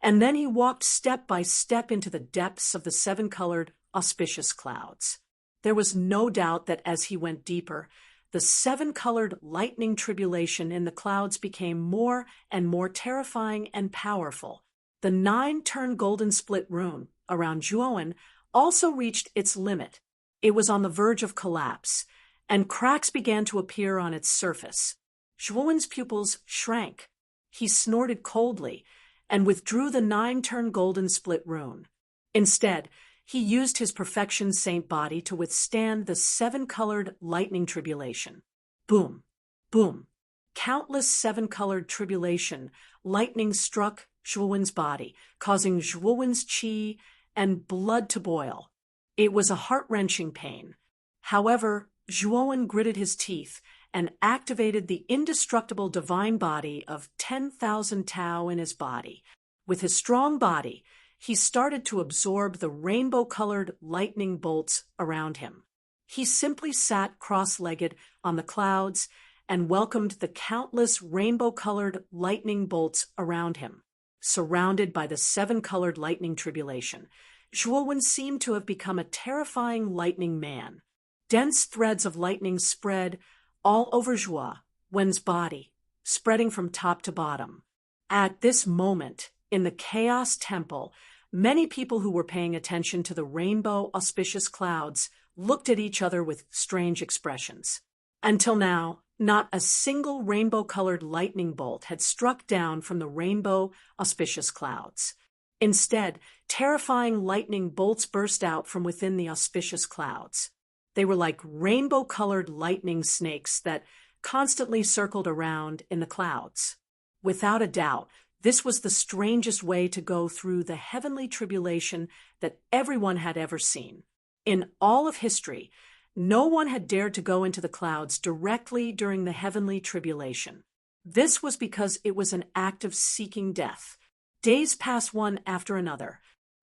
and then he walked step by step into the depths of the seven-colored auspicious clouds. There was no doubt that as he went deeper, the seven-colored lightning tribulation in the clouds became more and more terrifying and powerful. The 9-turn golden split rune around Zhuowen also reached its limit. It was on the verge of collapse, and cracks began to appear on its surface. Zhuowen's pupils shrank. He snorted coldly and withdrew the 9-turn golden split rune. Instead, he used his perfection saint body to withstand the seven-colored lightning tribulation. Boom, boom. Countless seven-colored tribulation lightning struck Zhuowen's body, causing Zhuowen's qi and blood to boil. It was a heart-wrenching pain. However, Zhuowen gritted his teeth and activated the indestructible divine body of 10,000 Tao in his body. With his strong body, he started to absorb the rainbow-colored lightning bolts around him. He simply sat cross-legged on the clouds and welcomed the countless rainbow-colored lightning bolts around him. Surrounded by the seven-colored lightning tribulation, Zhuowen seemed to have become a terrifying lightning man. Dense threads of lightning spread all over Zhuowen's body, spreading from top to bottom. At this moment, in the Chaos Temple, many people who were paying attention to the rainbow auspicious clouds looked at each other with strange expressions. Until now, not a single rainbow-colored lightning bolt had struck down from the rainbow auspicious clouds. Instead, terrifying lightning bolts burst out from within the auspicious clouds. They were like rainbow-colored lightning snakes that constantly circled around in the clouds. Without a doubt, this was the strangest way to go through the heavenly tribulation that everyone had ever seen. In all of history, no one had dared to go into the clouds directly during the heavenly tribulation. This was because it was an act of seeking death. Days passed one after another.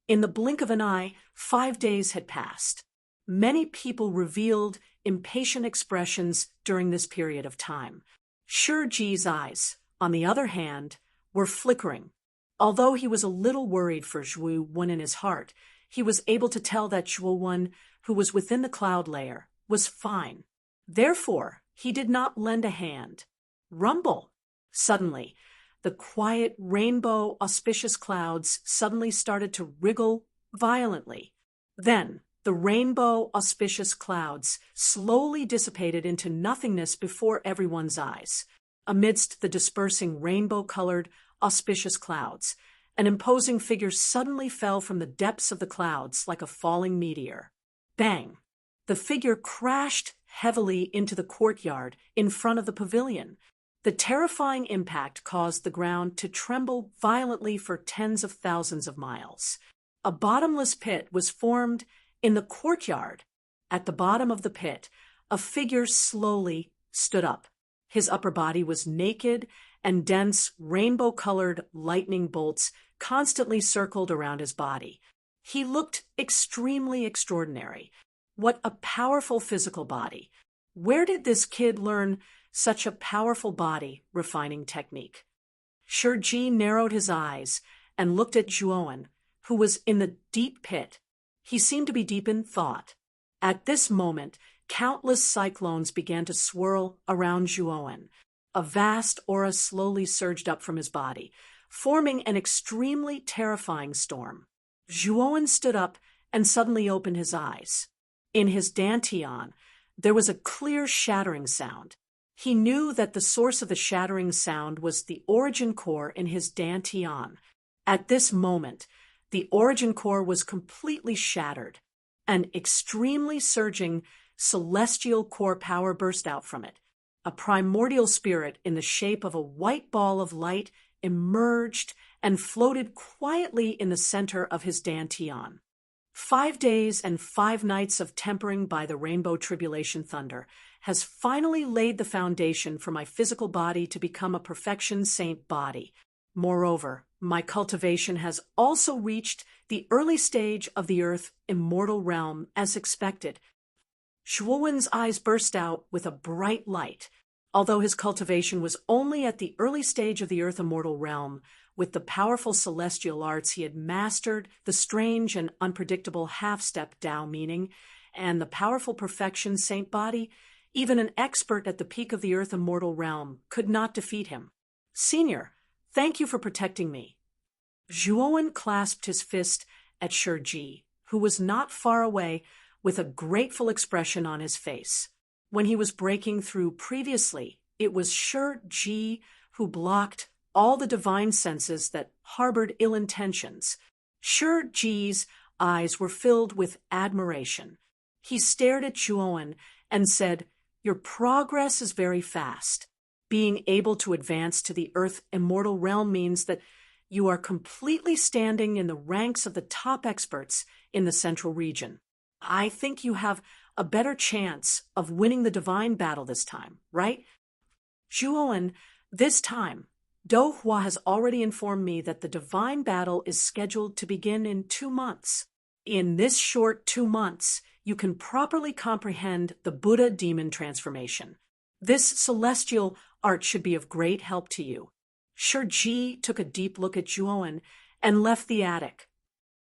In the blink of an eye, 5 days had passed. Many people revealed impatient expressions during this period of time. Shiji's eyes, on the other hand, were flickering. Although he was a little worried for Zhuowen in his heart, he was able to tell that Zhuowen, who was within the cloud layer, was fine. Therefore, he did not lend a hand. Rumble! Suddenly, the quiet rainbow auspicious clouds suddenly started to wriggle violently. Then, the rainbow auspicious clouds slowly dissipated into nothingness before everyone's eyes. Amidst the dispersing rainbow-colored auspicious clouds, an imposing figure suddenly fell from the depths of the clouds like a falling meteor. Bang! The figure crashed heavily into the courtyard in front of the pavilion. The terrifying impact caused the ground to tremble violently for tens of thousands of miles. A bottomless pit was formed in the courtyard. At the bottom of the pit, a figure slowly stood up. His upper body was naked, and dense, rainbow-colored lightning bolts constantly circled around his body. He looked extremely extraordinary. What a powerful physical body. Where did this kid learn such a powerful body refining technique? Shiji narrowed his eyes and looked at Zhuowen, who was in the deep pit. He seemed to be deep in thought. At this moment, countless cyclones began to swirl around Zhuowen. A vast aura slowly surged up from his body, forming an extremely terrifying storm. Zhuowen stood up and suddenly opened his eyes. In his dantian, there was a clear shattering sound. He knew that the source of the shattering sound was the origin core in his dantian. At this moment, the origin core was completely shattered. An extremely surging celestial core power burst out from it. A primordial spirit in the shape of a white ball of light emerged and floated quietly in the center of his dantian. 5 days and 5 nights of tempering by the rainbow tribulation thunder has finally laid the foundation for my physical body to become a perfection saint body. Moreover, my cultivation has also reached the early stage of the earth immortal realm as expected. Zhuowen's eyes burst out with a bright light. Although his cultivation was only at the early stage of the earth immortal realm, with the powerful celestial arts he had mastered, the strange and unpredictable half-step Tao meaning, and the powerful perfection saint body, even an expert at the peak of the earth immortal realm could not defeat him. Senior, thank you for protecting me. Zhuowen clasped his fist at Shiji, who was not far away, with a grateful expression on his face. When he was breaking through previously, it was Shiji who blocked all the divine senses that harbored ill intentions. Shiji's eyes were filled with admiration. He stared at Zhuowen and said, "Your progress is very fast. Being able to advance to the earth immortal realm means that you are completely standing in the ranks of the top experts in the central region. I think you have a better chance of winning the divine battle this time, right?" Zhuowen, this time, Do Hua has already informed me that the divine battle is scheduled to begin in 2 months. In this short 2 months, you can properly comprehend the Buddha demon transformation. This celestial art should be of great help to you. Shiji took a deep look at Zhuowen and left the attic.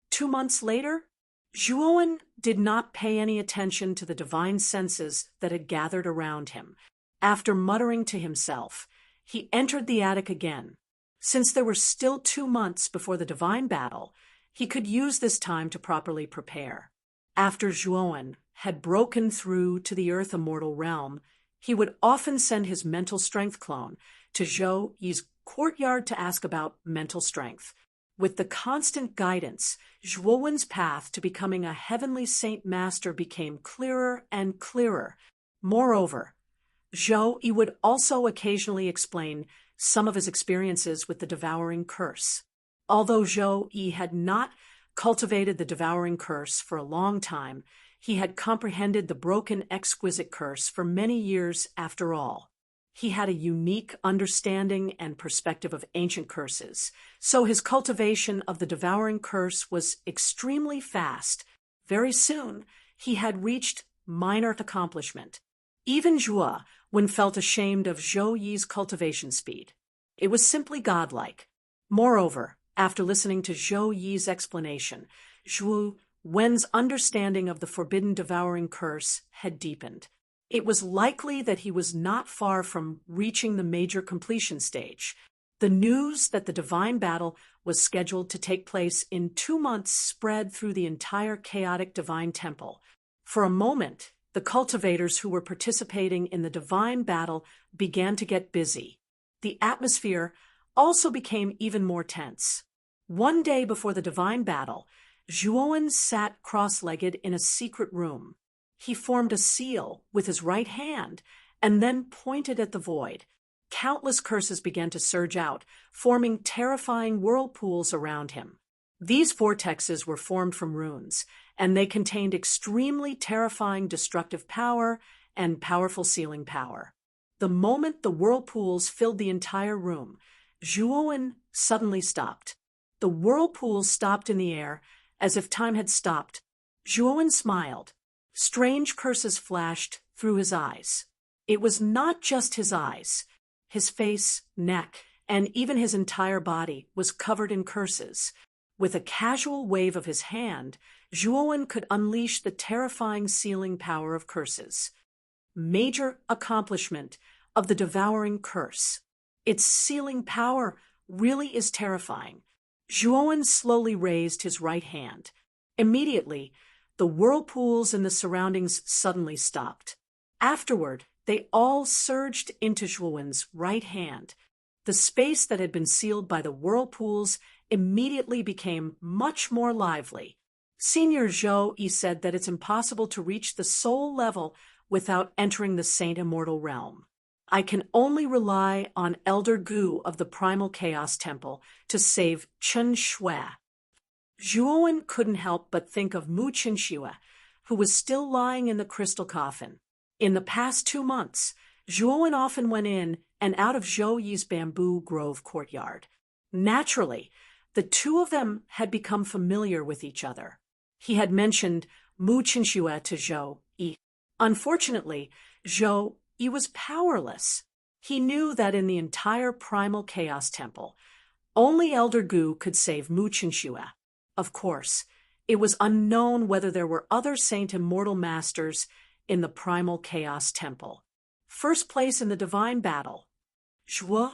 2 months later, Zhuowen did not pay any attention to the divine senses that had gathered around him. After muttering to himself, he entered the attic again. Since there were still 2 months before the divine battle, he could use this time to properly prepare. After Zhuowen had broken through to the earth immortal realm, he would often send his mental strength clone to Zhou Yi's courtyard to ask about mental strength. With the constant guidance, Zhuowen's path to becoming a heavenly saint master became clearer and clearer. Moreover, Zhou Yi would also occasionally explain some of his experiences with the devouring curse. Although Zhou Yi had not cultivated the devouring curse for a long time, he had comprehended the broken exquisite curse for many years after all. He had a unique understanding and perspective of ancient curses, so his cultivation of the devouring curse was extremely fast. Very soon, he had reached minor accomplishment. Even Zhua felt ashamed of Zhou Yi's cultivation speed. It was simply godlike. Moreover, after listening to Zhou Yi's explanation, Zhu Wen's understanding of the forbidden devouring curse had deepened. It was likely that he was not far from reaching the major completion stage. The news that the divine battle was scheduled to take place in 2 months spread through the entire chaotic divine temple. For a moment, the cultivators who were participating in the divine battle began to get busy. The atmosphere also became even more tense. One day before the divine battle, Zhuowen sat cross-legged in a secret room. He formed a seal with his right hand and then pointed at the void. Countless curses began to surge out, forming terrifying whirlpools around him. These vortexes were formed from runes, and they contained extremely terrifying destructive power and powerful sealing power. The moment the whirlpools filled the entire room, Zhuowen suddenly stopped. The whirlpools stopped in the air as if time had stopped. Zhuowen smiled. Strange curses flashed through his eyes. It was not just his eyes. His face, neck, and even his entire body was covered in curses. With a casual wave of his hand, Zhuowen could unleash the terrifying sealing power of curses. Major accomplishment of the devouring curse. Its sealing power really is terrifying. Zhuowen slowly raised his right hand. Immediately, the whirlpools in the surroundings suddenly stopped. Afterward, they all surged into Zhuowen's right hand. The space that had been sealed by the whirlpools immediately became much more lively. Senior Zhou Yi said that it's impossible to reach the soul level without entering the Saint Immortal Realm. I can only rely on Elder Gu of the Primal Chaos Temple to save Chen Shui. Zhuowen couldn't help but think of Mu Qinxue, who was still lying in the crystal coffin. In the past 2 months, Zhuowen often went in and out of Zhou Yi's bamboo grove courtyard. Naturally, the two of them had become familiar with each other. He had mentioned Mu Qinxue to Zhou Yi. Unfortunately, Zhou Yi was powerless. He knew that in the entire Primal Chaos Temple, only Elder Gu could save Mu Qinxue. Of course, it was unknown whether there were other Saint Immortal Masters in the Primal Chaos Temple. First place in the divine battle. Zhuowen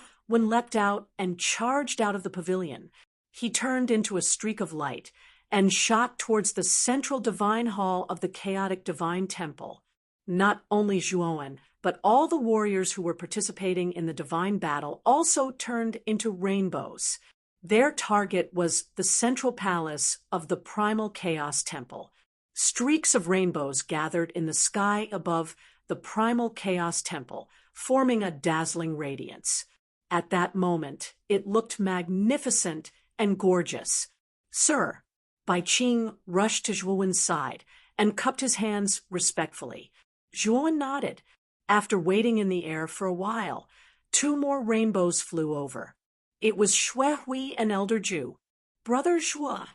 leapt out and charged out of the pavilion. He turned into a streak of light and shot towards the central divine hall of the chaotic divine temple. Not only Zhuowen, but all the warriors who were participating in the divine battle also turned into rainbows. Their target was the central palace of the Primal Chaos Temple. Streaks of rainbows gathered in the sky above the Primal Chaos Temple, forming a dazzling radiance. At that moment, it looked magnificent and gorgeous. "Sir," Bai Qing rushed to Zhuowen's side and cupped his hands respectfully. Zhuowen nodded. After waiting in the air for a while, 2 more rainbows flew over. It was Xue Hui and Elder Zhu. "Brother Zhuo."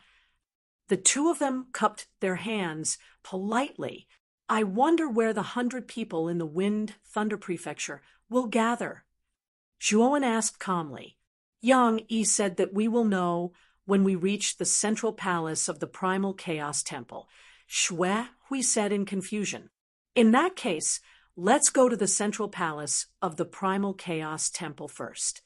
The two of them cupped their hands politely. "I wonder where the 100 people in the Wind Thunder Prefecture will gather." Zhuowen asked calmly. "Yang Yi said that we will know when we reach the central palace of the Primal Chaos Temple," Xue Hui said in confusion. "In that case, let's go to the central palace of the Primal Chaos Temple first."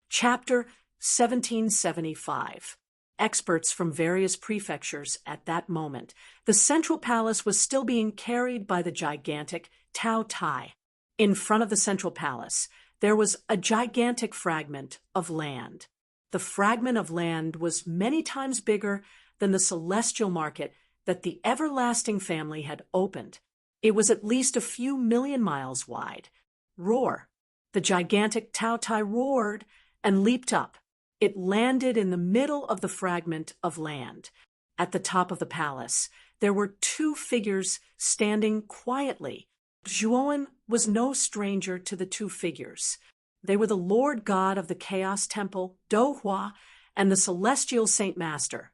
Chapter 1775. Experts from various prefectures at that moment. The central palace was still being carried by the gigantic Tao Tai. In front of the central palace, there was a gigantic fragment of land. The fragment of land was many times bigger than the celestial market that the everlasting family had opened. It was at least a few million miles wide. Roar. The gigantic Tao Tai roared and leaped up. It landed in the middle of the fragment of land. At the top of the palace, there were 2 figures standing quietly. Zhuowen was no stranger to the 2 figures. They were the Lord God of the Chaos Temple, Douhua, and the Celestial Saint Master,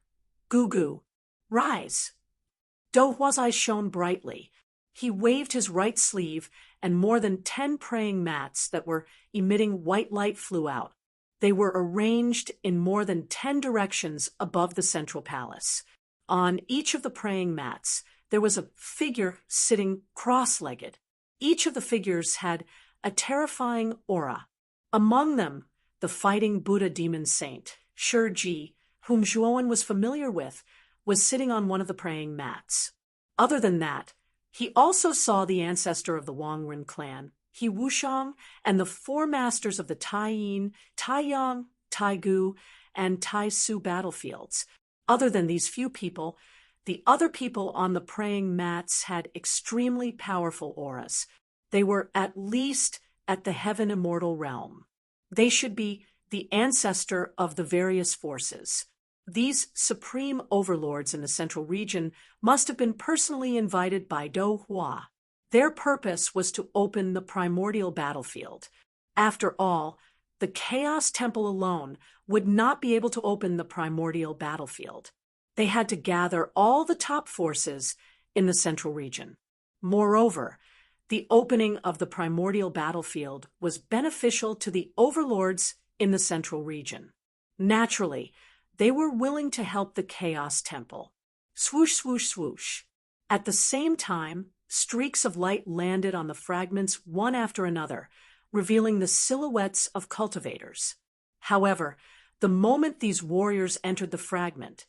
Gugu. "Rise." Douhua's eyes shone brightly. He waved his right sleeve, and more than 10 praying mats that were emitting white light flew out. They were arranged in more than 10 directions above the central palace. On each of the praying mats, there was a figure sitting cross-legged. Each of the figures had a terrifying aura. Among them, the fighting Buddha demon saint, Shiji, whom Zhuowen was familiar with, was sitting on one of the praying mats. Other than that, he also saw the ancestor of the Wangren clan, He Wushang, and the 4 masters of the Taiyin, Taiyang, Taigu, and Taisu battlefields. Other than these few people, the other people on the praying mats had extremely powerful auras. They were at least at the Heaven Immortal Realm. They should be the ancestor of the various forces. These supreme overlords in the central region must have been personally invited by Douhua. Their purpose was to open the primordial battlefield. After all, the Chaos Temple alone would not be able to open the primordial battlefield. They had to gather all the top forces in the central region. Moreover, the opening of the primordial battlefield was beneficial to the overlords in the central region. Naturally, they were willing to help the Chaos Temple. Swoosh, swoosh, swoosh. At the same time, streaks of light landed on the fragments one after another. revealing the silhouettes of cultivators. However, the moment these warriors entered the fragment,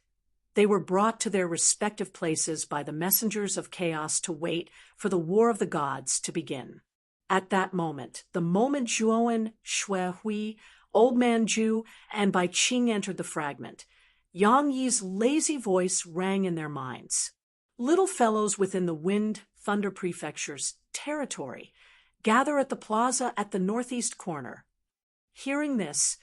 they were brought to their respective places by the messengers of chaos to wait for the war of the gods to begin. At that moment, the moment Zhuowen, Shui Hui, Old Man Zhu, and Bai Qing entered the fragment, Yang Yi's lazy voice rang in their minds. Little fellows within the Wind Thunder Prefecture's territory gather at the plaza at the northeast corner. Hearing this,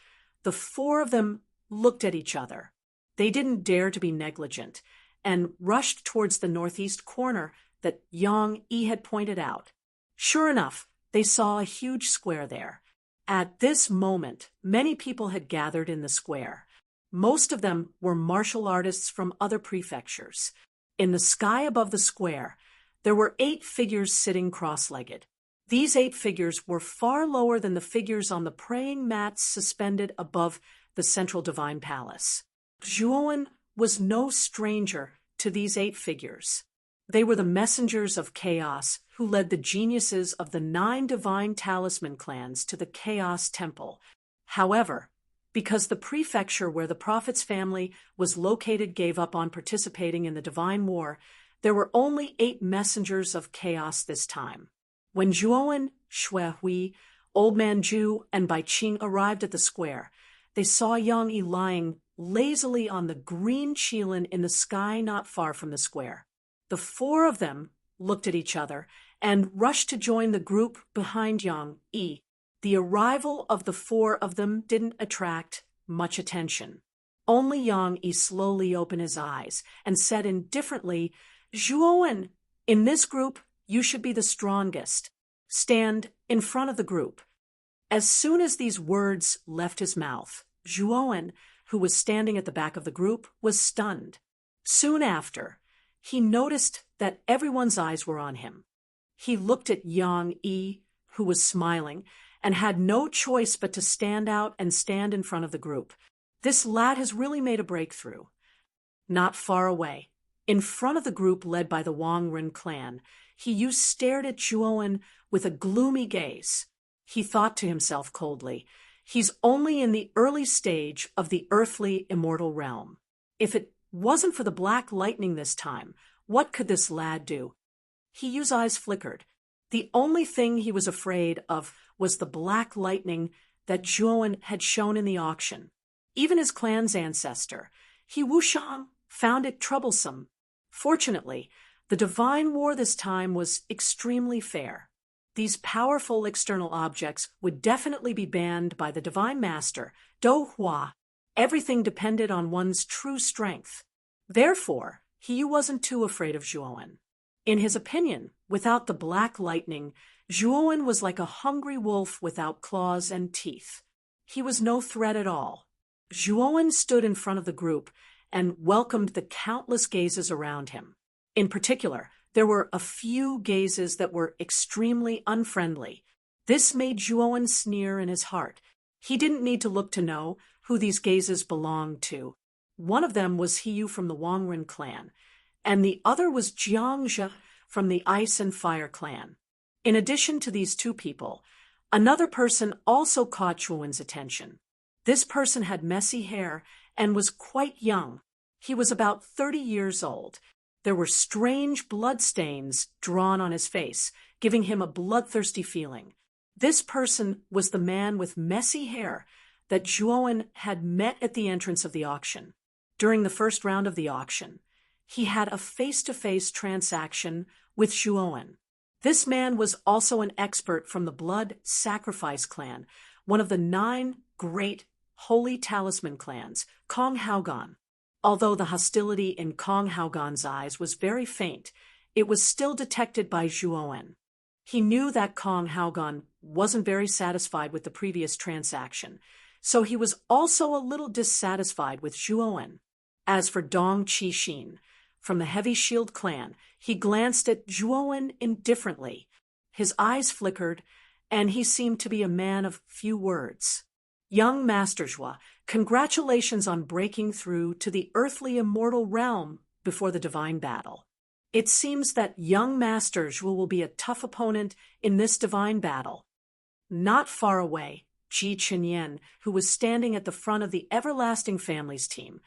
the four of them looked at each other. They didn't dare to be negligent and rushed towards the northeast corner that Yang Yi had pointed out. Sure enough, they saw a huge square there. At this moment, many people had gathered in the square. Most of them were martial artists from other prefectures. In the sky above the square, there were 8 figures sitting cross-legged. These 8 figures were far lower than the figures on the praying mats suspended above the central divine palace. Zhuowen was no stranger to these 8 figures. They were the messengers of chaos who led the geniuses of the 9 divine talisman clans to the Chaos Temple. However, because the prefecture where the prophet's family was located gave up on participating in the divine war, there were only 8 messengers of chaos this time. When Zhuowen, Shui Hui, Old Man Zhu, and Bai Qing arrived at the square, they saw Yang Yi lying lazily on the green qilin in the sky not far from the square. The 4 of them looked at each other and rushed to join the group behind Yang Yi. The arrival of the 4 of them didn't attract much attention. Only Yang Yi slowly opened his eyes and said indifferently, "Zhuowen, in this group, you should be the strongest. Stand in front of the group." As soon as these words left his mouth, Zhuowen, who was standing at the back of the group, was stunned. Soon after, he noticed that everyone's eyes were on him. He looked at Yang Yi, who was smiling, and had no choice but to stand out and stand in front of the group. This lad has really made a breakthrough. Not far away, in front of the group led by the Wangren clan, He stared at Zhuowen with a gloomy gaze. He thought to himself coldly, "He's only in the early stage of the earthly immortal realm. If it wasn't for the black lightning this time, what could this lad do?" Hiyu's eyes flickered. The only thing he was afraid of was the black lightning that Zhuowen had shown in the auction. Even his clan's ancestor, He Wushang, found it troublesome. Fortunately, the divine war this time was extremely fair. These powerful external objects would definitely be banned by the divine master, Do Hua. Everything depended on one's true strength. Therefore, He wasn't too afraid of Zhuowen. In his opinion, without the black lightning, Zhuowen was like a hungry wolf without claws and teeth. He was no threat at all. Zhuowen stood in front of the group and welcomed the countless gazes around him. In particular, there were a few gazes that were extremely unfriendly. This made Zhuowen sneer in his heart. He didn't need to look to know who these gazes belonged to. One of them was Hiyu from the Wangren clan, and the other was Jiangzhe from the Ice and Fire clan. In addition to these two people, another person also caught Zhuowen's attention. This person had messy hair and was quite young. He was about 30 years old. There were strange bloodstains drawn on his face, giving him a bloodthirsty feeling. This person was the man with messy hair that Zhuowen had met at the entrance of the auction. During the first round of the auction, he had a face-to-face transaction with Zhuowen. This man was also an expert from the Blood Sacrifice clan, one of the 9 great holy talisman clans, Kong Haogan. Although the hostility in Kong Haogan's eyes was very faint, it was still detected by Zhuowen. He knew that Kong Haogan wasn't very satisfied with the previous transaction, so he was also a little dissatisfied with Zhuowen. As for Dong Qixin, from the Heavy Shield clan, he glanced at Zhuowen indifferently. His eyes flickered, and he seemed to be a man of few words. "Young Master Zhua, congratulations on breaking through to the earthly immortal realm before the divine battle. It seems that young Master Zhua will be a tough opponent in this divine battle." Not far away, Ji Chenyan, who was standing at the front of the Everlasting Families team,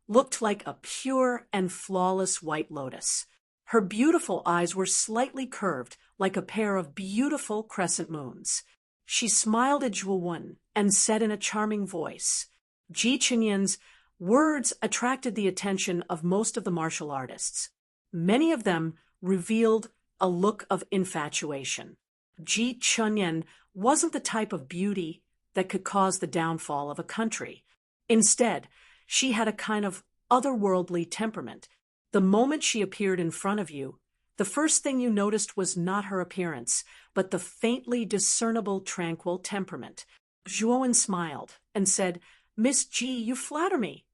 looked like a pure and flawless white lotus. Her beautiful eyes were slightly curved, like a pair of beautiful crescent moons. She smiled at Zhuowen and said in a charming voice. Ji Chenyan's words attracted the attention of most of the martial artists. Many of them revealed a look of infatuation. Ji Chenyan wasn't the type of beauty that could cause the downfall of a country. Instead, she had a kind of otherworldly temperament. The moment she appeared in front of you, the first thing you noticed was not her appearance, but the faintly discernible tranquil temperament. Zhuowen smiled and said, "Miss Ji, you flatter me."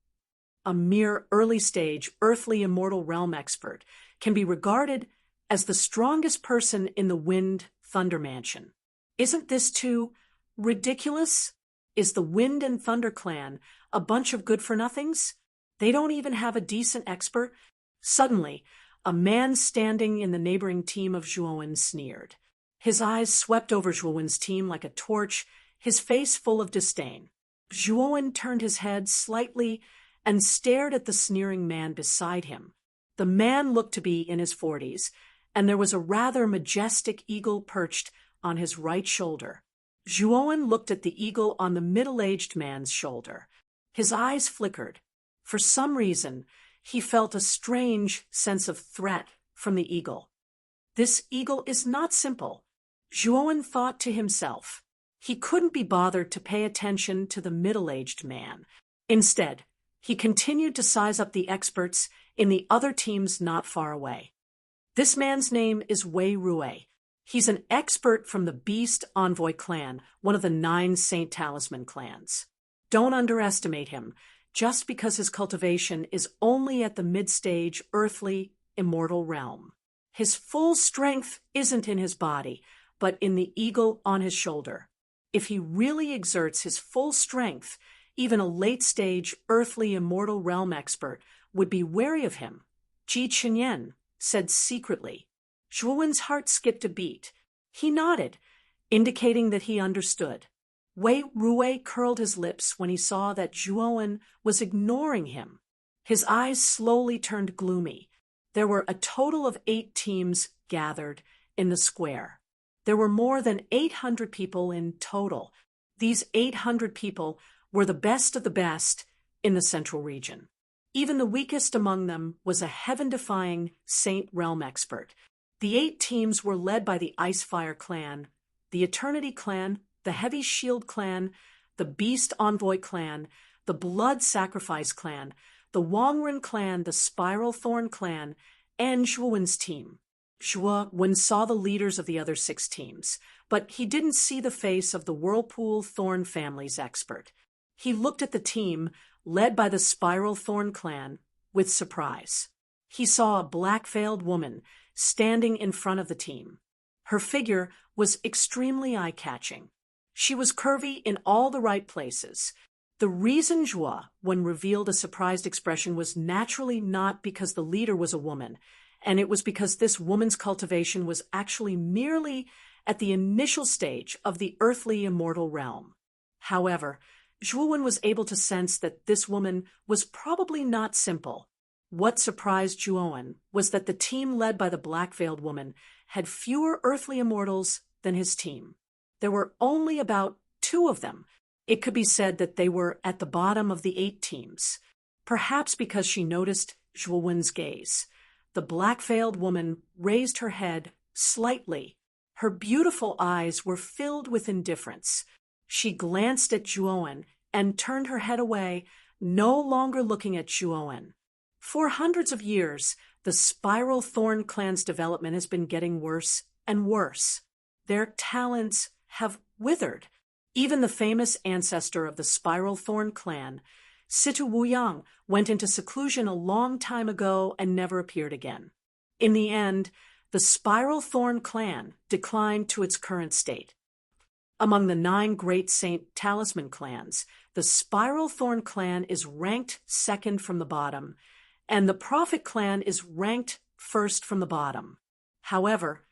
A mere early-stage, earthly immortal realm expert can be regarded as the strongest person in the Wind Thunder Mansion. Isn't this too ridiculous? Is the Wind and Thunder clan a bunch of good-for-nothings? They don't even have a decent expert. Suddenly, a man standing in the neighboring team of Zhuowen sneered. His eyes swept over Zhuowen's team like a torch, his face full of disdain. Zhuowen turned his head slightly and stared at the sneering man beside him. The man looked to be in his 40s, and there was a rather majestic eagle perched on his right shoulder. Zhuowen looked at the eagle on the middle-aged man's shoulder. His eyes flickered. For some reason, he felt a strange sense of threat from the eagle. This eagle is not simple, Zhuowen thought to himself. He couldn't be bothered to pay attention to the middle-aged man. Instead, he continued to size up the experts in the other teams not far away. This man's name is Wei Rue. He's an expert from the Beast Envoy clan, one of the 9 Saint Talisman clans. Don't underestimate him, just because his cultivation is only at the mid-stage earthly, immortal realm. His full strength isn't in his body, but in the eagle on his shoulder. If he really exerts his full strength, even a late-stage earthly immortal realm expert would be wary of him. Ji Chenyan said secretly. Zhuowen's heart skipped a beat. He nodded, indicating that he understood. Wei Rue curled his lips when he saw that Zhuowen was ignoring him. His eyes slowly turned gloomy. There were a total of 8 teams gathered in the square. There were more than 800 people in total. These 800 people were the best of the best in the central region. Even the weakest among them was a heaven-defying Saint Realm expert. The 8 teams were led by the Icefire clan, the Eternity clan, the Heavy Shield clan, the Beast Envoy clan, the Blood Sacrifice clan, the Wangren clan, the Spiral Thorn clan, and Zhuowen's team. Zhuowen saw the leaders of the other 6 teams, but he didn't see the face of the Whirlpool Thorn family's expert. He looked at the team, led by the Spiral Thorn clan, with surprise. He saw a black-veiled woman standing in front of the team. Her figure was extremely eye-catching. She was curvy in all the right places. The reason Zhuowen revealed a surprised expression was naturally not because the leader was a woman, and it was because this woman's cultivation was actually merely at the initial stage of the earthly immortal realm. However, Zhuowen was able to sense that this woman was probably not simple. What surprised Zhuowen was that the team led by the black-veiled woman had fewer earthly immortals than his team. There were only about 2 of them. It could be said that they were at the bottom of the 8 teams, perhaps because she noticed Zhuowen's gaze. The black-veiled woman raised her head slightly. Her beautiful eyes were filled with indifference. She glanced at Zhuowen and turned her head away, no longer looking at Zhuowen. For hundreds of years, the Spiral Thorn clan's development has been getting worse and worse. Their talents have withered. Even the famous ancestor of the Spiral Thorn clan, Situ Wuyang, went into seclusion a long time ago and never appeared again. In the end, the Spiral Thorn clan declined to its current state. Among the 9 great Saint Talisman clans, the Spiral Thorn clan is ranked second from the bottom, and the Prophet clan is ranked first from the bottom. However,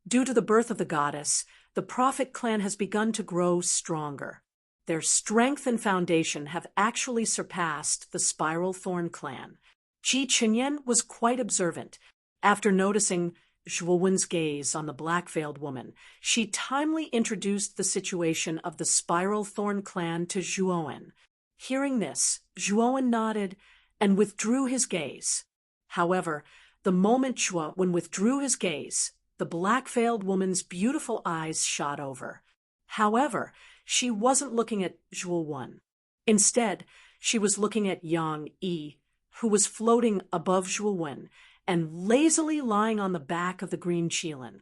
Due to the birth of the goddess, the Prophet clan has begun to grow stronger. Their strength and foundation have actually surpassed the Spiral Thorn clan. Ji Chenyan was quite observant. After noticing Zhuowen's gaze on the black-veiled woman, she timely introduced the situation of the Spiral Thorn clan to Zhuowen. Hearing this, Zhuowen nodded and withdrew his gaze. However, the moment Zhuowen withdrew his gaze, the black-veiled woman's beautiful eyes shot over. However, she wasn't looking at Zhuowen. Instead, she was looking at Yang Yi, who was floating above Zhuowen and lazily lying on the back of the green qilin.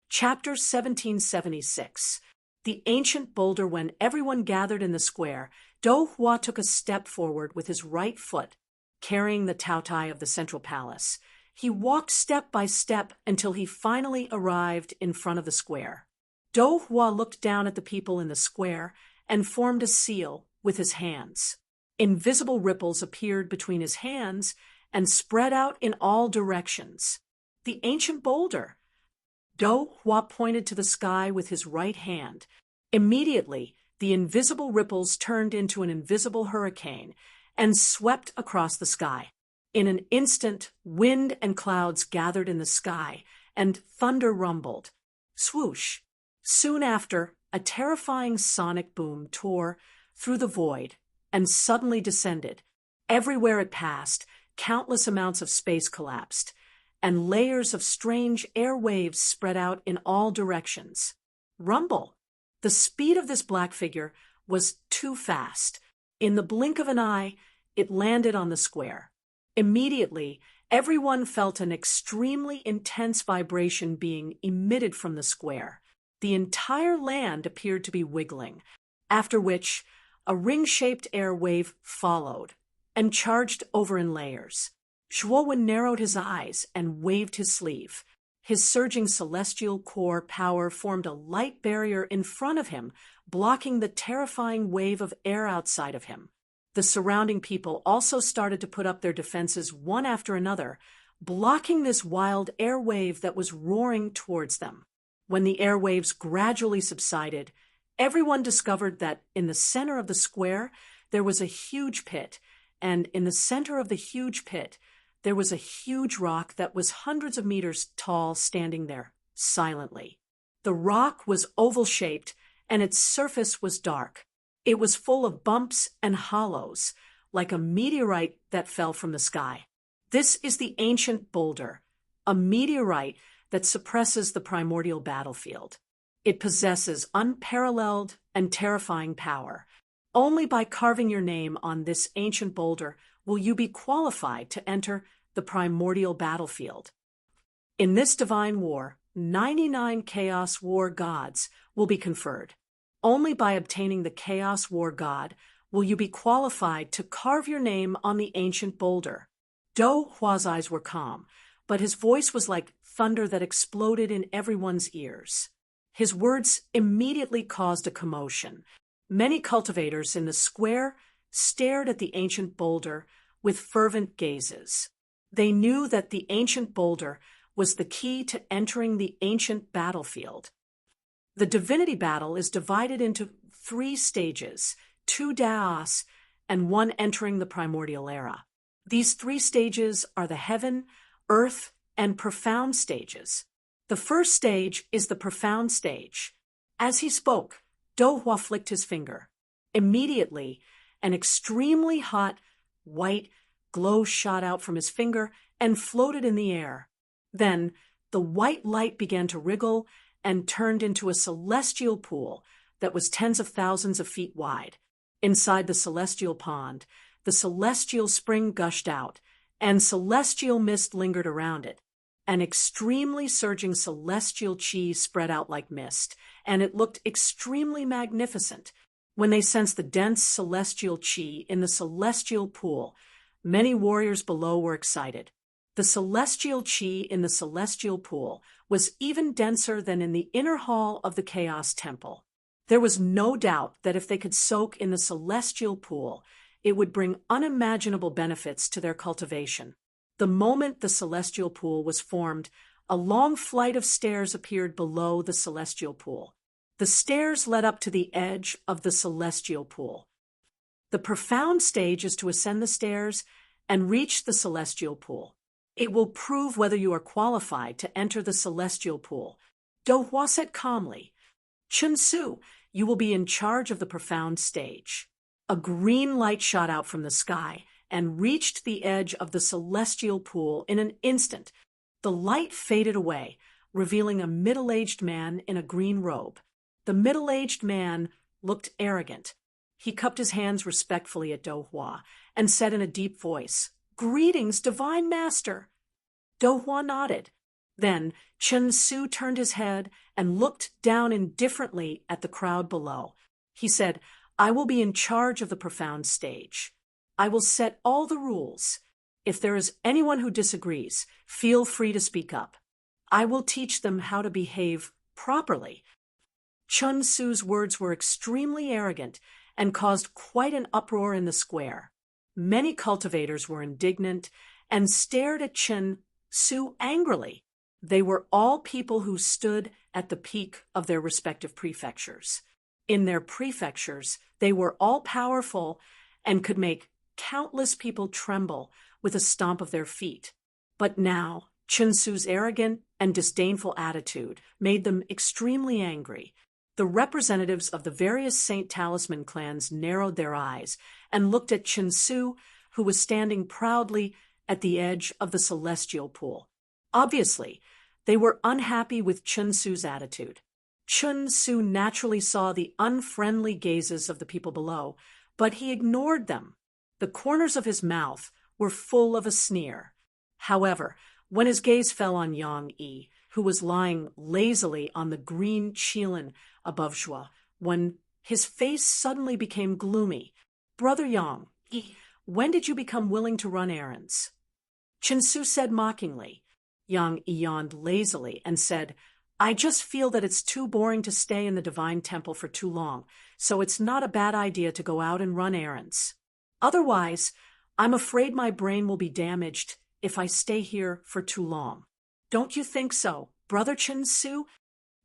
Chapter 1776. The ancient boulder. When everyone gathered in the square, Dou Hua took a step forward with his right foot, carrying the taotai of the central palace. He walked step by step until he finally arrived in front of the square. Dou Hua looked down at the people in the square and formed a seal with his hands. Invisible ripples appeared between his hands and spread out in all directions. The ancient boulder. Dou Hua pointed to the sky with his right hand. Immediately, the invisible ripples turned into an invisible hurricane and swept across the sky. In an instant, wind and clouds gathered in the sky, and thunder rumbled. Swoosh! Soon after, a terrifying sonic boom tore through the void and suddenly descended. Everywhere it passed, countless amounts of space collapsed, and layers of strange air waves spread out in all directions. Rumble! The speed of this black figure was too fast. In the blink of an eye, it landed on the square. Immediately, everyone felt an extremely intense vibration being emitted from the square. The entire land appeared to be wiggling, after which a ring-shaped air wave followed and charged over in layers. Zhuowen narrowed his eyes and waved his sleeve. His surging celestial core power formed a light barrier in front of him, blocking the terrifying wave of air outside of him. The surrounding people also started to put up their defenses one after another, blocking this wild air wave that was roaring towards them. When the air waves gradually subsided, everyone discovered that in the center of the square there was a huge pit, and in the center of the huge pit there was a huge rock that was hundreds of meters tall standing there, silently. The rock was oval-shaped, and its surface was dark. It was full of bumps and hollows, like a meteorite that fell from the sky. This is the ancient boulder, a meteorite that suppresses the primordial battlefield. It possesses unparalleled and terrifying power. Only by carving your name on this ancient boulder will you be qualified to enter the primordial battlefield. In this divine war, 99 Chaos War gods will be conferred. Only by obtaining the Chaos War God will you be qualified to carve your name on the ancient boulder. Dou Hua's eyes were calm, but his voice was like thunder that exploded in everyone's ears. His words immediately caused a commotion. Many cultivators in the square stared at the ancient boulder with fervent gazes. They knew that the ancient boulder was the key to entering the ancient battlefield. The divinity battle is divided into 3 stages, 2 daos, and 1 entering the primordial era. These 3 stages are the heaven, earth, and profound stages. The first stage is the profound stage. As he spoke, Dou Hua flicked his finger. Immediately, an extremely hot, white glow shot out from his finger and floated in the air. Then, the white light began to wriggle and turned into a celestial pool that was tens of thousands of feet wide. Inside the celestial pond, the celestial spring gushed out, and celestial mist lingered around it. An extremely surging celestial chi spread out like mist, and it looked extremely magnificent. When they sensed the dense celestial chi in the celestial pool, many warriors below were excited. The celestial chi in the celestial pool was even denser than in the inner hall of the Chaos Temple. There was no doubt that if they could soak in the celestial pool, it would bring unimaginable benefits to their cultivation. The moment the celestial pool was formed, a long flight of stairs appeared below the celestial pool. The stairs led up to the edge of the celestial pool. The profound stage is to ascend the stairs and reach the celestial pool. It will prove whether you are qualified to enter the celestial pool. Do Hua said calmly. Chun Su, you will be in charge of the profound stage. A green light shot out from the sky and reached the edge of the celestial pool in an instant. The light faded away, revealing a middle-aged man in a green robe. The middle-aged man looked arrogant. He cupped his hands respectfully at Do Hua and said in a deep voice, "Greetings, Divine Master." Do Hua nodded. Then Chun Su turned his head and looked down indifferently at the crowd below. He said, "I will be in charge of the profound stage. I will set all the rules. If there is anyone who disagrees, feel free to speak up. I will teach them how to behave properly." Chun Su's words were extremely arrogant and caused quite an uproar in the square. Many cultivators were indignant and stared at Chun Su angrily. They were all people who stood at the peak of their respective prefectures. In their prefectures, they were all powerful and could make countless people tremble with a stomp of their feet. But now, Chun Su's arrogant and disdainful attitude made them extremely angry. The representatives of the various Saint Talisman clans narrowed their eyes and looked at Chun Su, who was standing proudly at the edge of the celestial pool. Obviously, they were unhappy with Chun Su's attitude. Chun Su naturally saw the unfriendly gazes of the people below, but he ignored them. The corners of his mouth were full of a sneer. However, when his gaze fell on Yang Yi, who was lying lazily on the green qilin above Zhuo, when his face suddenly became gloomy. "Brother Yang Yi, when did you become willing to run errands?" Chun Su said mockingly. Yang Yi yawned lazily and said, "I just feel that it's too boring to stay in the Divine Temple for too long, so it's not a bad idea to go out and run errands. Otherwise, I'm afraid my brain will be damaged if I stay here for too long. Don't you think so, Brother Chun Su?"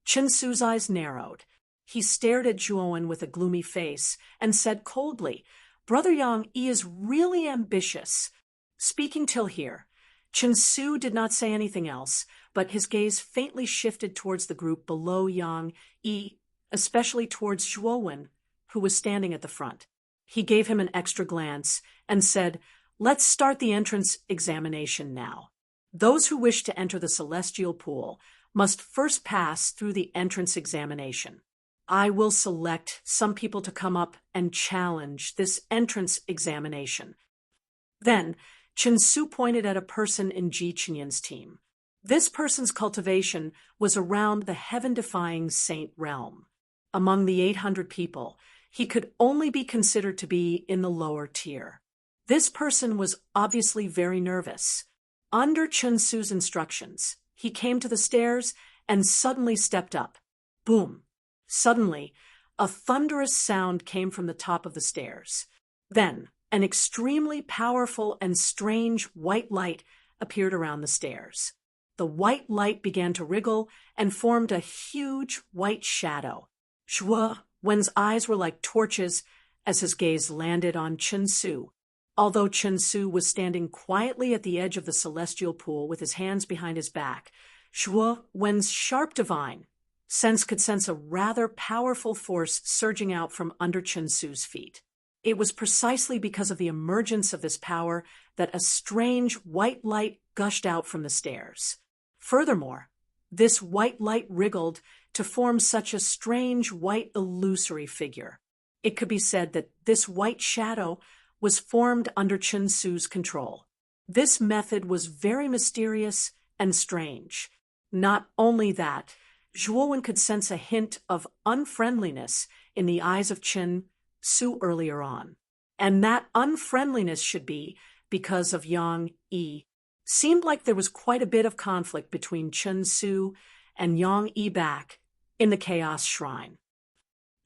Chun Su's eyes narrowed. He stared at Zhuowen with a gloomy face and said coldly, "Brother Yang Yi is really ambitious." Speaking till here, Chun Su did not say anything else, but his gaze faintly shifted towards the group below Yang Yi, especially towards Zhuowen, who was standing at the front. He gave him an extra glance and said, "Let's start the entrance examination now. Those who wish to enter the celestial pool must first pass through the entrance examination. I will select some people to come up and challenge this entrance examination." Then, Chun Su pointed at a person in Ji Chenyan's team. This person's cultivation was around the heaven-defying saint realm. Among the 800 people, he could only be considered to be in the lower tier. This person was obviously very nervous. Under Chun Su's instructions, he came to the stairs and suddenly stepped up. Boom! Suddenly, a thunderous sound came from the top of the stairs. Then, an extremely powerful and strange white light appeared around the stairs. The white light began to wriggle and formed a huge white shadow. Zhuowen's eyes were like torches as his gaze landed on Chun Su. Although Chun Su was standing quietly at the edge of the celestial pool with his hands behind his back, Zhuowen's sharp divine sense could sense a rather powerful force surging out from under Chun Su's feet. It was precisely because of the emergence of this power that a strange white light gushed out from the stairs. Furthermore, this white light wriggled to form such a strange white illusory figure. It could be said that this white shadow was formed under Chun Su's control. This method was very mysterious and strange. Not only that, Zhuowen could sense a hint of unfriendliness in the eyes of Chun Su earlier on, and that unfriendliness should be because of Yang Yi. Seemed like there was quite a bit of conflict between Chun Su and Yang Yi back in the Chaos Shrine.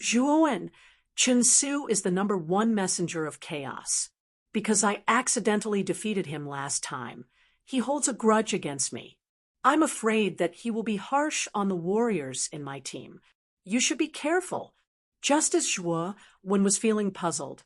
"Zhuowen, Chun Su is the #1 messenger of chaos. Because I accidentally defeated him last time, he holds a grudge against me. I'm afraid that he will be harsh on the warriors in my team. You should be careful. Just as Zhuo Wen was feeling puzzled,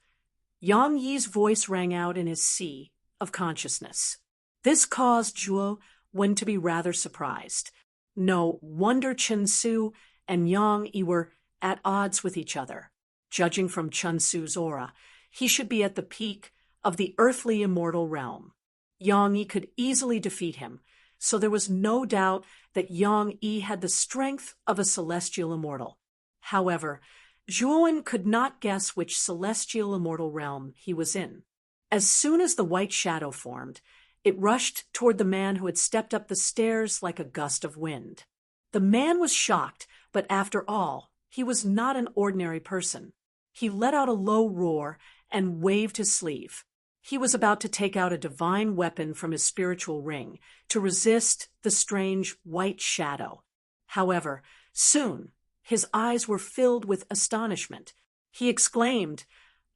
Yang Yi's voice rang out in his sea of consciousness. This caused Zhuo Wen to be rather surprised. No wonder Chen Su and Yang Yi were at odds with each other. Judging from Chen Su's aura, he should be at the peak of the earthly immortal realm. Yang Yi could easily defeat him, so there was no doubt that Yang Yi had the strength of a celestial immortal. However, Zhuo Wen could not guess which celestial immortal realm he was in. As soon as the white shadow formed, it rushed toward the man who had stepped up the stairs like a gust of wind. The man was shocked, but after all, he was not an ordinary person. He let out a low roar and waved his sleeve. He was about to take out a divine weapon from his spiritual ring to resist the strange white shadow. However, soon his eyes were filled with astonishment. He exclaimed,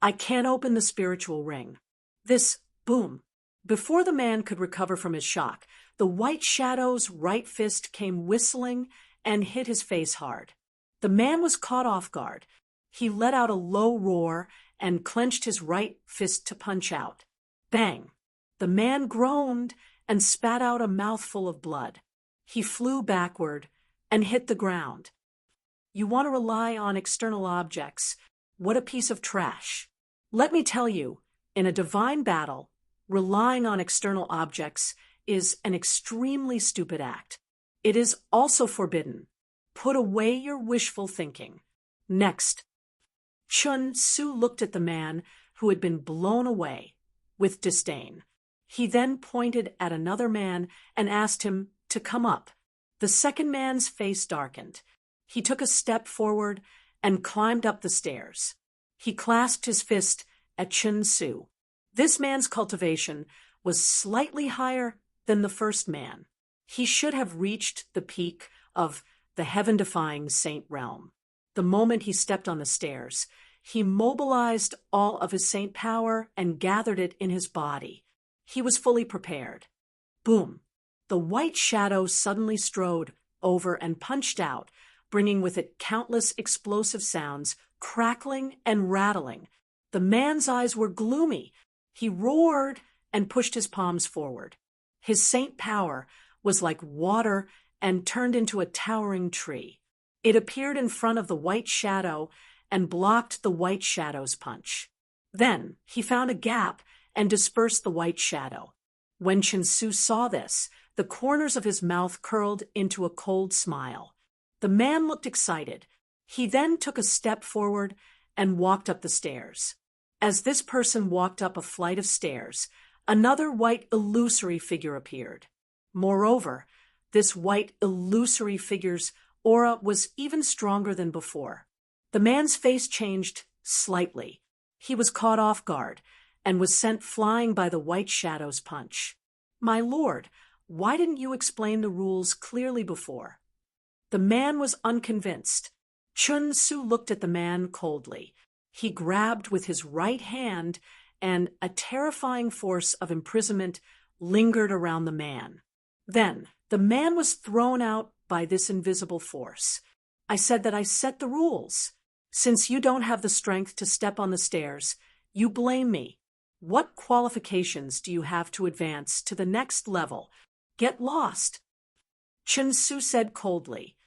"I can't open the spiritual ring." This boom. Before the man could recover from his shock, the white shadow's right fist came whistling and hit his face hard. The man was caught off guard. He let out a low roar and clenched his right fist to punch out. Bang! The man groaned and spat out a mouthful of blood. He flew backward and hit the ground. You want to rely on external objects. What a piece of trash. Let me tell you, in a divine battle, relying on external objects is an extremely stupid act. It is also forbidden. Put away your wishful thinking. Next, Chen Su looked at the man who had been blown away with disdain. He then pointed at another man and asked him to come up. The second man's face darkened. He took a step forward and climbed up the stairs. He clasped his fist at Chen Su. This man's cultivation was slightly higher than the first man. He should have reached the peak of the heaven-defying saint realm. The moment he stepped on the stairs, he mobilized all of his saint power and gathered it in his body. He was fully prepared. Boom! The white shadow suddenly strode over and punched out, bringing with it countless explosive sounds, crackling and rattling. The man's eyes were gloomy. He roared and pushed his palms forward. His saint power was like water and turned into a towering tree. It appeared in front of the white shadow and blocked the white shadow's punch. Then he found a gap and dispersed the white shadow. When Chen Su saw this, the corners of his mouth curled into a cold smile. The man looked excited. He then took a step forward and walked up the stairs. As this person walked up a flight of stairs, another white illusory figure appeared. Moreover, this white illusory figure's aura was even stronger than before. The man's face changed slightly. He was caught off guard and was sent flying by the white shadow's punch. "My lord, why didn't you explain the rules clearly before?" The man was unconvinced. Chen Su looked at the man coldly. He grabbed with his right hand, and a terrifying force of imprisonment lingered around the man. Then the man was thrown out by this invisible force. "I said that I set the rules. Since you don't have the strength to step on the stairs, you blame me. What qualifications do you have to advance to the next level? Get lost." Chen Su said coldly.